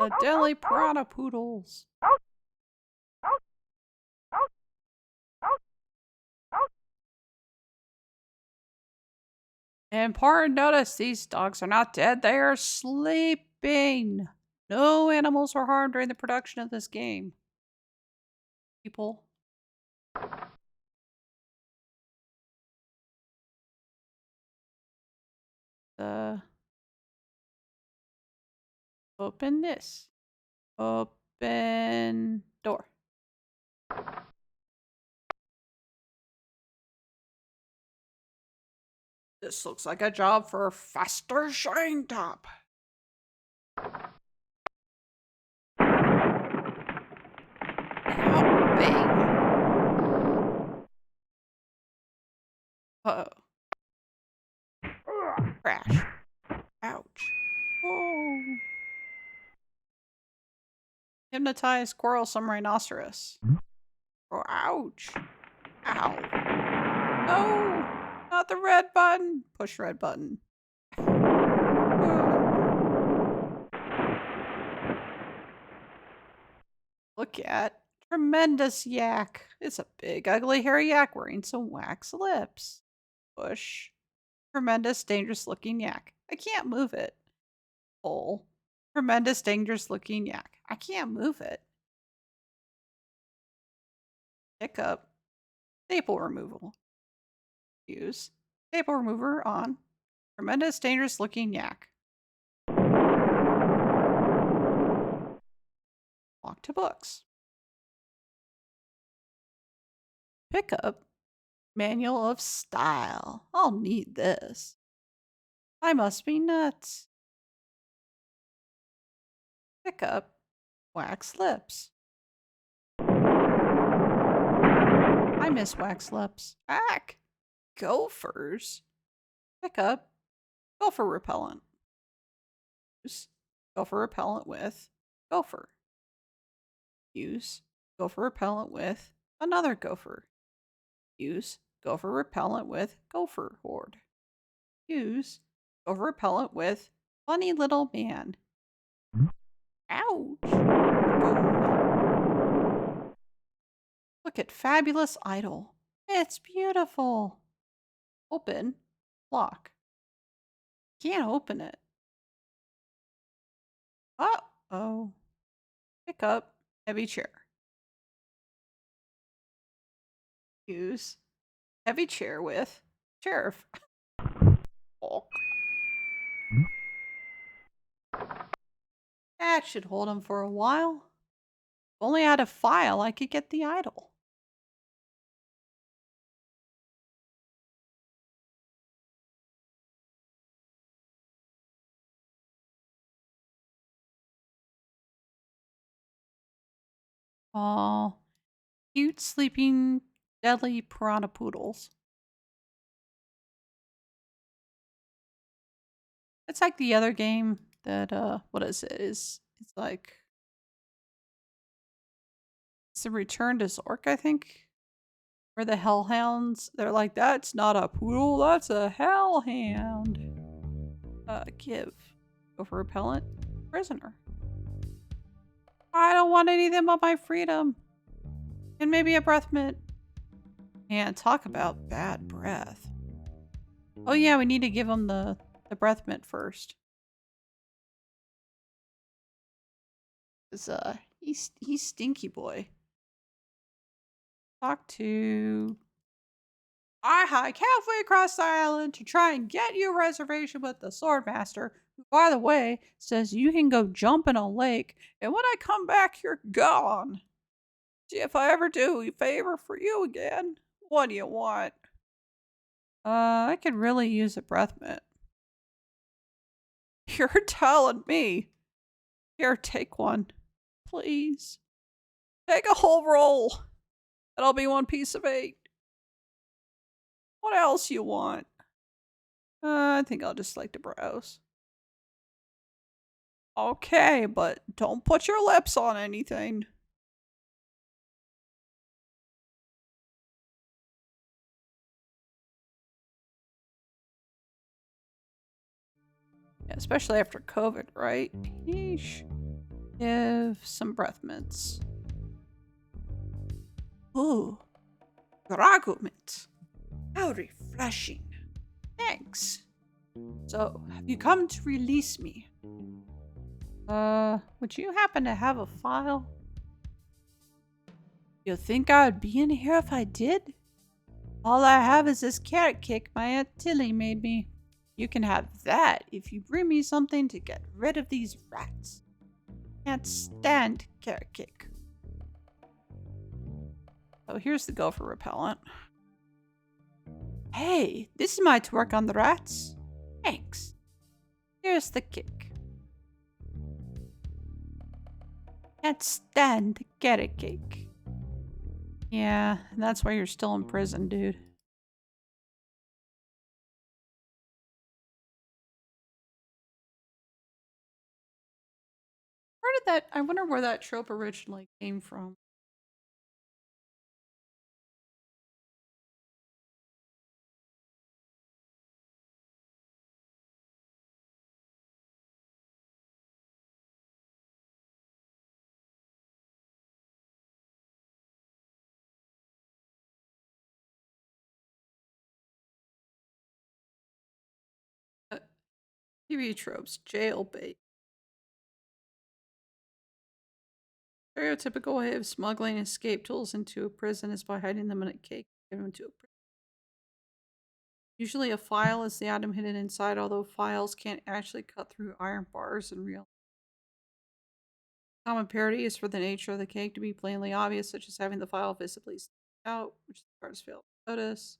S2: The Deli Piranha Poodles. Important notice, these dogs are not dead, they are sleeping. No animals were harmed during the production of this game. People. Open this. Open door.
S1: This looks like a job for Faster Shine Top. Ow, bang. Uh-oh. Crash. Ouch.
S2: Oh. Hypnotize quarrelsome rhinoceros.
S1: Oh, ouch. Ow.
S2: No! Not the red button.
S1: Push red button.
S2: Look at tremendous yak. It's a big, ugly, hairy yak wearing some wax lips. Push. Tremendous, dangerous looking yak. I can't move it. Pull. Tremendous, dangerous looking yak. I can't move it. Pick up. Staple removal. Use. Staple remover on. Tremendous, dangerous looking yak. Walk to books. Pick up. Manual of style. I'll need this. I must be nuts. Pick up. Wax lips. I miss wax lips. Ack. Gophers. Pick up. Gopher repellent. Use gopher repellent with gopher. Use gopher repellent with another gopher. Use gopher repellent with gopher horde. Use gopher repellent with funny little man. Ouch. Boom. Look at fabulous idol. It's beautiful. Open. Lock. Can't open it. Uh-oh. Pick up heavy chair. Use heavy chair with sheriff. Oh. That should hold him for a while. If only I had a file, I could get the idol. Oh, cute sleeping deadly piranha poodles. It's like the other game that what is it? It's like it's the Return to Zork, I think. Where the hellhounds, they're like, that's not a poodle, that's a hellhound. Give. Gopher repellent. Prisoner. I don't want anything but my freedom. And maybe a breath mint. And talk about bad breath. Oh yeah, we need to give him the breath mint first. Cause he's stinky boy. Talk to. I hike halfway across the island to try and get you a reservation with the Swordmaster, who, by the way, says you can go jump in a lake, and when I come back, you're gone. See if I ever do a favor for you again. What do you want? I could really use a breath mint. You're telling me. Here, take one. Please. Take a whole roll. That'll be 1 piece of 8. What else you want? I think I'll just like to browse. Okay, but don't put your lips on anything. Yeah, especially after COVID, right? Yeesh. Give some breath mints. Ooh, Grago mint. How refreshing. Thanks. So, have you come to release me? Would you happen to have a file? You think I would be in here if I did? All I have is this carrot cake my Aunt Tilly made me. You can have that if you bring me something to get rid of these rats. Can't stand carrot cake. Oh, here's the gopher repellent. Hey, this might work on the rats. Thanks. Here's the cake. Can't stand carrot cake. Yeah, that's why you're still in prison, dude. Where did that, I wonder where that trope originally came from. TV tropes, jailbait. Stereotypical way of smuggling escape tools into a prison is by hiding them in a cake. Give them to a prison. Usually a file is the item hidden inside, although files can't actually cut through iron bars in real. Common parody is for the nature of the cake to be plainly obvious, such as having the file visibly stick out, which the guards fail to notice.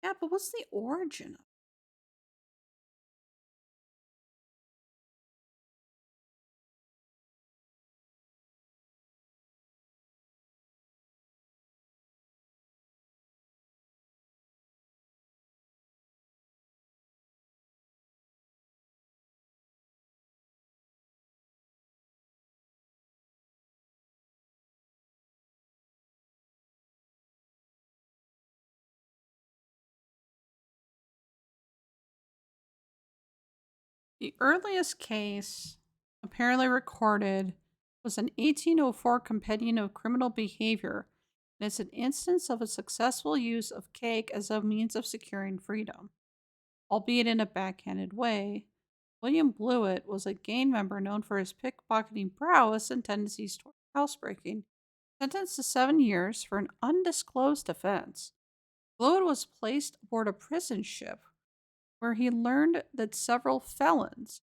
S2: Yeah, but what's the origin of it? The earliest case apparently recorded was an 1804 Compendium of Criminal Behavior, and it's an instance of a successful use of cake as a means of securing freedom. Albeit in a backhanded way, William Blewett was a gang member known for his pickpocketing prowess and tendencies toward housebreaking. Sentenced to 7 years for an undisclosed offense, Blewett was placed aboard a prison ship where he learned that several felons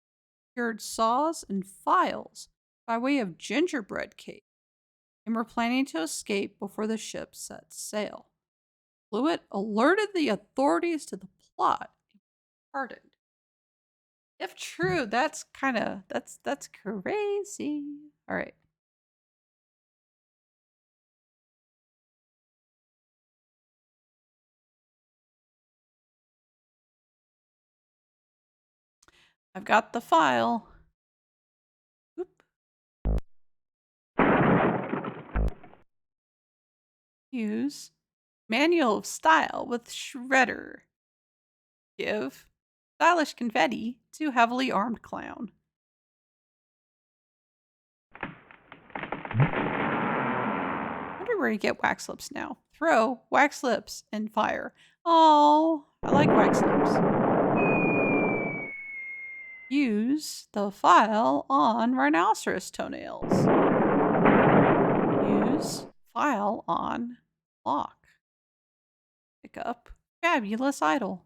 S2: cured saws and files by way of gingerbread cake and were planning to escape before the ship set sail. Blewett alerted the authorities to the plot and pardoned. If true, that's crazy. All right. I've got the file. Oop. Use Manual of Style with Shredder. Give stylish confetti to heavily armed clown. Wonder where you get wax lips now. Throw wax lips and fire. Oh, I like wax lips. Use the file on rhinoceros toenails. Use file on lock. Pick up fabulous idol.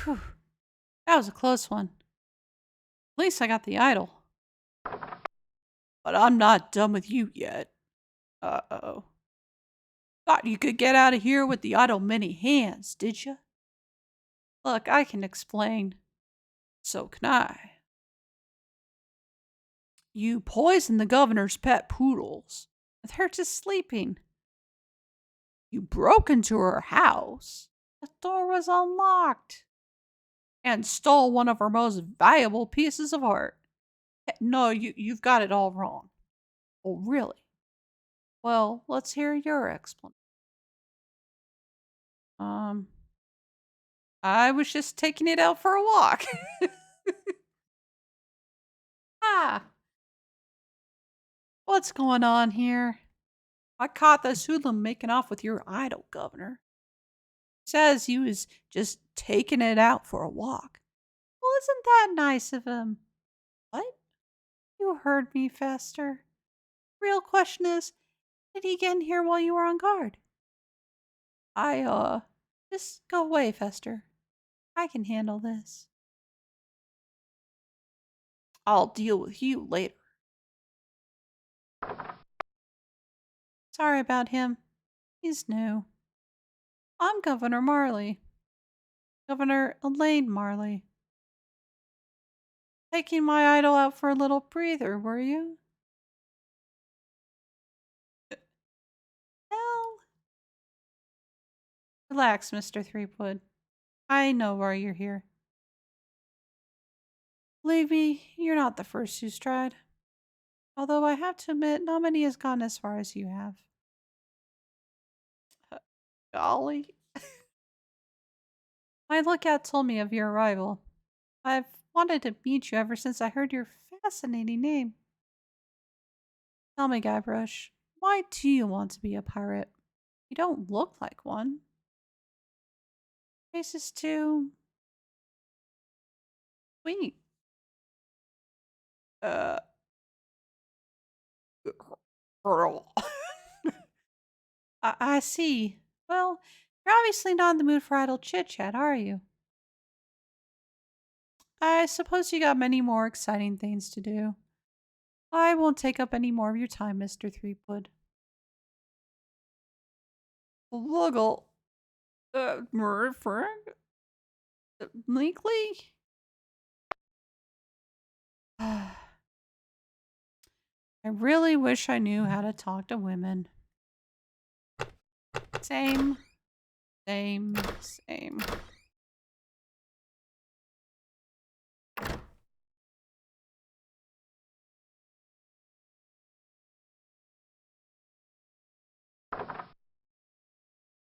S2: Whew. That was a close one. At least I got the idol. But I'm not done with you yet. Uh-oh. Thought you could get out of here with the idol many hands, did you? Look, I can explain. So can I. You poisoned the governor's pet poodles. They're just sleeping. You broke into her house. The door was unlocked. And stole one of her most valuable pieces of art. No, you've got it all wrong. Oh, really? Well, let's hear your explanation. I was just taking it out for a walk. What's going on here? I caught this hoodlum making off with your idol, Governor. He says he was just taking it out for a walk. Well, Wasn't that nice of him? What? You heard me, Fester. Real question is, did he get in here while you were on guard? Just go away, Fester. I can handle this. I'll deal with you later. Sorry about him. He's new. I'm Governor Marley. Governor Elaine Marley. Taking my idol out for a little breather, were you? Hell. Relax, Mr. Threepwood. I know why you're here. Believe me, you're not the first who's tried. Although I have to admit, not many has gone as far as you have. Golly. My lookout told me of your arrival. I've wanted to meet you ever since I heard your fascinating name. Tell me, Guybrush, why do you want to be a pirate? You don't look like one. Face is too sweet. Girl. I see. Well, you're obviously not in the mood for idle chit-chat, are you? I suppose you got many more exciting things to do. I won't take up any more of your time, Mr. Threepwood. Luggle. Murford? Blinkley? I really wish I knew how to talk to women. Same. Same. Same.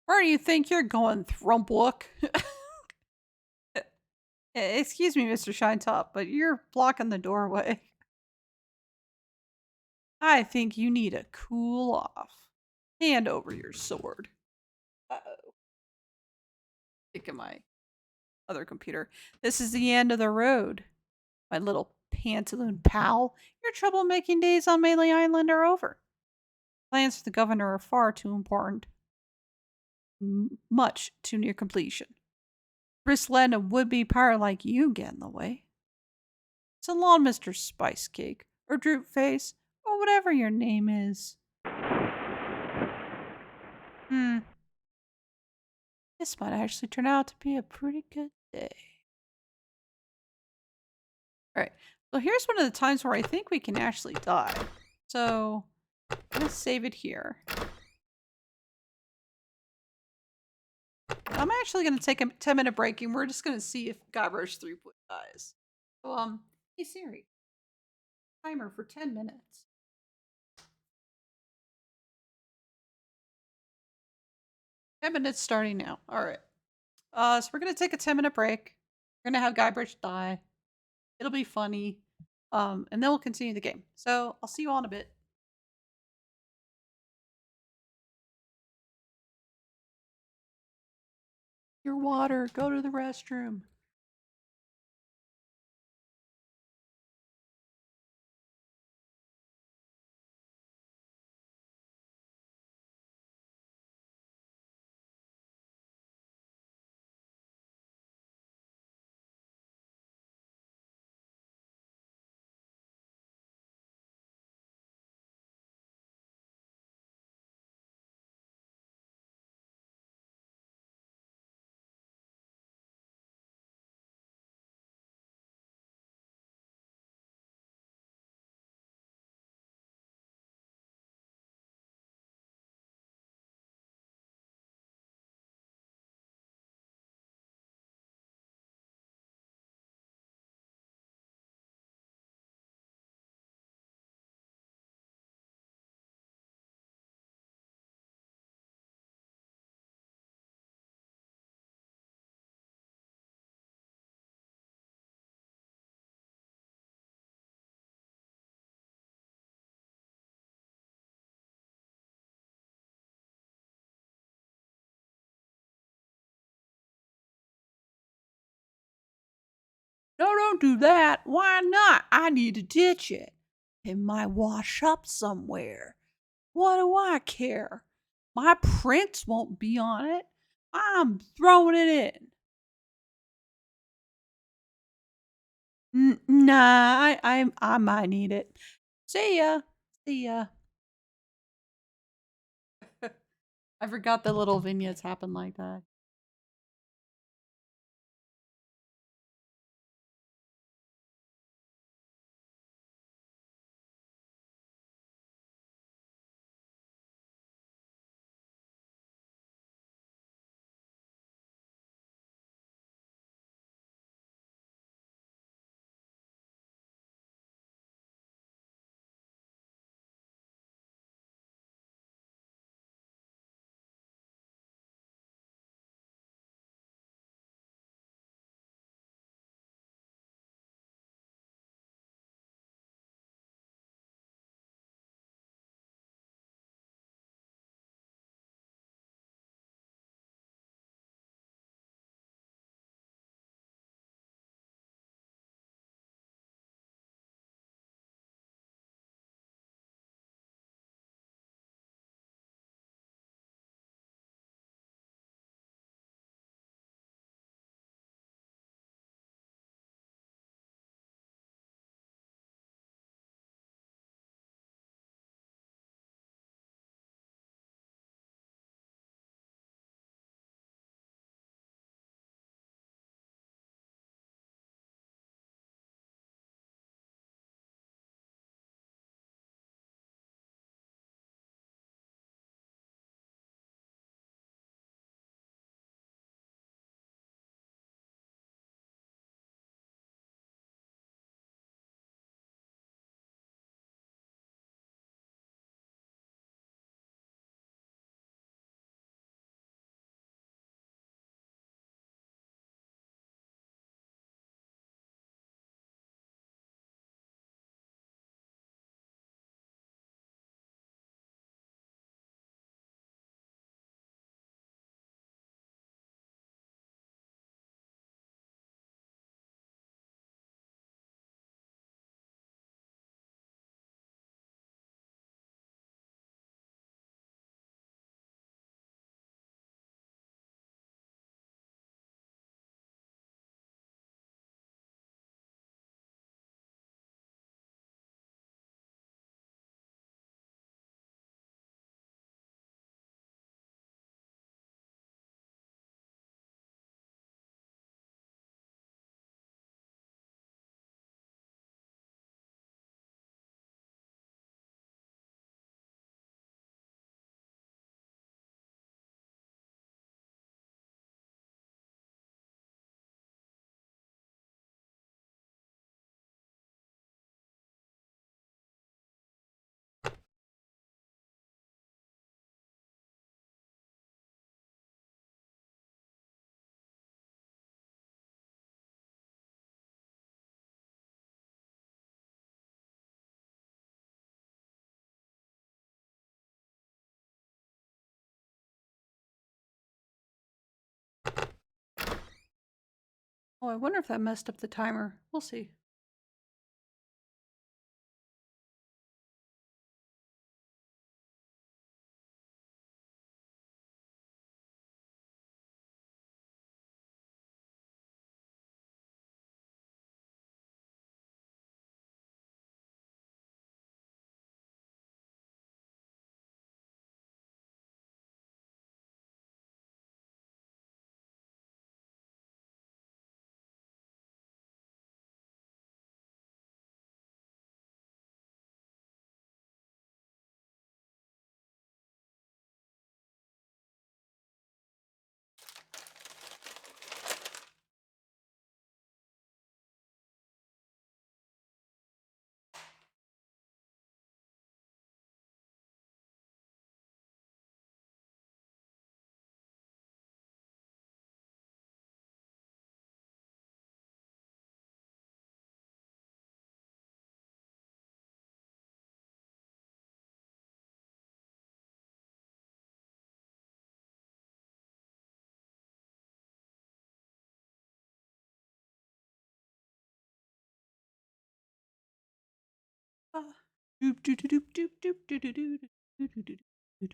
S2: Where do you think you're going, Thrumpwook? Excuse me, Mr. Shinetop, but you're blocking the doorway. I think you need to cool off. Hand over your sword. Uh-oh. Picking my other computer. This is the end of the road, my little pantaloon pal. Your troublemaking days on Melee Island are over. Plans for the governor are far too important. Much too near completion. Risk letting a would-be pirate like you get in the way. So long, Mr. Spice Cake, or Droop Face, or whatever your name is. This might actually turn out to be a pretty good day. Alright, so here's one of the times where I think we can actually die. So, I'm going to save it here. I'm actually going to take a 10-minute break and we're just going to see if Guybrush Threepwood dies. So, hey Siri, timer for 10 minutes. 10 minutes starting now. Alright. So we're going to take a 10-minute break. We're going to have Guybrush die. It'll be funny. And then we'll continue the game. So, I'll see you all in a bit. Your water. Go to the restroom. No, don't do that. Why not? I need to ditch it. It might wash up somewhere. What do I care? My prints won't be on it. I'm throwing it in. Nah, I might need it. See ya. See ya. I forgot the little vignettes happen like that. Oh, I wonder if that messed up the timer. We'll see.
S1: Doop, doop, doop, doop, doop, doop, doop, doop, doop, doop, doop, doop, doop.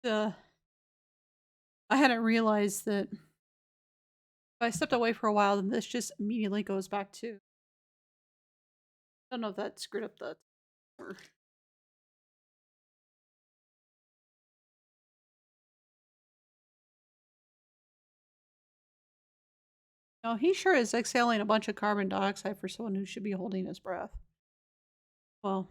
S1: Yeah, I hadn't realized that if I stepped away for a while, then this just immediately goes back to. I don't know if that screwed up the. Or... No, he sure is exhaling a bunch of carbon dioxide for someone who should be holding his breath. Well.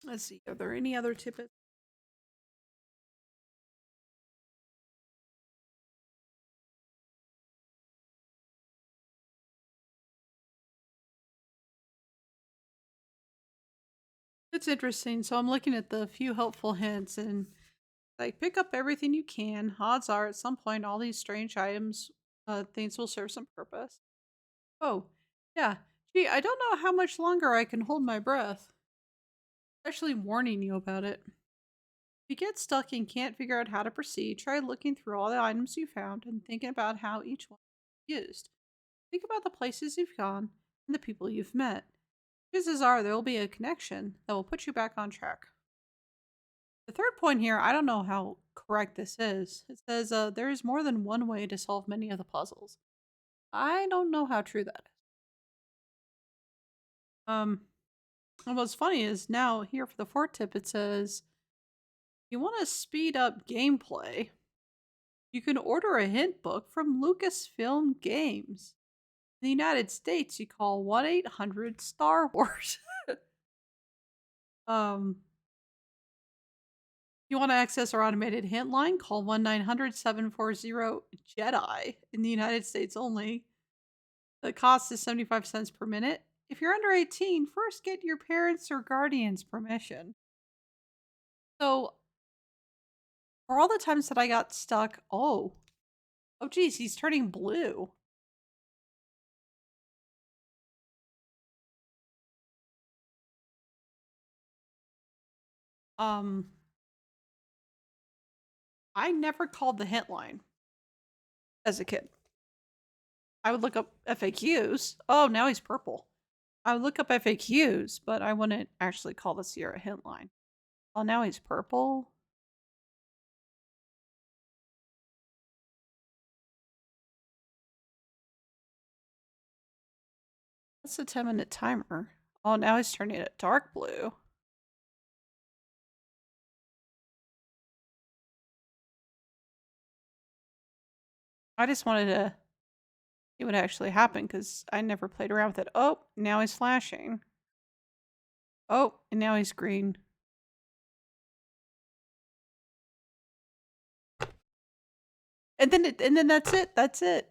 S1: Let's see. Are there any other tidbits? It's interesting. So I'm looking at the few helpful hints and like pick up everything you can. Odds are at some point all these strange items, things will serve some purpose. Oh, yeah. Gee, I don't know how much longer I can hold my breath. Especially warning you about it. If you get stuck and can't figure out how to proceed, try looking through all the items you found and thinking about how each one is used. Think about the places you've gone and the people you've met. Chances are there will be a connection that will put you back on track. The third point here, I don't know how correct this is. It says there is more than one way to solve many of the puzzles. I don't know how true that is. And what's funny is now here for the fourth tip, it says you want to speed up gameplay. You can order a hint book from Lucasfilm Games. In the United States, you call 1-800-Star Wars. You want to access our automated hint line? Call 1-900-740-JEDI in the United States only. The cost is 75 cents per minute. If you're under 18, first get your parents' or guardians' permission. So, for all the times that I got stuck, oh geez, he's turning blue. I never called the hint line as a kid. I would look up FAQs. Oh, now he's purple. I would look up FAQs, but I wouldn't actually call the Sierra hint line. Oh, now he's purple. That's a 10-minute timer. Oh, now he's turning it dark blue. I just wanted to see what actually happened because I never played around with it. Oh, now he's flashing. Oh, and now he's green. And then that's it. That's it.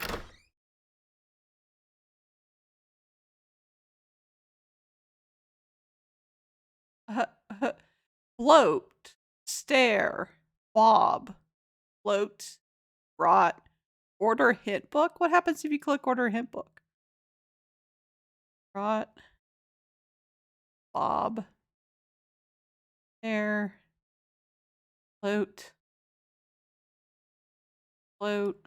S1: Float, stare, bob, float, rot, order hint book. What happens if you click order hint book? Rot, bob, stare, float, float.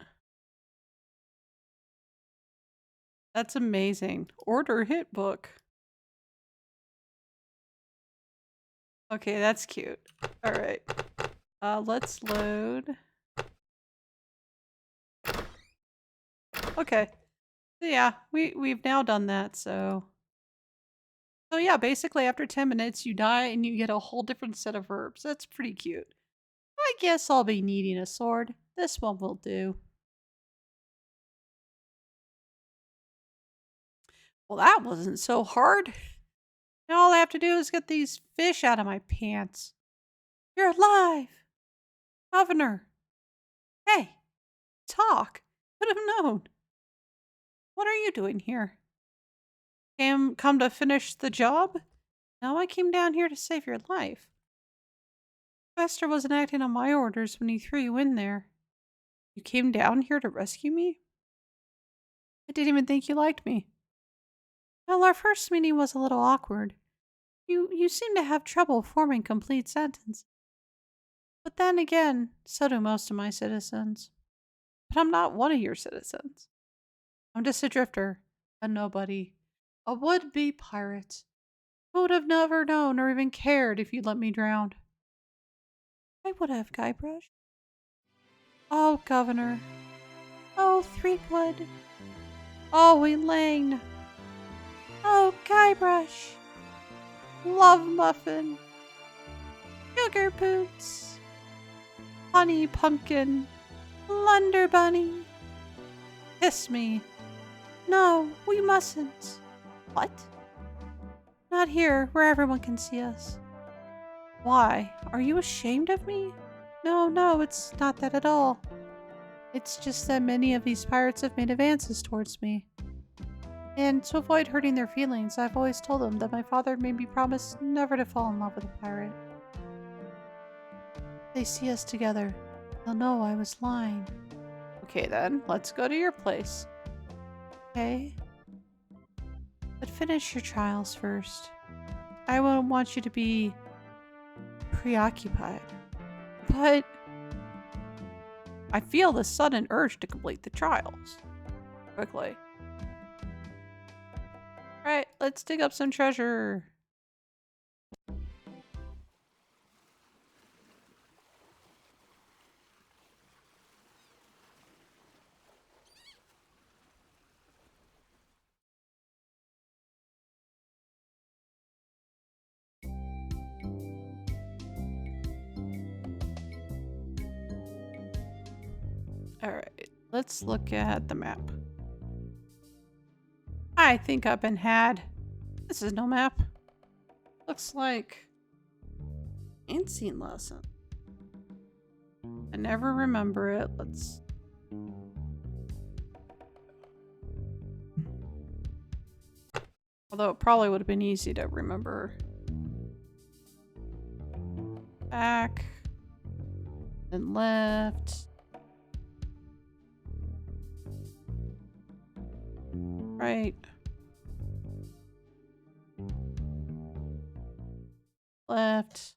S1: That's amazing. Order hint book. Okay, that's cute. All right. Let's load. Okay. So yeah, we've now done that, so yeah, basically after 10 minutes you die and you get a whole different set of herbs. That's pretty cute. I guess I'll be needing a sword. This one will do. Well, that wasn't so hard. Now all I have to do is get these fish out of my pants. You're alive! Governor!
S2: Hey, talk. Could have known. What are you doing here? Come to finish the job? No, I came down here to save your life. Buster wasn't acting on my orders when he threw you in there. You came down here to rescue me? I didn't even think you liked me. Well, our first meeting was a little awkward. You seem to have trouble forming complete sentences. But then again, so do most of my citizens. But I'm not one of your citizens. I'm just a drifter, a nobody, a would-be pirate. Who would have never known or even cared if you'd let me drown? I would have, Guybrush. Oh, Governor. Oh, Threepwood. Oh, Elaine. Oh, Guybrush. Love Muffin. Sugar Boots. Honey Pumpkin. Blunder Bunny. Kiss me. No, we mustn't. What? Not here, where everyone can see us. Why? Are you ashamed of me? No, it's not that at all. It's just that many of these pirates have made advances towards me. And to avoid hurting their feelings, I've always told them that my father made me promise never to fall in love with a pirate. If they see us together, they'll know I was lying. Okay then, let's go to your place. Okay? But finish your trials first. I won't want you to be preoccupied. But I feel the sudden urge to complete the trials. Quickly. Alright, let's dig up some treasure. Alright, let's look at the map. I think I've been had. This is no map. Looks like ancient lesson. I never remember it. Let's... Although it probably would have been easy to remember. Back. And left. Right. Left.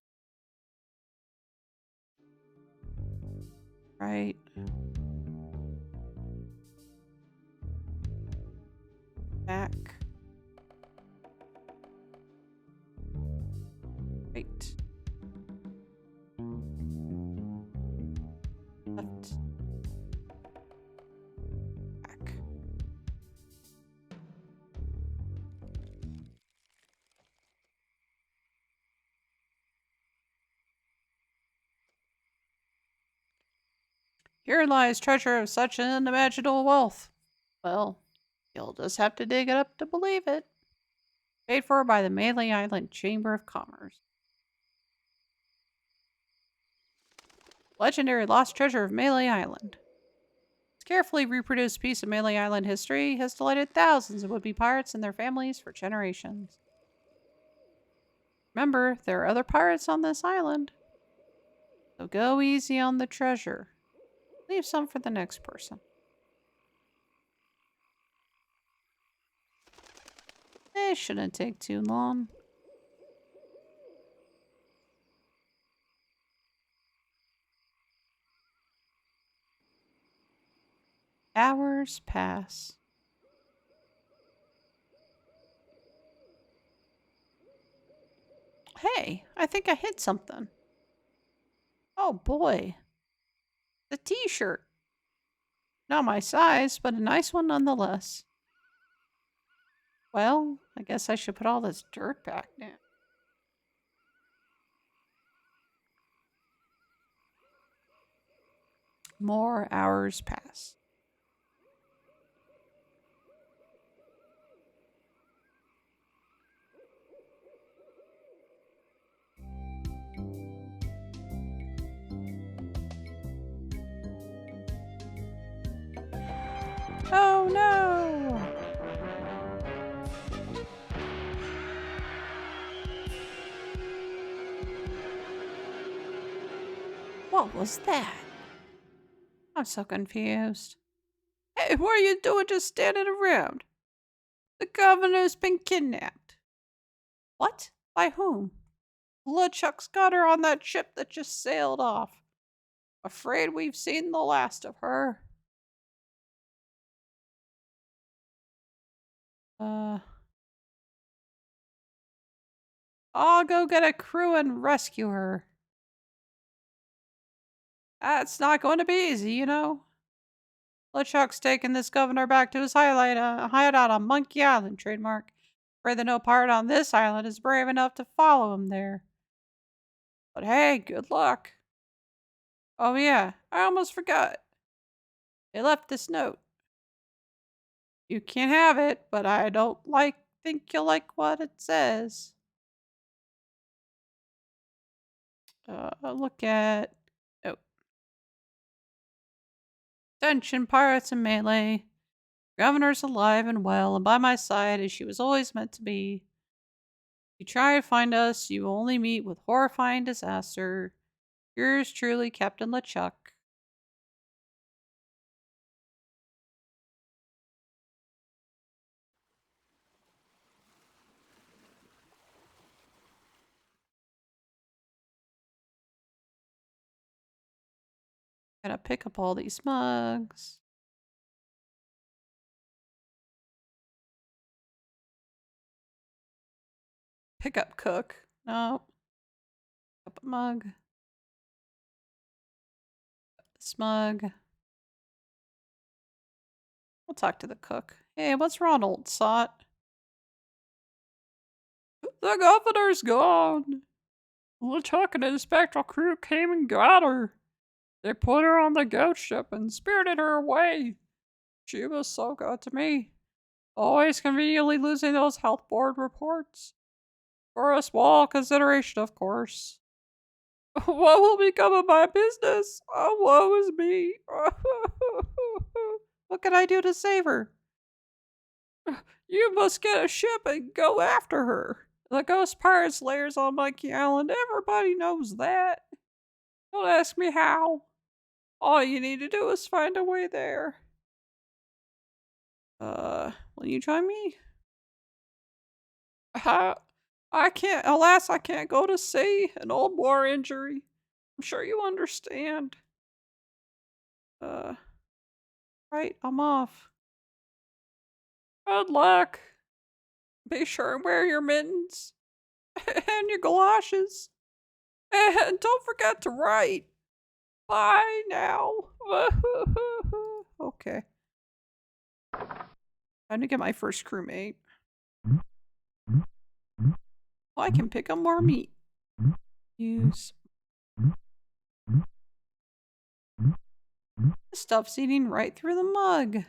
S2: Right. Back. Right. Left. Back. Here lies treasure of such unimaginable wealth. Well, you'll just have to dig it up to believe it. Paid for by the Melee Island Chamber of Commerce. Legendary lost treasure of Melee Island. This carefully reproduced piece of Melee Island history has delighted thousands of would-be pirates and their families for generations. Remember, there are other pirates on this island. So go easy on the treasure. Leave some for the next person. It shouldn't take too long. Hours pass. Hey, I think I hit something. Oh boy. The t-shirt. Not my size, but a nice one nonetheless. Well, I guess I should put all this dirt back now. More hours pass. What was that? I'm so confused. Hey, what are you doing just standing around? The governor's been kidnapped. What? By whom? LeChuck's got her on that ship that just sailed off. Afraid we've seen the last of her. I'll go get a crew and rescue her. That's not going to be easy, you know. LeChuck's taking this governor back to his hideout on Monkey Island, trademark. Afraid that no pirate on this island is brave enough to follow him there. But hey, good luck. Oh yeah, I almost forgot. They left this note. You can't have it, but I don't think you'll like what it says. Look at... Oh. Attention, pirates and melee. Governor's alive and well, and by my side as she was always meant to be. If you try to find us, you will only meet with horrifying disaster. Yours truly, Captain LeChuck. Gotta pick up all these mugs. Pick up cook. No. Pick up a mug. This mug. We'll talk to the cook. Hey, what's wrong, old sot? The governor's gone. LeChuck and his spectral crew came and got her. They put her on the ghost ship and spirited her away. She was so good to me. Always conveniently losing those health board reports. For a small consideration, of course. What will become of my business? Oh, woe is me. What can I do to save her? You must get a ship and go after her. The ghost pirate's lair's on Monkey Island. Everybody knows that. Don't ask me how. All you need to do is find a way there. Will you join me? I can't, alas, I can't go to sea. An old war injury. I'm sure you understand. Right, I'm off. Good luck. Be sure and wear your mittens. And your galoshes. And don't forget to write. Bye now. Okay. Time to get my first crewmate. Oh, I can pick up more meat. Use. This stuff's eating right through the mug.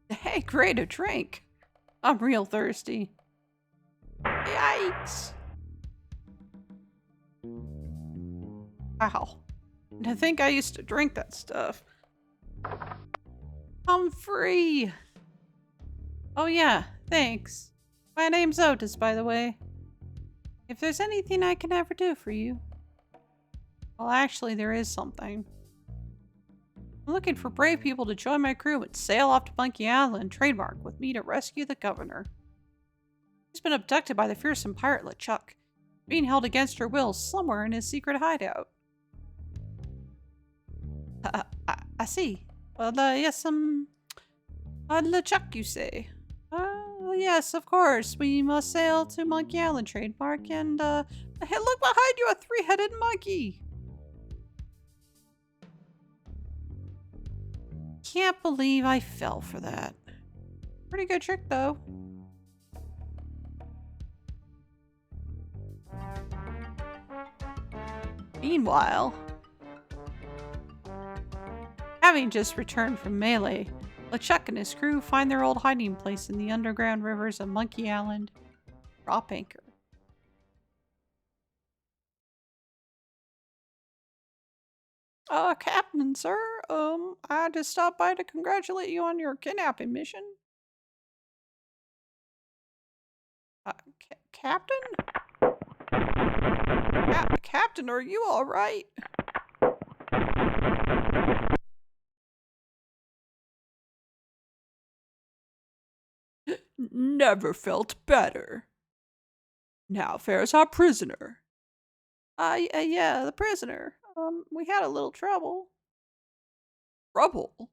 S2: Hey, great, a drink. I'm real thirsty. Yikes. Wow. To think I used to drink that stuff. I'm free. Oh yeah, thanks. My name's Otis, by the way. If there's anything I can ever do for you. Well, actually, there is something. I'm looking for brave people to join my crew and sail off to Monkey Island, trademark, with me to rescue the governor. She's been abducted by the fearsome pirate LeChuck, being held against her will somewhere in his secret hideout. I see. Well, yes, LeChuck, you say? Yes, of course. We must sail to Monkey Island, trademark, and, hey, look behind you, a three-headed monkey! Can't believe I fell for that. Pretty good trick, though. Meanwhile, having just returned from Melee, LeChuck and his crew find their old hiding place in the underground rivers of Monkey Island. Drop anchor. Captain, sir, I just stopped by to congratulate you on your kidnapping mission. Captain? Captain, are you alright? Never felt better. Now fares our prisoner. Yeah, the prisoner. We had a little trouble. Trouble?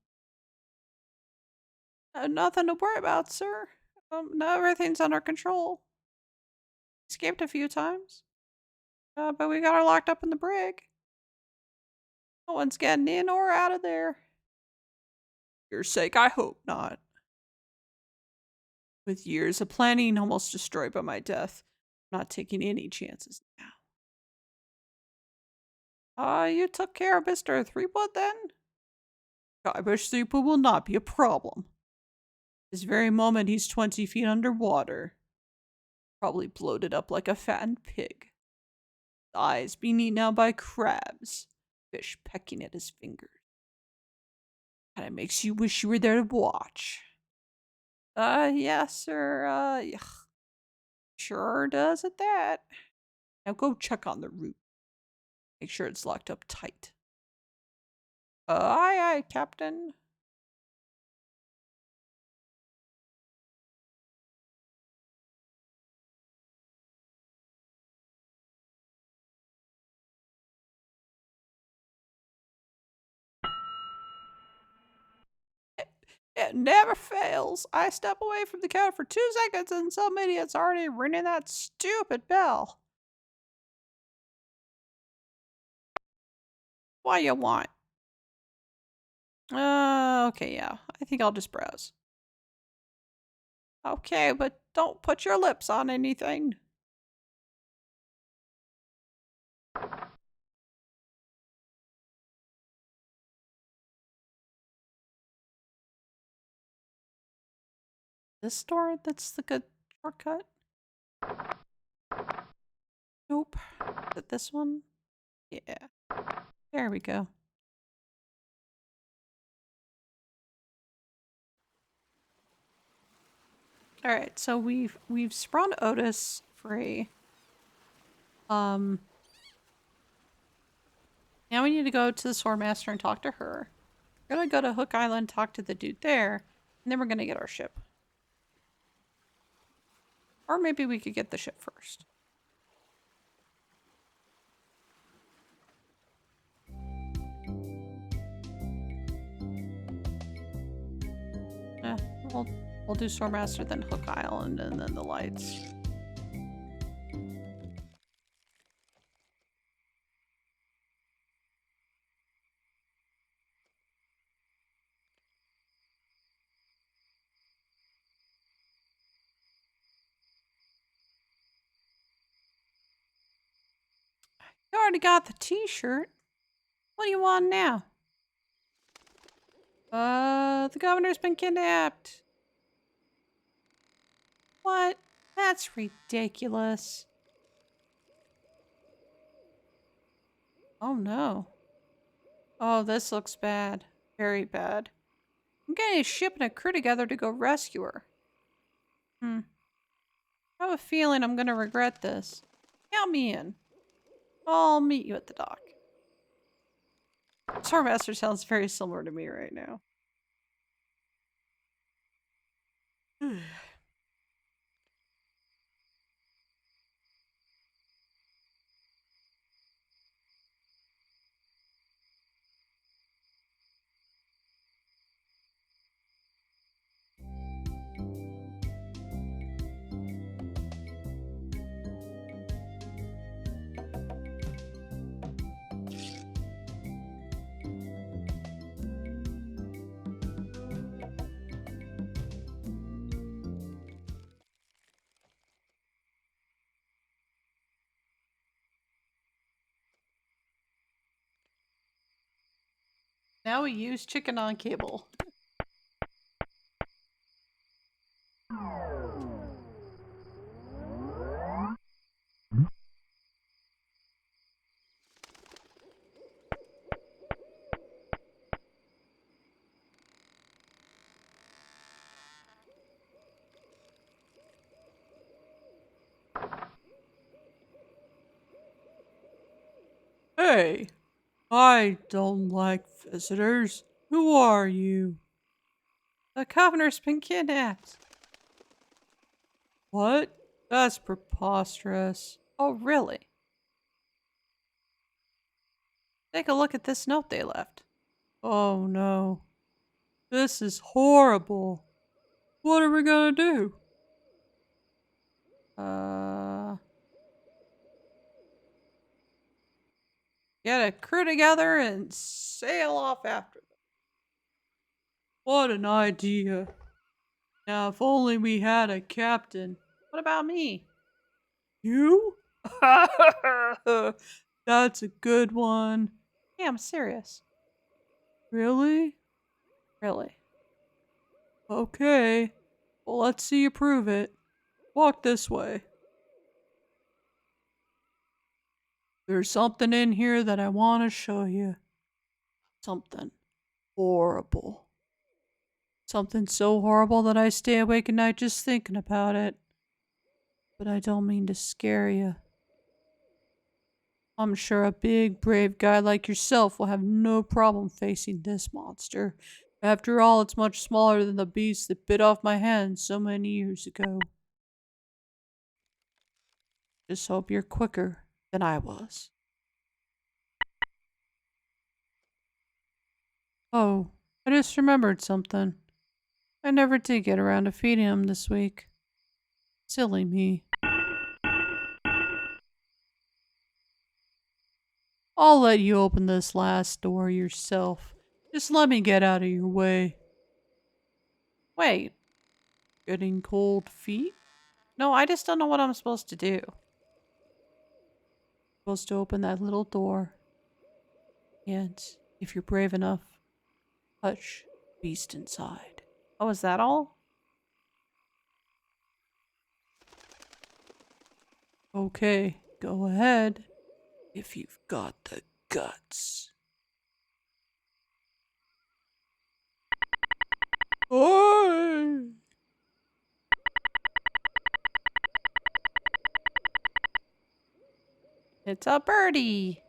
S2: Nothing to worry about, sir. No, everything's under control. Escaped a few times. But we got her locked up in the brig. No one's getting in or out of there. For your sake, I hope not. With years of planning almost destroyed by my death, I'm not taking any chances now. You took care of Mr. Threepwood then? Guybrush Threepwood will not be a problem. This very moment he's 20 feet underwater. Probably bloated up like a fattened pig. His eyes being eaten out by crabs. Fish pecking at his fingers. Kinda makes you wish you were there to watch. Yeah, sir, sure does at that. Now go check on the root. Make sure it's locked up tight. Aye, Captain. It never fails. I step away from the counter for 2 seconds and some idiot's already ringing that stupid bell. What you want? Okay, yeah. I think I'll just browse. Okay, but don't put your lips on anything. This store, that's the good shortcut. Nope. Is it this one? Yeah. There we go. Alright, so we've spawned Otis free. Now we need to go to the Swordmaster and talk to her. We're gonna go to Hook Island, talk to the dude there, and then we're gonna get our ship. Or maybe we could get the ship first. We'll do Swordmaster, then Hook Island, and then the lights. You already got the t-shirt. What do you want now? The governor's been kidnapped. What? That's ridiculous. Oh no. Oh, this looks bad. Very bad. I'm getting a ship and a crew together to go rescue her. I have a feeling I'm gonna regret this. Count me in. I'll meet you at the dock. Swordmaster sounds very similar to me right now.
S1: Now we use chicken on cable. Hey, I don't like visitors. Who are you? The governor's been kidnapped. What? That's preposterous. Oh, really? Take a look at this note they left. Oh no. This is horrible. What are we gonna do? Get a crew together and sail off after them. What an idea. Now, if only we had a captain. What about me? You? That's a good one. Yeah, I'm serious. Really? Really. Okay. Well, let's see you prove it. Walk this way. There's something in here that I want to show you. Something horrible. Something so horrible that I stay awake at night just thinking about it. But I don't mean to scare you. I'm sure a big, brave guy like yourself will have no problem facing this monster. After all, it's much smaller than the beast that bit off my hand so many years ago. Just hope you're quicker than I was. Oh, I just remembered something. I never did get around to feeding him this week. Silly me. I'll let you open this last door yourself. Just let me get out of your way. Wait. Getting cold feet? No, I just don't know what I'm supposed to do. Supposed to open that little door. And if you're brave enough, touch the beast inside. Oh, is that all? Okay, go ahead. If you've got the guts. Oi! It's a birdie.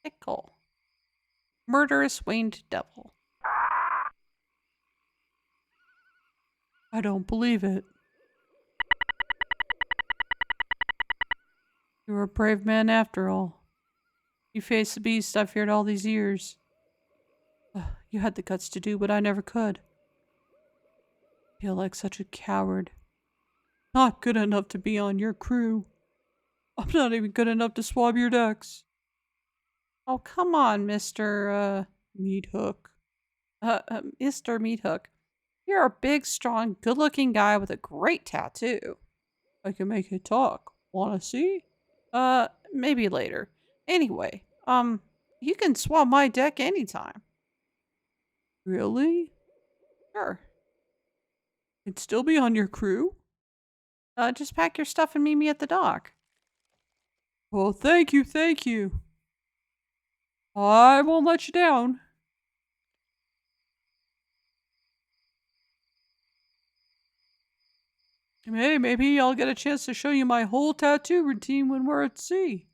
S1: Pickle. Murderous winged devil. I don't believe it. You're a brave man after all. You faced the beast I feared all these years. You had the guts to do what I never could. I feel like such a coward. Not good enough to be on your crew. I'm not even good enough to swab your decks. Oh, come on, Mr. Meat Hook. Mr. Meat Hook. You're a big, strong, good-looking guy with a great tattoo. I can make it talk. Wanna see? Maybe later. Anyway, you can swab my deck anytime. Really? Sure. I'd still be on your crew? Just pack your stuff and meet me at the dock. Well, thank you, thank you. I won't let you down. Hey, maybe I'll get a chance to show you my whole tattoo routine when we're at sea.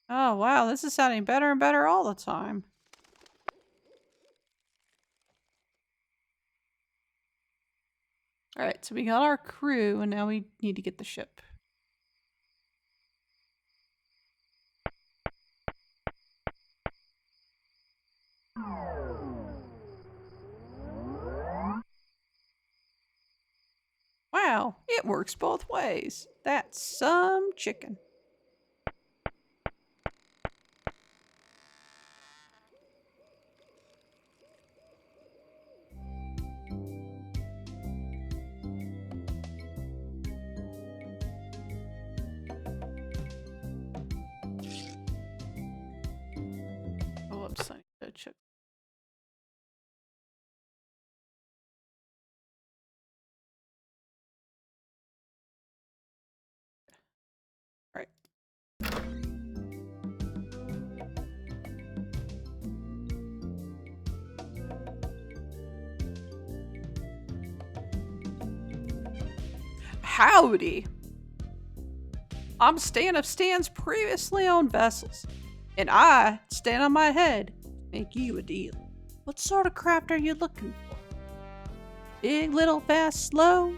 S1: Oh, wow, this is sounding better and better all the time. Alright, so we got our crew, and now we need to get the ship. Wow, it works both ways. That's some chicken. Oops, I need to check. Right. Howdy! I'm Stan of Stan's previously owned vessels, and I stand on my head to make you a deal. What sort of craft are you looking for? Big, little, fast, slow?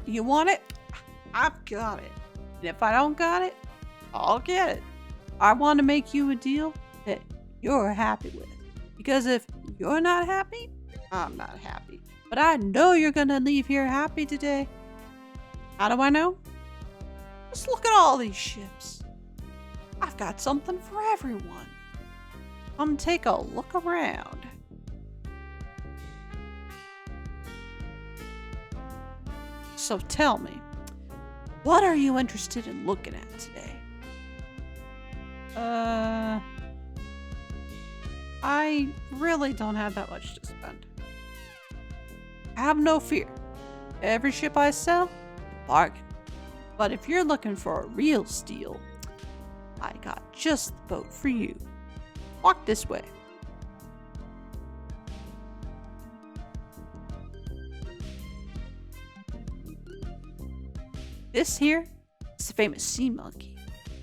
S1: You want it? I've got it. And if I don't got it, I'll get it. I want to make you a deal that you're happy with. Because if you're not happy, I'm not happy. But I know you're gonna leave here happy today. How do I know? Just look at all these ships. I've got something for everyone. Come take a look around. So tell me, what are you interested in looking at today? I really don't have that much to spend. Have no fear. Every ship I sell, bargain. But if you're looking for a real steal, I got just the boat for you. Walk this way. This here is the famous Sea Monkey,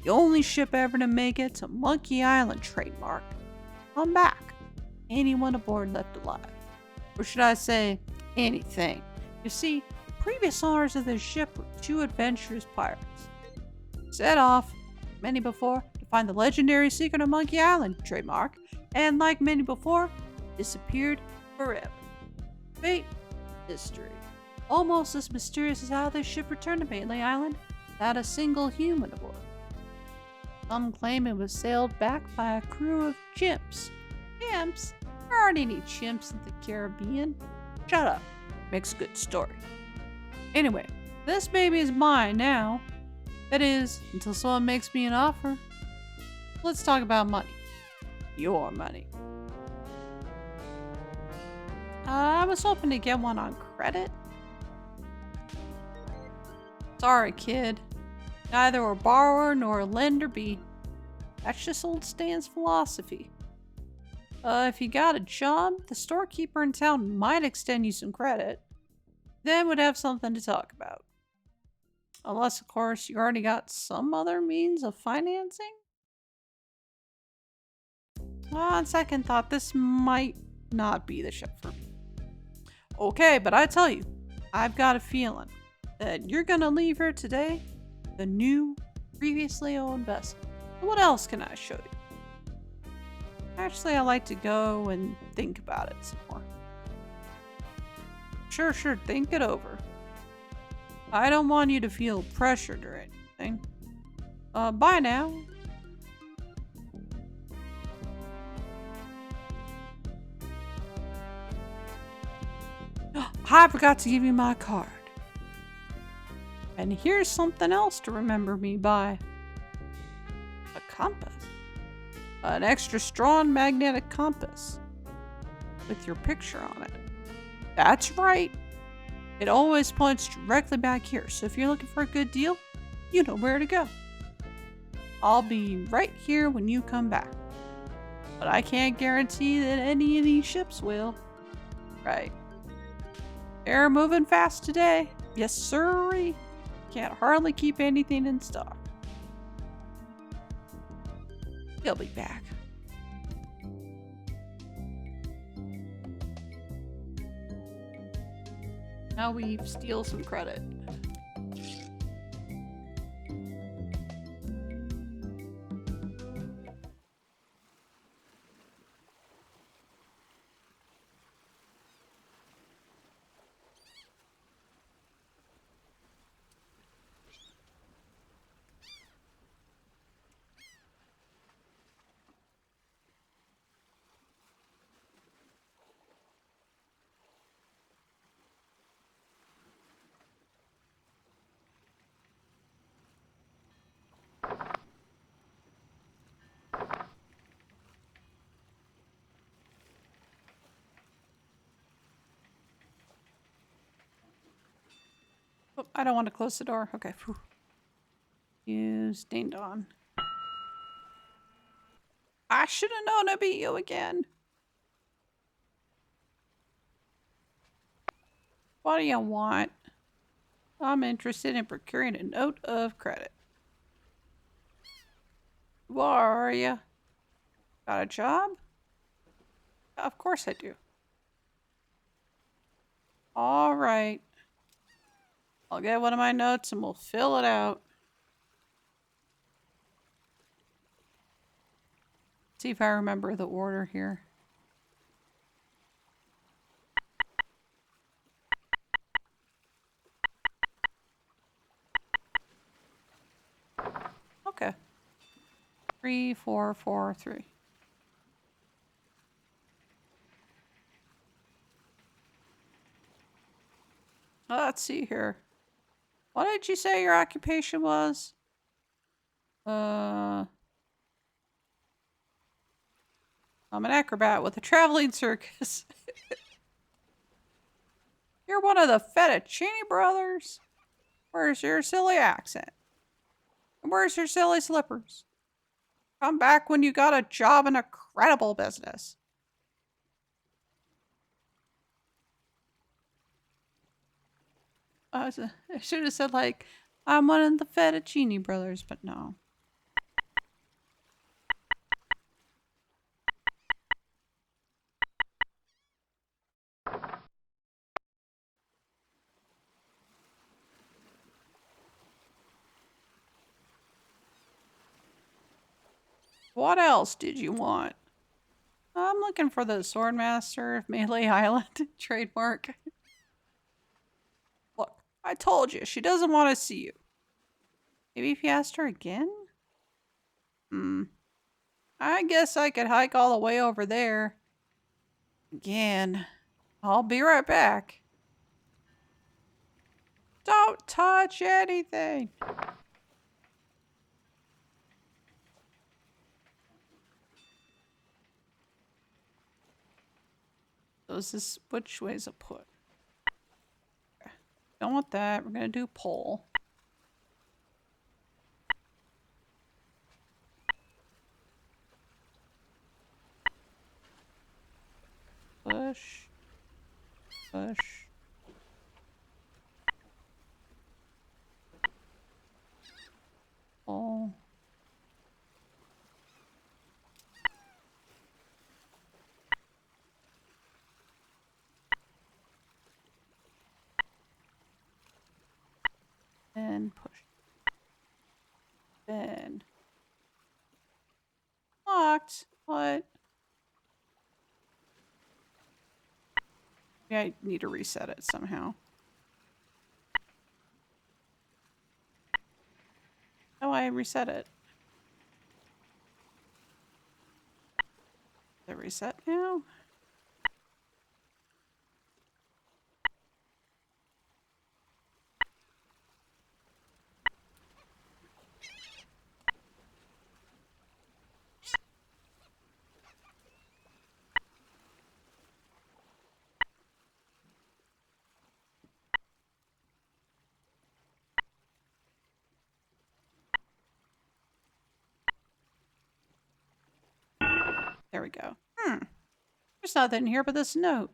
S1: the only ship ever to make it to Monkey Island trademark. Come back. Anyone aboard left alive. Or should I say, anything. You see, the previous owners of this ship were two adventurous pirates. Set off, like many before, to find the legendary secret of Monkey Island trademark, and like many before, disappeared forever. Fate, mystery. Almost as mysterious as how this ship returned to Mainland Island without a single human aboard. Some claim it was sailed back by a crew of chimps. Chimps? There aren't any chimps in the Caribbean. Shut up. Makes a good story. Anyway, this baby is mine now. That is, until someone makes me an offer. Let's talk about money. Your money. I was hoping to get one on credit. Sorry, kid. Neither a borrower nor a lender be. That's just old Stan's philosophy. If you got a job, the storekeeper in town might extend you some credit. Then we'd have something to talk about. Unless, of course, you already got some other means of financing? On second thought, this might not be the ship for me. Okay, but I tell you, I've got a feeling that you're gonna leave here today the new, previously owned vessel. What else can I show you? Actually, I like to go and think about it some more. Sure, think it over. I don't want you to feel pressured or anything. Bye now. I forgot to give you my card. And here's something else to remember me by. A compass. An extra strong magnetic compass. With your picture on it. That's right. It always points directly back here, so if you're looking for a good deal, you know where to go. I'll be right here when you come back. But I can't guarantee that any of these ships will. Right. They're moving fast today. Yes, sirree. Can't hardly keep anything in stock. He'll be back. Now we steal some credit.
S2: Oh, I don't want to close the door. Okay. Phew. Use Ding Dong. I should have known it'd be you again. What do you want? I'm interested in procuring a note of credit. Who are you? Got a job? Of course I do. All right. I'll get one of my notes and we'll fill it out. See if I remember the order here. Okay. 3, 4, 4, 3. Let's see here. What did you say your occupation was? I'm an acrobat with a traveling circus. You're one of the Fettuccine brothers? Where's your silly accent? And where's your silly slippers? Come back when you got a job in a credible business. I should have said, like, I'm one of the Fettuccine brothers, but no. What else did you want? I'm looking for the Swordmaster of Melee Island trademark. Look, I told you, she doesn't want to see you. Maybe if you asked her again? I guess I could hike all the way over there. Again. I'll be right back. Don't touch anything. So is this, which way is it put? Okay. Don't want that. We're gonna do pole. Push. Push. Pole. And push. Then. Locked. What? Yeah, I need to reset it somehow. Oh, I reset it. Is it reset now? There we go. There's nothing here but this note.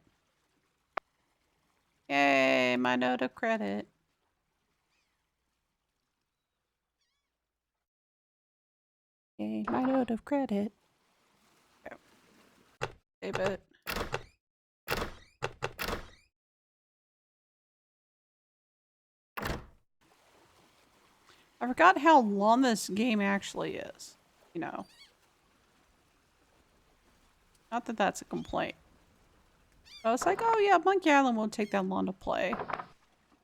S2: Yay, my note of credit. Yay, my note of credit. Okay. Save it. I forgot how long this game actually is. You know. Not that that's a complaint. I was like, oh yeah, Monkey Island won't take that long to play.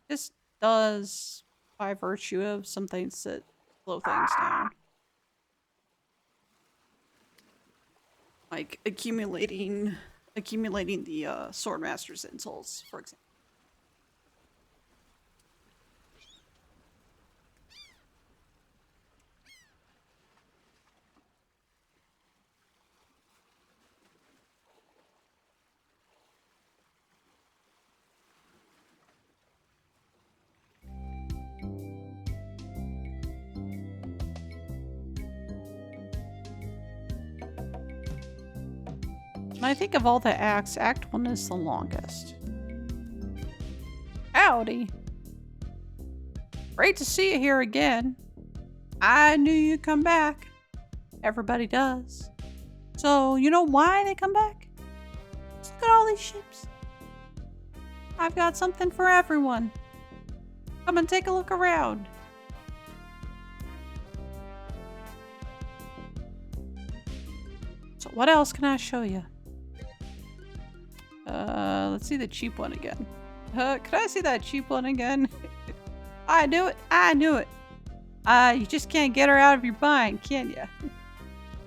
S2: This does by virtue of some things that slow things down. Like accumulating the Swordmaster's insults, for example. When I think of all the acts, Act 1 is the longest. Howdy. Great to see you here again. I knew you'd come back. Everybody does. So, you know why they come back? Just look at all these ships. I've got something for everyone. Come and take a look around. So what else can I show you? Let's see the cheap one again. Could I see that cheap one again? I knew it. I knew it. You just can't get her out of your mind, can you?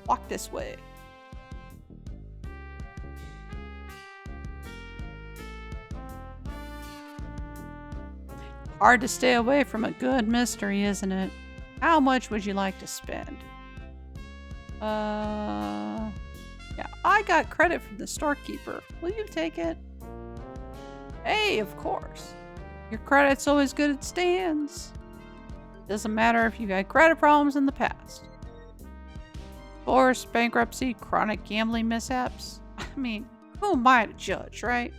S2: Walk this way. Hard to stay away from a good mystery, isn't it? How much would you like to spend? Yeah, I got credit from the storekeeper. Will you take it? Hey, of course. Your credit's always good at stands. Doesn't matter if you've had credit problems in the past. Divorce, bankruptcy, chronic gambling mishaps. I mean, who am I to judge, right?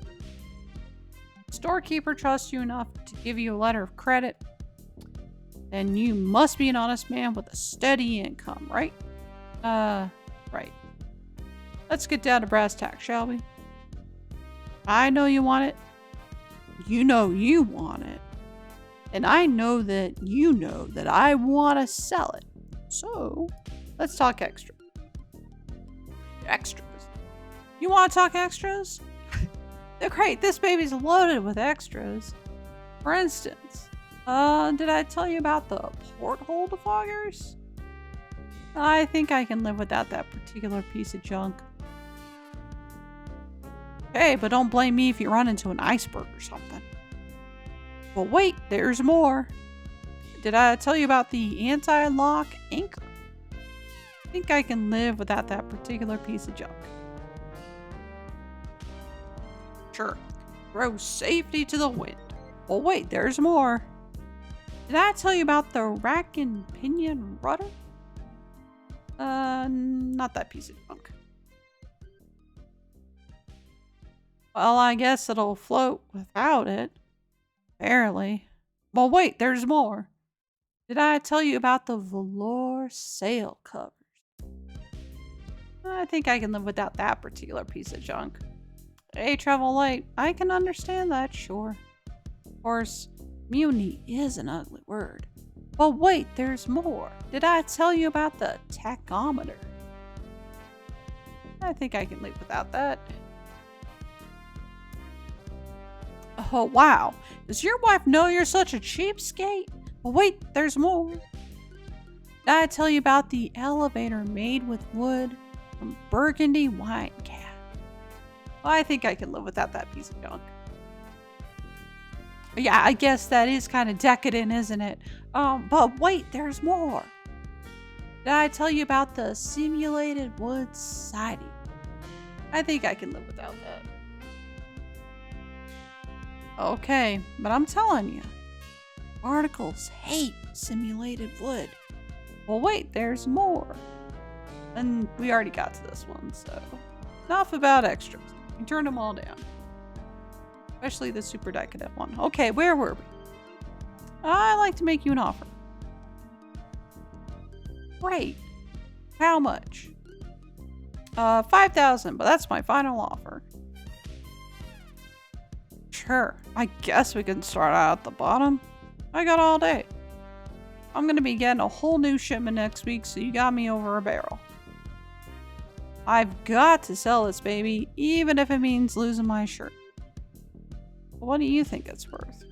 S2: Storekeeper trusts you enough to give you a letter of credit. Then you must be an honest man with a steady income, right? Right. Let's get down to brass tacks, shall we? I know you want it. You know you want it. And I know that you know that I want to sell it. So, let's talk extra. Extras. You want to talk extras? They're great. This baby's loaded with extras. For instance, did I tell you about the porthole defoggers? I think I can live without that particular piece of junk. Hey, but don't blame me if you run into an iceberg or something. But wait, there's more. Did I tell you about the anti-lock anchor? I think I can live without that particular piece of junk. Sure, throw safety to the wind. Well, wait, there's more. Did I tell you about the rack and pinion rudder? Not that piece of junk. Well, I guess it'll float without it. Barely. Well, wait, there's more. Did I tell you about the velour sail covers? I think I can live without that particular piece of junk. Hey, Travel Light, I can understand that, sure. Of course, mutiny is an ugly word. But wait, there's more. Did I tell you about the tachometer? I think I can live without that. Oh, wow. Does your wife know you're such a cheapskate? But wait, there's more. Did I tell you about the elevator made with wood from Burgundy wine cask? Well, I think I can live without that piece of junk. Yeah, I guess that is kind of decadent, isn't it? But wait, there's more. Did I tell you about the simulated wood siding? I think I can live without that. Okay, but I'm telling you, articles hate simulated wood. Well, wait, there's more. And we already got to this one, so enough about extras. We turned them all down. Especially the super decadent one. Okay, where were we? I'd like to make you an offer. Great. How much? 5,000, but that's my final offer. Sure, I guess we can start out at the bottom. I got all day. I'm gonna be getting a whole new shipment next week, so you got me over a barrel. I've got to sell this baby, even if it means losing my shirt. What do you think it's worth?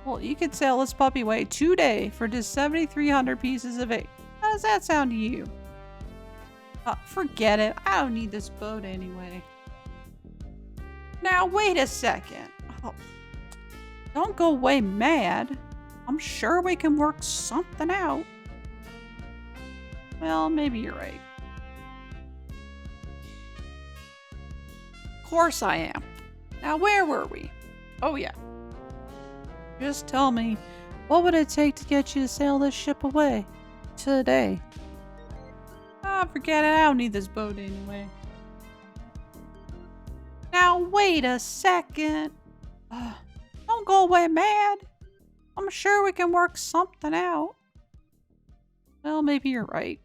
S2: Well, you could sell this puppy away today for just 7,300 pieces of eight. How does that sound to you? Forget it. I don't need this boat anyway. Now, wait a second. Oh, don't go away mad. I'm sure we can work something out. Well, maybe you're right. Of course I am. Now, where were we? Oh, yeah. Just tell me, what would it take to get you to sail this ship away today? Ah, forget it. I don't need this boat anyway. Now, wait a second. Don't go away mad. I'm sure we can work something out. Well, maybe you're right.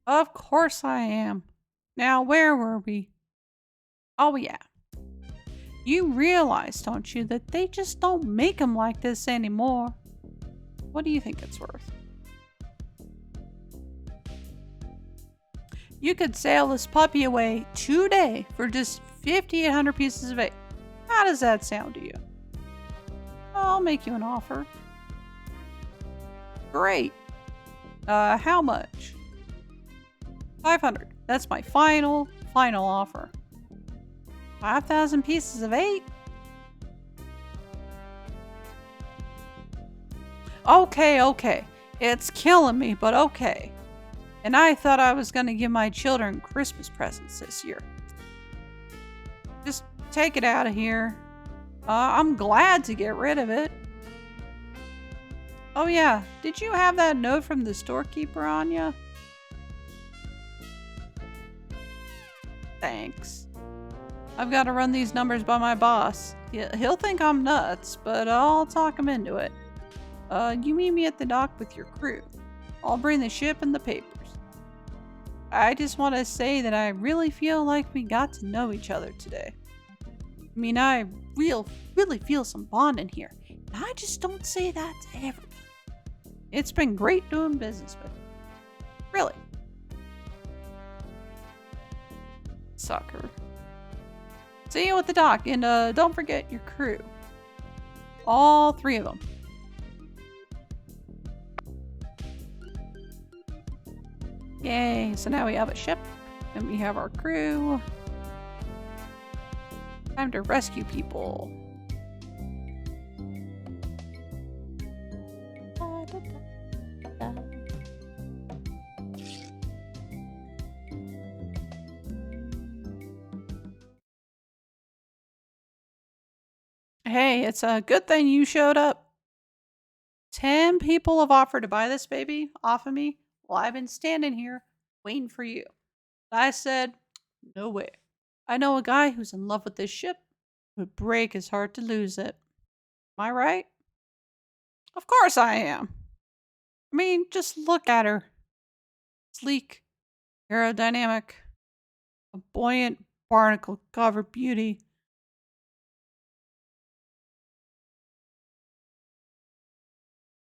S2: Of course I am. Now, where were we? Oh, yeah. You realize, don't you, that they just don't make them like this anymore? What do you think it's worth? You could sail this puppy away today for just 5,800 pieces of eight. How does that sound to you? I'll make you an offer. Great. How much? 500. That's my final offer. 5,000 pieces of eight? Okay. It's killing me, but okay. And I thought I was gonna give my children Christmas presents this year. Just take it out of here. I'm glad to get rid of it. Oh yeah, did you have that note from the storekeeper on you? Thanks. I've got to run these numbers by my boss. He'll think I'm nuts, but I'll talk him into it. You meet me at the dock with your crew. I'll bring the ship and the papers. I just want to say that I really feel like we got to know each other today. I mean, I really feel some bonding here. And I just don't say that to everyone. It's been great doing business with you. Really. Sucker. See you at the dock, and don't forget your crew. All 3 of them. Yay, so now we have a ship, and we have our crew. Time to rescue people. Hey, it's a good thing you showed up. 10 people have offered to buy this baby off of me while I've been standing here waiting for you. But I said, no way. I know a guy who's in love with this ship. It would break his heart to lose it. Am I right? Of course I am. I mean, just look at her. Sleek, aerodynamic, a buoyant barnacle-covered beauty.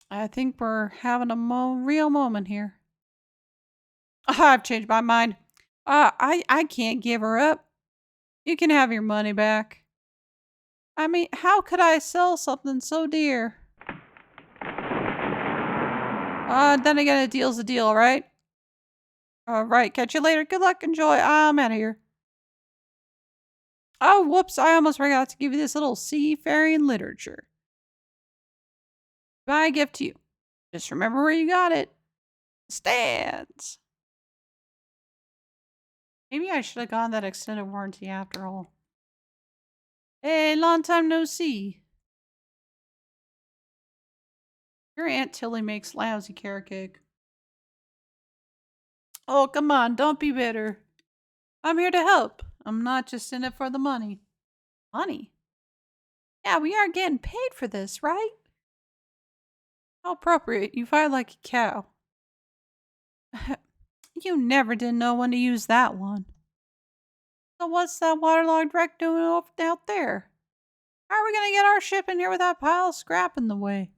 S2: I think we're having a real moment here. I've changed my mind. I can't give her up. You can have your money back. I mean, how could I sell something so dear? Then again, a deal's a deal, right? Alright, catch you later. Good luck, enjoy. I'm out of here. Oh, whoops, I almost forgot to give you this little seafaring literature. My gift to you. Just remember where you got it. Stands. Maybe I should have gotten that extended warranty after all. Hey, long time no see. Your Aunt Tilly makes lousy carrot cake. Oh, come on, don't be bitter. I'm here to help. I'm not just in it for the money. Money? Yeah, we are getting paid for this, right? How appropriate. You fight like a cow. You never did know when to use that one. So what's that waterlogged wreck doing out there? How are we going to get our ship in here with that pile of scrap in the way?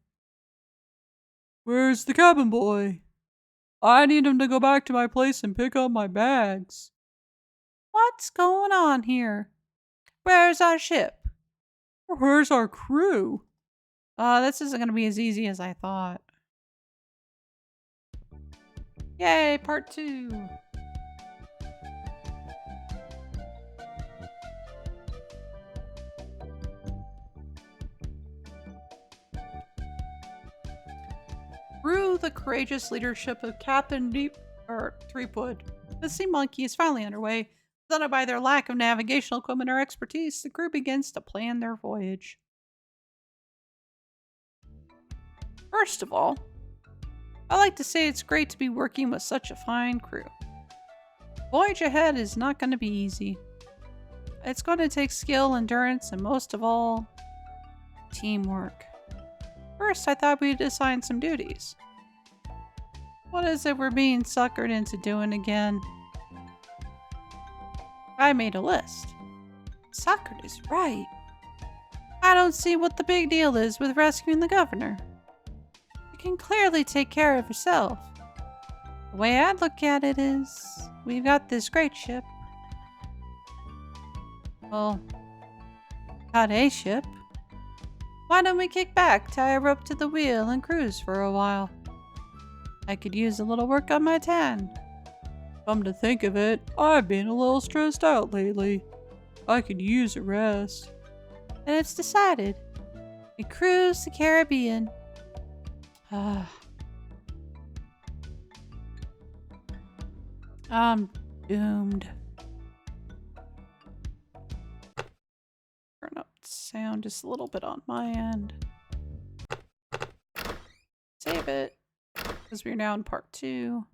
S2: Where's the cabin boy? I need him to go back to my place and pick up my bags. What's going on here? Where's our ship? Where's our crew? This isn't going to be as easy as I thought. Yay, part 2. Through the courageous leadership of Captain Threepwood, the Sea Monkey is finally underway. Led by their lack of navigational equipment or expertise, the crew begins to plan their voyage. First of all, I like to say it's great to be working with such a fine crew. Voyage ahead is not going to be easy. It's going to take skill, endurance, and most of all, teamwork. First, I thought we'd assign some duties. What is it we're being suckered into doing again? I made a list. Suckered is right. I don't see what the big deal is with rescuing the governor. You can clearly take care of yourself. The way I look at it is, we've got this great ship. Well, got a ship. Why don't we kick back, tie a rope to the wheel, and cruise for a while? I could use a little work on my tan. Come to think of it, I've been a little stressed out lately. I could use a rest. And it's decided. We cruise the Caribbean. I'm doomed. Turn up the sound just a little bit on my end. Save it, because we're now in part 2.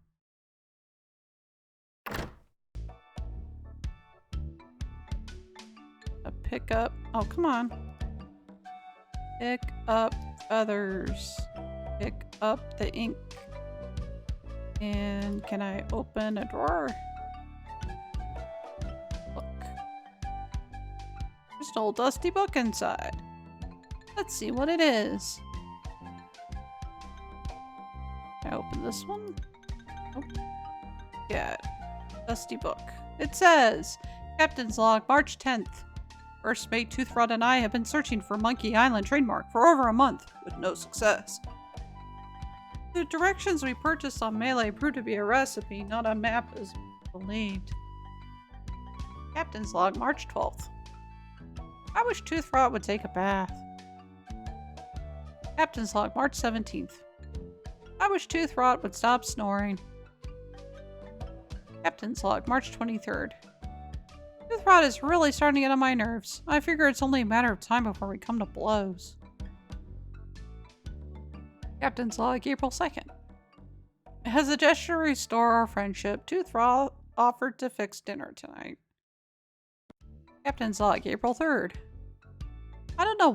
S2: A pickup. Oh, come on. Pick up feathers. Pick up the ink. And can I open a drawer? Look. There's an old dusty book inside. Let's see what it is. Can I open this one? Nope. Yeah. Dusty book. It says, Captain's Log, March 10th. First Mate Toothrot and I have been searching for Monkey Island trademark for over a month, with no success. The directions we purchased on Melee proved to be a recipe, not a map as believed. Captain's Log, March 12th. I wish Toothrot would take a bath. Captain's Log, March 17th. I wish Toothrot would stop snoring. Captain's Log, March 23rd. Toothrot is really starting to get on my nerves. I figure it's only a matter of time before we come to blows. Captain's Log, April 2nd. As a gesture to restore our friendship, Toothrot offered to fix dinner tonight. Captain's Log, April 3rd. I don't know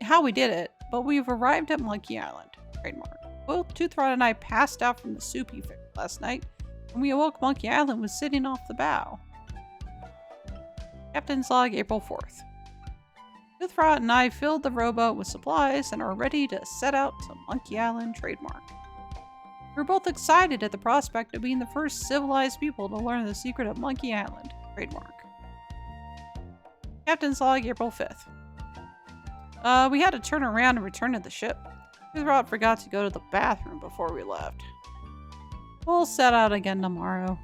S2: how we did it, but we've arrived at Monkey Island. Trademark. Both Toothrot and I passed out from the soup he fixed last night. When we awoke, Monkey Island was sitting off the bow. Captain's Log, April 4th. Toothrot and I filled the rowboat with supplies and are ready to set out to Monkey Island Trademark. We're both excited at the prospect of being the first civilized people to learn the secret of Monkey Island Trademark. Captain's Log, April 5th. We had to turn around and return to the ship. Toothrot forgot to go to the bathroom before we left. We'll set out again tomorrow.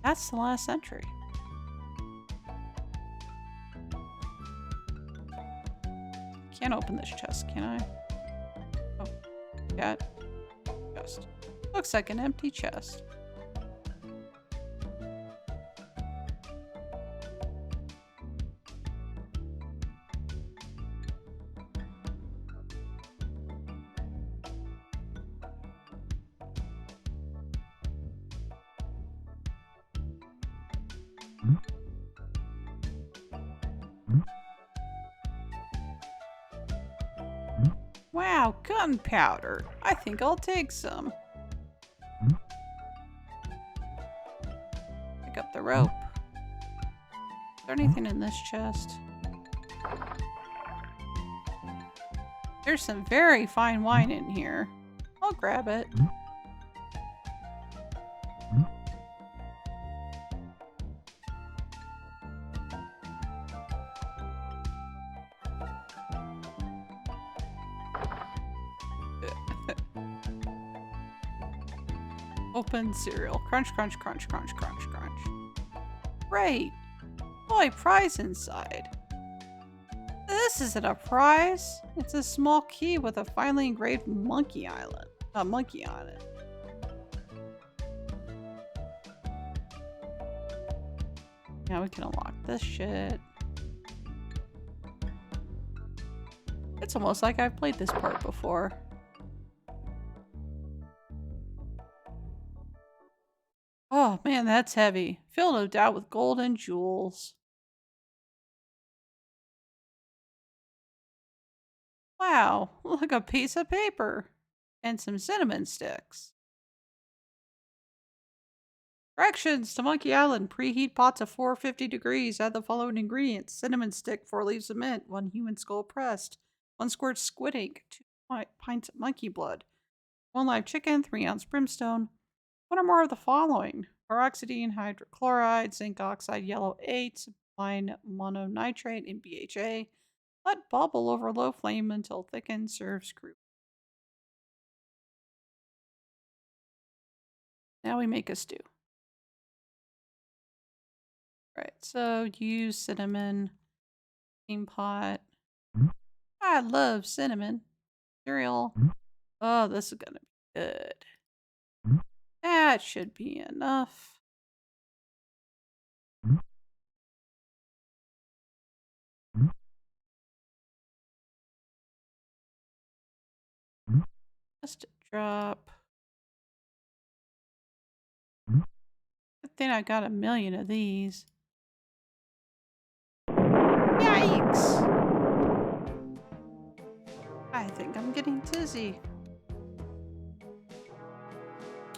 S2: That's the last entry. Can't open this chest, can I? Oh, yeah. Chest. Looks like an empty chest. Wow, gunpowder. I think I'll take some. Pick up the rope. Is there anything in this chest? There's some very fine wine in here. I'll grab it. Open cereal. Crunch, crunch, crunch, crunch, crunch, crunch. Great! Boy, prize inside. This isn't a prize. It's a small key with a finely engraved monkey island. A monkey on it. Now we can unlock this shit. It's almost like I've played this part before. man, that's heavy. Filled no doubt with gold and jewels. Wow, look, a piece of paper. And some cinnamon sticks. Directions to Monkey Island. Preheat pot to 450 degrees. Add the following ingredients. Cinnamon stick, 4 leaves of mint, 1 human skull pressed, 1 squirt squid ink, 2 pints of monkey blood, 1 live chicken, 3 ounce brimstone, 1 or more of the following. Peroxidine, hydrochloride, zinc oxide, yellow 8, fine mononitrate, and BHA. Let bubble over low flame until thickened. Serve screw. Now we make a stew. Right, so use cinnamon, steam pot. I love cinnamon. Cereal. Oh, this is gonna be good. That should be enough. Just a drop. Good thing I got a million of these. Yikes! I think I'm getting dizzy.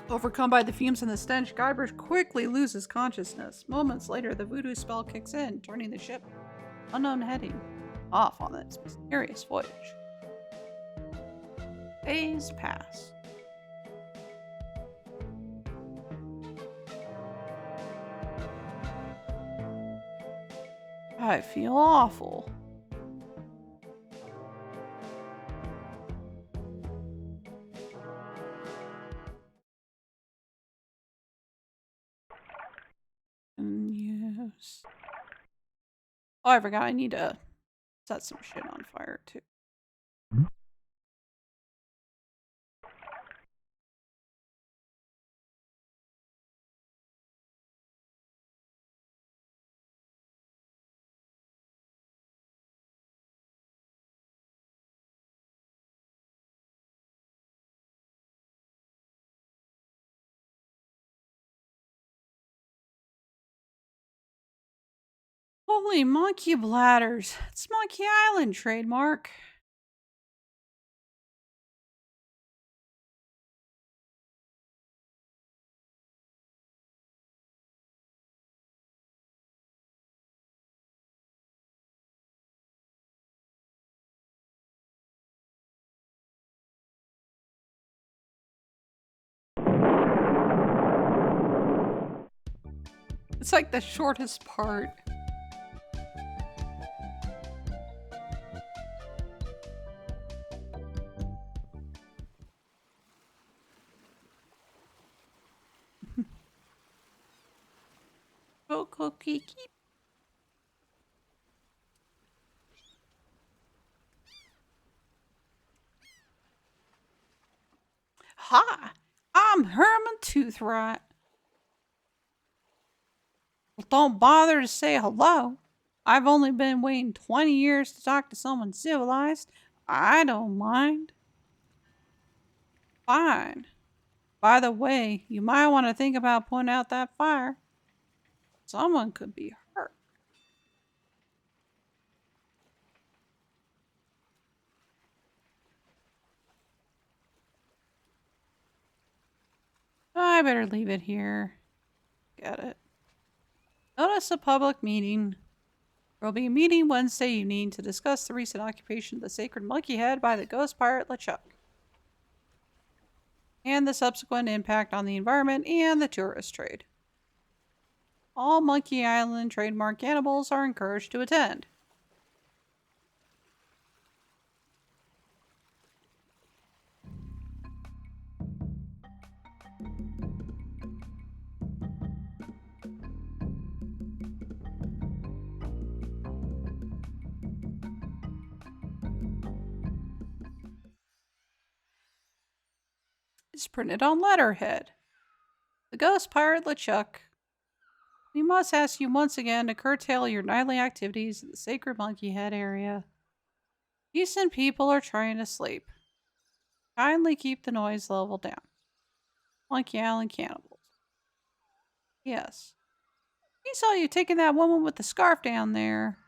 S2: Overcome by the fumes and the stench, Guybrush quickly loses consciousness. Moments later, the voodoo spell kicks in, turning the ship, unknown heading, off on its mysterious voyage. Days pass. I feel awful. Yes. Oh, I forgot I need to set some shit on fire too. Holy monkey bladders. It's Monkey Island trademark. It's like the shortest part. Coco Kiki. Hi, I'm Herman Toothright. Well, don't bother to say hello. I've only been waiting 20 years to talk to someone civilized. I don't mind. Fine. By the way, you might want to think about putting out that fire. Someone could be hurt. I better leave it here. Got it. Notice a public meeting. There will be a meeting Wednesday evening to discuss the recent occupation of the sacred monkey head by the ghost pirate LeChuck, and the subsequent impact on the environment and the tourist trade. All Monkey Island trademark cannibals are encouraged to attend. It's printed on letterhead. The ghost pirate LeChuck. We must ask you once again to curtail your nightly activities in the sacred monkey head area. Decent people are trying to sleep. Kindly keep the noise level down. Monkey Island cannibals. Yes. He saw you taking that woman with the scarf down there.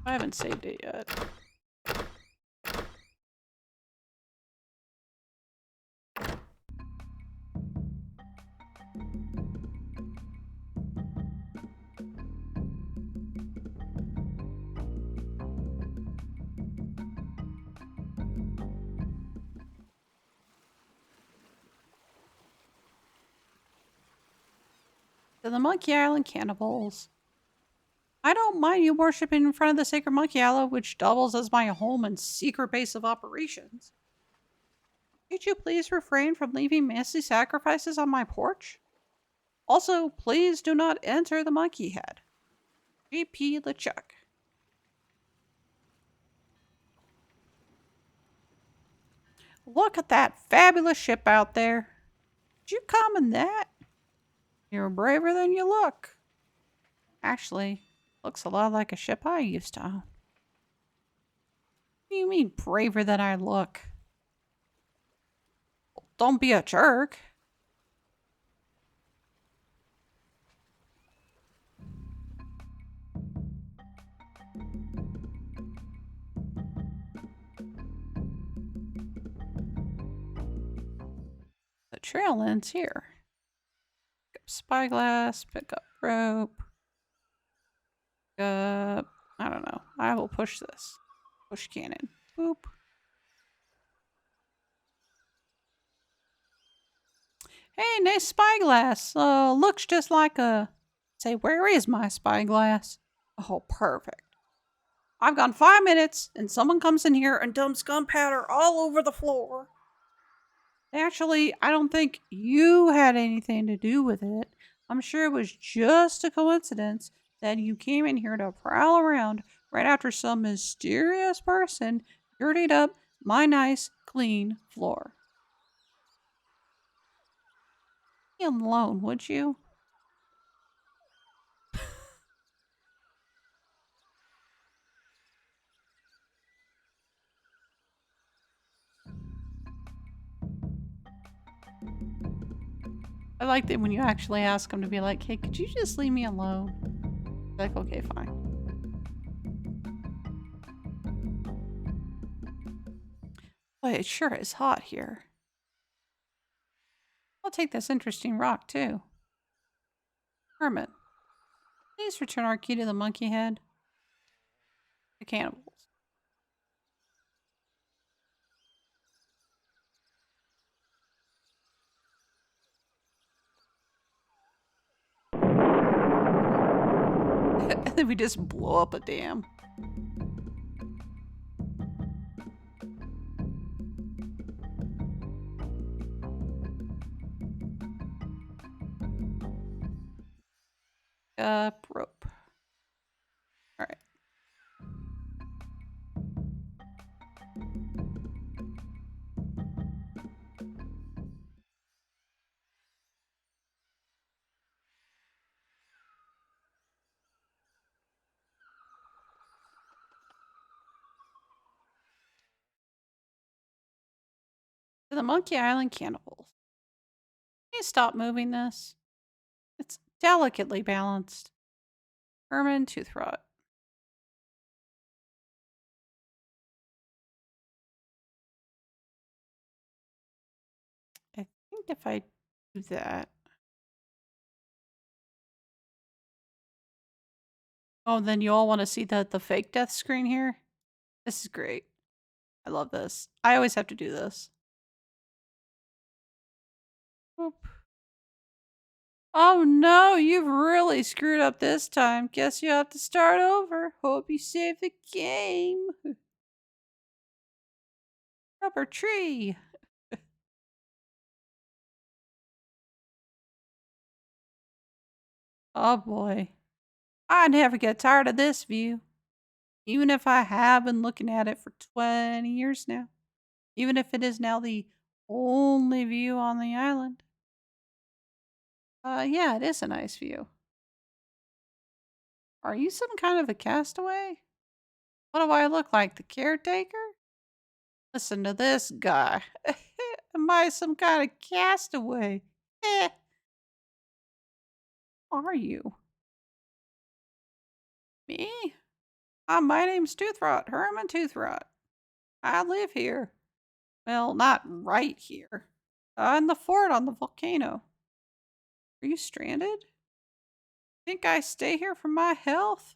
S2: I haven't saved it yet. To the Monkey Island cannibals. I don't mind you worshiping in front of the sacred monkey island, which doubles as my home and secret base of operations. Could you please refrain from leaving messy sacrifices on my porch? Also, please do not enter the monkey head. G.P. LeChuck. Look at that fabulous ship out there. Did you come in that? You're braver than you look. Actually, looks a lot like a ship I used to own. What do you mean braver than I look? Don't be a jerk. The trail ends here. Pick up spyglass, pick up rope. Pick up, I don't know. I will push this. Push cannon. Boop. Hey, nice spyglass. Looks just like a... Say, where is my spyglass? Oh, perfect. I've gone 5 minutes, and someone comes in here and dumps gunpowder all over the floor. Actually, I don't think you had anything to do with it. I'm sure it was just a coincidence that you came in here to prowl around right after some mysterious person dirtied up my nice, clean floor. Leave me alone, would you? I like that when you actually ask them to be like, hey, could you just leave me alone? Like, okay, fine. Boy, it sure is hot here. I'll take this interesting rock, too. Hermit, please return our key to the monkey head. The cannibals. And then we just blow up a dam. Rope. All right. To the Monkey Island cannibals. Can you stop moving this? It's delicately balanced. Herman Toothrot. I think if I do that. Oh, then you all want to see the fake death screen here? This is great. I love this. I always have to do this. Boop. Oh no, you've really screwed up this time. Guess you have to start over. Hope you save the game. Rubber tree. Oh boy. I never get tired of this view. Even if I have been looking at it for 20 years now. Even if it is now the only view on the island. Yeah, it is a nice view. Are you some kind of a castaway? What do I look like, the caretaker? Listen to this guy. Am I some kind of castaway? Are you? Me? My name's Toothrot, Herman Toothrot. I live here. Well, not right here. In the fort on the volcano. Are you stranded? Think I stay here for my health?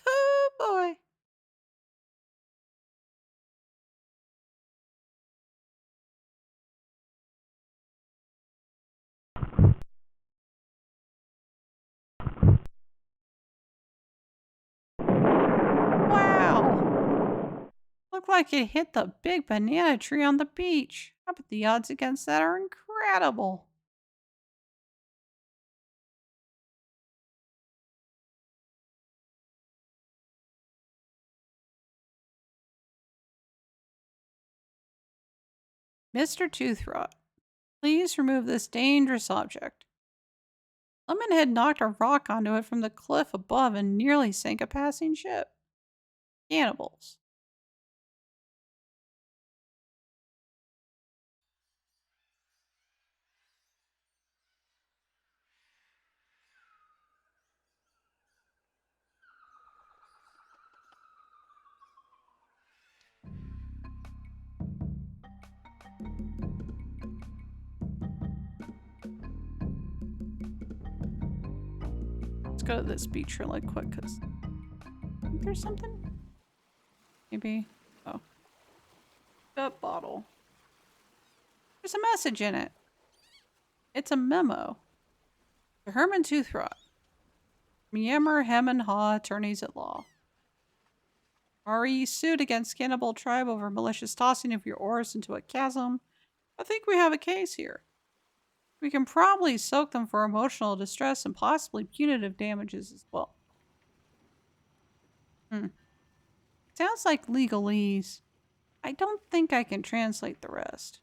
S2: Oh boy. Wow. Looked like it hit the big banana tree on the beach. I bet the odds against that are incredible. Mr. Toothrot, please remove this dangerous object. Lemonhead knocked a rock onto it from the cliff above and nearly sank a passing ship. Cannibals. Let's go to this beach really quick because I think there's something. Maybe. Oh. That bottle. There's a message in it. It's a memo. To Herman Toothrot. Myanmar, Hem and Ha, attorneys at law. RE sued against Cannibal Tribe over malicious tossing of your oars into a chasm. I think we have a case here. We can probably soak them for emotional distress and possibly punitive damages as well. Sounds like legalese. I don't think I can translate the rest.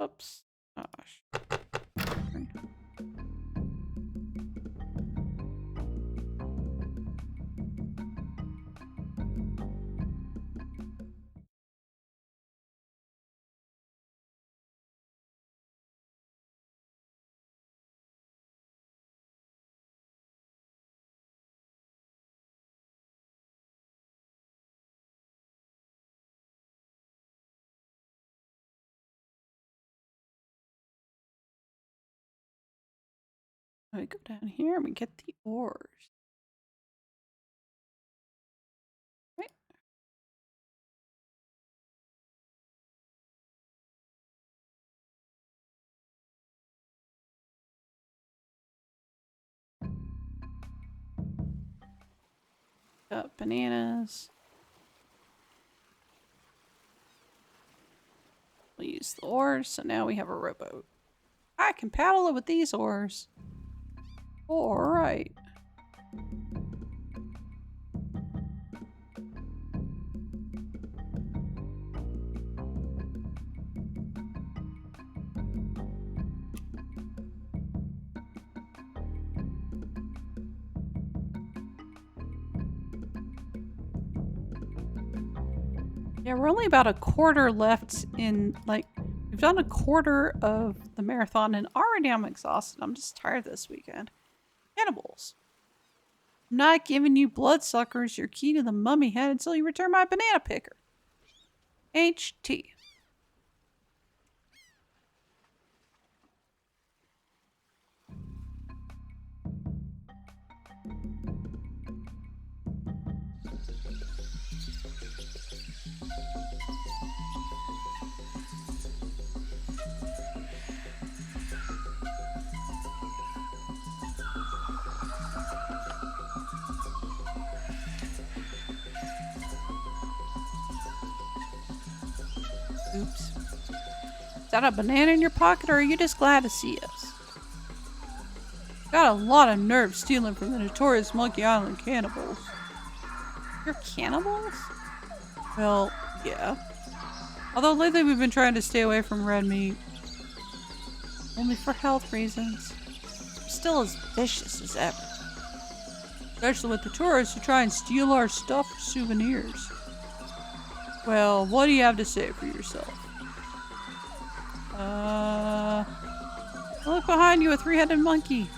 S2: Oops. Gosh. We go down here and we get the oars. Right. Got bananas. We'll use the oars, so now we have a rowboat. I can paddle it with these oars. Alright. Yeah, we're only about a quarter left in, like, we've done a quarter of the marathon and already I'm exhausted. I'm just tired this weekend. Cannibals. I'm not giving you bloodsuckers your key to the mummy head until you return my banana picker. HT. Oops. Is that a banana in your pocket, or are you just glad to see us? Got a lot of nerve stealing from the notorious Monkey Island cannibals. You're cannibals? Well, yeah. Although lately we've been trying to stay away from red meat. Only for health reasons. still as vicious as ever. Especially with the tourists who try and steal our stuff for souvenirs. Well, what do you have to say for yourself? Look behind you, a three-headed monkey.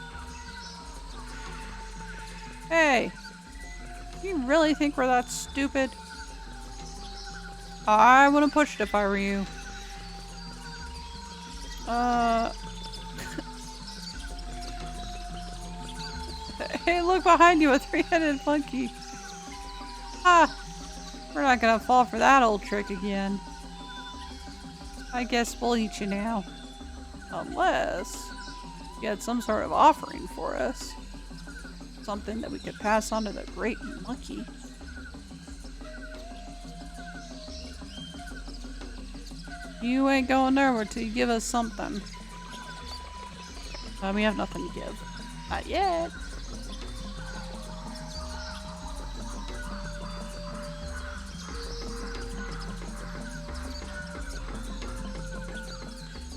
S2: Hey, do you really think we're that stupid? I wouldn't push it if I were you. Hey, look behind you, a three-headed monkey. Ah, we're not gonna fall for that old trick again. I guess we'll eat you now. Unless you had some sort of offering for us. Something that we could pass on to the great monkey. You ain't going nowhere till you give us something. We have nothing to give. Not yet.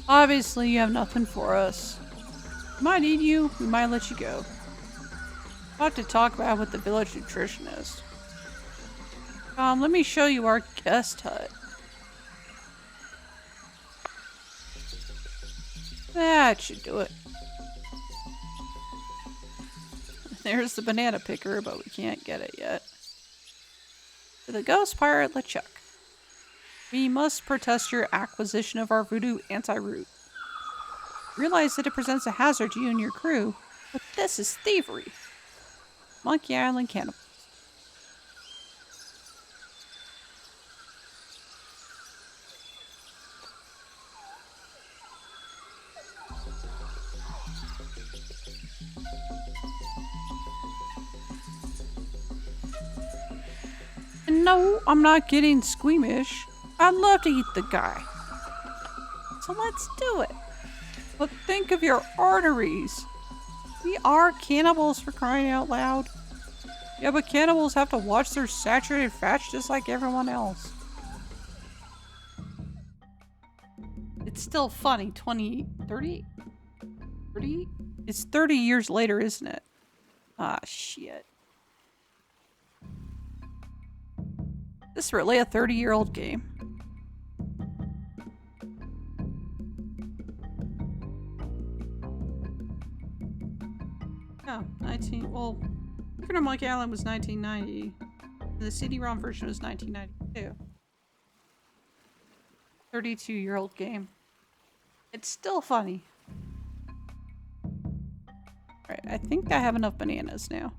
S2: Obviously, you have nothing for us. We might eat you, we might let you go. I'll have to talk about it with the village nutritionist. Let me show you our guest hut. That should do it. There's the banana picker, but we can't get it yet. To the ghost pirate LeChuck. We must protest your acquisition of our voodoo anti-root. Realize that it presents a hazard to you and your crew, but this is thievery. Monkey Island cannibals. And no, I'm not getting squeamish. I'd love to eat the guy. So let's do it. But think of your arteries. We are cannibals, for crying out loud. Yeah, but cannibals have to watch their saturated fats just like everyone else. It's still funny. 30? It's 30 years later, isn't it? Ah, shit. This is really a 30-year-old game. Oh, well, Secret of Monkey Island was 1990. And the CD-ROM version was 1992. 32-year-old game. It's still funny. Alright, I think I have enough bananas now.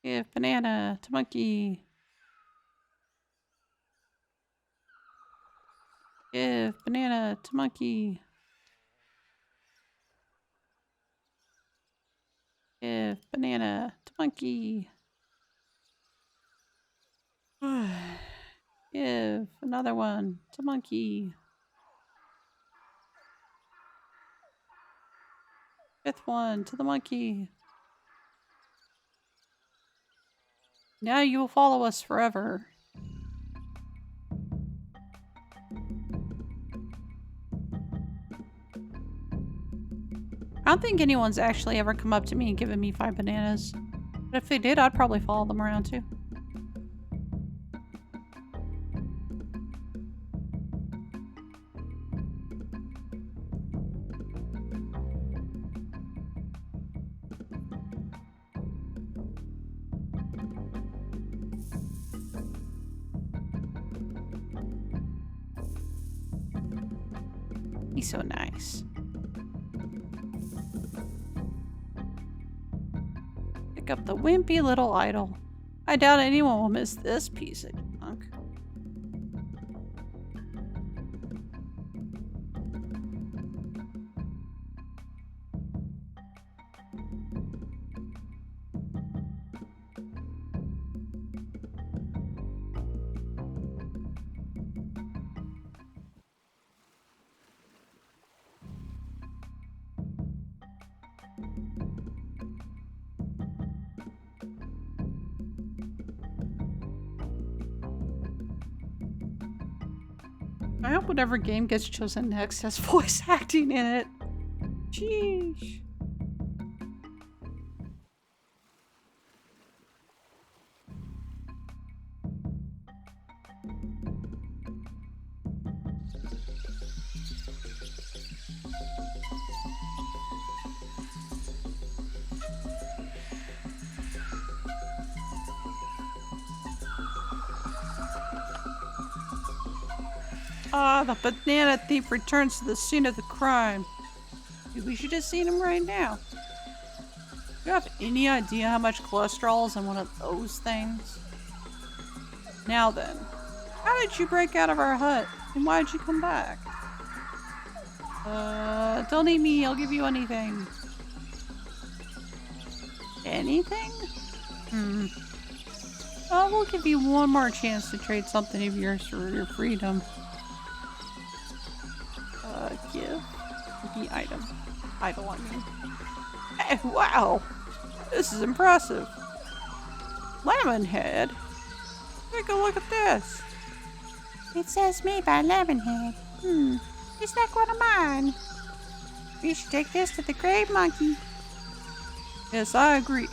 S2: Give banana to monkey. Give banana to monkey. Give banana to monkey. Give another one to monkey. Fifth one to the monkey. Now you will follow us forever. I don't think anyone's actually ever come up to me and given me 5 bananas. But if they did, I'd probably follow them around too. He's so nice. Pick up the wimpy little idol. I doubt anyone will miss this piece of junk. I hope whatever game gets chosen next has voice acting in it. Sheesh. Ah, the banana thief returns to the scene of the crime. Dude, we should have seen him right now. Do you have any idea how much cholesterol is in one of those things? Now then, how did you break out of our hut? And why did you come back? Don't eat me, I'll give you anything. Anything? We'll give you one more chance to trade something of yours for your freedom. Give the item. Idol, I mean. Hey, wow! This is impressive. Lemonhead? Take a look at this. It says made by Lemonhead. It's like one of mine. We should take this to the Grave Monkey. Yes, I agree.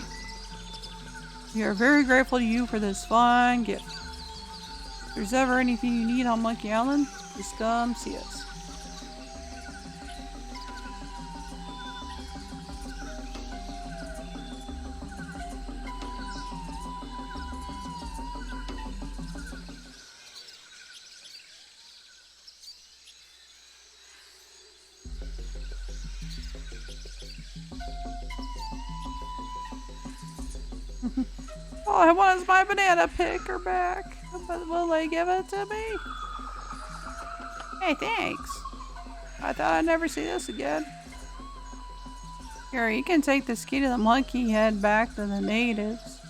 S2: We are very grateful to you for this fine gift. If there's ever anything you need on Monkey Island, just come see us. All I want is my banana picker back. But will they give it to me? Hey, thanks. I thought I'd never see this again. Here, you can take this key to the monkey head back to the natives.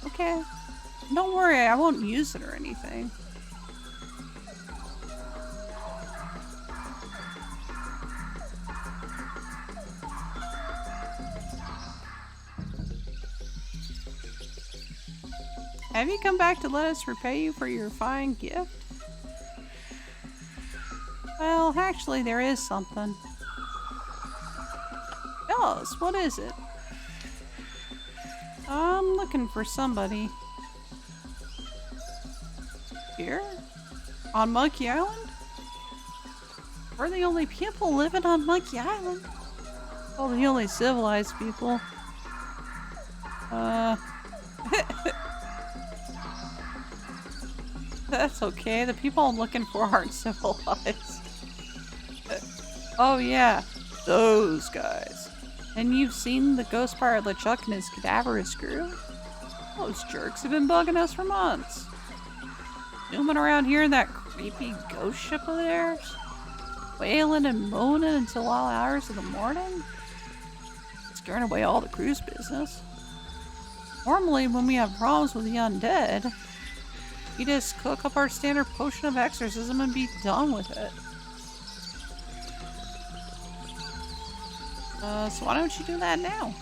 S2: Okay. Don't worry, I won't use it or anything. Have you come back to let us repay you for your fine gift? Well, actually, there is something. Tell us, what is it? I'm looking for somebody. Here? On Monkey Island? We're the only people living on Monkey Island. Well, the only civilized people. That's okay. The people I'm looking for aren't civilized. Oh yeah, those guys. And you've seen the ghost pirate LeChuck and his cadaverous crew? Those jerks have been bugging us for months. Zooming around here in that creepy ghost ship of theirs? Wailing and moaning until all hours of the morning? Scaring away all the crew's business. Normally, when we have problems with the undead, we just cook up our standard potion of exorcism and be done with it. So why don't you do that now?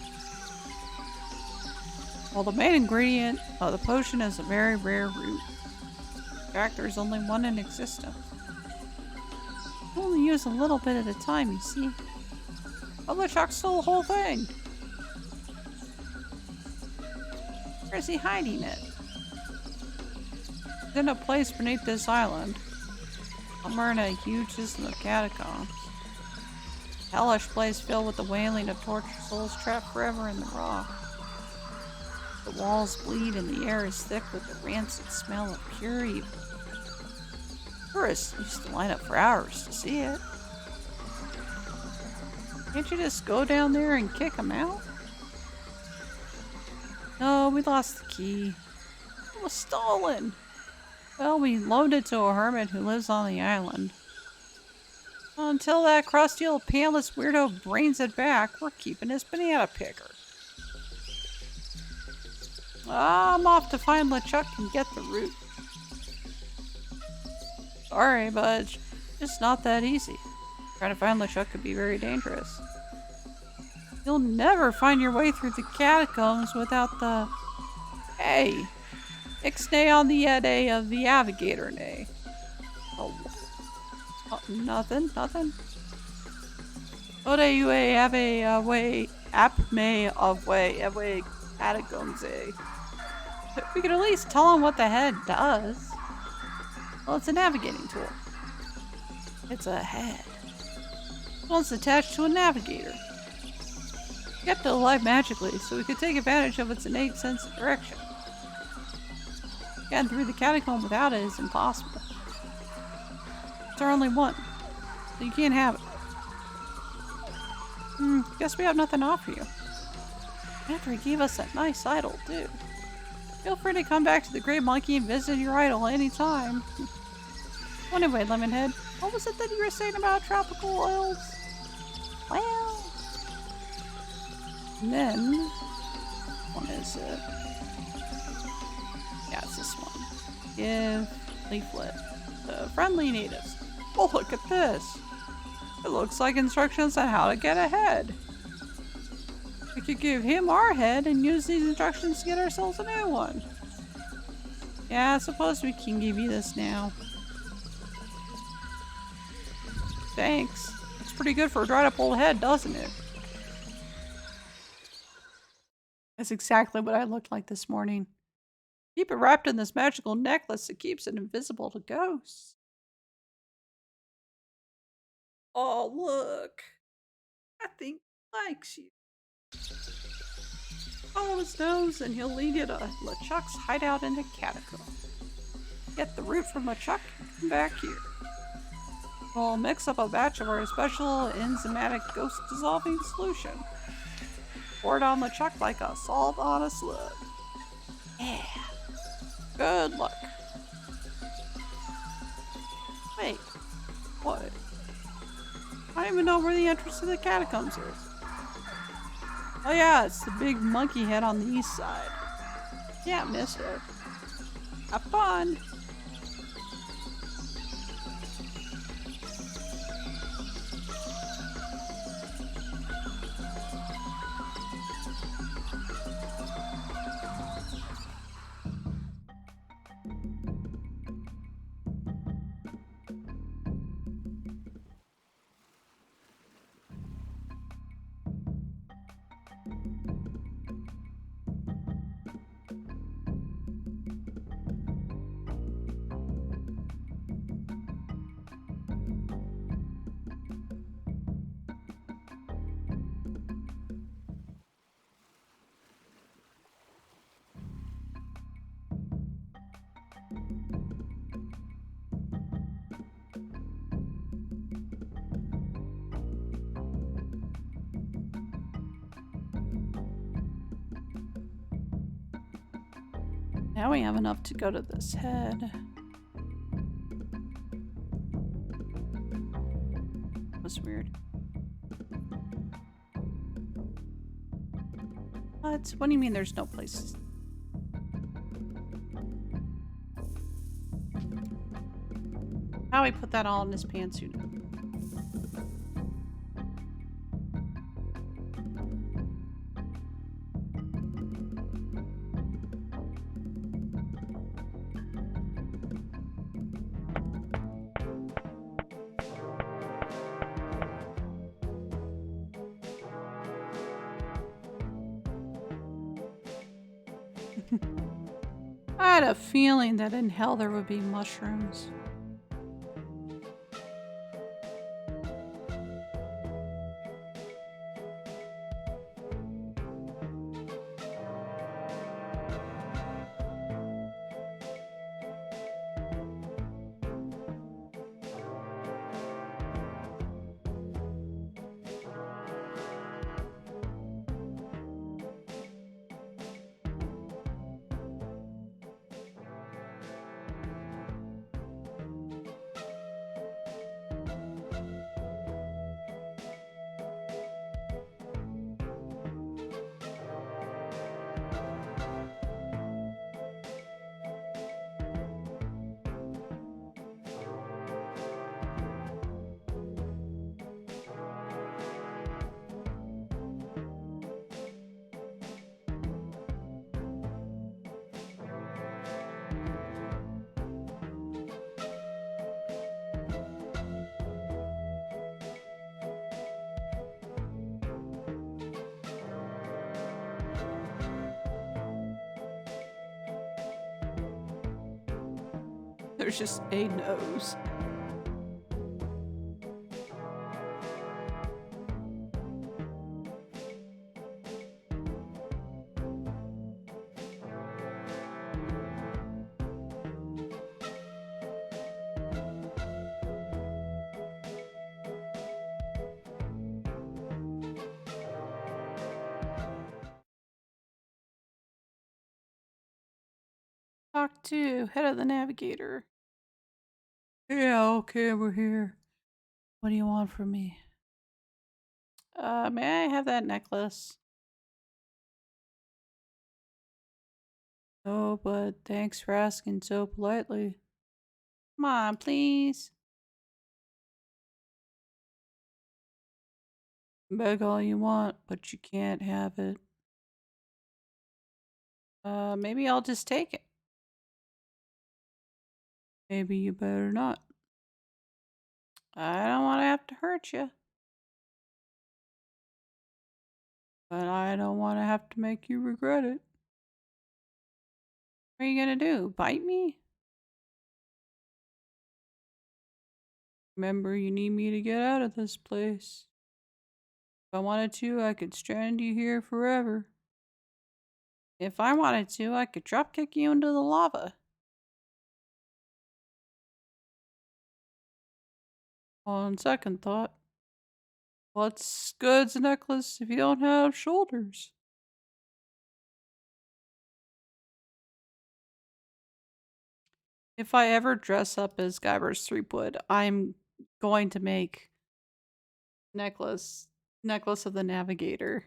S2: Well, the main ingredient of the potion is a very rare root. In fact, there's only one in existence. You only use a little bit at a time, you see. But LeChuck stole the whole thing. Where is he hiding it? It's in a place beneath this island. Somewhere in a huge system of catacombs. Hellish place filled with the wailing of tortured souls trapped forever in the rock. The walls bleed and the air is thick with the rancid smell of pure evil. Tourists used to line up for hours to see it. Can't you just go down there and kick them out? No, we lost the key. It was stolen. Well, we loaned it to a hermit who lives on the island. Until that crusty old pantless weirdo brains it back, we're keeping his banana picker. I'm off to find LeChuck and get the root. Sorry, but it's just not that easy. Trying to find LeChuck could be very dangerous. You'll never find your way through the catacombs without the... Hey! Ixnay on the Ede of the Navigator Nay. Oh, Oh, nothing, nothing. Ode you have a way, app may of way, a way catacombs. We could at least tell him what the head does. Well, it's a navigating tool. It's a head. Well, it's attached to a navigator. Kept it alive magically, so we could take advantage of its innate sense of direction. Getting through the catacomb without it is impossible. It's our only one, so you can't have it. Guess we have nothing to offer you. After he gave us that nice idol, too. Feel free to come back to the Great Monkey and visit your idol anytime. Well, anyway, Lemonhead, what was it that you were saying about tropical oils? Well... And then... What is it? Yeah, it's this one. Give leaflet to friendly natives. Oh, look at this! It looks like instructions on how to get ahead. We could give him our head and use these instructions to get ourselves a new one. Yeah, I suppose we can give you this now. Thanks. It's pretty good for a dried up old head, doesn't it? That's exactly what I looked like this morning. Keep it wrapped in this magical necklace that keeps it invisible to ghosts. Oh, look. I think he likes you. Follow his nose and he'll lead you to LeChuck's hideout in the catacomb. Get the root from LeChuck and come back here. We'll mix up a batch of our special enzymatic ghost dissolving solution. Pour it on LeChuck like a salt on a slug. Yeah. Good luck. Wait. What? I don't even know where the entrance to the catacombs is. Oh yeah, it's the big monkey head on the east side. Can't miss it. Have fun! Now we have enough to go to this head. That's weird. What do you mean there's no places? How we put that all in his pantsuit? I had a feeling that in hell there would be mushrooms.
S1: There's just a nose.
S2: Talk to head of the navigator. Yeah, okay, we're here. What do you want from me? May I have that necklace? Oh, but thanks for asking so politely. Come on, please. Beg all you want, but you can't have it. Maybe I'll just take it. Maybe you better not. I don't want to have to hurt you. But I don't want to have to make you regret it. What are you gonna do? Bite me? Remember, you need me to get out of this place. If I wanted to, I could strand you here forever. If I wanted to, I could dropkick you into the lava. On second thought, what's good's a necklace if you don't have shoulders? If I ever dress up as Guybrush Threepwood, I'm going to make necklace of the Navigator.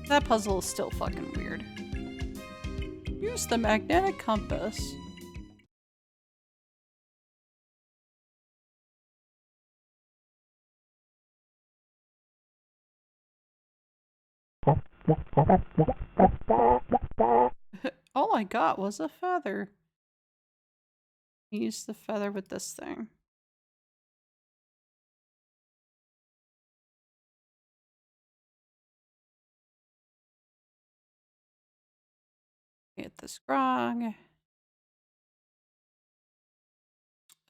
S2: That puzzle is still fucking weird. Use the magnetic compass. All I got was a feather. Use the feather with this thing. Get this grog.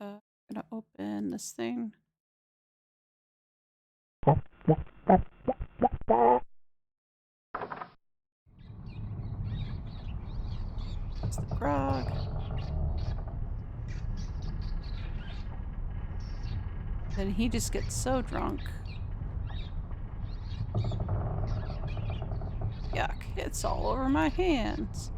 S2: I'm gonna open this thing. That's the grog. Then he just gets so drunk. Yuck, it's all over my hands.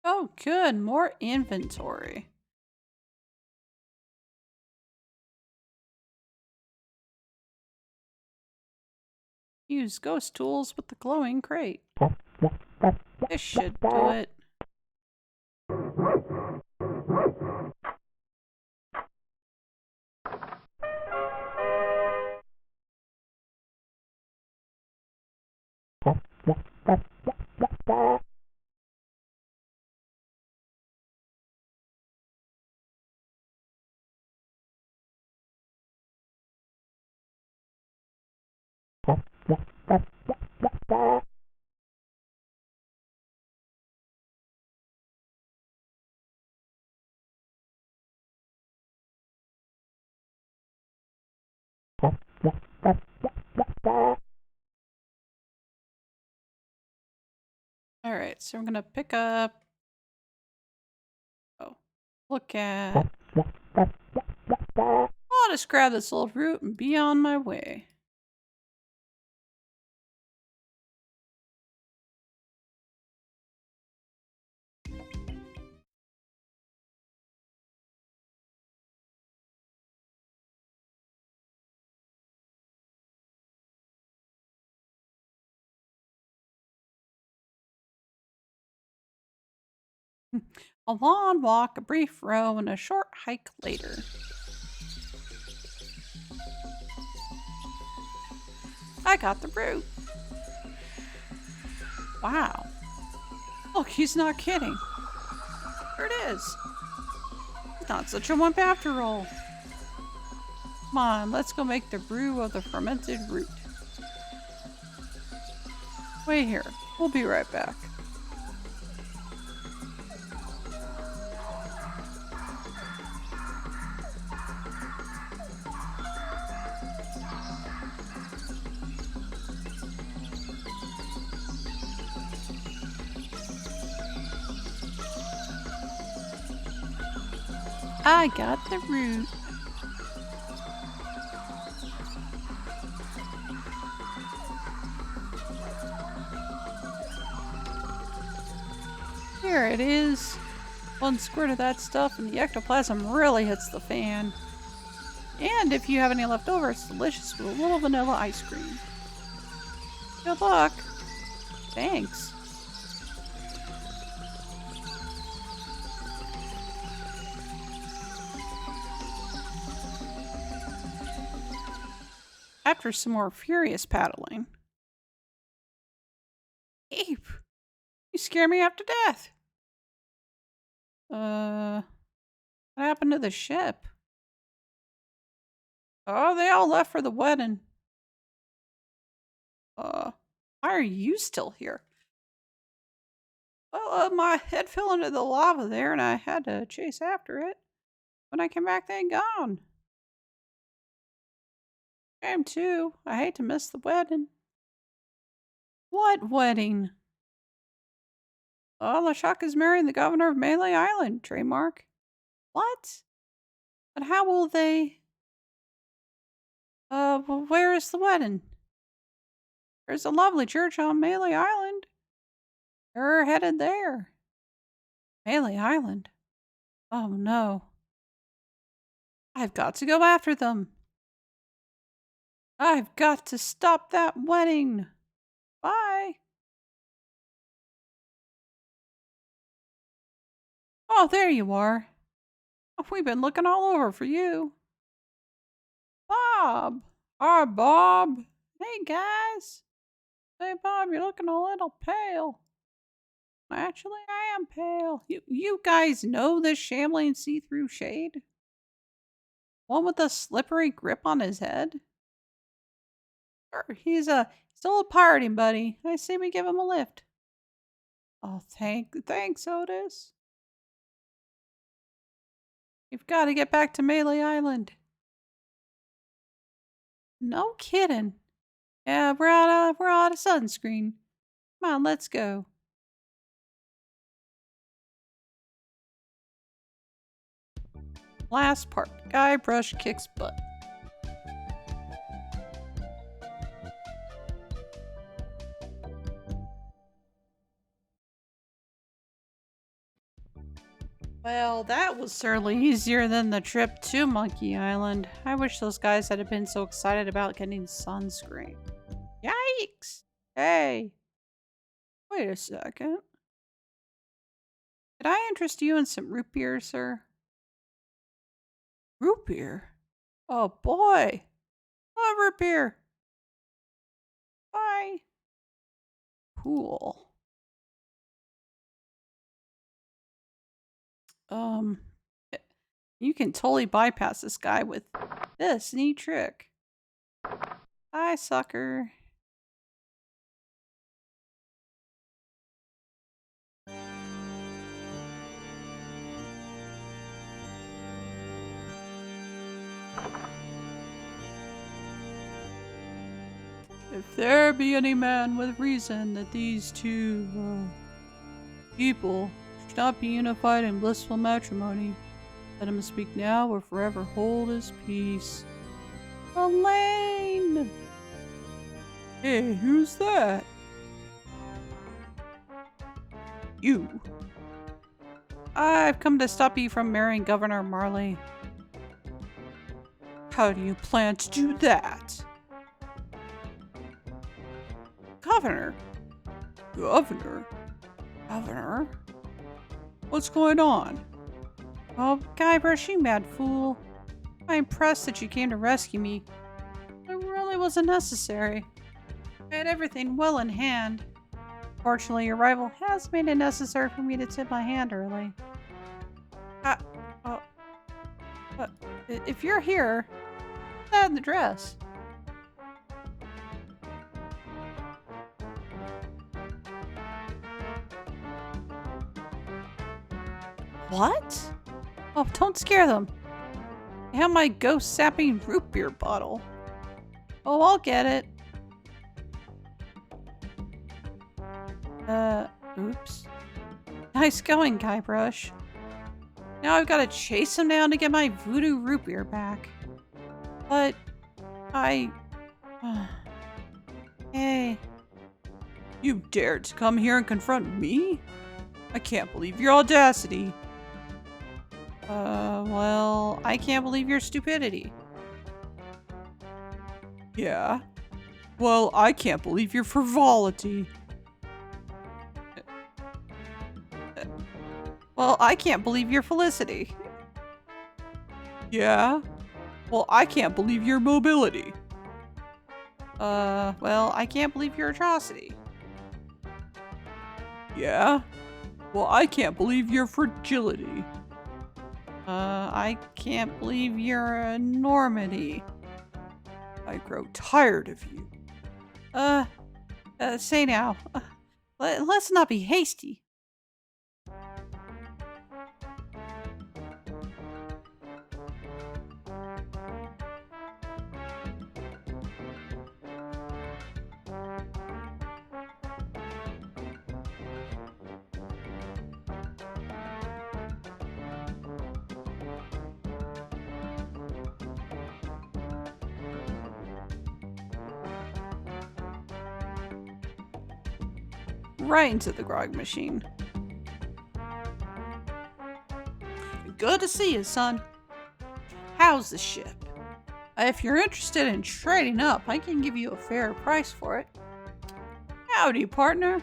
S2: Oh, good. More inventory. Use ghost tools with the glowing crate. This should do it. Alright, so I'm gonna pick up. Oh, look at. I'll just grab this old root and be on my way. A long walk, a brief row, and a short hike later. I got the route. Wow. Look, he's not kidding. There it is. It's not such a wimp after all. Come on, let's go make the brew of the fermented root. Wait here. We'll be right back. I got the root. Here it is. One squirt of that stuff and the ectoplasm really hits the fan. And if you have any left over, it's delicious with a little vanilla ice cream. Good luck. Thanks. After some more furious paddling. Ape! You scare me half to death! What happened to the ship? Oh, they all left for the wedding. Why are you still here? Well, my head fell into the lava there and I had to chase after it. When I came back, they'd gone. Shame too. I hate to miss the wedding. What wedding? Oh, LeChuck is marrying the governor of Melee Island, trademark. What? But how will they... well, where is the wedding? There's a lovely church on Melee Island. They're headed there. Melee Island? Oh no. I've got to go after them. I've got to stop that wedding. Bye. Oh, there you are. We've been looking all over for you. Bob. Hi, Bob. Hey, guys. Hey, Bob, you're looking a little pale. Actually, I am pale. You guys know this shambling see-through shade? One with a slippery grip on his head? Sure, he's still a party buddy. I say we give him a lift. Oh, thanks, Otis. You've got to get back to Melee Island. No kidding. Yeah, we're out of sunscreen. Come on, let's go. Last part. Guybrush kicks butt. Well, that was certainly easier than the trip to Monkey Island. I wish those guys had been so excited about getting sunscreen. Yikes! Hey! Wait a second. Could I interest you in some root beer, sir? Root beer? Oh boy! Love root beer! Bye! Cool. You can totally bypass this guy with this neat trick. Bye, sucker. If there be any man with reason that these two people should not be unified in blissful matrimony, let him speak now or forever hold his peace. Elaine! Hey, who's that? You. I've come to stop you from marrying Governor Marley. How do you plan to do that? Governor? Governor? Governor? What's going on? Oh, Guybrush, you mad fool. I'm impressed that you came to rescue me. It really wasn't necessary. I had everything well in hand. Fortunately, your rival has made it necessary for me to tip my hand early. If you're here, put that in the dress. What? Oh, don't scare them. I have my ghost-sapping root beer bottle. Oh, I'll get it. Oops. Nice going, Guybrush. Now I've got to chase him down to get my voodoo root beer back. But Hey. You dared to come here and confront me? I can't believe your audacity. Well, I can't believe your stupidity. Yeah? Well, I can't believe your frivolity. Well, I can't believe your felicity. Yeah? Well, I can't believe your mobility. Well, I can't believe your atrocity. Yeah? Well, I can't believe your fragility. I can't believe your enormity. I grow tired of you. Say now. Let's not be hasty. Right into the grog machine. Good to see you, son. How's the ship? If you're interested in trading up, I can give you a fair price for it. Howdy, partner.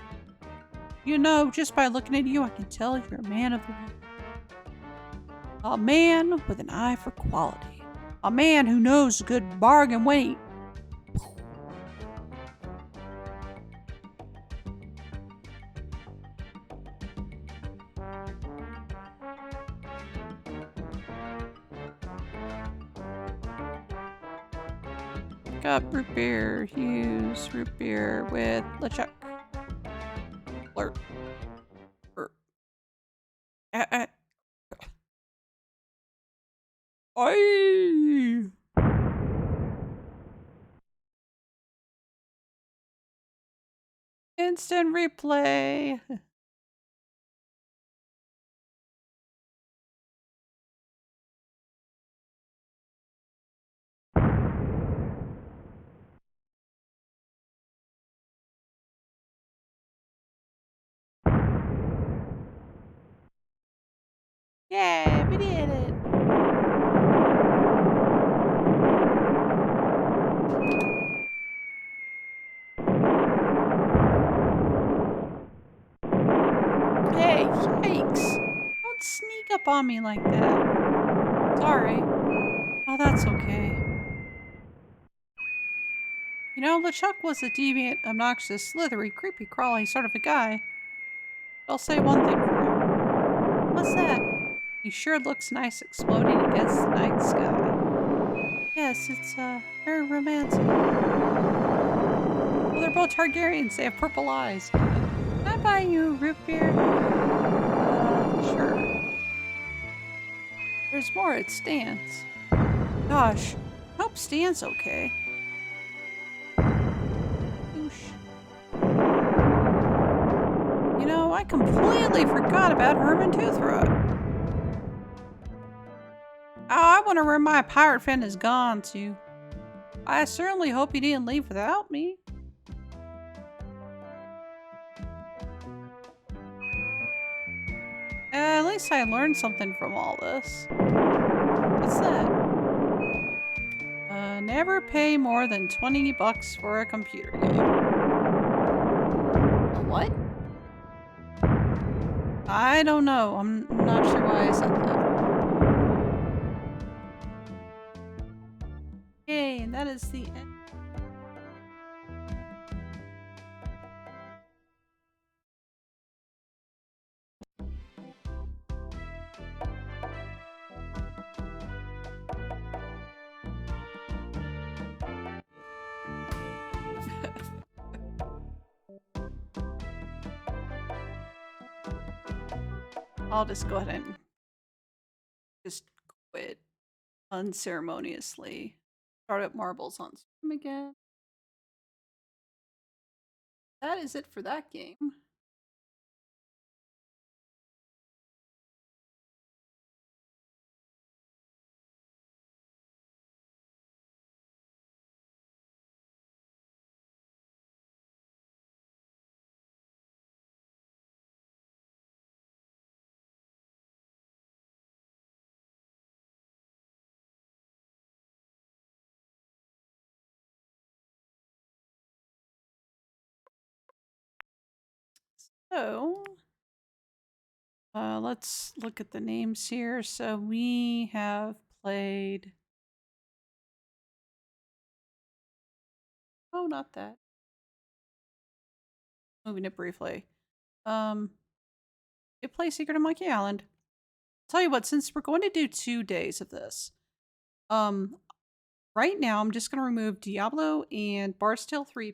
S2: You know, just by looking at you, I can tell you're a man of the world. A man with an eye for quality. A man who knows a good bargain weight. Got root beer, Hughes, root beer with LeChuck. Flirt. I. Instant replay. Yeah, we did it. Hey, yikes. Don't sneak up on me like that. Sorry. Oh, that's okay. You know, LeChuck was a deviant, obnoxious, slithery, creepy, crawly sort of a guy. I'll say one thing for him. What's that? He sure looks nice exploding against the night sky. Yes, it's, very romantic. Well, they're both Targaryens. They have purple eyes. Can I buy you a root beer? Sure. There's more at Stan's. Gosh, I hope Stan's okay. You know, I completely forgot about Herman Toothrot. Oh, I wonder where my pirate friend has gone to. I certainly hope he didn't leave without me. At least I learned something from all this. What's that? Never pay more than $20 for a computer game. A what?
S1: I don't know. I'm not sure why I said that. Yay, and that is the end. I'll just go ahead and just quit unceremoniously. Start up marbles on stream again. That is it for that game. So, let's look at the names here. So we have played. Oh, not that. Moving it briefly. It plays Secret of Monkey Island. Tell you what, since we're going to do 2 days of this, right now I'm just going to remove Diablo and Bar's Tale 3